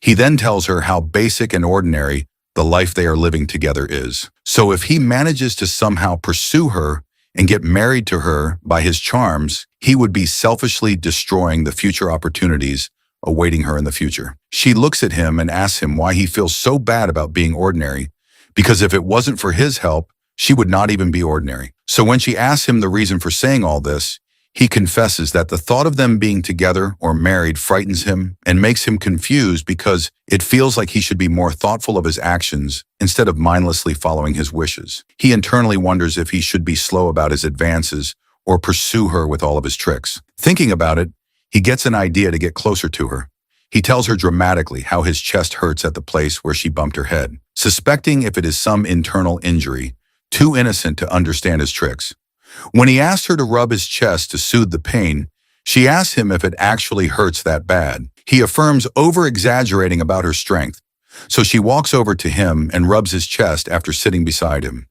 He then tells her how basic and ordinary the life they are living together is. So if he manages to somehow pursue her and get married to her by his charms, he would be selfishly destroying the future opportunities awaiting her in the future. She looks at him and asks him why he feels so bad about being ordinary, because if it wasn't for his help, she would not even be ordinary. So when she asks him the reason for saying all this, he confesses that the thought of them being together or married frightens him and makes him confused because it feels like he should be more thoughtful of his actions instead of mindlessly following his wishes. He internally wonders if he should be slow about his advances or pursue her with all of his tricks. Thinking about it, he gets an idea to get closer to her. He tells her dramatically how his chest hurts at the place where she bumped her head, suspecting if it is some internal injury, too innocent to understand his tricks. When he asks her to rub his chest to soothe the pain, she asks him if it actually hurts that bad. He affirms over-exaggerating about her strength, so she walks over to him and rubs his chest after sitting beside him.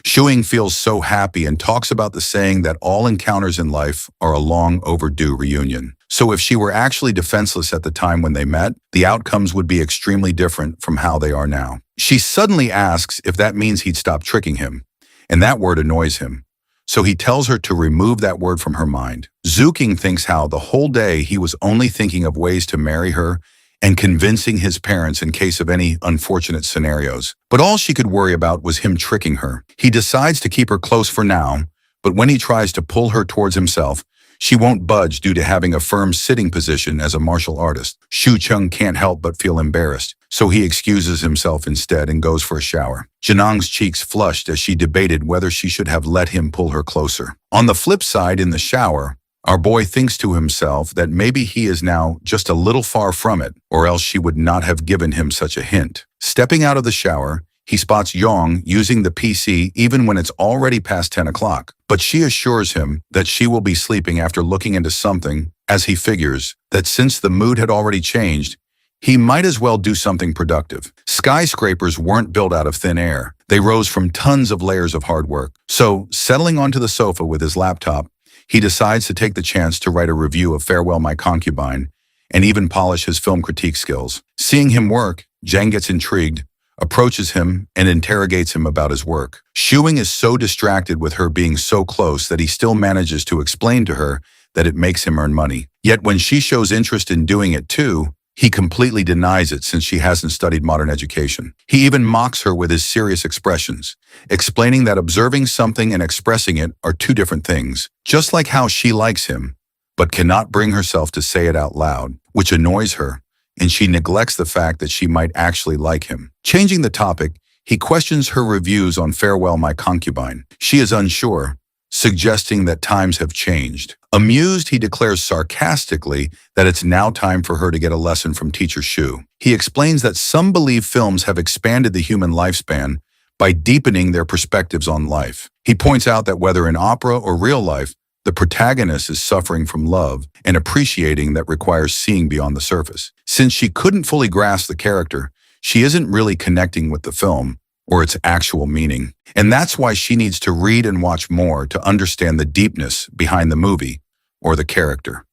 Shuing feels so happy and talks about the saying that all encounters in life are a long overdue reunion. So if she were actually defenseless at the time when they met, the outcomes would be extremely different from how they are now. She suddenly asks if that means he'd stop tricking him, and that word annoys him. So he tells her to remove that word from her mind. Zuking thinks how the whole day he was only thinking of ways to marry her and convincing his parents in case of any unfortunate scenarios. But all she could worry about was him tricking her. He decides to keep her close for now, but when he tries to pull her towards himself, she won't budge due to having a firm sitting position as a martial artist. Shu Chung can't help but feel embarrassed, so he excuses himself instead and goes for a shower. Janong's cheeks flushed as she debated whether she should have let him pull her closer. On the flip side, in the shower, our boy thinks to himself that maybe he is now just a little far from it, or else she would not have given him such a hint. Stepping out of the shower, he spots Yong using the PC even when it's already past 10 o'clock. But she assures him that she will be sleeping after looking into something, as he figures that since the mood had already changed, he might as well do something productive. Skyscrapers weren't built out of thin air. They rose from tons of layers of hard work. So, settling onto the sofa with his laptop, he decides to take the chance to write a review of Farewell My Concubine and even polish his film critique skills. Seeing him work, Jang gets intrigued, approaches him, and interrogates him about his work. Shuing is so distracted with her being so close that he still manages to explain to her that it makes him earn money. Yet when she shows interest in doing it too, he completely denies it since she hasn't studied modern education. He even mocks her with his serious expressions, explaining that observing something and expressing it are two different things, just like how she likes him, but cannot bring herself to say it out loud, which annoys her, and she neglects the fact that she might actually like him. Changing the topic, he questions her reviews on Farewell My Concubine. She is unsure, suggesting that times have changed. Amused, he declares sarcastically that it's now time for her to get a lesson from Teacher Shu. He explains that some believe films have expanded the human lifespan by deepening their perspectives on life. He points out that whether in opera or real life, the protagonist is suffering from love and appreciating that requires seeing beyond the surface. Since she couldn't fully grasp the character, she isn't really connecting with the film or its actual meaning. And that's why she needs to read and watch more to understand the deepness behind the movie or the character.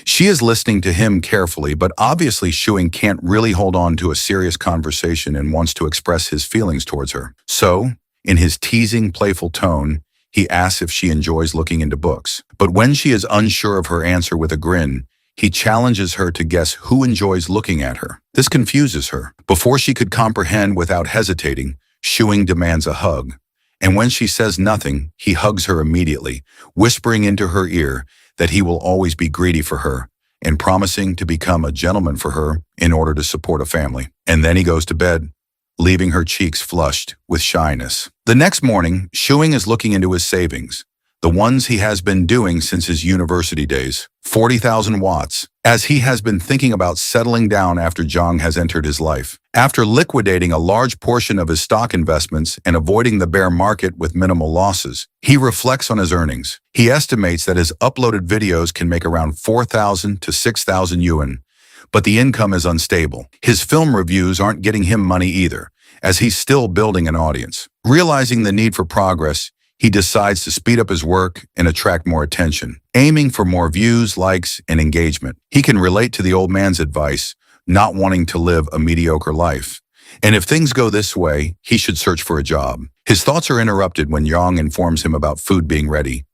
She is listening to him carefully, but obviously Shuing can't really hold on to a serious conversation and wants to express his feelings towards her. So, in his teasing, playful tone, he asks if she enjoys looking into books. But when she is unsure of her answer with a grin, he challenges her to guess who enjoys looking at her. This confuses her. Before she could comprehend without hesitating, Shuing demands a hug. And when she says nothing, he hugs her immediately, whispering into her ear that he will always be greedy for her and promising to become a gentleman for her in order to support a family. And then he goes to bed, leaving her cheeks flushed with shyness. The next morning, Shuing is looking into his savings. the ones he has been doing since his university days. 40,000 watts, as he has been thinking about settling down after Jong has entered his life. After liquidating a large portion of his stock investments and avoiding the bear market with minimal losses, he reflects on his earnings. He estimates that his uploaded videos can make around 4,000 to 6,000 yuan, but the income is unstable. His film reviews aren't getting him money either, as he's still building an audience. Realizing the need for progress, he decides to speed up his work and attract more attention, aiming for more views, likes, and engagement. He can relate to the old man's advice, not wanting to live a mediocre life. And if things go this way, he should search for a job. His thoughts are interrupted when Yang informs him about food being ready.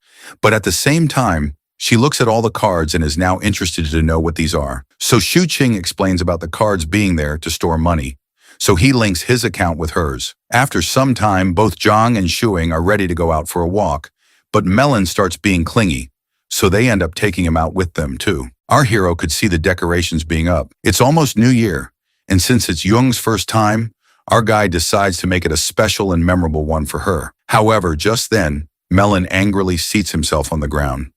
But at the same time, she looks at all the cards and is now interested to know what these are. So Shu-Ching explains about the cards being there to store money. So he links his account with hers. After some time, both Zhang and Shuing are ready to go out for a walk, but Melon starts being clingy, so they end up taking him out with them too. Our hero could see the decorations being up. It's almost New Year, and since it's Jung's first time, our guy decides to make it a special and memorable one for her. However, just then, Melon angrily seats himself on the ground,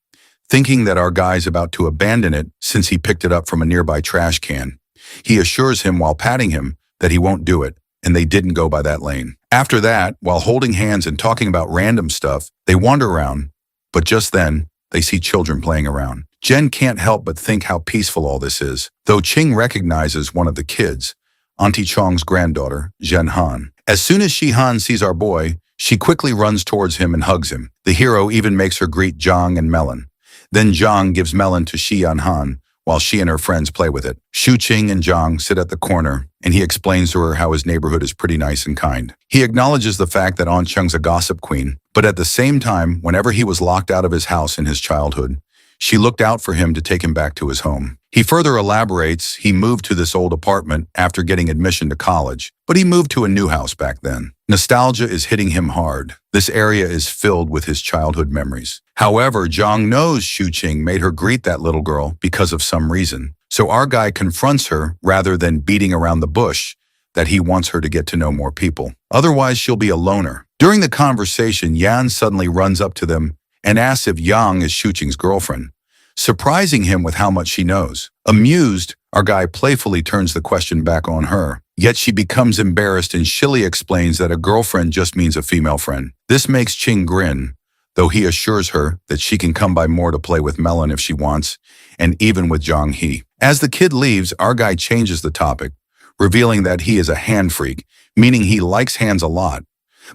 thinking that our guy's about to abandon it since he picked it up from a nearby trash can. He assures him while patting him that he won't do it, and they didn't go by that lane. After that, while holding hands and talking about random stuff, they wander around, but just then, they see children playing around. Jen can't help but think how peaceful all this is, though Ching recognizes one of the kids, Auntie Chong's granddaughter, Zhen Han. As soon as Shi Han sees our boy, she quickly runs towards him and hugs him. The hero even makes her greet Zhang and Melon. Then Zhang gives Melon to Shi Han, while she and her friends play with it. Shu-Ching and Zhang sit at the corner, and he explains to her how his neighborhood is pretty nice and kind. He acknowledges the fact that An Cheng's a gossip queen, but at the same time, whenever he was locked out of his house in his childhood, she looked out for him to take him back to his home. He further elaborates he moved to this old apartment after getting admission to college, but he moved to a new house back then. Nostalgia is hitting him hard. This area is filled with his childhood memories. However, Zhang knows Shu-Ching made her greet that little girl because of some reason. So our guy confronts her rather than beating around the bush that he wants her to get to know more people. Otherwise, she'll be a loner. During the conversation, Yan suddenly runs up to them and asks if Yang is Shu-Ching's girlfriend, surprising him with how much she knows. Amused, our guy playfully turns the question back on her. Yet she becomes embarrassed and shilly explains that a girlfriend just means a female friend. This makes Ching grin, though he assures her that she can come by more to play with Melon if she wants, and even with Zhang He. As the kid leaves, our guy changes the topic, revealing that he is a hand freak, meaning he likes hands a lot.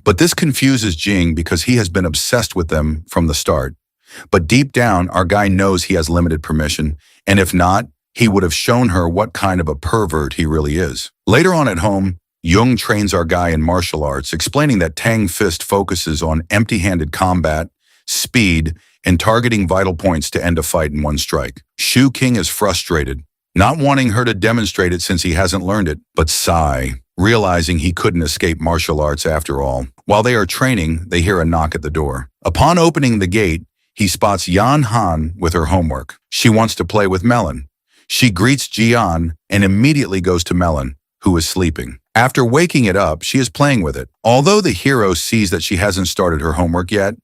But this confuses Jing because he has been obsessed with them from the start. But deep down, our guy knows he has limited permission, and if not, he would have shown her what kind of a pervert he really is. Later on at home, Jung trains our guy in martial arts, explaining that Tang Fist focuses on empty-handed combat, speed, and targeting vital points to end a fight in one strike. Shu King is frustrated, not wanting her to demonstrate it since he hasn't learned it, but sigh, realizing he couldn't escape martial arts after all. While they are training, they hear a knock at the door. Upon opening the gate, he spots Yan Han with her homework. She wants to play with Melon. She greets Jian and immediately goes to Melon, who is sleeping. After waking it up, she is playing with it. Although the hero sees that she hasn't started her homework yet,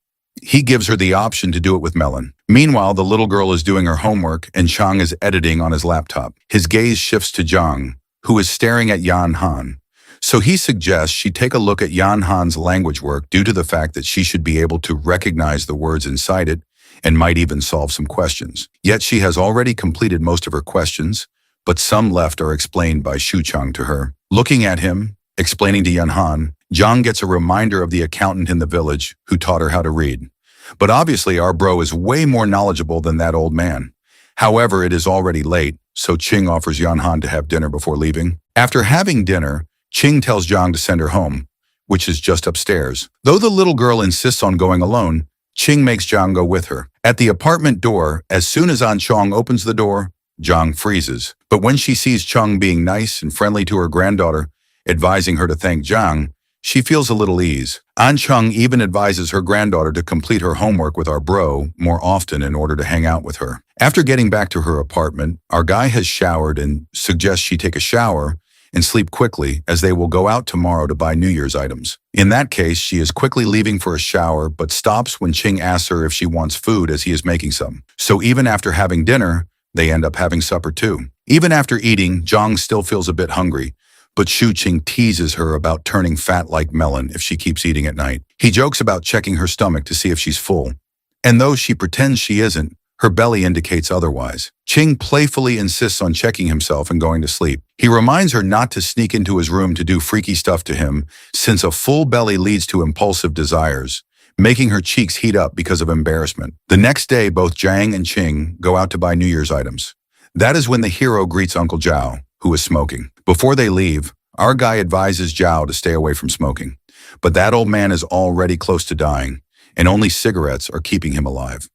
he gives her the option to do it with Melon. Meanwhile, the little girl is doing her homework and Chang is editing on his laptop. His gaze shifts to Zhang, who is staring at Yan Han. So he suggests she take a look at Yan Han's language work due to the fact that she should be able to recognize the words inside it and might even solve some questions. Yet she has already completed most of her questions, but some left are explained by Shu Chang to her. Looking at him, explaining to Yan Han, Zhang gets a reminder of the accountant in the village who taught her how to read. But obviously our bro is way more knowledgeable than that old man. However, it is already late, so Ching offers Yan Han to have dinner before leaving. After having dinner, Ching tells Zhang to send her home, which is just upstairs. Though the little girl insists on going alone, Ching makes Zhang go with her. At the apartment door, as soon as An Chong opens the door, Zhang freezes. But when she sees Chong being nice and friendly to her granddaughter, advising her to thank Zhang, she feels a little ease. An Chong even advises her granddaughter to complete her homework with our bro more often in order to hang out with her. After getting back to her apartment, our guy has showered and suggests she take a shower and sleep quickly as they will go out tomorrow to buy New Year's items. In that case, she is quickly leaving for a shower but stops when Ching asks her if she wants food as he is making some. So even after having dinner, they end up having supper too. Even after eating, Zhang still feels a bit hungry, but Shu Qing teases her about turning fat like melon if she keeps eating at night. He jokes about checking her stomach to see if she's full. And though she pretends she isn't, her belly indicates otherwise. Qing playfully insists on checking himself and going to sleep. He reminds her not to sneak into his room to do freaky stuff to him, since a full belly leads to impulsive desires, making her cheeks heat up because of embarrassment. The next day, both Zhang and Qing go out to buy New Year's items. That is when the hero greets Uncle Zhao, who is smoking. Before they leave, our guy advises Zhao to stay away from smoking. But that old man is already close to dying, and only cigarettes are keeping him alive.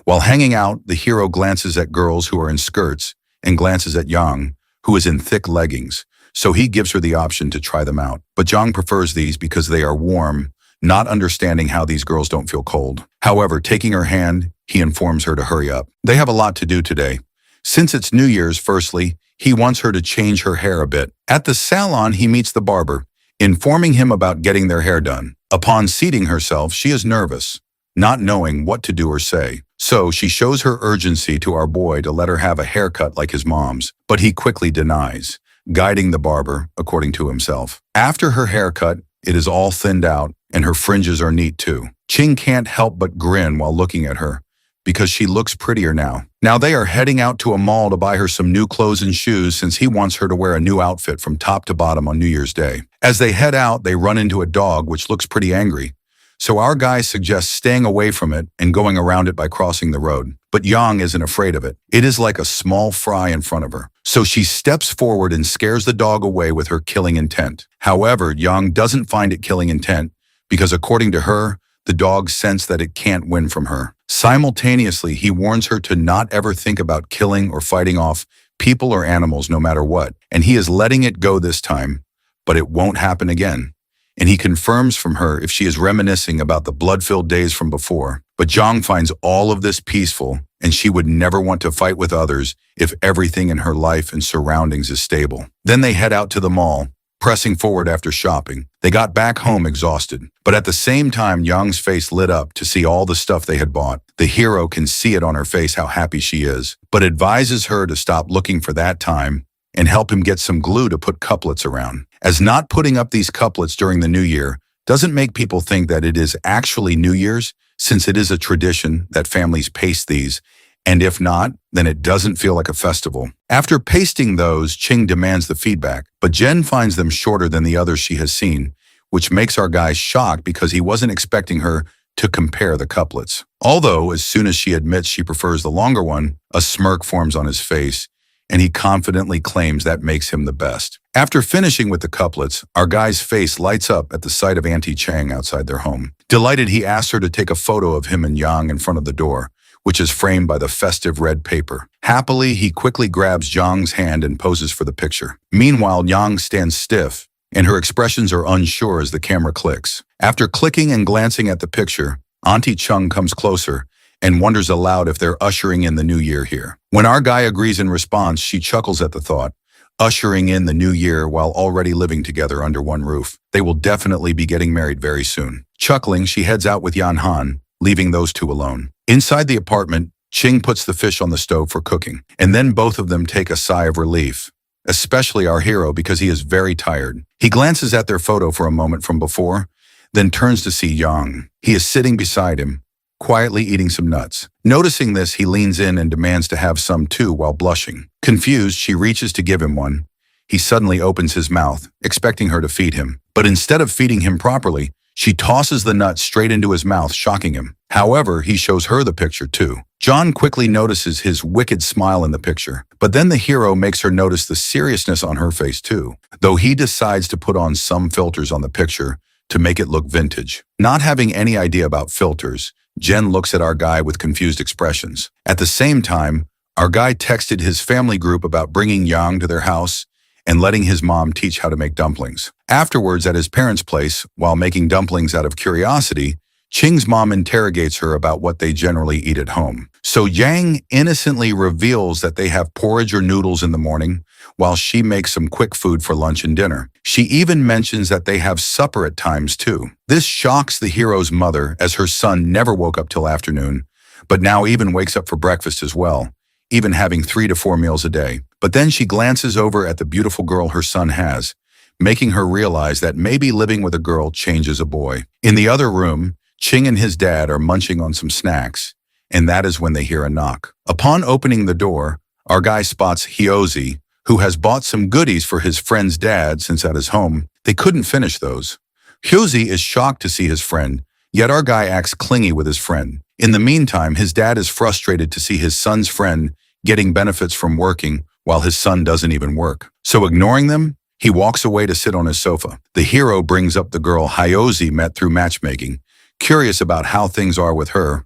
While hanging out, the hero glances at girls who are in skirts and glances at Yang, who is in thick leggings, so he gives her the option to try them out. But Zhang prefers these because they are warm, not understanding how these girls don't feel cold. However, taking her hand, he informs her to hurry up. They have a lot to do today. Since it's New Year's, firstly, he wants her to change her hair a bit. At the salon, he meets the barber, informing him about getting their hair done. Upon seating herself, she is nervous, not knowing what to do or say. So she shows her urgency to our boy to let her have a haircut like his mom's, but he quickly denies, guiding the barber according to himself. After her haircut, it is all thinned out, and her fringes are neat too. Qing can't help but grin while looking at her, because she looks prettier now. Now they are heading out to a mall to buy her some new clothes and shoes since he wants her to wear a new outfit from top to bottom on New Year's Day. As they head out, they run into a dog which looks pretty angry. So our guy suggests staying away from it and going around it by crossing the road. But Yang isn't afraid of it. It is like a small fry in front of her. So she steps forward and scares the dog away with her killing intent. However, Yang doesn't find it killing intent because according to her, the dog sensed that it can't win from her. Simultaneously, he warns her to not ever think about killing or fighting off people or animals no matter what. And he is letting it go this time, but it won't happen again. And he confirms from her if she is reminiscing about the blood-filled days from before. But Zhang finds all of this peaceful, and she would never want to fight with others if everything in her life and surroundings is stable. Then they head out to the mall, pressing forward after shopping. They got back home exhausted, but at the same time, Yang's face lit up to see all the stuff they had bought. The hero can see it on her face how happy she is, but advises her to stop looking for that time and help him get some glue to put couplets around. As not putting up these couplets during the New Year doesn't make people think that it is actually New Year's, since it is a tradition that families paste these, and if not, then it doesn't feel like a festival. After pasting those, Qing demands the feedback, but Jen finds them shorter than the others she has seen, which makes our guy shocked because he wasn't expecting her to compare the couplets. Although, as soon as she admits she prefers the longer one, a smirk forms on his face, and he confidently claims that makes him the best. After finishing with the couplets, our guy's face lights up at the sight of Auntie Chang outside their home. Delighted, he asks her to take a photo of him and Yang in front of the door, which is framed by the festive red paper. Happily, he quickly grabs Zhang's hand and poses for the picture. Meanwhile, Yang stands stiff, and her expressions are unsure as the camera clicks. After clicking and glancing at the picture, Auntie Chung comes closer and wonders aloud if they're ushering in the new year here. When our guy agrees in response, she chuckles at the thought, ushering in the new year while already living together under one roof. They will definitely be getting married very soon. Chuckling, she heads out with Yan Han, leaving those two alone. Inside the apartment, Qing puts the fish on the stove for cooking, and then both of them take a sigh of relief, especially our hero because he is very tired. He glances at their photo for a moment from before, then turns to see Yang. He is sitting beside him, quietly eating some nuts. Noticing this, he leans in and demands to have some too while blushing. Confused, she reaches to give him one. He suddenly opens his mouth, expecting her to feed him. But instead of feeding him properly, she tosses the nut straight into his mouth, shocking him. However, he shows her the picture too. John quickly notices his wicked smile in the picture, but then the hero makes her notice the seriousness on her face too, though he decides to put on some filters on the picture to make it look vintage. Not having any idea about filters, Jen looks at our guy with confused expressions. At the same time, our guy texted his family group about bringing Yang to their house and letting his mom teach how to make dumplings. Afterwards, at his parents' place, while making dumplings out of curiosity, Qing's mom interrogates her about what they generally eat at home. So Yang innocently reveals that they have porridge or noodles in the morning, while she makes some quick food for lunch and dinner. She even mentions that they have supper at times too. This shocks the hero's mother, as her son never woke up till afternoon, but now even wakes up for breakfast as well, even having 3 to 4 meals a day. But then she glances over at the beautiful girl her son has, making her realize that maybe living with a girl changes a boy. In the other room, Ching and his dad are munching on some snacks, and that is when they hear a knock. Upon opening the door, our guy spots Hyozi, who has bought some goodies for his friend's dad since at his home they couldn't finish those. Hyozi is shocked to see his friend, yet our guy acts clingy with his friend. In the meantime, his dad is frustrated to see his son's friend getting benefits from working while his son doesn't even work. So ignoring them, he walks away to sit on his sofa. The hero brings up the girl Hyozi met through matchmaking, curious about how things are with her.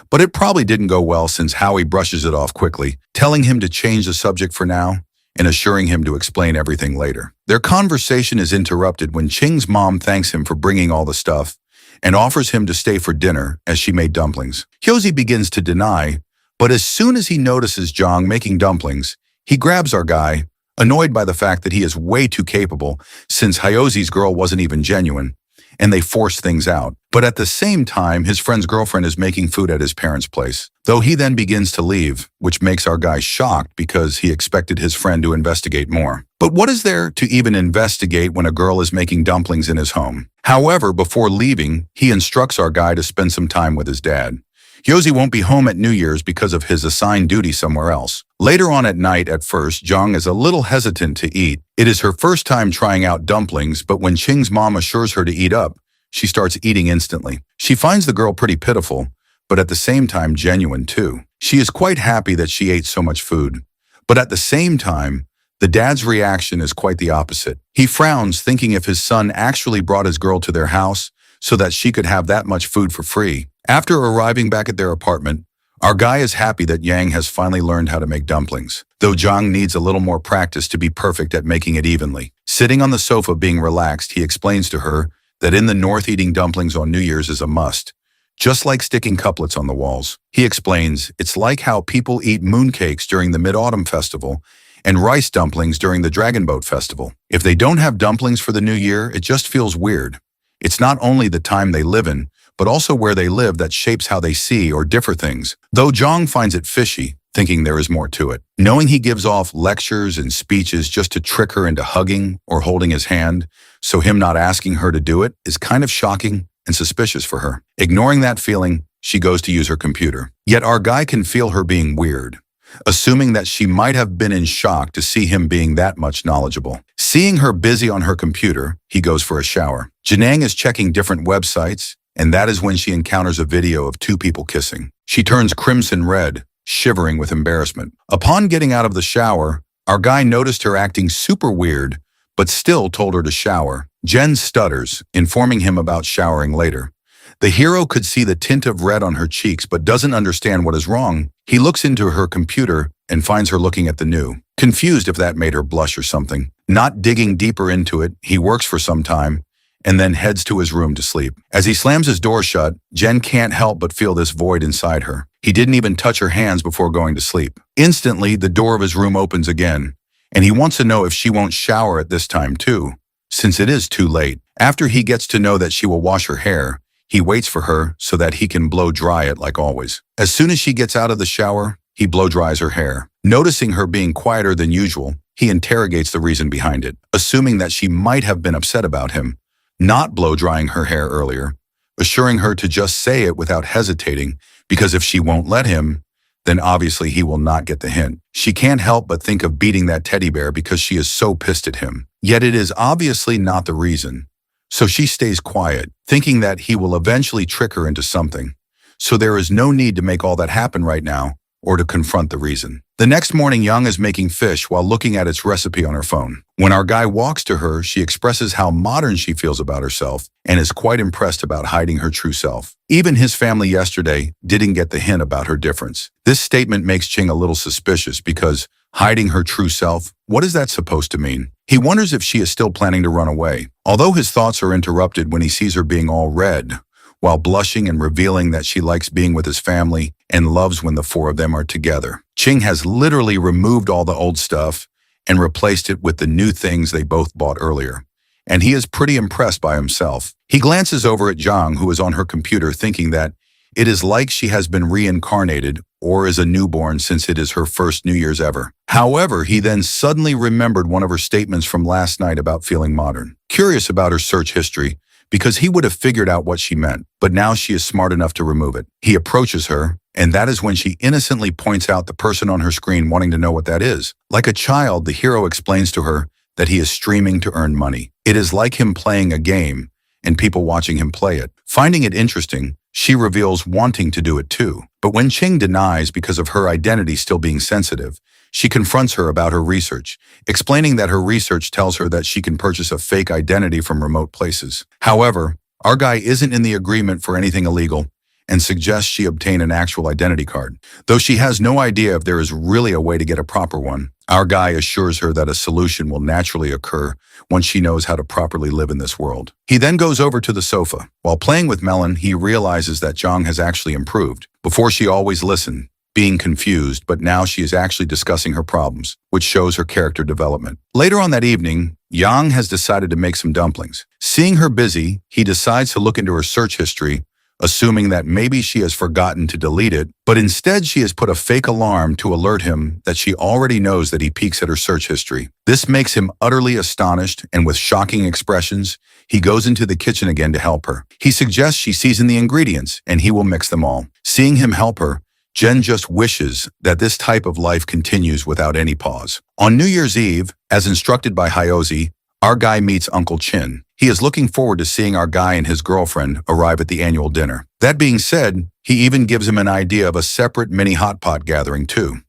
But it probably didn't go well since Howie brushes it off quickly, telling him to change the subject for now and assuring him to explain everything later. Their conversation is interrupted when Ching's mom thanks him for bringing all the stuff and offers him to stay for dinner as she made dumplings. Hyozi begins to deny, but as soon as he notices Jong making dumplings, he grabs our guy, annoyed by the fact that he is way too capable since Hyozi's girl wasn't even genuine, and they force things out. But at the same time, his friend's girlfriend is making food at his parents' place, though he then begins to leave, which makes our guy shocked because he expected his friend to investigate more. But what is there to even investigate when a girl is making dumplings in his home? However, before leaving, he instructs our guy to spend some time with his dad. Hyozi won't be home at New Year's because of his assigned duty somewhere else. Later on at night, at first, Jong is a little hesitant to eat. It is her first time trying out dumplings, but when Ching's mom assures her to eat up, she starts eating instantly. She finds the girl pretty pitiful, but at the same time genuine too. She is quite happy that she ate so much food. But at the same time, the dad's reaction is quite the opposite. He frowns, thinking if his son actually brought his girl to their house so that she could have that much food for free. After arriving back at their apartment, our guy is happy that Yang has finally learned how to make dumplings, though Jong needs a little more practice to be perfect at making it evenly. Sitting on the sofa being relaxed, he explains to her that in the north eating dumplings on New Year's is a must, just like sticking couplets on the walls. He explains it's like how people eat mooncakes during the Mid-Autumn Festival and rice dumplings during the Dragon Boat Festival. If they don't have dumplings for the New Year, it just feels weird. It's not only the time they live in, but also where they live that shapes how they see or differ things. Though Jong finds it fishy, thinking there is more to it. Knowing he gives off lectures and speeches just to trick her into hugging or holding his hand, so him not asking her to do it is kind of shocking and suspicious for her. Ignoring that feeling, she goes to use her computer. Yet our guy can feel her being weird, assuming that she might have been in shock to see him being that much knowledgeable. Seeing her busy on her computer, he goes for a shower. Janang is checking different websites, and that is when she encounters a video of 2 people kissing. She turns crimson red, shivering with embarrassment. Upon getting out of the shower, our guy noticed her acting super weird, but still told her to shower. Jen stutters, informing him about showering later. The hero could see the tint of red on her cheeks but doesn't understand what is wrong. He looks into her computer and finds her looking at the new, confused if that made her blush or something. Not digging deeper into it, he works for some time and then heads to his room to sleep. As he slams his door shut, Jen can't help but feel this void inside her. He didn't even touch her hands before going to sleep. Instantly, the door of his room opens again, and he wants to know if she won't shower at this time too, since it is too late. After he gets to know that she will wash her hair, he waits for her so that he can blow dry it like always. As soon as she gets out of the shower, he blow dries her hair. Noticing her being quieter than usual, he interrogates the reason behind it, assuming that she might have been upset about him not blow drying her hair earlier, assuring her to just say it without hesitating, because if she won't let him, then obviously he will not get the hint. She can't help but think of beating that teddy bear because she is so pissed at him. Yet it is obviously not the reason. So she stays quiet, thinking that he will eventually trick her into something. So there is no need to make all that happen right now or to confront the reason. The next morning, Young is making fish while looking at its recipe on her phone. When our guy walks to her, she expresses how modern she feels about herself and is quite impressed about hiding her true self. Even his family yesterday didn't get the hint about her difference. This statement makes Ching a little suspicious because hiding her true self, what is that supposed to mean? He wonders if she is still planning to run away. Although his thoughts are interrupted when he sees her being all red, while blushing and revealing that she likes being with his family and loves when the four of them are together. Ching has literally removed all the old stuff and replaced it with the new things they both bought earlier. And he is pretty impressed by himself. He glances over at Zhang, who is on her computer, thinking that it is like she has been reincarnated or is a newborn since it is her first New Year's ever. However, he then suddenly remembered one of her statements from last night about feeling modern. Curious about her search history, because he would have figured out what she meant, but now she is smart enough to remove it. He approaches her, and that is when she innocently points out the person on her screen, wanting to know what that is. Like a child, the hero explains to her that he is streaming to earn money. It is like him playing a game and people watching him play it. Finding it interesting, she reveals wanting to do it too. But when Ching denies because of her identity still being sensitive, she confronts her about her research, explaining that her research tells her that she can purchase a fake identity from remote places. However, our guy isn't in the agreement for anything illegal and suggests she obtain an actual identity card. Though she has no idea if there is really a way to get a proper one, our guy assures her that a solution will naturally occur once she knows how to properly live in this world. He then goes over to the sofa. While playing with Melon, he realizes that Zhang has actually improved. Before, she always listened, being confused, but now she is actually discussing her problems, which shows her character development. Later on that evening, Yang has decided to make some dumplings. Seeing her busy, he decides to look into her search history, assuming that maybe she has forgotten to delete it, but instead she has put a fake alarm to alert him that she already knows that he peeks at her search history. This makes him utterly astonished, and with shocking expressions, he goes into the kitchen again to help her. He suggests she season the ingredients, and he will mix them all. Seeing him help her, Jen just wishes that this type of life continues without any pause. On New Year's Eve, as instructed by Hyozi, our guy meets Uncle Chin. He is looking forward to seeing our guy and his girlfriend arrive at the annual dinner. That being said, he even gives him an idea of a separate mini hot pot gathering too.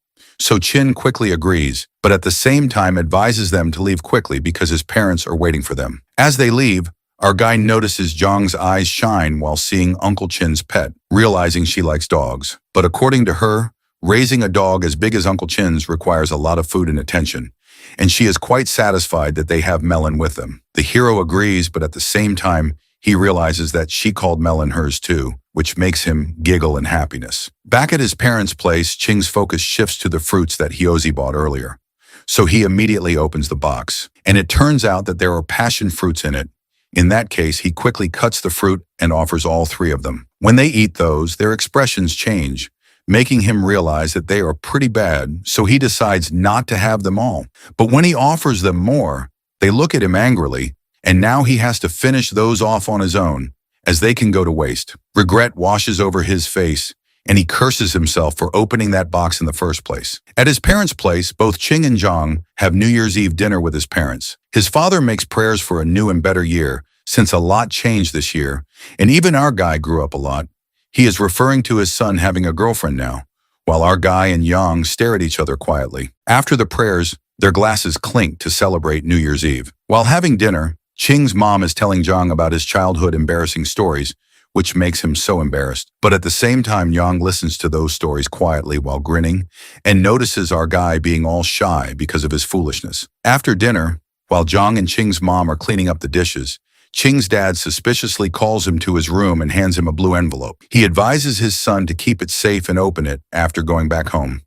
So Chin quickly agrees, but at the same time advises them to leave quickly because his parents are waiting for them. As they leave, our guy notices Zhang's eyes shine while seeing Uncle Chin's pet, realizing she likes dogs. But according to her, raising a dog as big as Uncle Chin's requires a lot of food and attention, and she is quite satisfied that they have Melon with them. The hero agrees, but at the same time, he realizes that she called Melon hers too, which makes him giggle in happiness. Back at his parents' place, Ching's focus shifts to the fruits that Hyozi bought earlier. So he immediately opens the box, and it turns out that there are passion fruits in it. In that case, he quickly cuts the fruit and offers all three of them. When they eat those, their expressions change, making him realize that they are pretty bad, so he decides not to have them all. But when he offers them more, they look at him angrily, and now he has to finish those off on his own, as they can go to waste. Regret washes over his face, and he curses himself for opening that box in the first place. At his parents' place, both Ching and Zhang have New Year's Eve dinner with his parents. His father makes prayers for a new and better year, since a lot changed this year, and even our guy grew up a lot. He is referring to his son having a girlfriend now, while our guy and Yang stare at each other quietly. After the prayers, their glasses clink to celebrate New Year's Eve. While having dinner, Ching's mom is telling Zhang about his childhood embarrassing stories, which makes him so embarrassed. But at the same time, Yang listens to those stories quietly while grinning and notices our guy being all shy because of his foolishness. After dinner, while Zhang and Ching's mom are cleaning up the dishes, Ching's dad suspiciously calls him to his room and hands him a blue envelope. He advises his son to keep it safe and open it after going back home.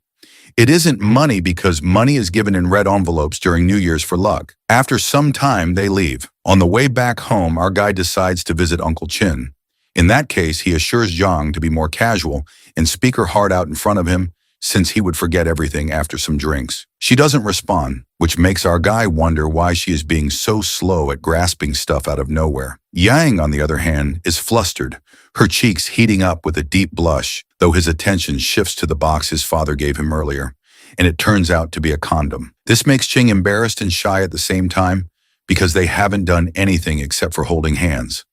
It isn't money because money is given in red envelopes during New Year's for luck. After some time, they leave. On the way back home, our guy decides to visit Uncle Chin. In that case, he assures Zhang to be more casual and speak her heart out in front of him, since he would forget everything after some drinks. She doesn't respond, which makes our guy wonder why she is being so slow at grasping stuff out of nowhere. Yang, on the other hand, is flustered, her cheeks heating up with a deep blush, though his attention shifts to the box his father gave him earlier, and it turns out to be a condom. This makes Ching embarrassed and shy at the same time, because they haven't done anything except for holding hands,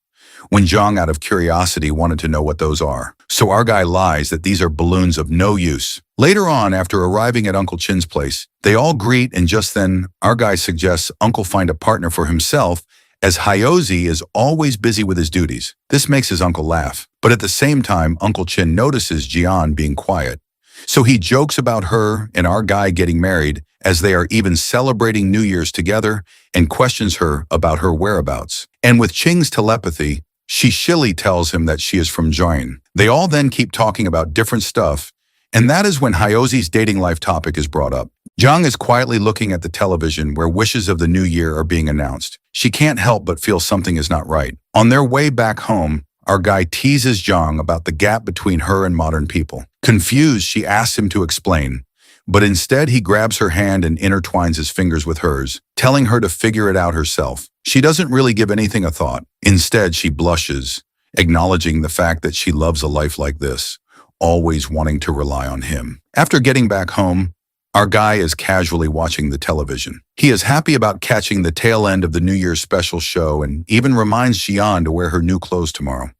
when Zhang, out of curiosity, wanted to know what those are. So our guy lies that these are balloons of no use. Later on, after arriving at Uncle Chin's place, they all greet, and just then, our guy suggests Uncle find a partner for himself, as Hyozi is always busy with his duties. This makes his uncle laugh. But at the same time, Uncle Chin notices Jian being quiet. So he jokes about her and our guy getting married, as they are even celebrating New Year's together, and questions her about her whereabouts. And with Ching's telepathy, She shilly tells him that she is from Join. They all then keep talking about different stuff, and that is when Hyose's dating life topic is brought up. Jung is quietly looking at the television where wishes of the new year are being announced. She can't help but feel something is not right. On their way back home, our guy teases Jung about the gap between her and modern people. Confused, she asks him to explain, but instead he grabs her hand and intertwines his fingers with hers, telling her to figure it out herself. She doesn't really give anything a thought. Instead, she blushes, acknowledging the fact that she loves a life like this, always wanting to rely on him. After getting back home, our guy is casually watching the television. He is happy about catching the tail end of the New Year's special show and even reminds Xian to wear her new clothes tomorrow.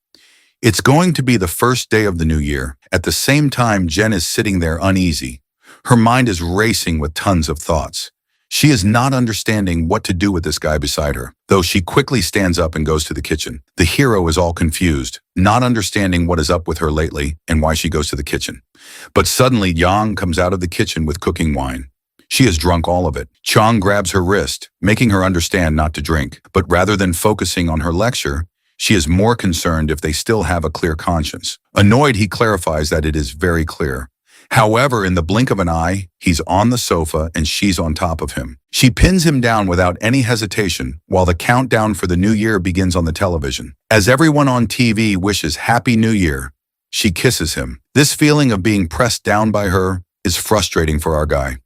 It's going to be the first day of the new year. At the same time, Jen is sitting there uneasy. Her mind is racing with tons of thoughts. She is not understanding what to do with this guy beside her, though she quickly stands up and goes to the kitchen. The hero is all confused, not understanding what is up with her lately and why she goes to the kitchen. But suddenly, Yang comes out of the kitchen with cooking wine. She has drunk all of it. Chong grabs her wrist, making her understand not to drink. But rather than focusing on her lecture, she is more concerned if they still have a clear conscience. Annoyed, he clarifies that it is very clear. However, in the blink of an eye, he's on the sofa and she's on top of him. She pins him down without any hesitation while the countdown for the new year begins on the television. As everyone on TV wishes Happy New Year, she kisses him. This feeling of being pressed down by her is frustrating for our guy.